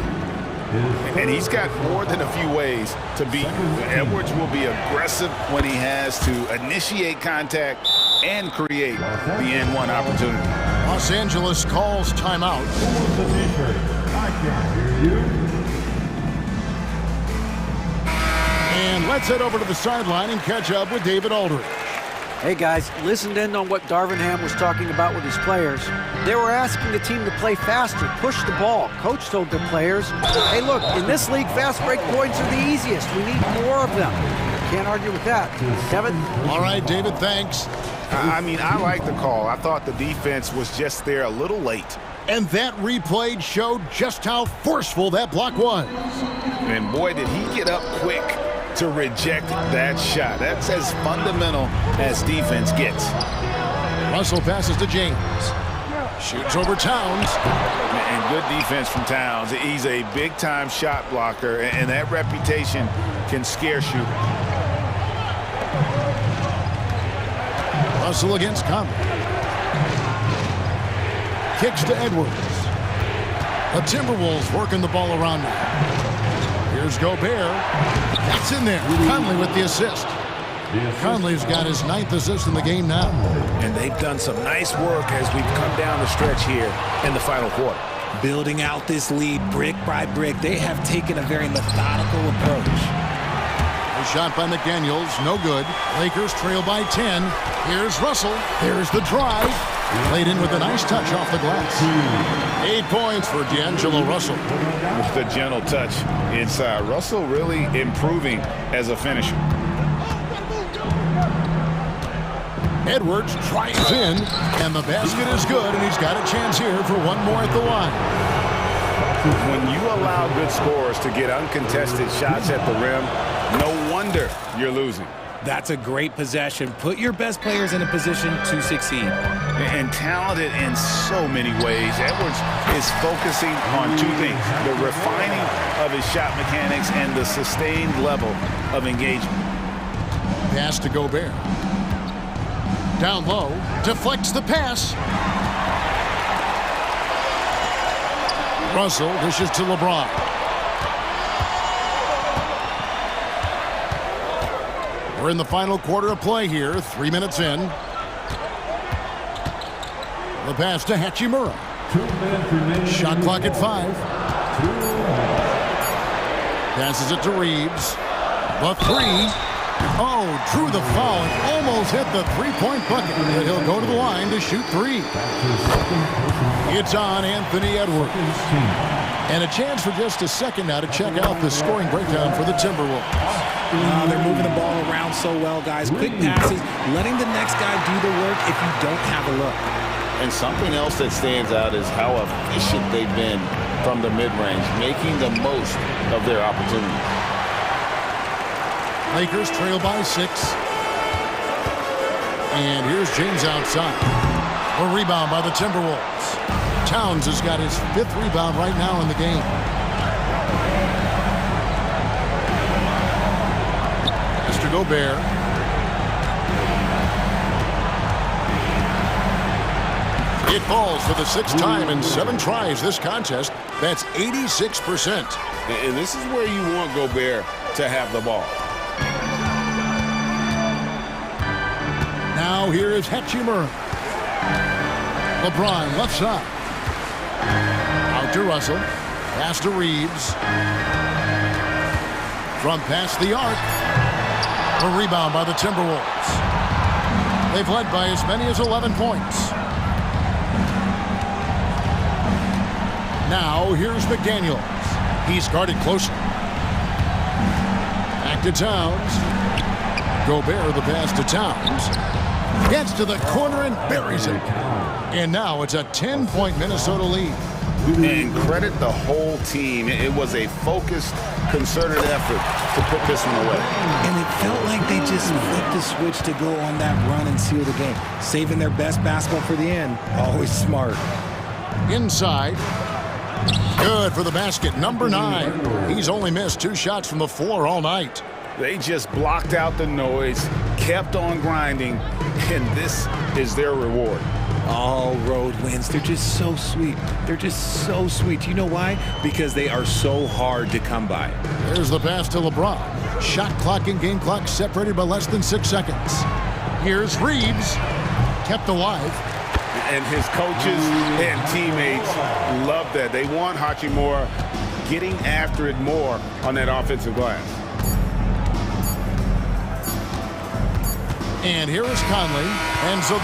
And he's got more than a few ways to beat you. Edwards will be aggressive when he has to initiate contact and create the N1 opportunity. Los Angeles calls timeout. And let's head over to the sideline and catch up with David Aldridge. Hey guys, listened in on what Darvin Ham was talking about with his players. They were asking the team to play faster, push the ball. Coach told the players, hey look, in this league, fast break points are the easiest. We need more of them. Can't argue with that. Kevin? All right, David, thanks. I mean, I like the call. I thought the defense was just there a little late. And that replay showed just how forceful that block was. And boy, did he get up quick to reject that shot. That's as fundamental as defense gets. Russell passes to James. Shoots over Towns. And good defense from Towns. He's a big-time shot blocker, and that reputation can scare shooters. Russell against Conley. Kicks to Edwards. The Timberwolves working the ball around now. Here's Gobert. That's in there. Conley with the assist. Conley's got his 9th assist in the game now. And they've done some nice work as we've come down the stretch here in the final quarter. Building out this lead brick by brick, they have taken a very methodical approach. A shot by McDaniels, no good. Lakers trail by 10. Here's Russell. There's the drive. Laid in with a nice touch off the glass. 8 points for D'Angelo Russell. With the gentle touch inside. Russell really improving as a finisher. Edwards drives in, and the basket is good, and he's got a chance here for one more at the line. When you allow good scorers to get uncontested shots at the rim, no wonder you're losing. That's a great possession. Put your best players in a position to succeed. And talented in so many ways. Edwards is focusing on two things: the refining of his shot mechanics and the sustained level of engagement. Pass to Gobert. Down low, deflects the pass. Russell dishes to LeBron. We're in the final quarter of play here, 3 minutes in. The pass to Hachimura. Shot clock at 5. Passes it to Reeves. The 3. Oh, drew the foul and almost hit the three-point bucket. But he'll go to the line to shoot 3. It's on Anthony Edwards. And a chance for just a second now to check out the scoring breakdown for the Timberwolves. They're moving the ball around so well, guys. Quick passes, letting the next guy do the work if you don't have a look. And something else that stands out is how efficient they've been from the mid-range, making the most of their opportunities. Lakers trail by 6. And here's James outside. A rebound by the Timberwolves. Towns has got his 5th rebound right now in the game. Mr. Gobert. It falls for the 6th time in 7 tries this contest. That's 86%. And this is where you want Gobert to have the ball. Now here is Hachimura. LeBron left side. Out to Russell. Pass to Reeves. From past the arc. A rebound by the Timberwolves. They've led by as many as 11 points. Now here's McDaniels. He's guarded closely. Back to Towns. Gobert the pass to Towns. Gets to the corner and buries it. And now it's a 10-point Minnesota lead. And credit the whole team. It was a focused, concerted effort to put this one away. And it felt like they just flipped the switch to go on that run and seal the game. Saving their best basketball for the end. Always smart. Inside. Good for the basket. Number 9. He's only missed 2 shots from the floor all night. They just blocked out the noise, kept on grinding, and this is their reward. All road wins. They're just so sweet. They're just so sweet. You know why? Because they are so hard to come by. There's the pass to LeBron. Shot clock and game clock separated by less than 6 seconds. Here's Reeves. Kept alive. And his coaches and teammates love that. They want Hachimura getting after it more on that offensive glass. And here is Conley. And so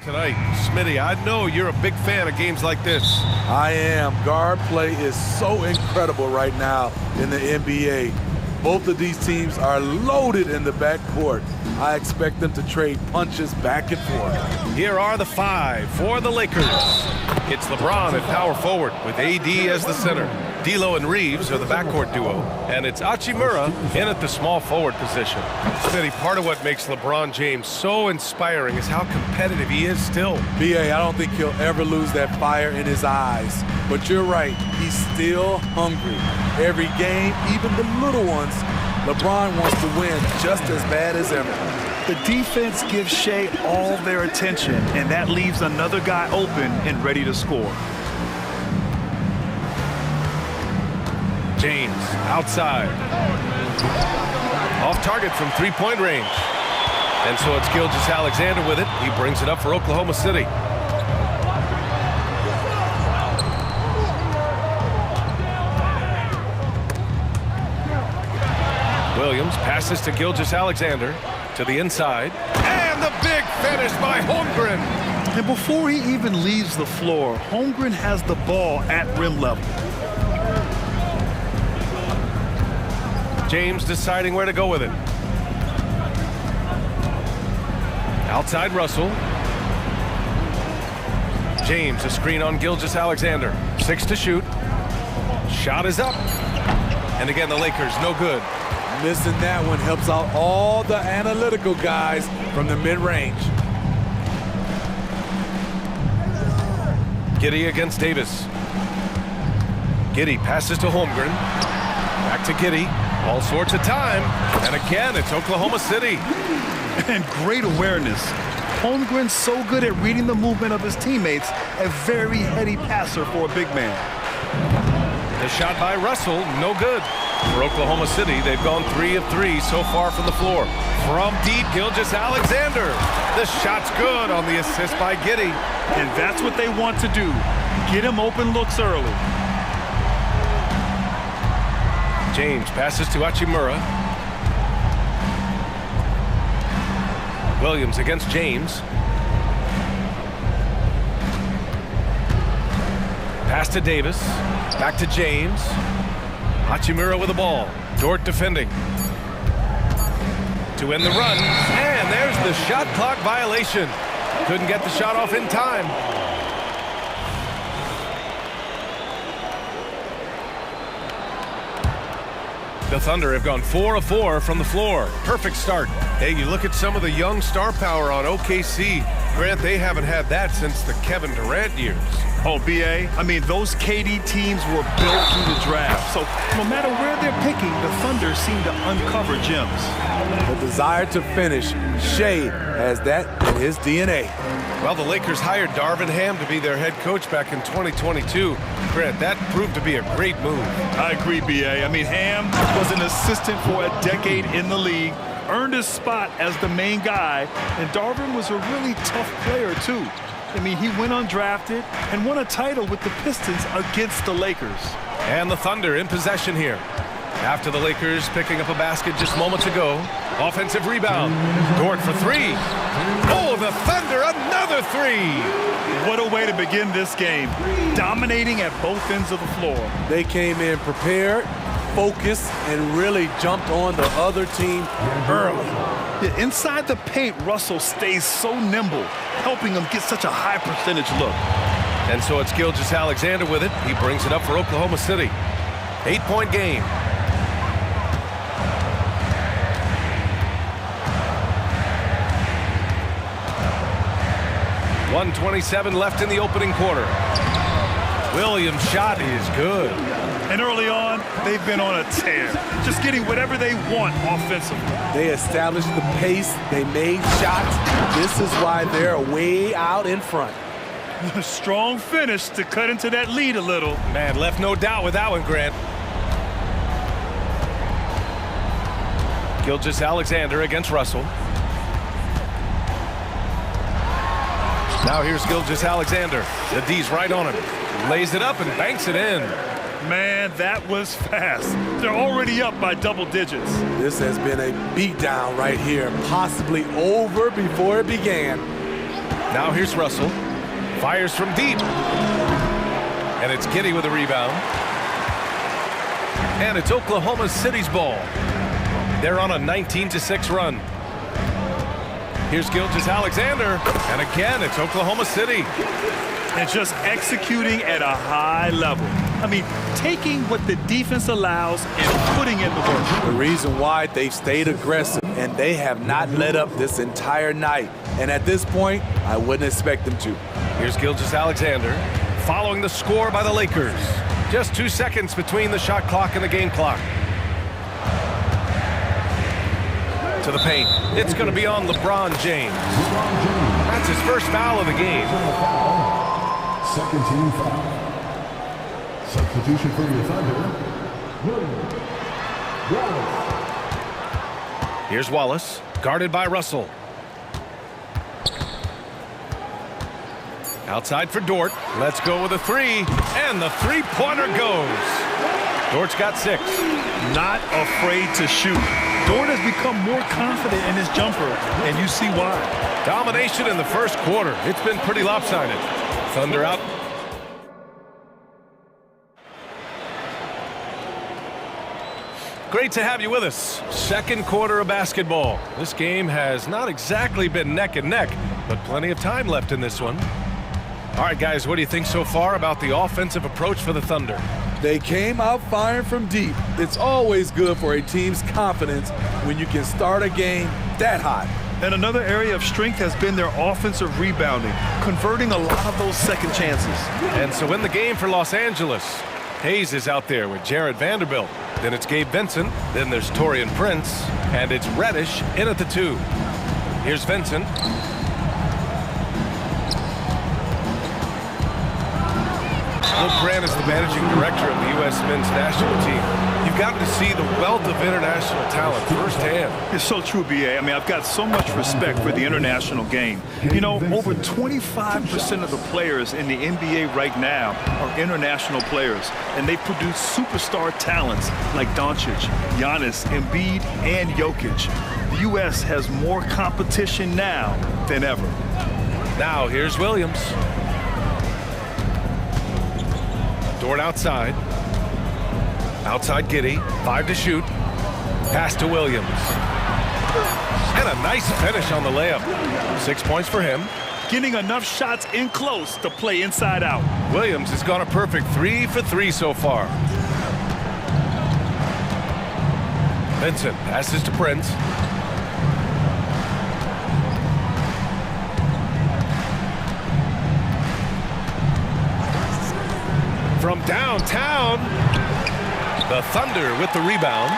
Tonight, Smitty, I know you're a big fan of games like this. I am. Guard play is so incredible right now in the NBA. Both of these teams are loaded in the backcourt. I expect them to trade punches back and forth. Here are the five for the Lakers. It's LeBron at power forward with AD as the center. D'Lo and Reeves are the backcourt duo. And it's Hachimura in at the small forward position. Smitty, part of what makes LeBron James so inspiring is how competitive he is still. B.A., I don't think he'll ever lose that fire in his eyes. But you're right, he's still hungry. Every game, even the little ones, LeBron wants to win just as bad as ever. The defense gives Shea all their attention, and that leaves another guy open and ready to score. James outside. Off target from three-point range. And so it's Gilgeous-Alexander with it. He brings it up for Oklahoma City. Williams passes to Gilgeous-Alexander to the inside. And the big finish by Holmgren. And before he even leaves the floor, Holmgren has the ball at rim level. James deciding where to go with it. Outside Russell. James, a screen on Gilgeous-Alexander. 6 to shoot. Shot is up. And again, the Lakers, no good. Missing that one helps out all the analytical guys from the mid-range. Giddey against Davis. Giddey passes to Holmgren. Back to Giddey. All sorts of time. And again, it's Oklahoma City. And great awareness. Holmgren's so good at reading the movement of his teammates. A very heady passer for a big man. The shot by Russell, no good. For Oklahoma City, they've gone 3 of 3 so far from the floor. From deep, Gilgeous-Alexander. The shot's good on the assist by Giddey. And that's what they want to do. Get him open looks early. James passes to Hachimura. Williams against James. Pass to Davis. Back to James. Hachimura with the ball. Dort defending. To end the run. And there's the shot clock violation. Couldn't get the shot off in time. The Thunder have gone 4 of 4 from the floor. Perfect start. Hey, you look at some of the young star power on OKC. Grant, they haven't had that since the Kevin Durant years. Oh, B.A., I mean, those KD teams were built through the draft. So no matter where they're picking, the Thunder seem to uncover gems. The desire to finish. Shea has that in his DNA. Well, the Lakers hired Darvin Ham to be their head coach back in 2022. Grant, that proved to be a great move. I agree, B.A. I mean, Ham was an assistant for a decade in the league, earned his spot as the main guy, and Darvin was a really tough player, too. I mean, he went undrafted and won a title with the Pistons against the Lakers. And the Thunder in possession here. After the Lakers picking up a basket just moments ago. Offensive rebound. Dort for 3. Oh, the Thunder, another 3. What a way to begin this game. Dominating at both ends of the floor. They came in prepared, focused, and really jumped on the other team early. Yeah, inside the paint, Russell stays so nimble, helping them get such a high percentage look. And so it's Gilgeous-Alexander with it. He brings it up for Oklahoma City. 8-point game. .127 left in the opening quarter. Williams' shot is good. And early on, they've been on a tear, just getting whatever they want offensively. They established the pace, they made shots. This is why they're way out in front. A strong finish to cut into that lead a little. Man, left no doubt with that one, Grant. Gilgeous-Alexander against Russell. Now here's Gilgeous-Alexander. The D's right on him. Lays it up and banks it in. Man, that was fast. They're already up by double digits. This has been a beatdown right here, possibly over before it began. Now here's Russell. Fires from deep. And it's Giddy with a rebound. And it's Oklahoma City's ball. They're on a 19-6 run. Here's Gilgeous-Alexander. And again, it's Oklahoma City. And just executing at a high level. I mean, taking what the defense allows and putting in the work. The reason why they've stayed aggressive and they have not let up this entire night. And at this point, I wouldn't expect them to. Here's Gilgeous-Alexander following the score by the Lakers. Just 2 seconds between the shot clock and the game clock. To the paint. It's going to be on LeBron James. That's his first foul of the game. Second team foul. Substitution for the Thunder. Here's Wallace, guarded by Russell. Outside for Dort. Let's go with a three. And the three-pointer goes. Dort's got 6. Not afraid to shoot. Dort has become more confident in his jumper, and you see why. Domination in the first quarter. It's been pretty lopsided. Thunder out. Great to have you with us. Second quarter of basketball. This game has not exactly been neck and neck, but plenty of time left in this one. All right, guys, what do you think so far about the offensive approach for the Thunder? They came out firing from deep. It's always good for a team's confidence when you can start a game that hot. And another area of strength has been their offensive rebounding, converting a lot of those second chances. And so in the game for Los Angeles, Hayes is out there with Jared Vanderbilt. Then it's Gabe Vincent. Then there's Taurean Prince. And it's Reddish in at the 2. Here's Vincent. Luke Grant is the managing director of the U.S. men's national team. You've gotten to see the wealth of international talent firsthand. It's so true, B.A. I mean, I've got so much respect for the international game. You know, over 25% of the players in the NBA right now are international players, and they produce superstar talents like Doncic, Giannis, Embiid, and Jokic. The U.S. has more competition now than ever. Now, here's Williams. Dort outside. Outside Giddy. 5 to shoot. Pass to Williams. And a nice finish on the layup. 6 points for him. Getting enough shots in close to play inside out. Williams has gone a perfect 3 for 3 so far. Vincent passes to Prince. From downtown, the Thunder with the rebound.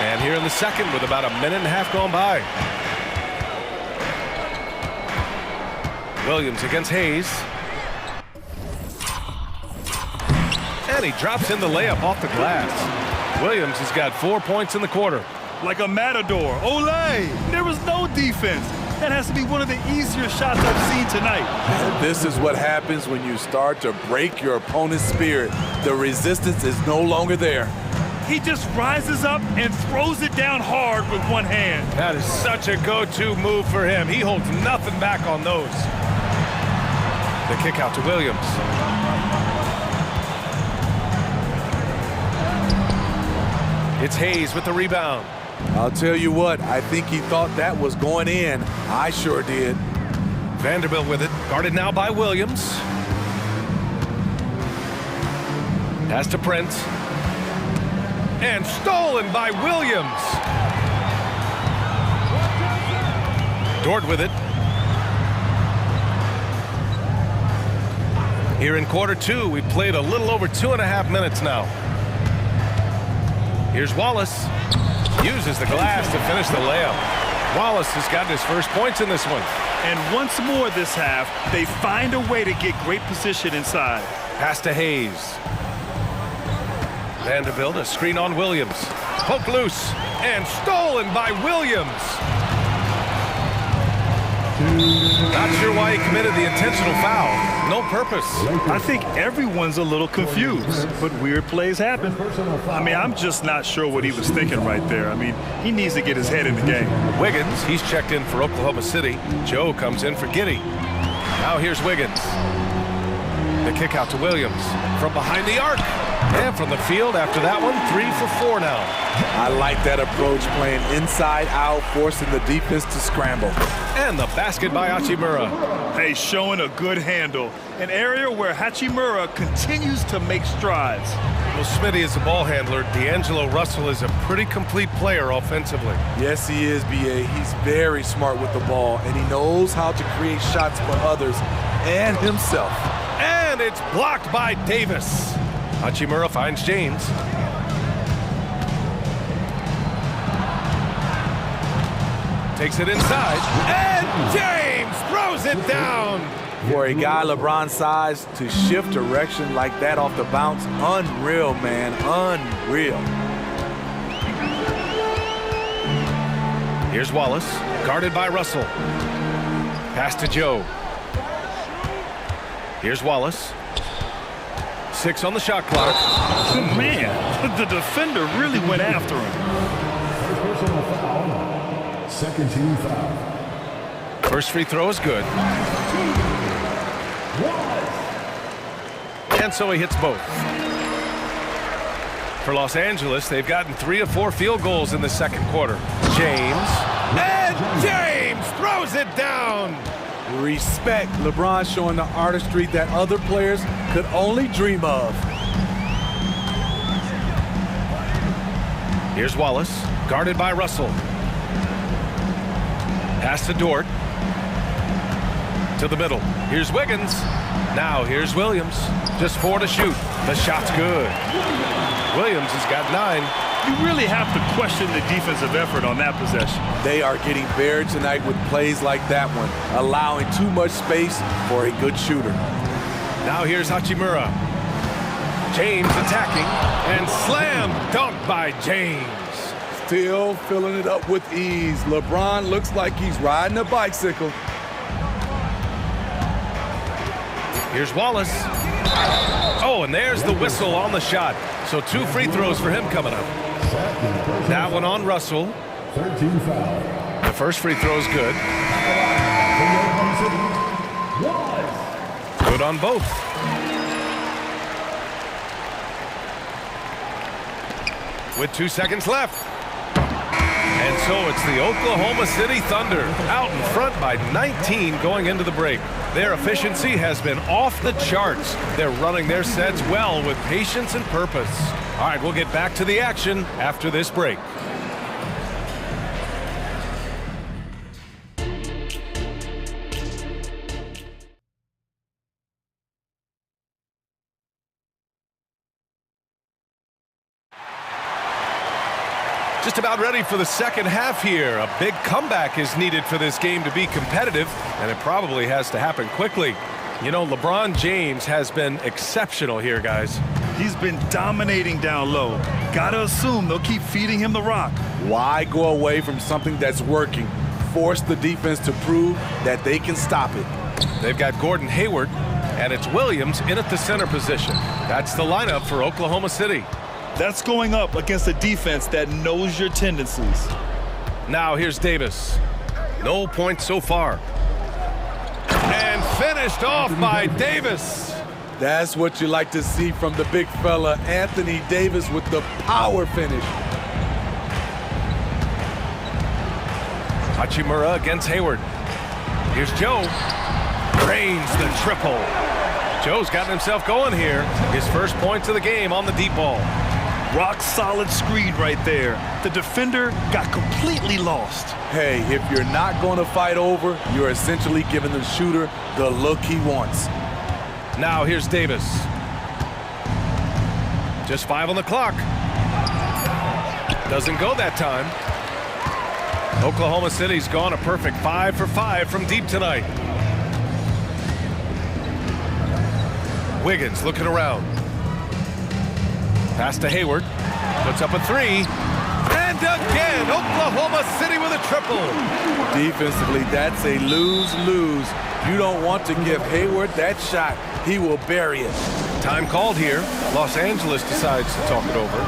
And here in the second with about a minute and a half gone by. Williams against Hayes. And he drops in the layup off the glass. Williams has got 4 points in the quarter. Like a matador. Olé! There was no defense. That has to be one of the easier shots I've seen tonight. And this is what happens when you start to break your opponent's spirit. The resistance is no longer there. He just rises up and throws it down hard with one hand. That is such a go-to move for him. He holds nothing back on those. The kick out to Williams. It's Hayes with the rebound. I'll tell you what, I think he thought that was going in. I sure did. Vanderbilt with it, guarded now by Williams. Pass to Prince. And stolen by Williams. Dort with it. Here in quarter 2, we've played a little over 2.5 minutes now. Here's Wallace. Uses the glass to finish the layup. Wallace has gotten his first points in this one. And once more this half, they find a way to get great position inside. Pass to Hayes. Vanderbilt, a screen on Williams. Poke loose and stolen by Williams. Not sure why he committed the intentional foul. No purpose. I think everyone's a little confused, but weird plays happen. I mean, I'm just not sure what he was thinking right there. I mean, he needs to get his head in the game. Wiggins, he's checked in for Oklahoma City. Joe comes in for Giddey. Now here's Wiggins. The kick out to Williams from behind the arc. And from the field after that one, 3 for 4 now. I like that approach, playing inside out, forcing the defense to scramble. And the basket by Hachimura. Hey, showing a good handle. An area where Hachimura continues to make strides. Well, Smitty is a ball handler. D'Angelo Russell is a pretty complete player offensively. Yes, he is, B.A. He's very smart with the ball, and he knows how to create shots for others and himself. And it's blocked by Davis. Hachimura finds James. Takes it inside, and James throws it down. For a guy LeBron's size to shift direction like that off the bounce, unreal, man, unreal. Here's Wallace, guarded by Russell. Pass to Joe. Here's Wallace. 6 on the shot clock. Man, the defender really went after him. Personal foul. Second team foul. First free throw is good. And so he hits both. For Los Angeles, they've gotten 3 of 4 field goals in the second quarter. James. And James throws it down. Respect. LeBron showing the artistry that other players could only dream of. Here's Wallace, guarded by Russell. Pass to Dort. To the middle. Here's Wiggins. Now here's Williams. Just 4 to shoot. The shot's good. Williams has got 9. You really have to question the defensive effort on that possession. They are getting buried tonight with plays like that one, allowing too much space for a good shooter. Now here's Hachimura. James attacking, and slam dunk by James. Still filling it up with ease. LeBron looks like he's riding a bicycle. Here's Wallace. Oh, and there's the whistle on the shot. So 2 free throws for him coming up. That one on Russell. 13 foul. The first free throw is good. Good on both. With 2 seconds left. And so it's the Oklahoma City Thunder out in front by 19 going into the break. Their efficiency has been off the charts. They're running their sets well with patience and purpose. All right, we'll get back to the action after this break. Just about ready for the second half here. A big comeback is needed for this game to be competitive, and it probably has to happen quickly. You know, LeBron James has been exceptional here, guys. He's been dominating down low. Gotta assume they'll keep feeding him the rock. Why go away from something that's working? Force the defense to prove that they can stop it. They've got Gordon Hayward, and it's Williams in at the center position. That's the lineup for Oklahoma City. That's going up against a defense that knows your tendencies. Now here's Davis. No points so far. And finished off by Davis. That's what you like to see from the big fella, Anthony Davis, with the power finish. Hachimura against Hayward. Here's Joe. Drains the triple. Joe's gotten himself going here. His first points of the game on the deep ball. Rock solid screen right there. The defender got completely lost. Hey, if you're not going to fight over, you're essentially giving the shooter the look he wants. Now here's Davis. Just 5 on the clock. Doesn't go that time. Oklahoma City's gone a perfect 5 for 5 from deep tonight. Wiggins looking around. Pass to Hayward. Puts up a 3. And And again, Oklahoma City with a triple. Defensively, that's a lose-lose. You don't want to give Hayward that shot. He will bury it. Time called here. Los Angeles decides to talk it over.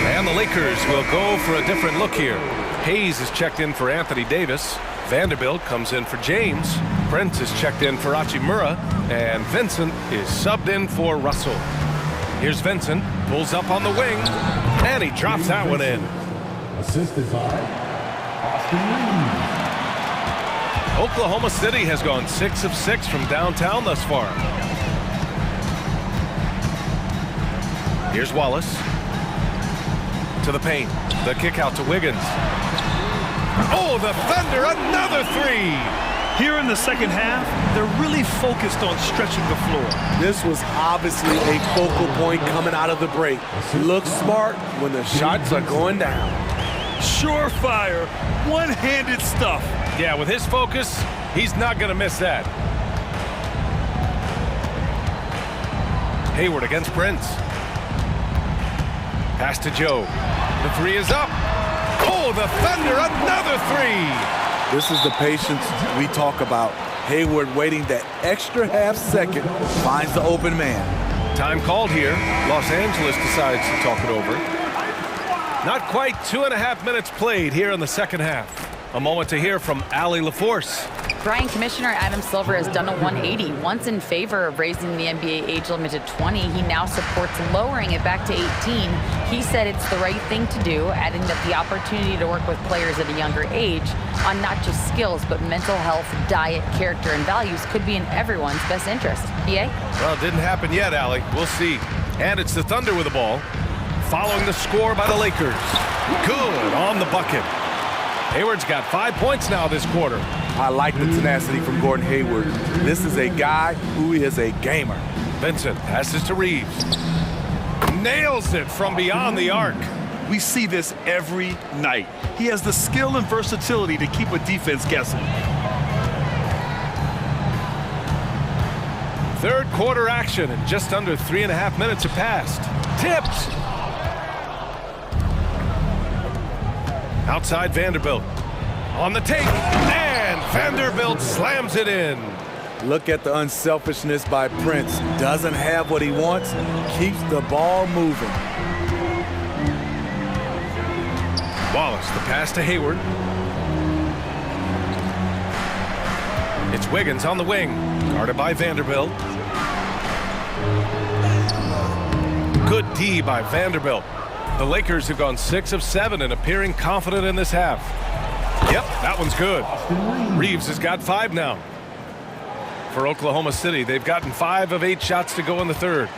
And the Lakers will go for a different look here. Hayes is checked in for Anthony Davis. Vanderbilt comes in for James. Prince is checked in for Hachimura. And Vincent is subbed in for Russell. Here's Vincent, pulls up on the wing, and he drops that one in. Assisted by Austin Reeves. Oklahoma City has gone 6 of 6 from downtown thus far. Here's Wallace. To the paint. The kick out to Wiggins. Oh, the Thunder, another three! Here in the second half, they're really focused on stretching the floor. This was obviously a focal point coming out of the break. Look smart when the shots are going down. Surefire, one-handed stuff. Yeah, with his focus, he's not going to miss that. Hayward against Prince. Pass to Joe. The three is up. Oh, the Thunder, another three! This is the patience we talk about. Hayward waiting that extra half second, finds the open man. Time called here. Los Angeles decides to talk it over. Not quite 2.5 minutes played here in the second half. A moment to hear from Allie LaForce. Brian Commissioner Adam Silver has done a 180. Once in favor of raising the NBA age limit to 20, he now supports lowering it back to 18. He said it's the right thing to do, adding that the opportunity to work with players at a younger age on not just skills, but mental health, diet, character, and values could be in everyone's best interest. EA? Well, it didn't happen yet, Allie. We'll see. And it's the Thunder with the ball, following the score by the Lakers. Good on the bucket. Hayward's got 5 points now this quarter. I like the tenacity from Gordon Hayward. This is a guy who is a gamer. Vincent passes to Reeves. Nails it from beyond the arc. We see this every night. He has the skill and versatility to keep a defense guessing. Third quarter action, and just under 3.5 minutes have passed. Tipped. Outside Vanderbilt. On the take, and Vanderbilt slams it in. Look at the unselfishness by Prince. Doesn't have what he wants, keeps the ball moving. Wallace, the pass to Hayward. It's Wiggins on the wing, guarded by Vanderbilt. Good D by Vanderbilt. The Lakers have gone 6 of 7 and appearing confident in this half. Yep, that one's good. Reeves has got 5 now. For Oklahoma City, they've gotten 5 of 8 shots to go in the third.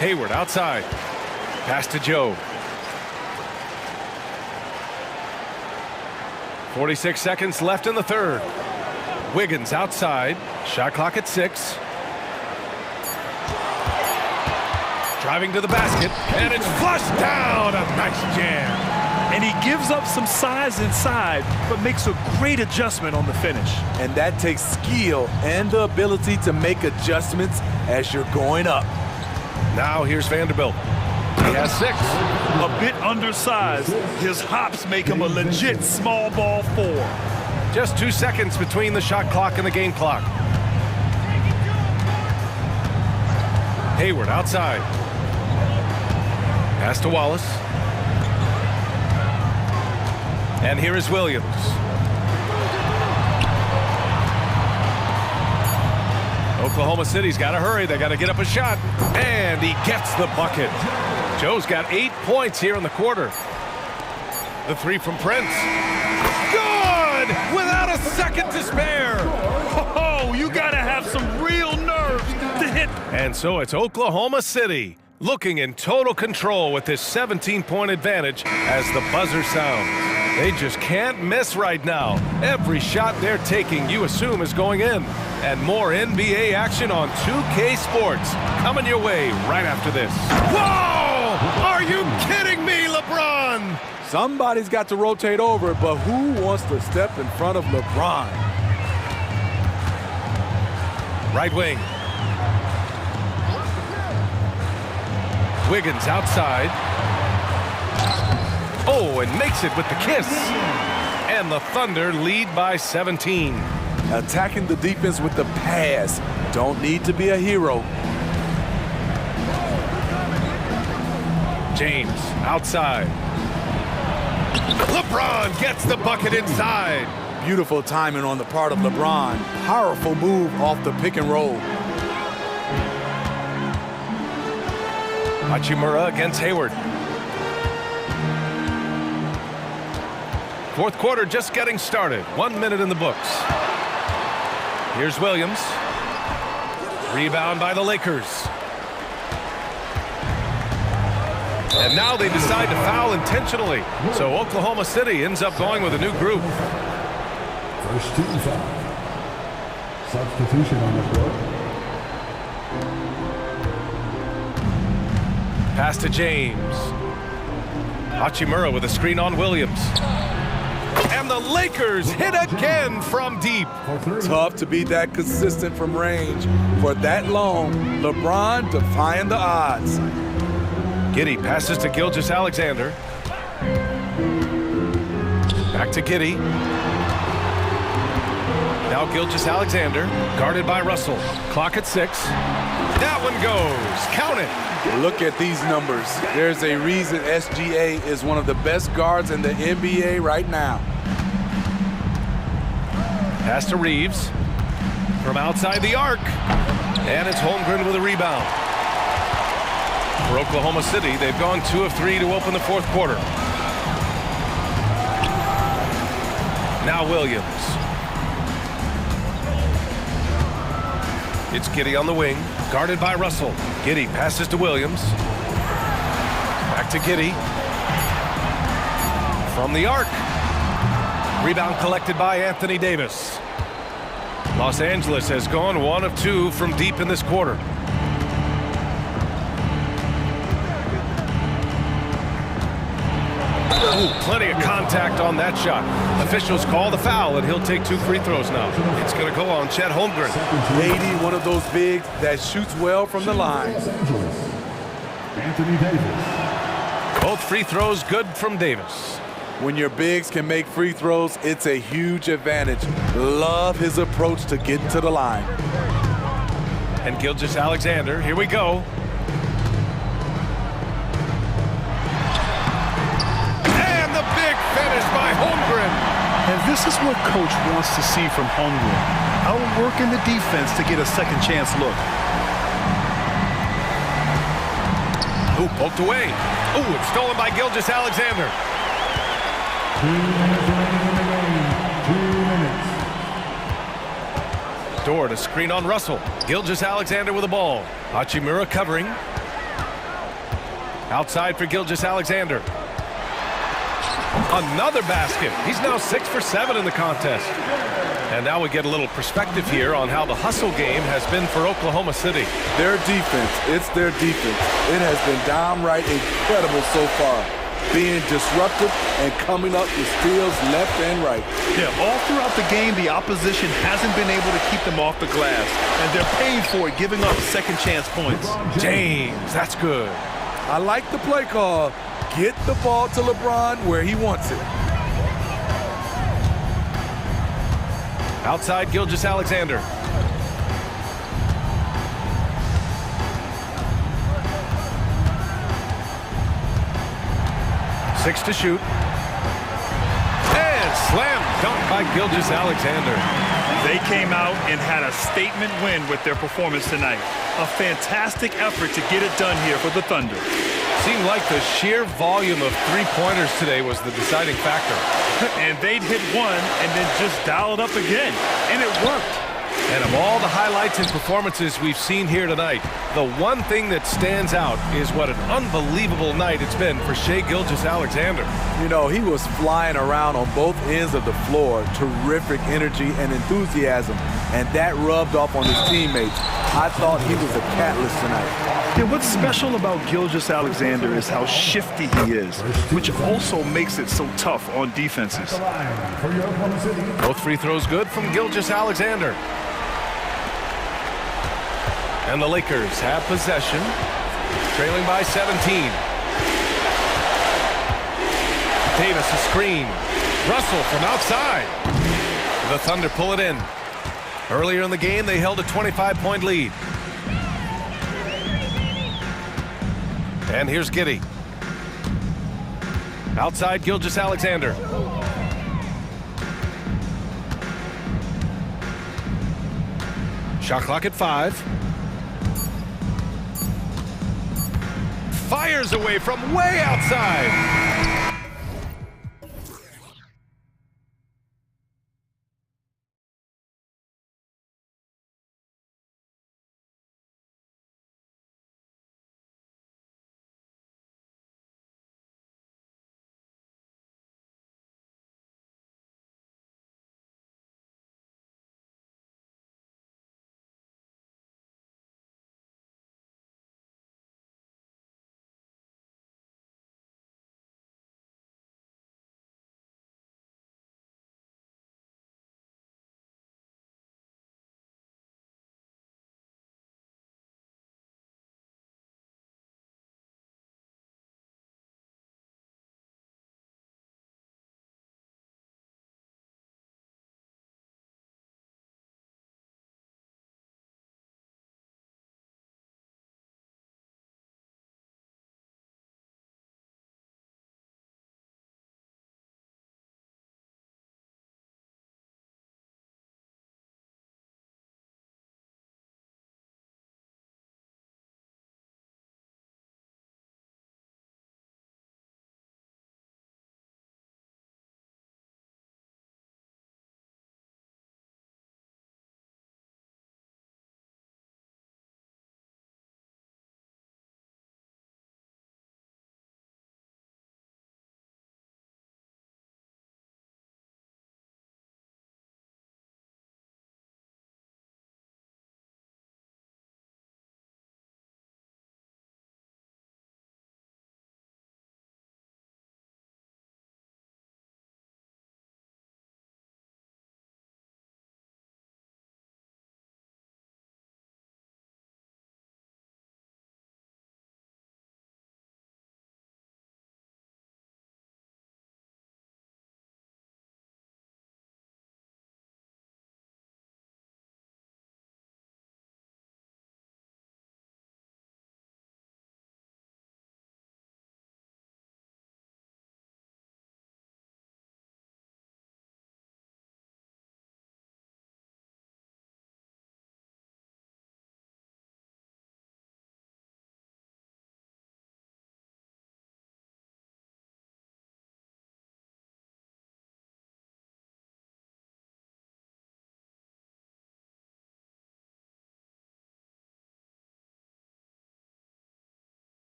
Hayward outside. Pass to Joe. 46 seconds left in the third. Wiggins outside. Shot clock at 6. Driving to the basket, and it's flushed down. A nice jam. And he gives up some size inside, but makes a great adjustment on the finish. And that takes skill and the ability to make adjustments as you're going up. Now here's Vanderbilt. He has 6. A bit undersized. His hops make him a legit small ball 4. Just 2 seconds between the shot clock and the game clock. Hayward outside. Pass to Wallace. And here is Williams. Oklahoma City's got to hurry. They got to get up a shot. And he gets the bucket. Joe's got 8 points here in the quarter. The three from Prince. Good! Without a second to spare. Oh, you got to have some real nerves to hit. And so it's Oklahoma City looking in total control with this 17-point advantage as the buzzer sounds. They just can't miss right now. Every shot they're taking, you assume, is going in. And more NBA action on 2K Sports coming your way right after this. Whoa! Are you kidding Somebody's got to rotate over, but who wants to step in front of LeBron? Right wing. Wiggins outside. Oh, and makes it with the kiss. And the Thunder lead by 17. Attacking the defense with the pass. Don't need to be a hero. James outside. LeBron gets the bucket inside. Beautiful timing on the part of LeBron. Powerful move off the pick and roll. Hachimura against Hayward. Fourth quarter just getting started. 1 minute in the books. Here's Williams. Rebound by the Lakers. And now they decide to foul intentionally. So Oklahoma City ends up going with a new group. First team foul. Substitution on the floor. Pass to James. Hachimura with a screen on Williams. And the Lakers hit again from deep. Tough to be that consistent from range for that long. LeBron defying the odds. Giddey passes to Gilgeous-Alexander. Back to Giddey. Now Gilgeous-Alexander, guarded by Russell. Clock at 6. That one goes. Count it. Look at these numbers. There's a reason SGA is one of the best guards in the NBA right now. Pass to Reeves. From outside the arc. And it's Holmgren with a rebound. For Oklahoma City, they've gone 2 of 3 to open the fourth quarter. Now Williams. It's Giddey on the wing, guarded by Russell. Giddey passes to Williams. Back to Giddey. From the arc. Rebound collected by Anthony Davis. Los Angeles has gone 1 of 2 from deep in this quarter. Ooh, plenty of contact on that shot. Officials call the foul, and he'll take 2 free throws now. It's going to go on Chet Holmgren. 80, one of those bigs that shoots well from the line. Anthony Davis. Both free throws good from Davis. When your bigs can make free throws, it's a huge advantage. Love his approach to getting to the line. And Gilgeous-Alexander, here we go. Finish by Holmgren. And this is what coach wants to see from Holmgren. Outworking the defense to get a second chance look. Ooh, poked away. Ooh, it's stolen by Gilgeous-Alexander. 2 minutes remaining in the game. 2 minutes. Dort, a screen on Russell. Gilgeous-Alexander with the ball. Hachimura covering. Outside for Gilgeous-Alexander. Another basket. He's now 6 for 7 in the contest. And now we get a little perspective here on how the hustle game has been for Oklahoma City. Their defense, it's their defense. It has been downright incredible so far. Being disruptive and coming up with steals left and right. Yeah, all throughout the game, the opposition hasn't been able to keep them off the glass. And they're paying for it, giving up second chance points. James, that's good. I like the play call. Get the ball to LeBron where he wants it. Outside Gilgeous-Alexander. Six to shoot. And slam dunk by Gilgeous-Alexander. They came out and had a statement win with their performance tonight. A fantastic effort to get it done here for the Thunder. Seemed like the sheer volume of three-pointers today was the deciding factor. And they'd hit one and then just dial it up again. And it worked. And of all the highlights and performances we've seen here tonight, the one thing that stands out is what an unbelievable night it's been for Shai Gilgeous-Alexander. You know, he was flying around on both ends of the floor. Terrific energy and enthusiasm. and that rubbed off on his teammates. I thought he was a catalyst tonight. Yeah, what's special about Gilgeous-Alexander is how shifty he is, which also makes it so tough on defenses. Both free throws good from Gilgeous-Alexander. And the Lakers have possession, trailing by 17. Davis a screen. Russell from outside. The Thunder pull it in. Earlier in the game, they held a 25-point lead. And here's Giddey. Outside Gilgeous-Alexander. Shot clock at 5. Fires away from way outside.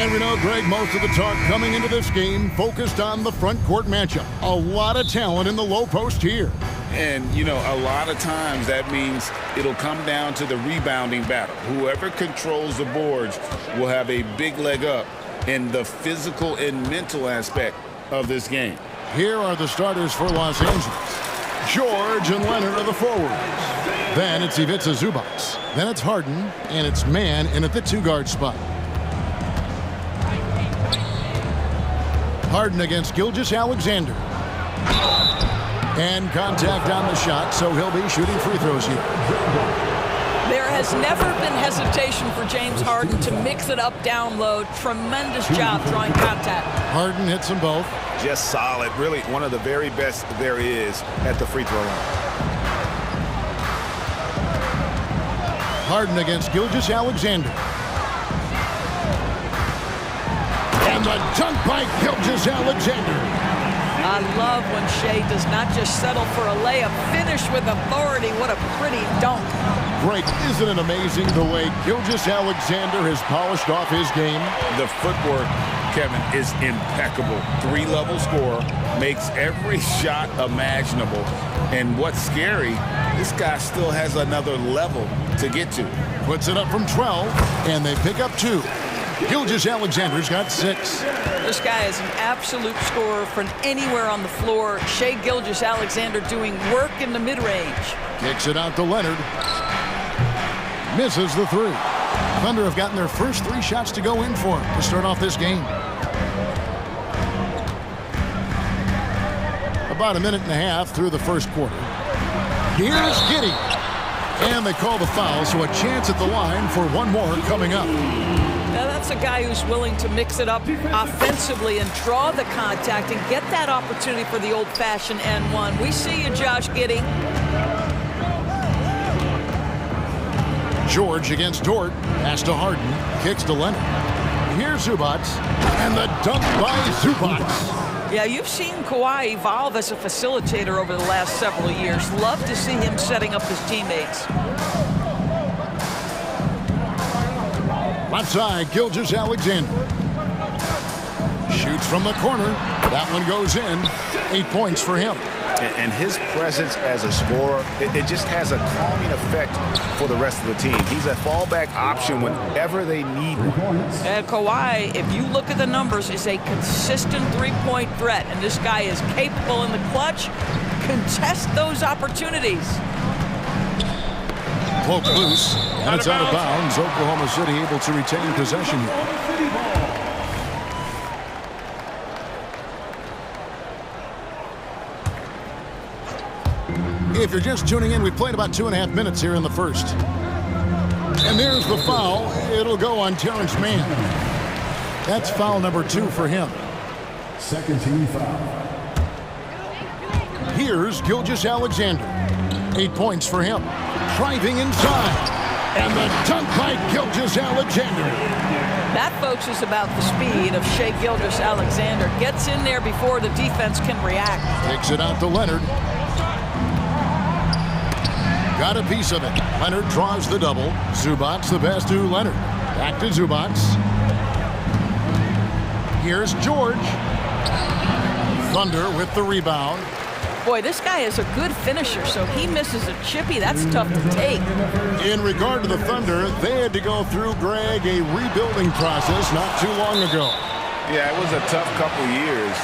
And we know, Greg, most of the talk coming into this game focused on the front court matchup. A lot of talent in the low post here. And, you know, a lot of times that means it'll come down to the rebounding battle. Whoever controls the boards will have a big leg up in the physical and mental aspect of this game. Here are the starters for Los Angeles. George and Leonard are the forwards. Then it's Ivica Zubac. Then it's Harden, and it's Mann in at the two-guard spot. Harden against Gilgeous-Alexander. And contact on the shot, so he'll be shooting free throws here. There has never been hesitation for James Harden to mix it up down low. Tremendous job drawing contact. Harden hits them both. Just solid. Really one of the very best there is at the free throw line. Harden against Gilgeous-Alexander. And the dunk by Gilgeous-Alexander. I love when Shea does not just settle for a layup, finish with authority. What a pretty dunk. Greg, isn't it amazing the way Gilgeous-Alexander has polished off his game? The footwork, Kevin, is impeccable. Three-level scorer, makes every shot imaginable. And what's scary, this guy still has another level to get to. Puts it up from 12, and they pick up 2. Gilgeous-Alexander's got 6. This guy is an absolute scorer from anywhere on the floor. Shea Gilgeous-Alexander doing work in the mid-range. Kicks it out to Leonard. Misses the 3. Thunder have gotten their first 3 shots to go in for him to start off this game. About a minute and a half through the first quarter. Here's Giddey. And they call the foul, so a chance at the line for one more coming up. Now that's a guy who's willing to mix it up offensively and draw the contact and get that opportunity for the old-fashioned N1. We see you, Josh Giddey. George against Dort. Pass to Harden. Kicks to Leonard. Here's Zubac. And the dunk by Zubac. Yeah, you've seen Kawhi evolve as a facilitator over the last several years. Love to see him setting up his teammates. Left side, Gilgeous-Alexander. Shoots from the corner. That one goes in. 8 points for him. And his presence as a scorer, it just has a calming effect for the rest of the team. He's a fallback option whenever they need one. And Kawhi, if you look at the numbers, is a consistent three-point threat. And this guy is capable in the clutch. Contest those opportunities. Poke loose, and it's out of bounds. Oklahoma City able to retain possession here. If you're just tuning in, we've played about 2.5 minutes here in the first. And there's the foul. It'll go on Terrence Mann. That's foul number 2 for him. Second team foul. Here's Gilgeous-Alexander. 8 points for him. Driving inside. And the dunk by Gilgeous-Alexander. That, folks, is about the speed of Shea Gilgeous-Alexander. Gets in there before the defense can react. Takes it out to Leonard. Got a piece of it. Leonard draws the double. Zubac the pass to Leonard. Back to Zubac. Here's George. Thunder with the rebound. Boy, this guy is a good finisher, so he misses a chippy. That's tough to take. In regard to the Thunder, they had to go through, Greg, a rebuilding process not too long ago. Yeah, it was a tough couple years,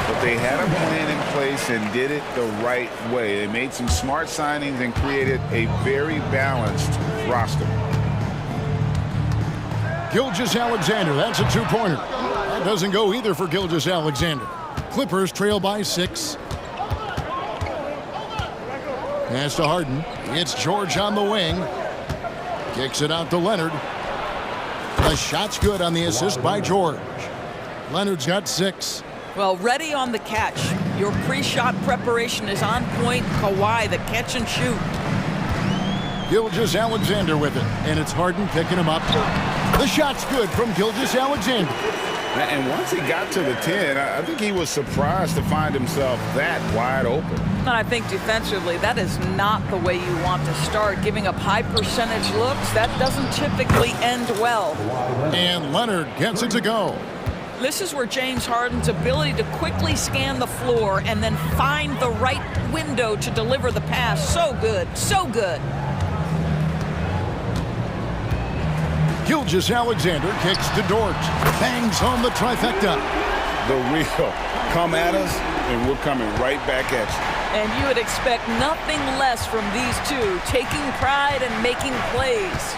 but they had a plan in place and did it the right way. They made some smart signings and created a very balanced roster. Gilgeous-Alexander, that's a two-pointer. That doesn't go either for Gilgeous-Alexander. Clippers trail by 6. Pass to Harden. It's George on the wing. Kicks it out to Leonard. The shot's good on the assist by George. Leonard's got 6. Well, ready on the catch. Your pre-shot preparation is on point. Kawhi, the catch and shoot. Gilgeous-Alexander with it, and it's Harden picking him up. The shot's good from Gilgeous-Alexander. And once he got to the 10, I think he was surprised to find himself that wide open. And I think defensively, that is not the way you want to start. Giving up high percentage looks, that doesn't typically end well. And Leonard gets it to go. This is where James Harden's ability to quickly scan the floor and then find the right window to deliver the pass. So good, so good. Gilgeous-Alexander kicks to Dort. Bangs home the trifecta. The real come at us, and we're coming right back at you. And you would expect nothing less from these two, taking pride and making plays.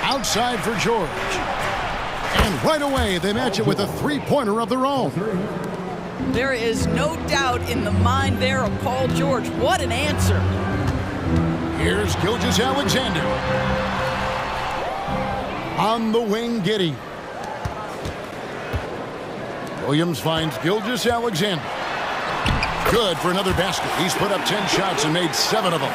Outside for George. And right away, they match it with a three-pointer of their own. There is no doubt in the mind there of Paul George. What an answer. Here's Gilgeous-Alexander. On the wing, Giddey. Williams finds Gilgeous-Alexander. Good for another basket. He's put up 10 shots and made 7 of them.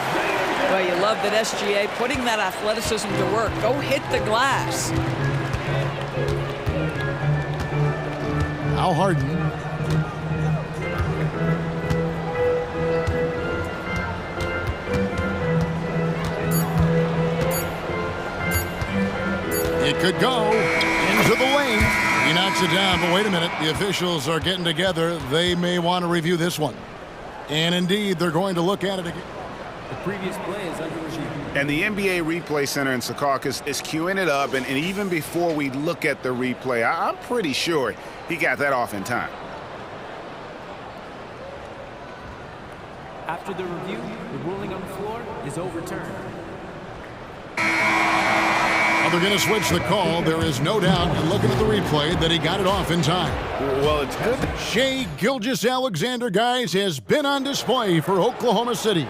Well, you love that SGA putting that athleticism to work. Go hit the glass. Now Harden. It could go into the lane. He knocks it down, but wait a minute. The officials are getting together. They may want to review this one. And indeed, they're going to look at it again. The previous play is under review. And the NBA Replay Center in Secaucus is queuing it up, and even before we look at the replay, I'm pretty sure he got that off in time. After the review, the ruling on the floor is overturned. Well, they're going to switch the call. There is no doubt, looking at the replay, that he got it off in time. Well, it's good. Shai Gilgeous-Alexander, guys, has been on display for Oklahoma City.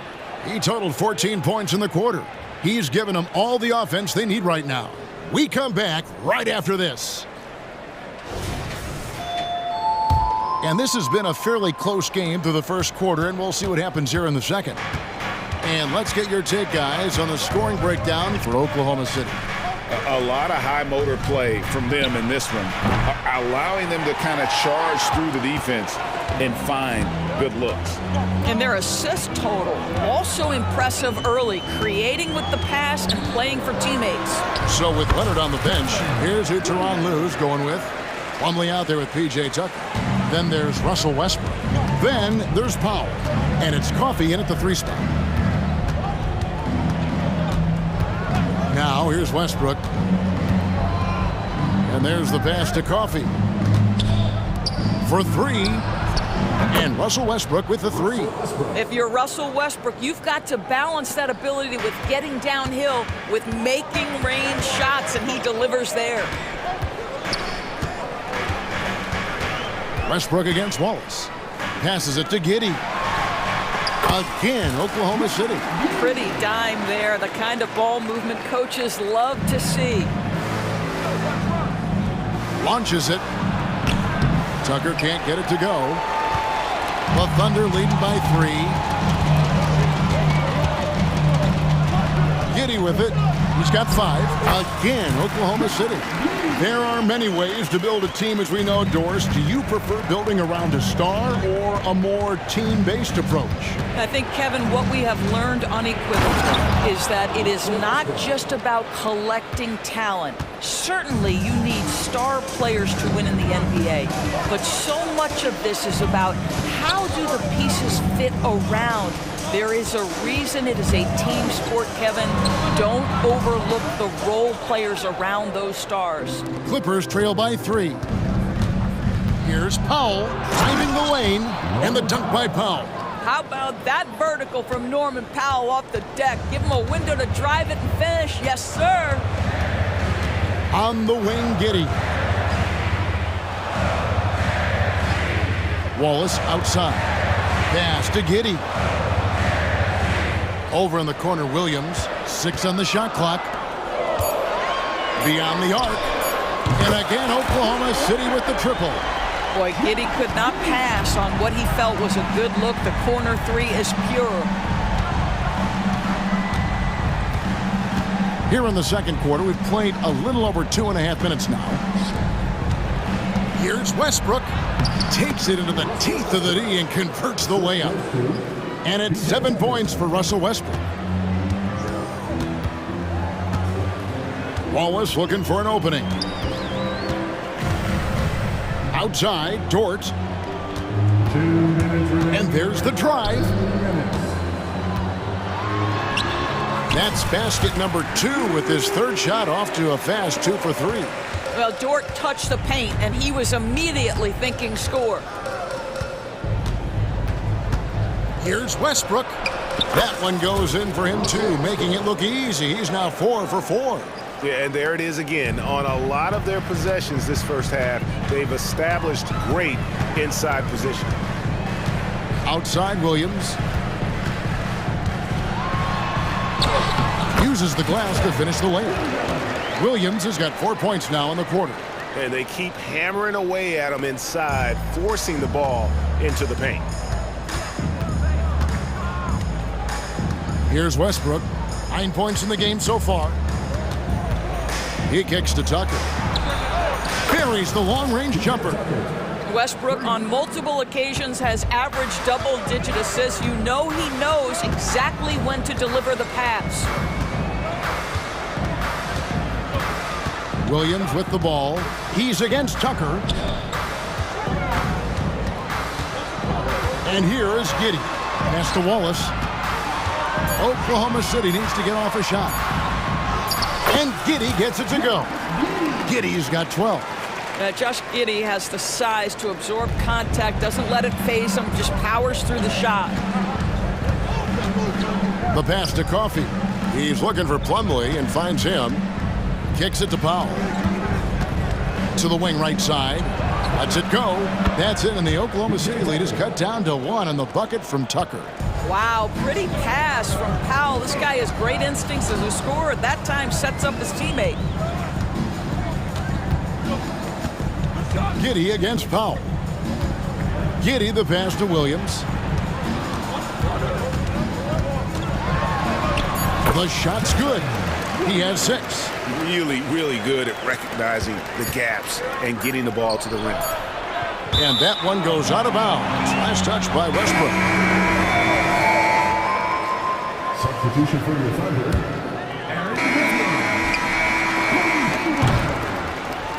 He totaled 14 points in the quarter. He's given them all the offense they need right now. We come back right after this. And this has been a fairly close game through the first quarter, and we'll see what happens here in the second. And let's get your take, guys, on the scoring breakdown for Oklahoma City. A lot of high motor play from them in this one, allowing them to kind of charge through the defense and find good looks. And their assist total, also impressive early, creating with the pass and playing for teammates. So with Leonard on the bench, here's who Tyronn Lue's going with. Plumlee out there with P.J. Tucker. Then there's Russell Westbrook. Then there's Powell. And it's Coffey in at the 3 spot. Now here's Westbrook. And there's the pass to Coffey. For 3. And Russell Westbrook with the 3. If you're Russell Westbrook, you've got to balance that ability with getting downhill with making range shots, and he delivers there. Westbrook against Wallace. Passes it to Giddey. Again, Oklahoma City. Pretty dime there, the kind of ball movement coaches love to see. Launches it. Tucker can't get it to go. The Thunder leading by 3. Giddey with it. He's got 5. Again, Oklahoma City. There are many ways to build a team, as we know, Doris. Do you prefer building around a star or a more team-based approach? I think, Kevin, what we have learned unequivocally is that it is not just about collecting talent. Certainly, you need star players to win in the NBA. But so much of this is about how do the pieces fit around. There is a reason it is a team sport, Kevin. Don't overlook the role players around those stars. Clippers trail by 3. Here's Powell, finding the lane, and the dunk by Powell. How about that vertical from Norman Powell off the deck? Give him a window to drive it and finish. Yes, sir. On the wing, Giddey. Wallace outside. Pass to Giddey. Over in the corner, Williams. 6 on the shot clock. Beyond the arc. And again, Oklahoma City with the triple. Boy, Giddey could not pass on what he felt was a good look. The corner 3 is pure. Here in the second quarter, we've played a little over 2.5 minutes now. Here's Westbrook. Takes it into the teeth of the D and converts the layup. And it's 7 points for Russell Westbrook. Wallace looking for an opening. Outside, Dort. And there's the drive. That's basket number 2 with his third shot off to a fast 2 for 3. Well, Dort touched the paint, and he was immediately thinking score. Here's Westbrook. That one goes in for him, too, making it look easy. He's now 4 for 4. Yeah, and there it is again. On a lot of their possessions this first half, they've established great inside position. Outside, Williams. Uses the glass to finish the layup. Williams has got 4 points now in the quarter. And they keep hammering away at him inside, forcing the ball into the paint. Here's Westbrook. 9 points in the game so far. He kicks to Tucker. Buries the long-range jumper. Westbrook on multiple occasions has averaged double-digit assists. You know he knows exactly when to deliver the pass. Williams with the ball. He's against Tucker. And here is Giddey. Pass to Wallace. Oklahoma City needs to get off a shot. And Giddey gets it to go. Giddey's got 12. Josh Giddey has the size to absorb contact, doesn't let it phase him, just powers through the shot. The pass to Coffey. He's looking for Plumlee and finds him. Kicks it to Powell. To the wing right side. Lets it go. That's it, and the Oklahoma City lead is cut down to 1 on the bucket from Tucker. Wow, pretty pass from Powell. This guy has great instincts as a scorer. At that time, sets up his teammate. Giddey against Powell. Giddey the pass to Williams. The shot's good. He has 6. Really, really good at recognizing the gaps and getting the ball to the rim. And that one goes out of bounds. Last touch by Westbrook. Substitution for your Thunder.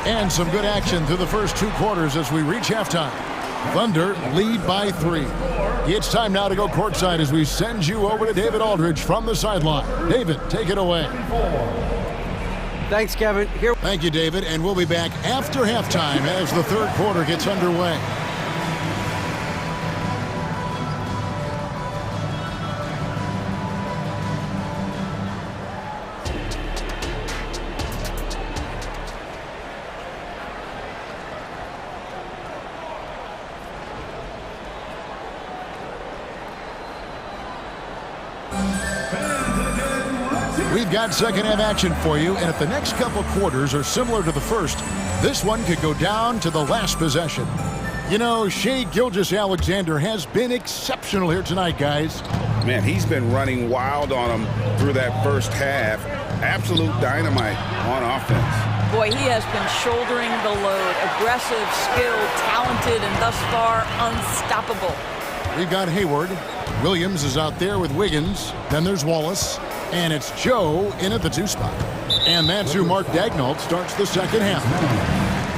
And some good action through the first 2 quarters as we reach halftime. Thunder lead by 3. It's time now to go courtside as we send you over to David Aldridge from the sideline. David, take it away. Thanks, Kevin. Thank you, David, and we'll be back after halftime as the third quarter gets underway. We've got second half action for you, and if the next couple quarters are similar to the first, this one could go down to the last possession. You know, Shai Gilgeous-Alexander has been exceptional here tonight, guys. Man, he's been running wild on them through that first half. Absolute dynamite on offense. Boy, he has been shouldering the load. Aggressive, skilled, talented, and thus far unstoppable. We've got Hayward. Williams is out there with Wiggins. Then there's Wallace. And it's Joe in at the 2 spot. And that's who Mark Daignault starts the second half.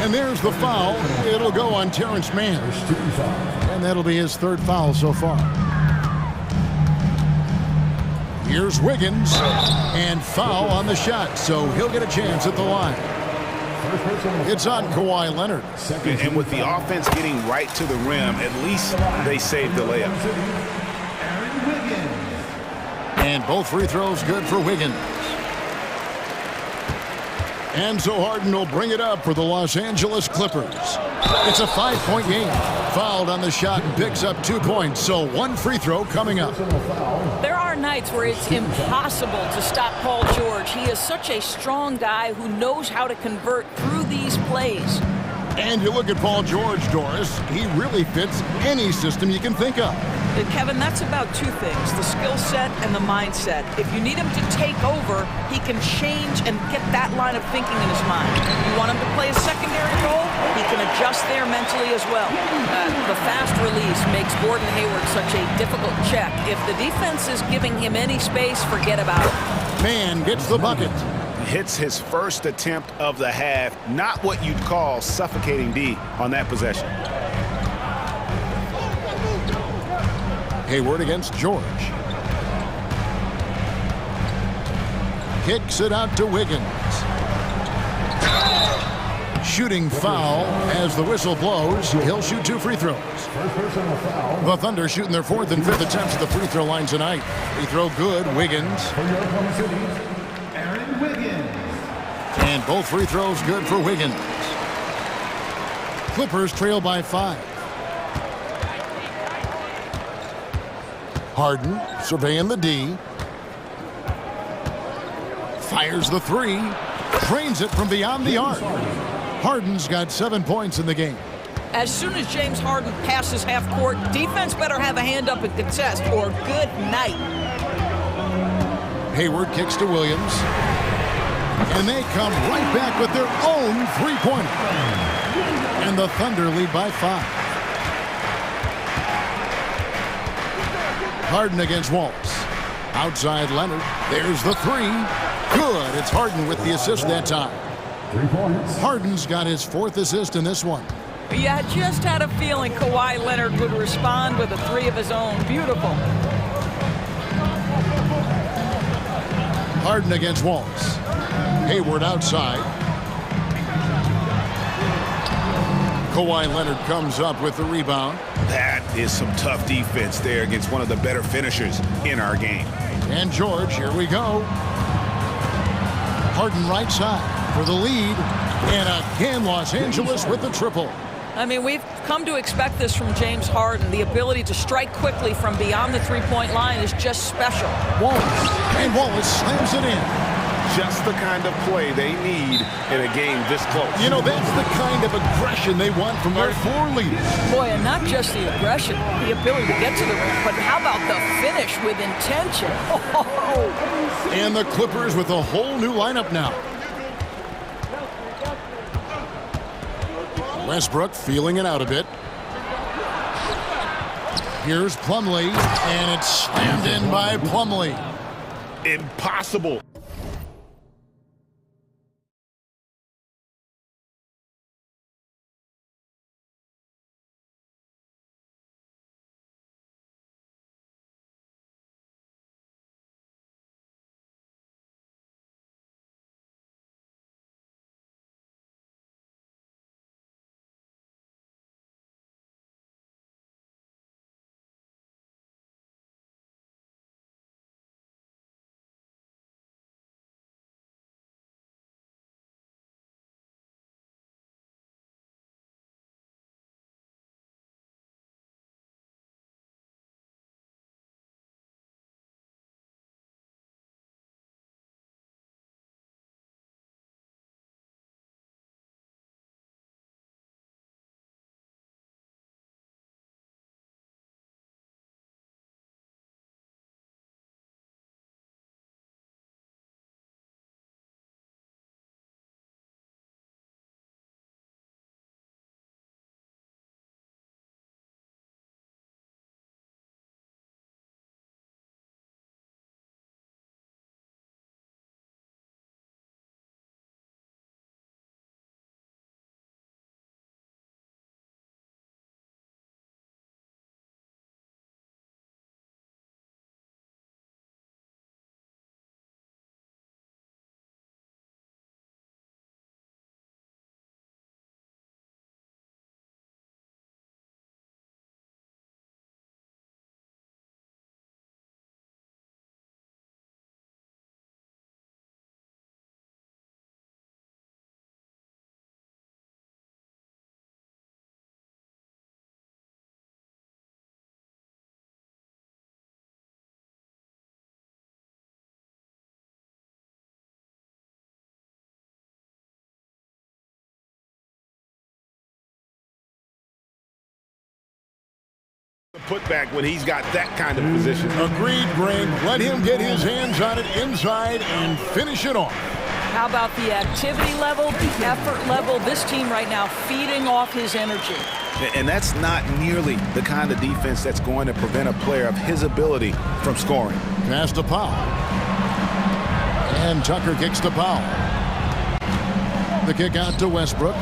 And there's the foul. It'll go on Terrence Mann. And that'll be his 3rd foul so far. Here's Wiggins. And foul on the shot, so he'll get a chance at the line. It's on Kawhi Leonard. And with the offense getting right to the rim, at least they saved the layup. And both free throws good for Wiggins. And so Harden will bring it up for the Los Angeles Clippers. It's a 5-point game. Fouled on the shot and picks up 2 points, so 1 free throw coming up. There are nights where it's impossible to stop Paul George. He is such a strong guy who knows how to convert through these plays. And you look at Paul George, Doris, he really fits any system you can think of. Kevin, that's about two things, the skill set and the mindset. If you need him to take over, he can change and get that line of thinking in his mind. You want him to play a secondary role, he can adjust there mentally as well. The fast release makes Gordon Hayward such a difficult check. If the defense is giving him any space, forget about it. Man gets the bucket. Hits his first attempt of the half. Not what you'd call suffocating D on that possession. Hayward against George. Kicks it out to Wiggins. Shooting foul as the whistle blows. He'll shoot 2 free throws. The Thunder shooting their 4th and 5th attempts at the free throw line tonight. Free throw good, Wiggins. And both free throws good for Wiggins. Clippers trail by 5. Harden surveying the D. Fires the 3. Drains it from beyond the arc. Harden's got 7 points in the game. As soon as James Harden passes half court, defense better have a hand up and contest, or good night. Hayward kicks to Williams. And they come right back with their own three-pointer. And the Thunder lead by 5. Harden against Wallace. Outside Leonard. There's the 3. Good. It's Harden with the assist that time. 3 points. Harden's got his 4th assist in this one. Yeah, just had a feeling Kawhi Leonard would respond with a 3 of his own. Beautiful. Harden against Wallace. Hayward outside. Kawhi Leonard comes up with the rebound. That is some tough defense there against one of the better finishers in our game. And George, here we go. Harden right side for the lead. And again, Los Angeles with the triple. I mean, we've come to expect this from James Harden. The ability to strike quickly from beyond the three-point line is just special. Wallace. And Wallace slams it in. Just the kind of play they need in a game this close. You know, that's the kind of aggression they want from their 4 leaders. Boy, and not just the aggression, the ability to get to the rim, but how about the finish with intention? Oh. And the Clippers with a whole new lineup now. Westbrook feeling it out a bit. Here's Plumlee, and it's slammed in by Plumlee. Impossible. putback when he's got that kind of position. Agreed, Greg. Let him get his hands on it inside and finish it off. How about the activity level, the effort level? This team right now feeding off his energy. And that's not nearly the kind of defense that's going to prevent a player of his ability from scoring. Pass to Powell. And Tucker kicks to Powell. The kick out to Westbrook.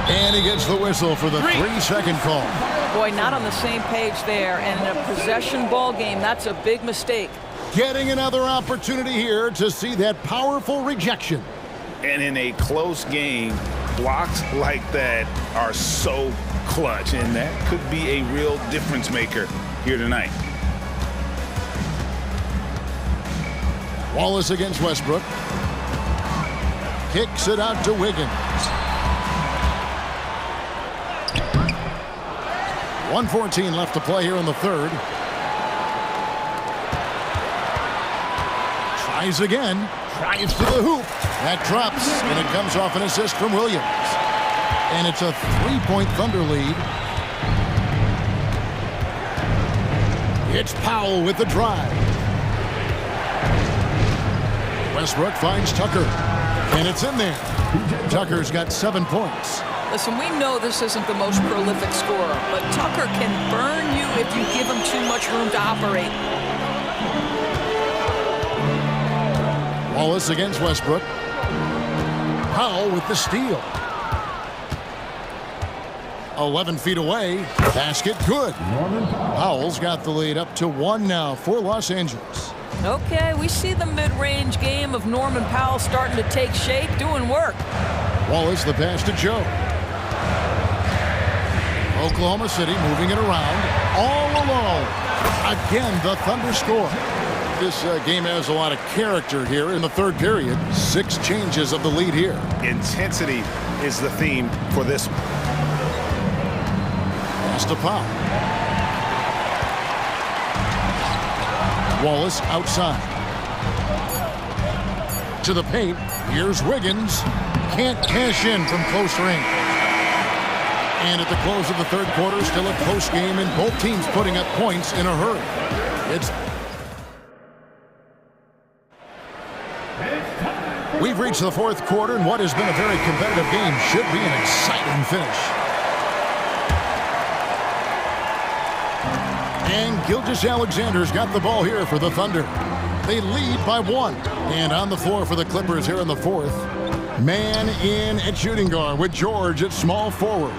And he gets the whistle for the 3-second call. Boy, not on the same page there. And in a possession ball game, that's a big mistake. Getting another opportunity here to see that powerful rejection. And in a close game, blocks like that are so clutch, and that could be a real difference maker here tonight. Wallace against Westbrook. Kicks it out to Wiggins. 1:14 left to play here in the third. Tries again. Drives to the hoop. That drops, and it comes off an assist from Williams. And it's a 3-point Thunder lead. It's Powell with the drive. Westbrook finds Tucker. And it's in there. Tucker's got 7 points. Listen, we know this isn't the most prolific scorer, but Tucker can burn you if you give him too much room to operate. Wallace against Westbrook. Powell with the steal. 11 feet away. Basket good. Powell's got the lead up to 1 now for Los Angeles. Okay, we see the mid-range game of Norman Powell starting to take shape, doing work. Wallace the pass to Joe. Oklahoma City moving it around. All alone. Again, the Thunder score. This game has a lot of character here in the third period. 6 changes of the lead here. Intensity is the theme for this one. Pass to Powell. Wallace outside. To the paint. Here's Wiggins. Can't cash in from close range. And at the close of the third quarter, still a close game, and both teams putting up points in a hurry. We've reached the fourth quarter, and what has been a very competitive game should be an exciting finish. And Gilgeous-Alexander's got the ball here for the Thunder. They lead by 1. And on the floor for the Clippers here in the fourth. Man in at shooting guard with George at small forward.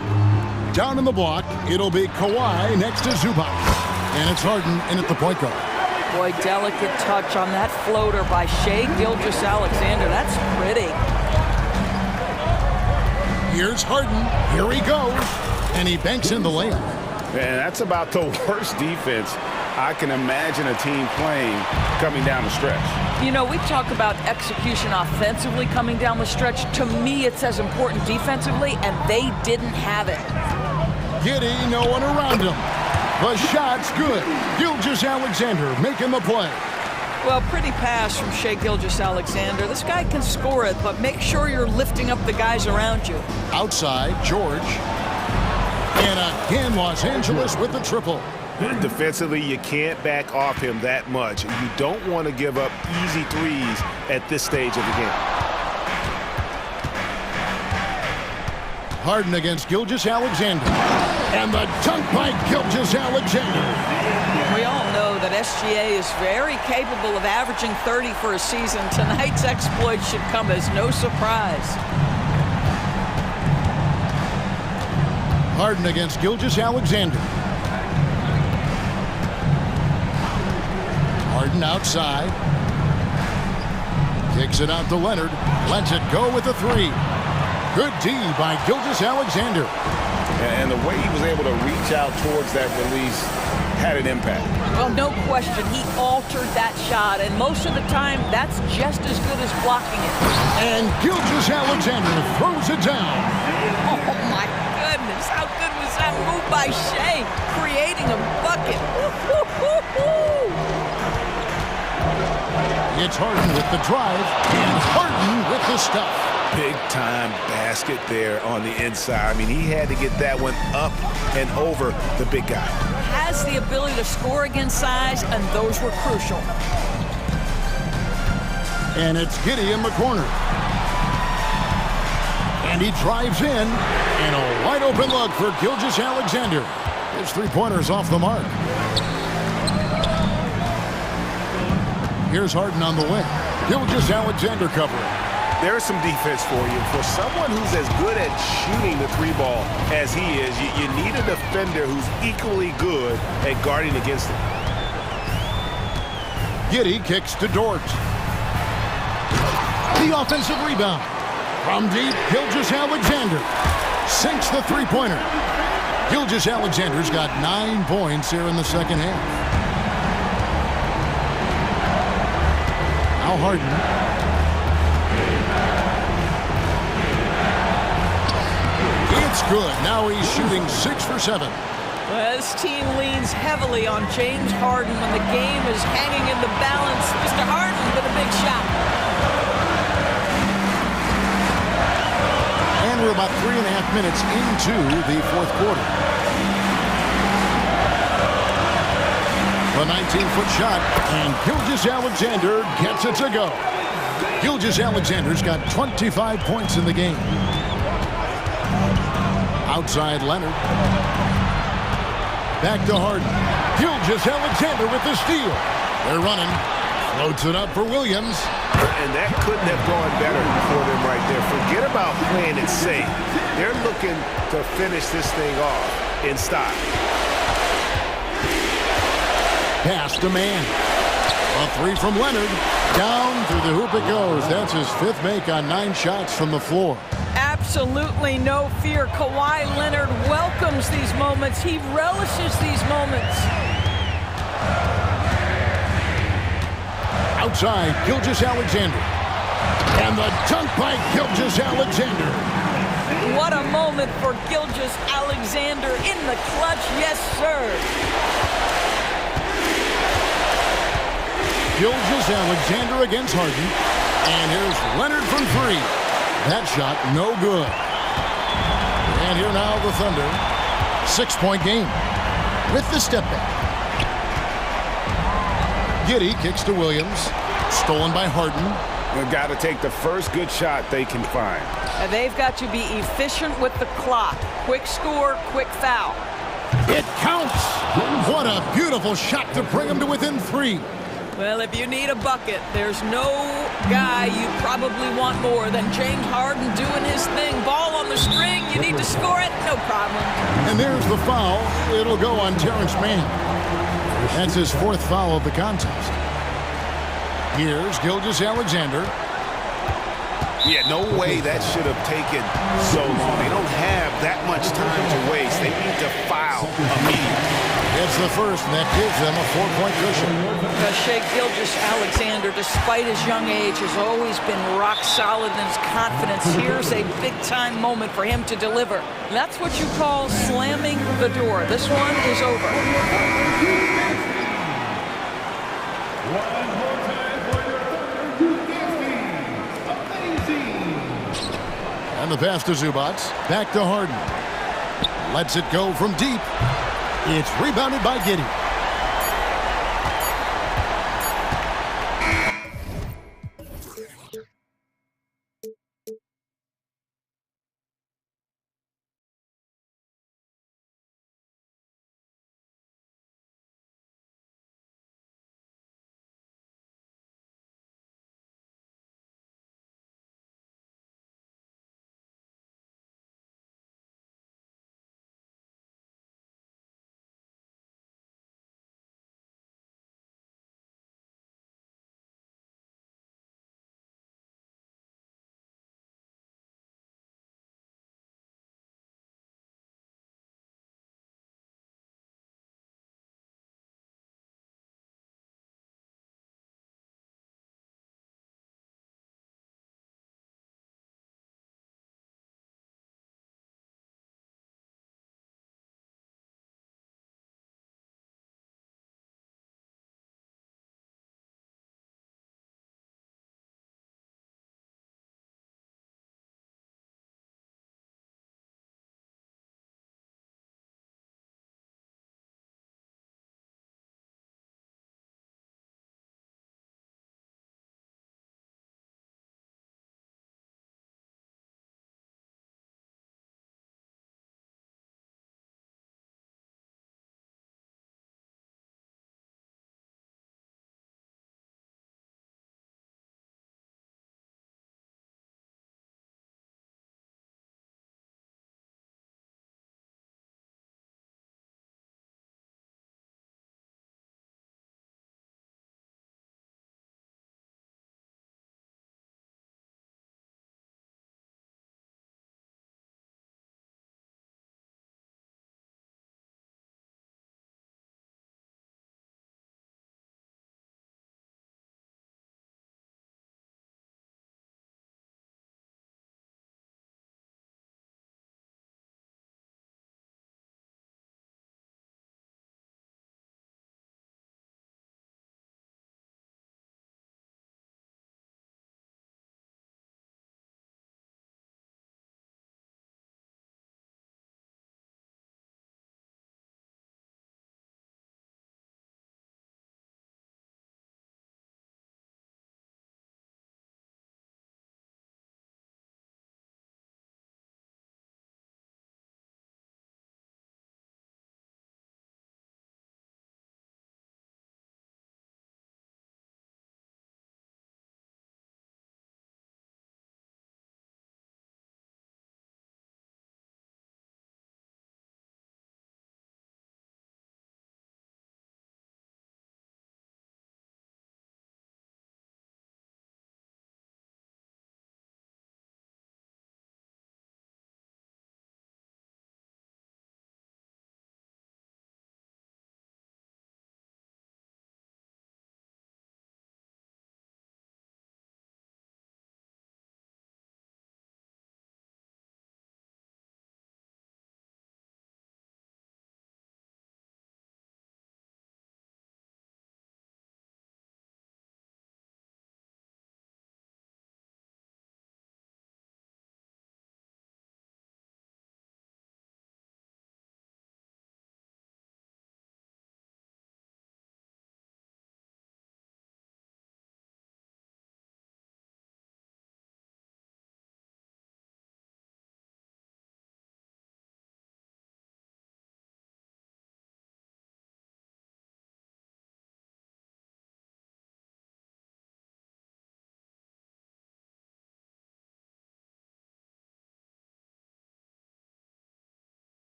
Down in the block, it'll be Kawhi next to Zubac. And it's Harden in at the point guard. Boy, delicate touch on that floater by Shai Gilgeous-Alexander. That's pretty. Here's Harden. Here he goes. And he banks in the layup. Man, that's about the worst defense I can imagine a team playing coming down the stretch. You know, we talk about execution offensively coming down the stretch. To me, it's as important defensively, and they didn't have it. Giddy, no one around him. The shot's good. Gilgeous-Alexander making the play. Well, pretty pass from Shai Gilgeous-Alexander. This guy can score it, but make sure you're lifting up the guys around you. Outside, George. And again, Los Angeles with the triple. Defensively, you can't back off him that much. You don't want to give up easy threes at this stage of the game. Harden against Gilgeous-Alexander. And the dunk by Gilgeous-Alexander. We all know that SGA is very capable of averaging 30 for a season. Tonight's exploit should come as no surprise. Harden against Gilgeous-Alexander. Harden outside. Kicks it out to Leonard. Lets it go with the 3. Good D by Gilgeous-Alexander. And the way he was able to reach out towards that release had an impact. Well, no question. He altered that shot, and most of the time, that's just as good as blocking it. And Gilgeous-Alexander throws it down. Oh, my goodness. How good was that move by Shai? Creating a bucket. It's Harden with the drive, and Harden with the stuff. Big-time basket there on the inside. I mean, he had to get that one up and over the big guy. Has the ability to score against size, and those were crucial. And it's Giddey in the corner. And he drives in, and a wide-open look for Gilgeous-Alexander. His three-pointer's off the mark. Here's Harden on the wing. Gilgeous-Alexander covering. There's some defense for you. For someone who's as good at shooting the three ball as he is, you need a defender who's equally good at guarding against him. Giddey kicks to Dort. The offensive rebound. From deep, Gilgeous-Alexander sinks the three-pointer. Gilgeous-Alexander's got 9 points here in the second half. Now Harden. It's good. Now he's shooting 6 for 7. Well, this team leans heavily on James Harden when the game is hanging in the balance. Mr. Harden with a big shot. And we're about 3.5 minutes into the fourth quarter. The 19-foot shot, and Gilgeous-Alexander gets it to go. Gilgeous-Alexander's got 25 points in the game. Outside Leonard. Back to Harden. Gilgeous-Alexander with the steal. They're running. Floats it up for Williams. And that couldn't have gone better for them right there. Forget about playing it safe. They're looking to finish this thing off in style. Pass to man. A three from Leonard. Down through the hoop it goes. That's his 5th make on 9 shots from the floor. Absolutely no fear. Kawhi Leonard welcomes these moments. He relishes these moments. Outside, Gilgeous-Alexander. And the dunk by Gilgeous-Alexander. What a moment for Gilgeous-Alexander in the clutch. Yes, sir. Gilgeous-Alexander against Harden. And here's Leonard from 3. That shot, no good. And here now the Thunder. 6-point game with the step back. Giddey kicks to Williams. Stolen by Harden. They've got to take the first good shot they can find. And they've got to be efficient with the clock. Quick score, quick foul. It counts. What a beautiful shot to bring them to within 3. Well, if you need a bucket, there's no guy you probably want more than James Harden doing his thing. Ball on the string, you need to score it, no problem. And there's the foul. It'll go on Terrence Mann. That's his 4th foul of the contest. Here's Gilgeous-Alexander. Yeah, no way that should have taken so long. They don't have that much time to waste. They need to foul immediately. It's the first, and that gives them a 4-point cushion. Shai Gilgeous-Alexander, despite his young age, has always been rock solid in his confidence. Here's a big-time moment for him to deliver. That's what you call slamming the door. This one is over. And the pass to Zubac. Back to Harden. Lets it go from deep. It's rebounded by Giddey.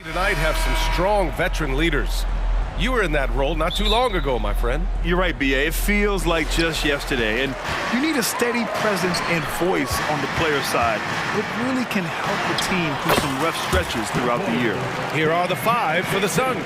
Tonight have some strong veteran leaders. You were in that role not too long ago, my friend. You're right, B.A. It feels like just yesterday. And you need a steady presence and voice on the player side. It really can help the team through some rough stretches throughout the year. Here are the 5 for the Suns.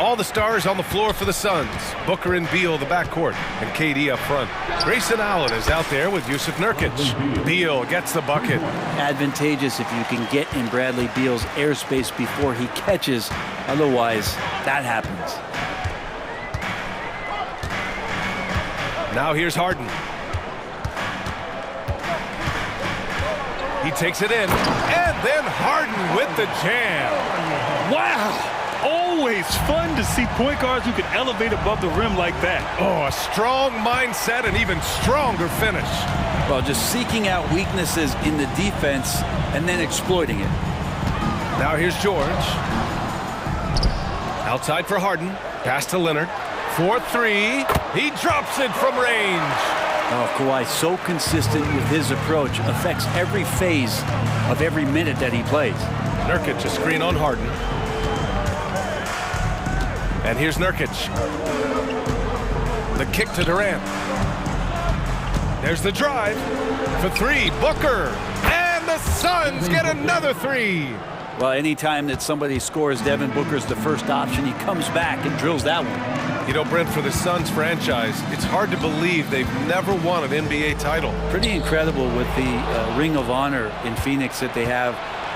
All the stars on the floor for the Suns. Booker and Beal, the backcourt, and KD up front. Grayson Allen is out there with Yusuf Nurkic. Beal gets the bucket. Advantageous if you can get in Bradley Beal's airspace before he catches. Otherwise, that happens. Now here's Harden. He takes it in, and then Harden with the jam. Wow! Always fun to see point guards who can elevate above the rim like that. Oh, a strong mindset and even stronger finish. Well, just seeking out weaknesses in the defense and then exploiting it. Now here's George. Outside for Harden. Pass to Leonard. 4-3. He drops it from range. Oh, Kawhi, so consistent with his approach. Affects every phase of every minute that he plays. Nurkic, a screen on Harden. And here's Nurkic. The kick to Durant. There's the drive. For 3, Booker. And the Suns get another 3. Well, anytime that somebody scores, Devin Booker's the first option. He comes back and drills that one. You know, Brent, for the Suns franchise, it's hard to believe they've never won an NBA title. Pretty incredible with the Ring of Honor in Phoenix that they have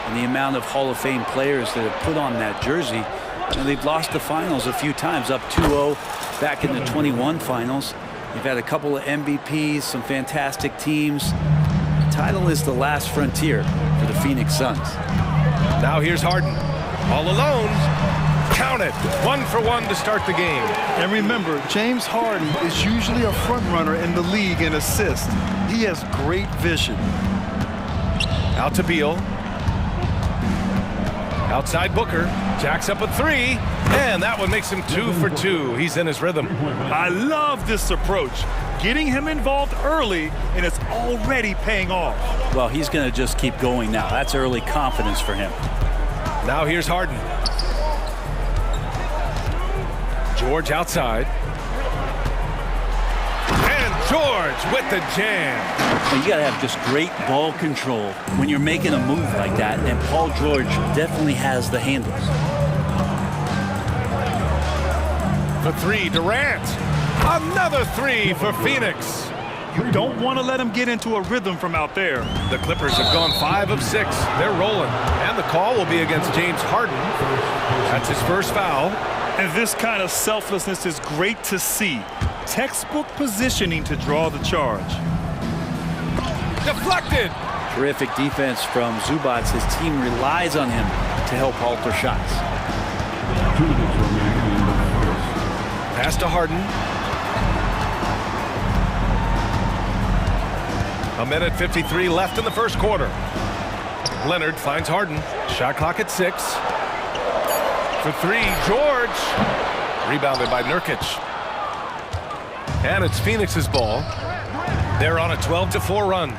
and the amount of Hall of Fame players that have put on that jersey. And they've lost the finals a few times, up 2-0 back in the 21 finals. They've had a couple of MVPs, some fantastic teams. The title is the last frontier for the Phoenix Suns. Now here's Harden. All alone. Count it. 1 for 1 to start the game. And remember, James Harden is usually a front runner in the league in assists. He has great vision. Out to Beal. Outside Booker. Jacks up a 3. And that one makes him 2 for 2. He's in his rhythm. I love this approach. Getting him involved early, and it's already paying off. Well, he's going to just keep going now. That's early confidence for him. Now here's Harden. George outside. And George with the jam. Well, you got to have just great ball control when you're making a move like that, and Paul George definitely has the handles. For 3, Durant. Another 3 for Phoenix. You don't want to let him get into a rhythm from out there. The Clippers have gone 5 of 6. They're rolling. And the call will be against James Harden. That's his first foul. And this kind of selflessness is great to see. Textbook positioning to draw the charge. Deflected. Terrific defense from Zubac. His team relies on him to help alter shots. Pass to Harden. 1:53 left in the first quarter. Leonard finds Harden. Shot clock at 6. For 3, George. Rebounded by Nurkic. And it's Phoenix's ball. They're on a 12-4 run.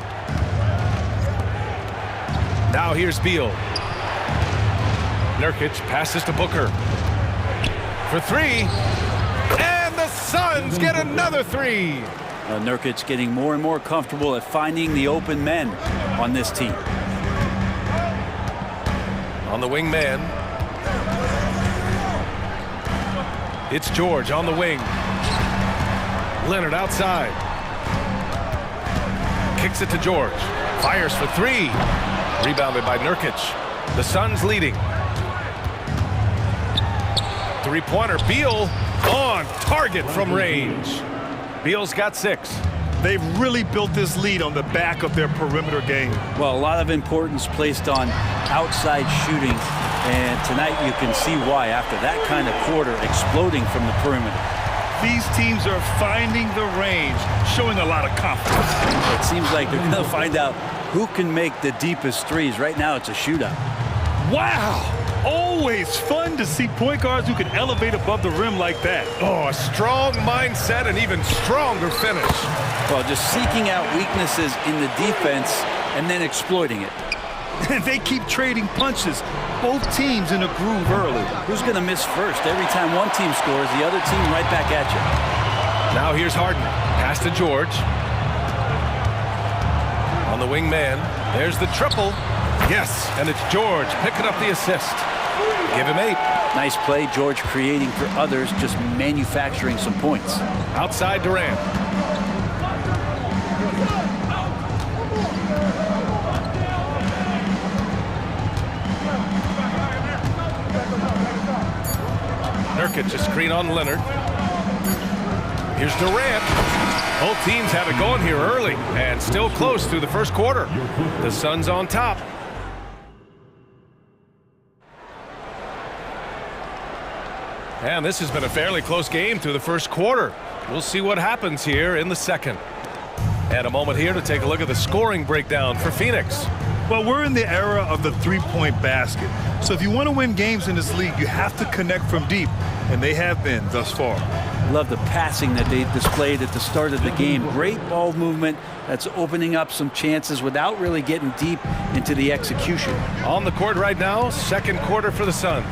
Now here's Beal. Nurkic passes to Booker. For 3. And the Suns get another 3. Nurkic getting more and more comfortable at finding the open men on this team. On the wing man. It's George on the wing. Leonard outside. Kicks it to George. Fires for 3. Rebounded by Nurkic. The Suns leading. 3-pointer. Beal on target from range. Beal's got 6. They've really built this lead on the back of their perimeter game. Well, a lot of importance placed on outside shooting, and tonight you can see why after that kind of quarter exploding from the perimeter. These teams are finding the range, showing a lot of confidence. It seems like they're going to find out who can make the deepest threes. Right now it's a shootout. Wow! Always fun to see point guards who can elevate above the rim like that. Oh, a strong mindset and even stronger finish. Well, just seeking out weaknesses in the defense and then exploiting it. And they keep trading punches. Both teams in a groove early. Who's going to miss first? Every time one team scores, the other team right back at you. Now here's Harden. Pass to George. On the wing man. There's the triple. Yes, and it's George picking up the assist. Give him 8. Nice play, George creating for others, just manufacturing some points. Outside Durant. Nurkic, a screen on Leonard. Here's Durant. Both teams have it going here early and still close through the first quarter. The Suns on top. And this has been a fairly close game through the first quarter. We'll see what happens here in the second. And a moment here to take a look at the scoring breakdown for Phoenix. Well, we're in the era of the three-point basket. So if you want to win games in this league, you have to connect from deep, and they have been thus far. Love the passing that they displayed at the start of the game. Great ball movement that's opening up some chances without really getting deep into the execution. On the court right now, second quarter for the Suns.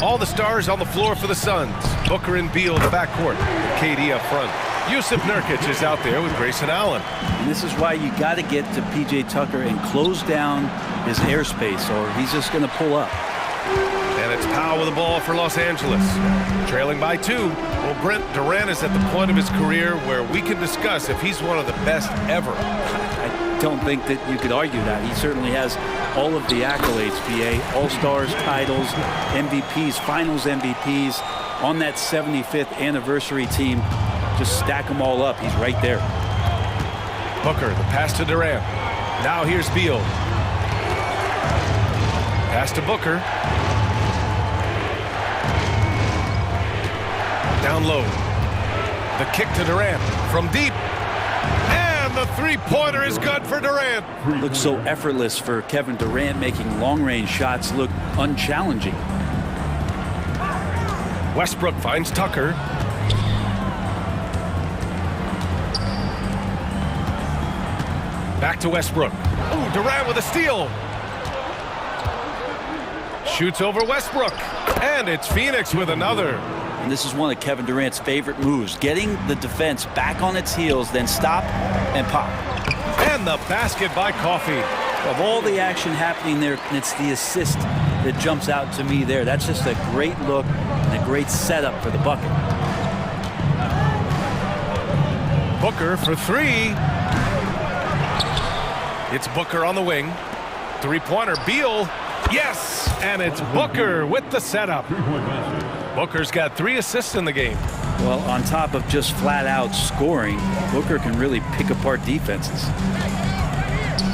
All the stars on the floor for the Suns. Booker and Beal in the backcourt. KD up front. Yusuf Nurkic is out there with Grayson Allen. And this is why you got to get to P.J. Tucker and close down his airspace, or he's just going to pull up. And it's Powell with the ball for Los Angeles. Trailing by 2. Well, Brent, Durant is at the point of his career where we can discuss if he's one of the best ever. I don't think that you could argue that. He certainly has all of the accolades, PA. All-Stars, titles, MVPs, Finals MVPs. On that 75th anniversary team, just stack them all up. He's right there. Booker, the pass to Durant. Now here's Beal. Pass to Booker. Down low. The kick to Durant from deep. And the three-pointer is good for Durant. Looks so effortless for Kevin Durant, making long-range shots look unchallenging. Westbrook finds Tucker. Back to Westbrook. Ooh, Durant with a steal. Shoots over Westbrook. And it's Phoenix with another. And this is one of Kevin Durant's favorite moves. Getting the defense back on its heels, then stop and pop. And the basket by Coffey. Of all the action happening there, it's the assist that jumps out to me there. That's just a great look and a great setup for the bucket. Booker for 3. It's Booker on the wing. Three-pointer, Beal. Yes! And it's Booker with the setup. Booker's got 3 assists in the game. Well, on top of just flat-out scoring, Booker can really pick apart defenses.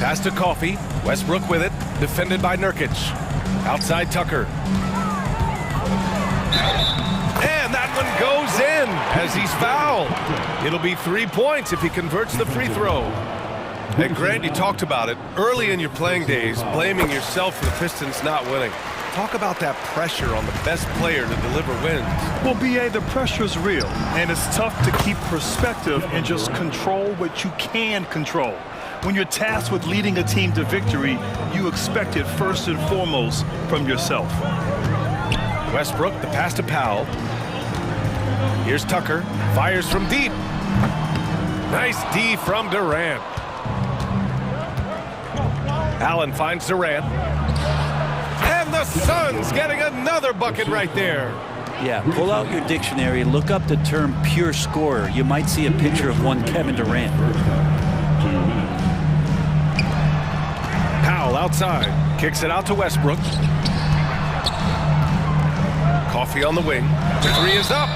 Pass to Coffey. Westbrook with it. Defended by Nurkic. Outside Tucker. And that one goes in as he's fouled. It'll be 3 points if he converts the free throw. And Grant, you talked about it early in your playing days, blaming yourself for the Pistons not winning. Talk about that pressure on the best player to deliver wins. Well, B.A., the pressure is real, and it's tough to keep perspective and just control what you can control. When you're tasked with leading a team to victory, you expect it first and foremost from yourself. Westbrook, the pass to Powell. Here's Tucker, fires from deep. Nice D from Durant. Allen finds Durant. And the Suns getting another bucket right there. Yeah, pull out your dictionary, look up the term pure scorer. You might see a picture of one Kevin Durant. Powell outside, kicks it out to Westbrook. Coffey on the wing. The 3 is up.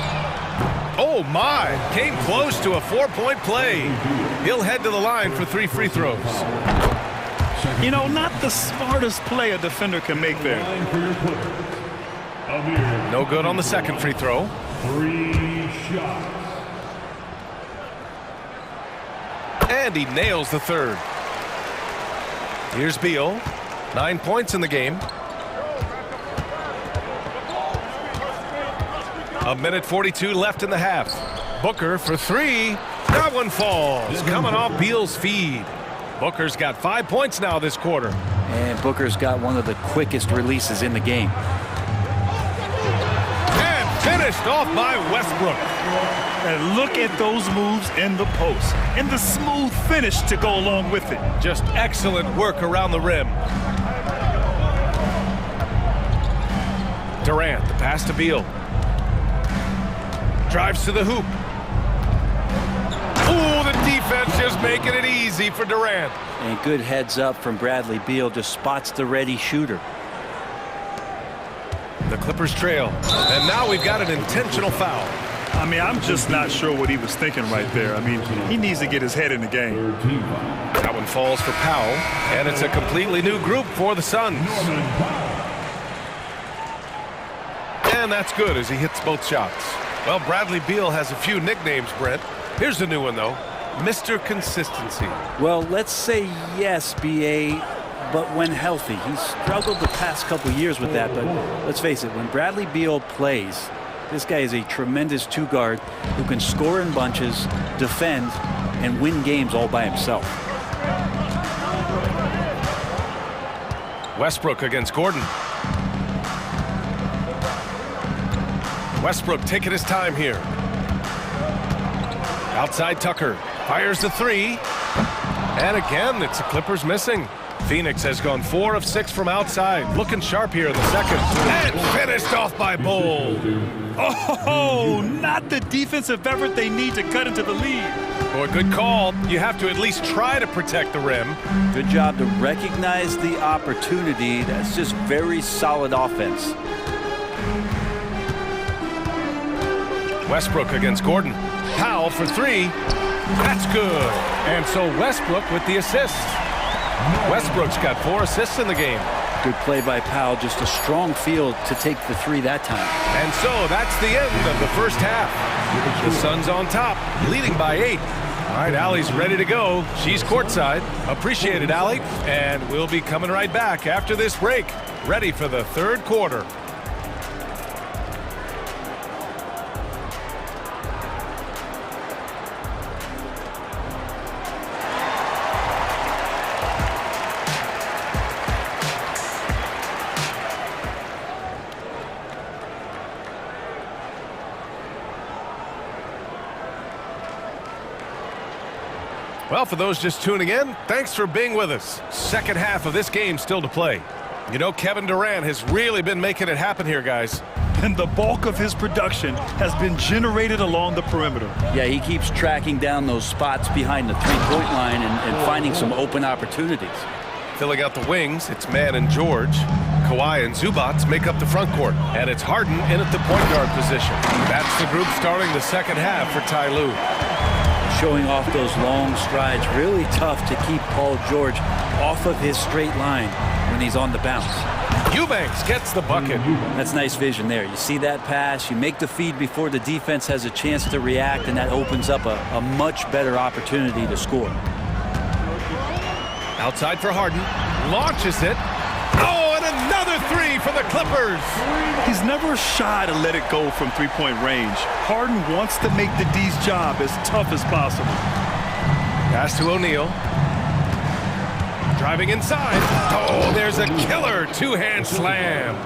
Oh my, came close to a 4-point play. He'll head to the line for 3 free throws. You know, not the smartest play a defender can make there. No good on the second free throw. 3 shots. And he nails the third. Here's Beal. 9 points in the game. A minute 42 left in the half. Booker for 3. That one falls. Coming off Beal's feed. Booker's got 5 points now this quarter. And Booker's got one of the quickest releases in the game. And finished off by Westbrook. And look at those moves in the post and the smooth finish to go along with it. Just excellent work around the rim. Durant, the pass to Beal. Drives to the hoop. Ooh, the defense just making it easy for Durant. And good heads up from Bradley Beal, just spots the ready shooter. The Clippers trail. And now we've got an intentional foul. I mean, I'm just not sure what he was thinking right there. I mean, he needs to get his head in the game. That one falls for Powell, and it's a completely new group for the Suns. And that's good as he hits both shots. Well, Bradley Beal has a few nicknames, Brent. Here's a new one, though. Mr. Consistency. Well, let's say yes, B.A., but when healthy. He's struggled the past couple years with that, but let's face it, when Bradley Beal plays, this guy is a tremendous two-guard who can score in bunches, defend, and win games all by himself. Westbrook against Gordon. Westbrook taking his time here. Outside Tucker. Fires the three. And again, it's the Clippers missing. Phoenix has gone 4 of 6 from outside. Looking sharp here in the second. And finished off by Bull. Oh, not the defensive effort they need to cut into the lead. Boy, good call. You have to at least try to protect the rim. Good job to recognize the opportunity. That's just very solid offense. Westbrook against Gordon. Powell for 3. That's good. And so Westbrook with the assist. Westbrook's got 4 assists in the game. Good play by Powell. Just a strong field to take the 3 that time. And so that's the end of the first half. The Suns on top, leading by 8. All right, Allie's ready to go. She's courtside. Appreciate it, Allie. And we'll be coming right back after this break. Ready for the third quarter. Well, for those just tuning in, thanks for being with us. Second half of this game still to play. You know, Kevin Durant has really been making it happen here, guys. And the bulk of his production has been generated along the perimeter. Yeah, he keeps tracking down those spots behind the three-point line and finding some open opportunities. Filling out the wings, it's Mann and George. Kawhi and Zubats make up the front court. And it's Harden in at the point guard position. That's the group starting the second half for Ty Lue. Showing off those long strides. Really tough to keep Paul George off of his straight line when he's on the bounce. Eubanks gets the bucket. That's nice vision there. You see that pass, you make the feed before the defense has a chance to react, and that opens up a much better opportunity to score. Outside for Harden. Launches it. Oh, and another 3 for the Clippers. He's never shy to let it go from three-point range. Harden wants to make the D's job as tough as possible. Pass to O'Neal. Driving inside. Oh, there's a killer two-hand slam.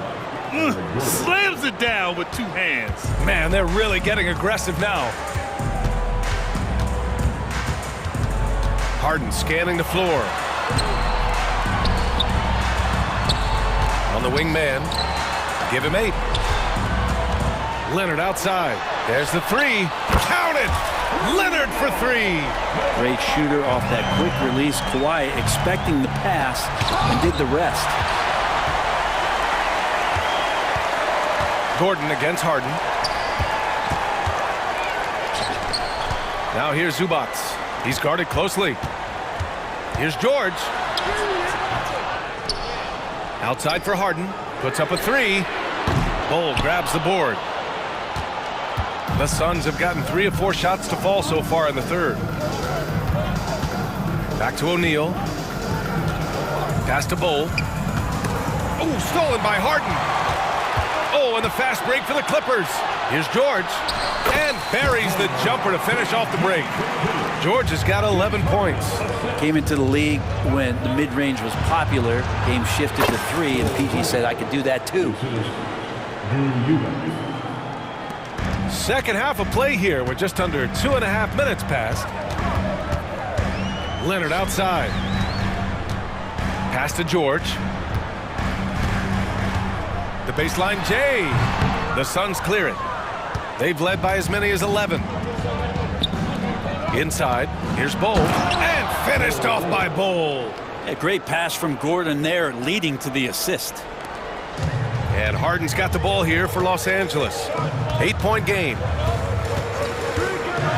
Slams it down with 2 hands. Man, they're really getting aggressive now. Harden scanning the floor. On the wing man. Give him 8. Leonard outside. There's the 3. Count it! Leonard for 3. Great shooter off that quick release. Kawhi expecting the pass and did the rest. Gordon against Harden. Now here's Zubats. He's guarded closely. Here's George. Outside for Harden. Puts up a 3. Bull grabs the board. The Suns have gotten 3 of 4 shots to fall so far in the third. Back to O'Neal. Pass to Bull. Oh, stolen by Harden. Oh, and the fast break for the Clippers. Here's George, and buries the jumper to finish off the break. George has got 11 points. Came into the league when the mid-range was popular. Game shifted to 3, and PG said, I could do that too. Second half of play here. We're just under 2.5 minutes past. Leonard outside. Pass to George. The baseline Jay. The Suns clear it. They've led by as many as 11. Inside, here's Bowl, and finished off by Bowl. A great pass from Gordon there, leading to the assist. And Harden's got the ball here for Los Angeles. 8-point game.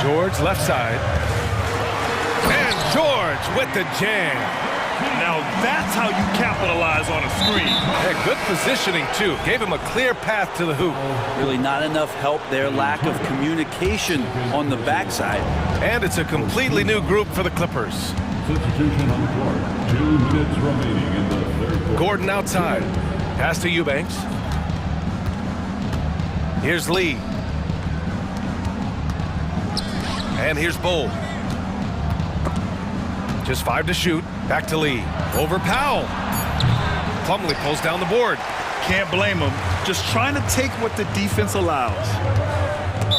George left side. And George with the jam. Now that's how you capitalize on a screen. Yeah, good positioning, too. Gave him a clear path to the hoop. Really not enough help there. Lack of communication on the backside. And it's a completely new group for the Clippers. Substitution on the court. 2 minutes remaining in the third quarter. Gordon outside. Pass to Eubanks. Here's Lee. And here's Bowl. Just 5 to shoot. Back to Lee. Over Powell. Plumlee pulls down the board. Can't blame him. Just trying to take what the defense allows.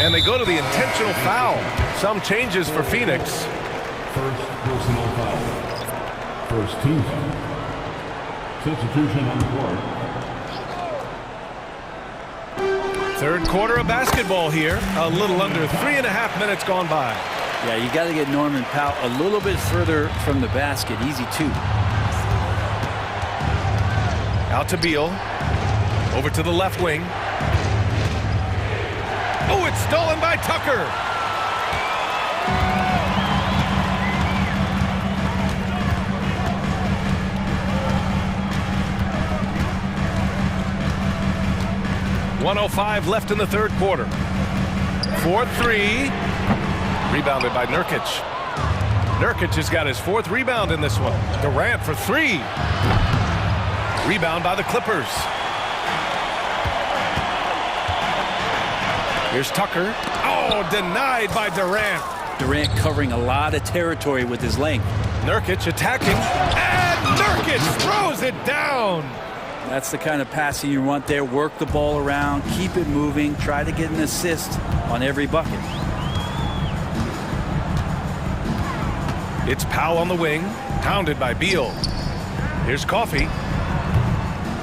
And they go to the intentional foul. Some changes for Phoenix. First personal foul. First team foul. Substitution on the court. Third quarter of basketball here. A little under 3.5 minutes gone by. Yeah, you got to get Norman Powell a little bit further from the basket. Easy two. Out to Beal. Over to the left wing. Oh, it's stolen by Tucker. .105 left in the third quarter. 4-3. Rebounded by Nurkic. Nurkic has got his 4th rebound in this one. Durant for 3. Rebound by the Clippers. Here's Tucker. Oh, denied by Durant. Durant covering a lot of territory with his length. Nurkic attacking. And Nurkic throws it down. That's the kind of passing you want there. Work the ball around, keep it moving, try to get an assist on every bucket. It's Powell on the wing, pounded by Beal. Here's Coffey,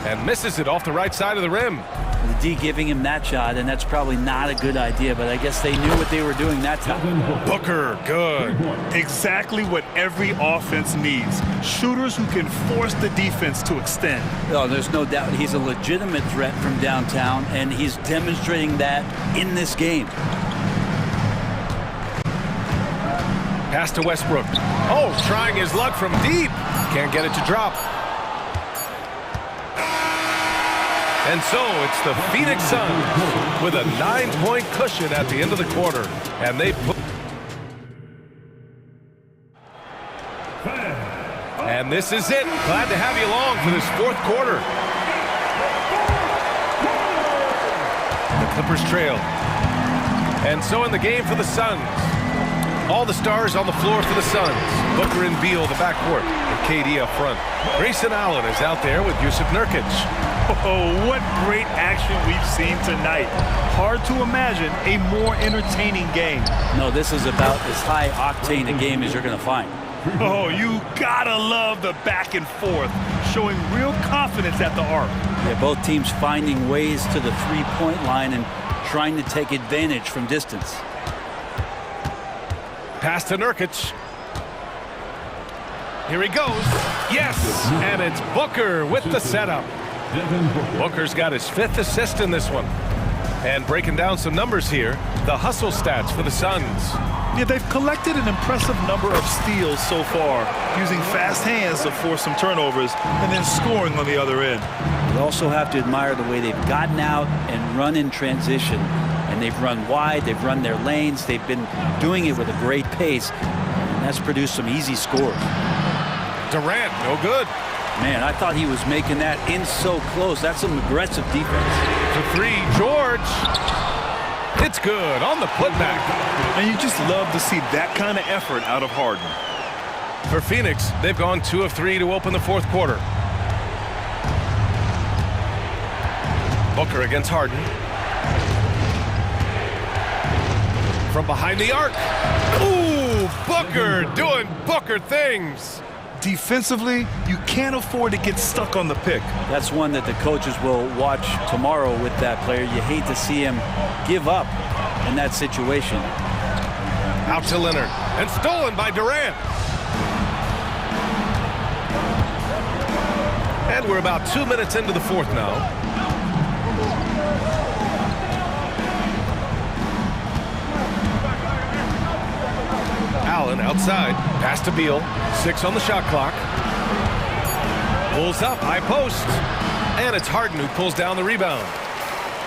and misses it off the right side of the rim. The D giving him that shot, and that's probably not a good idea, but I guess they knew what they were doing that time. Booker, good. Exactly what every offense needs. Shooters who can force the defense to extend. Oh, there's no doubt he's a legitimate threat from downtown, and he's demonstrating that in this game. Pass to Westbrook. Oh, trying his luck from deep. Can't get it to drop. And so it's the Phoenix Suns with a 9-point cushion at the end of the quarter. And they put... And this is it. Glad to have you along for this 4th quarter. The Clippers trail. And so in the game for the Suns. All the stars on the floor for the Suns. Booker and Beal, the backcourt, and KD up front. Grayson Allen is out there with Yusuf Nurkic. Oh, what great action we've seen tonight. Hard to imagine a more entertaining game. No, this is about as high octane a game as you're going to find. Oh, you gotta love the back and forth, showing real confidence at the arc. Yeah, both teams finding ways to the three-point line and trying to take advantage from distance. Pass to Nurkic. Here he goes. Yes, and it's Booker with the setup. Booker's got his 5th assist in this one. And breaking down some numbers here, the hustle stats for the Suns. Yeah, they've collected an impressive number of steals so far, using fast hands to force some turnovers and then scoring on the other end. You also have to admire the way they've gotten out and run in transition. And they've run wide, they've run their lanes, they've been doing it with a great pace. And that's produced some easy scores. Durant, no good. Man, I thought he was making that in so close. That's some aggressive defense. To 3, George. It's good on the putback. And you just love to see that kind of effort out of Harden. For Phoenix, they've gone 2 of 3 to open the fourth quarter. Booker against Harden. From behind the arc. Ooh, Booker doing Booker things. Defensively, you can't afford to get stuck on the pick. That's one that the coaches will watch tomorrow with that player. You hate to see him give up in that situation. Out to Leonard, and stolen by Durant. And we're about 2 minutes into the fourth now. Allen outside, pass to Beal, 6 on the shot clock. Pulls up, high post, and it's Harden who pulls down the rebound.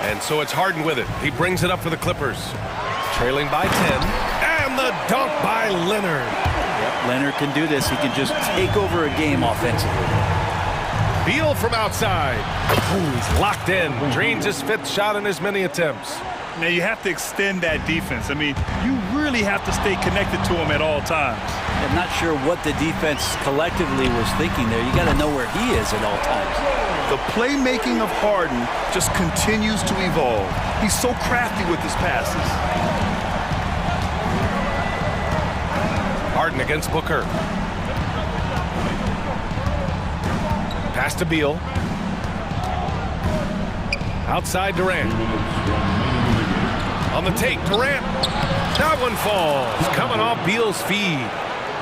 And so it's Harden with it. He brings it up for the Clippers. Trailing by 10, and the dunk by Leonard. Yep, Leonard can do this. He can just take over a game offensively. Beal from outside. Ooh, he's locked in. Drains his 5th shot in as many attempts. Now you have to extend that defense. I mean, you really have to stay connected to him at all times. I'm not sure what the defense collectively was thinking there. You got to know where he is at all times. The playmaking of Harden just continues to evolve. He's so crafty with his passes. Harden against Booker. Pass to Beal. Outside Durant. On the take, Durant. That one falls. Coming off Beal's feed.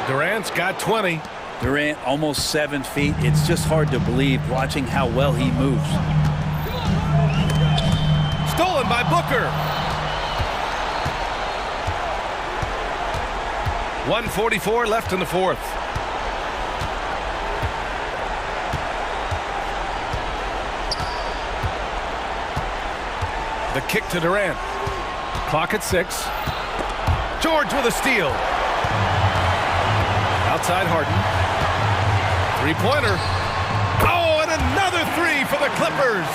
Durant's got 20. Durant almost 7 feet. It's just hard to believe watching how well he moves. Stolen by Booker. 1:44 left in the fourth. The kick to Durant. Clock at 6. George with a steal. Outside Harden. 3-pointer. Oh, and another 3 for the Clippers.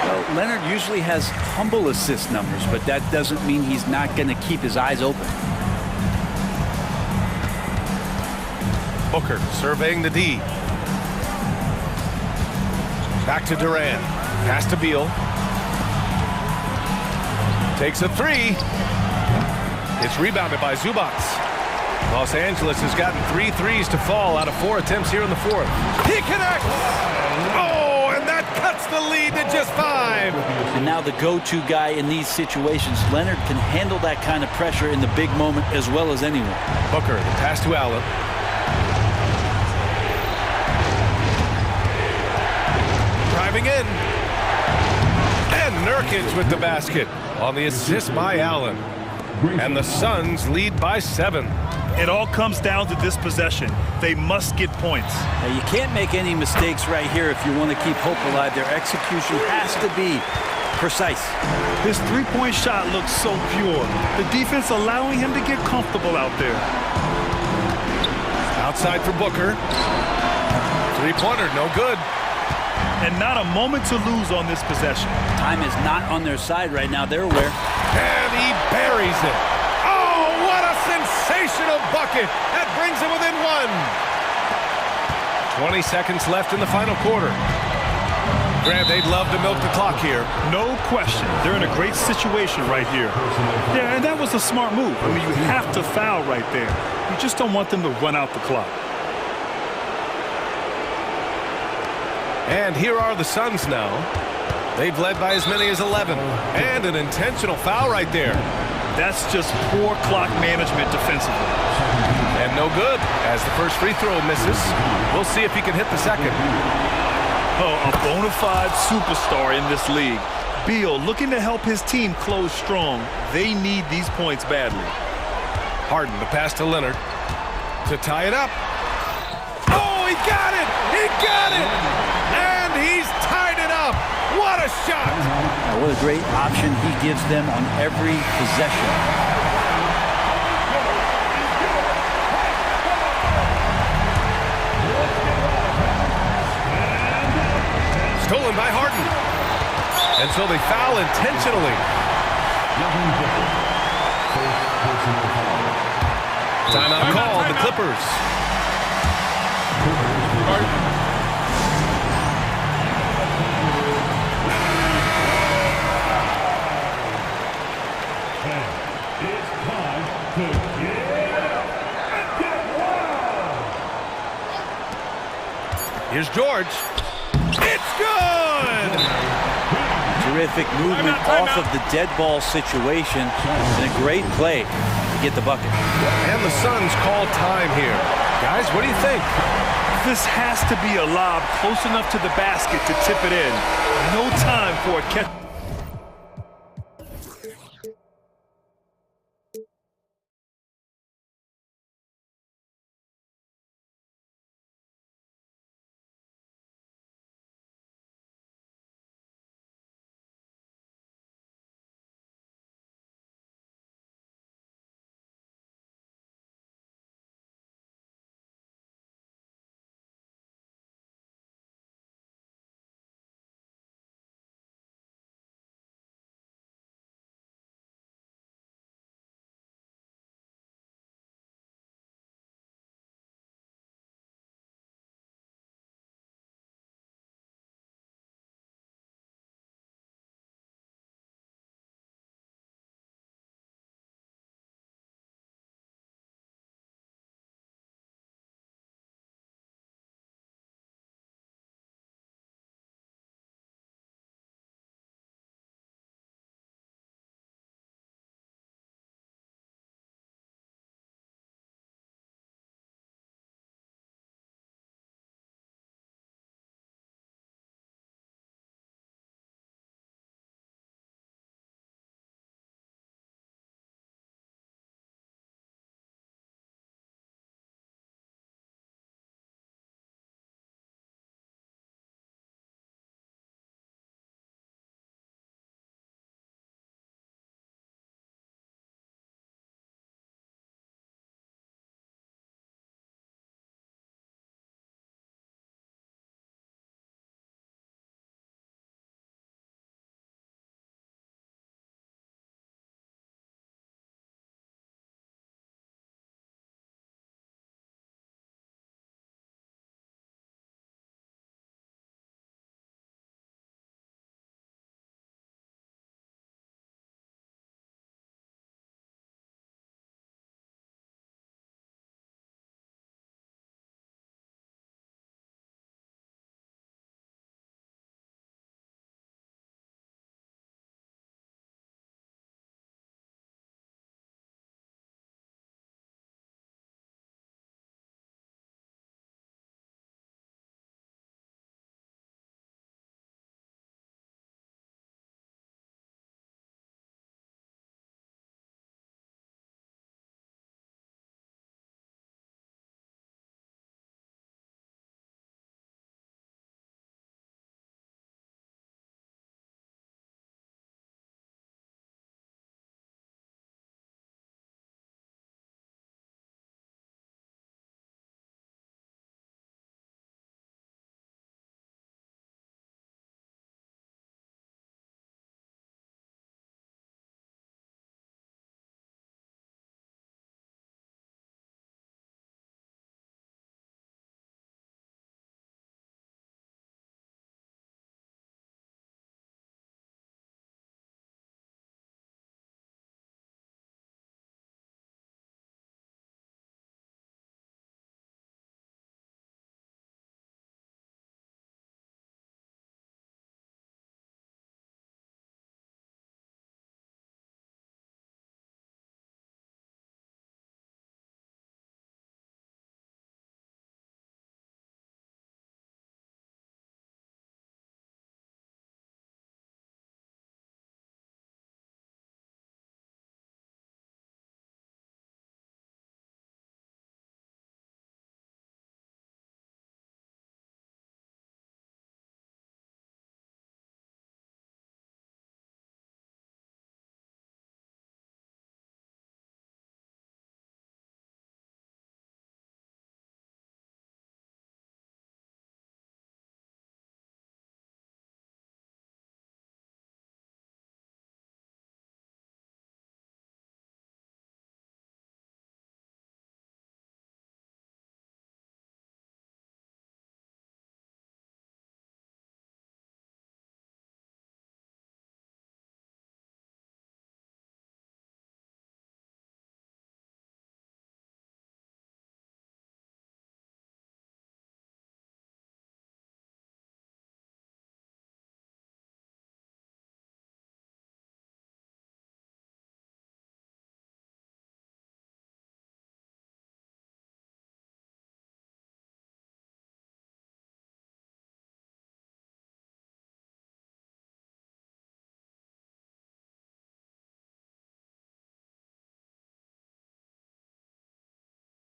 Well, Leonard usually has humble assist numbers, but that doesn't mean he's not going to keep his eyes open. Booker surveying the D. Back to Durant. Pass to Beal. Takes a 3. It's rebounded by Zubac. Los Angeles has gotten 3 threes to fall out of 4 attempts here in the fourth. He connects! Oh, and that cuts the lead to just 5. And now the go-to guy in these situations. Leonard can handle that kind of pressure in the big moment as well as anyone. Booker, the pass to Allen. Driving in. And Nurkic with the basket on the assist by Allen. And the Suns lead by 7. It all comes down to this possession. They must get points. Now, you can't make any mistakes right here if you want to keep hope alive. Their execution has to be precise. His three-point shot looks so pure. The defense allowing him to get comfortable out there. Outside for Booker. 3-pointer, no good. And not a moment to lose on this possession. Time is not on their side right now. They're aware. And he buries it. Oh, what a sensational bucket. That brings him within 1. 20 seconds left in the final quarter. Grant, they'd love to milk the clock here. No question. They're in a great situation right here. Yeah, and that was a smart move. I mean, you have to foul right there. You just don't want them to run out the clock. And here are the Suns now. They've led by as many as 11. And an intentional foul right there. That's just poor clock management defensively. And no good, as the first free throw misses. We'll see if he can hit the second. Oh, a bona fide superstar in this league. Beal looking to help his team close strong. They need these points badly. Harden, the pass to Leonard to tie it up. Oh, he got it! He got it! And he's tied it up! What a shot! Now, what a great option he gives them on every possession. Stolen by Harden. And so they foul intentionally. Timeout called, the Clippers. Here's George. It's good! Terrific movement off of the dead ball situation and a great play to get the bucket. And the Suns call time here. Guys, what do you think? This has to be a lob close enough to the basket to tip it in. No time for a catch.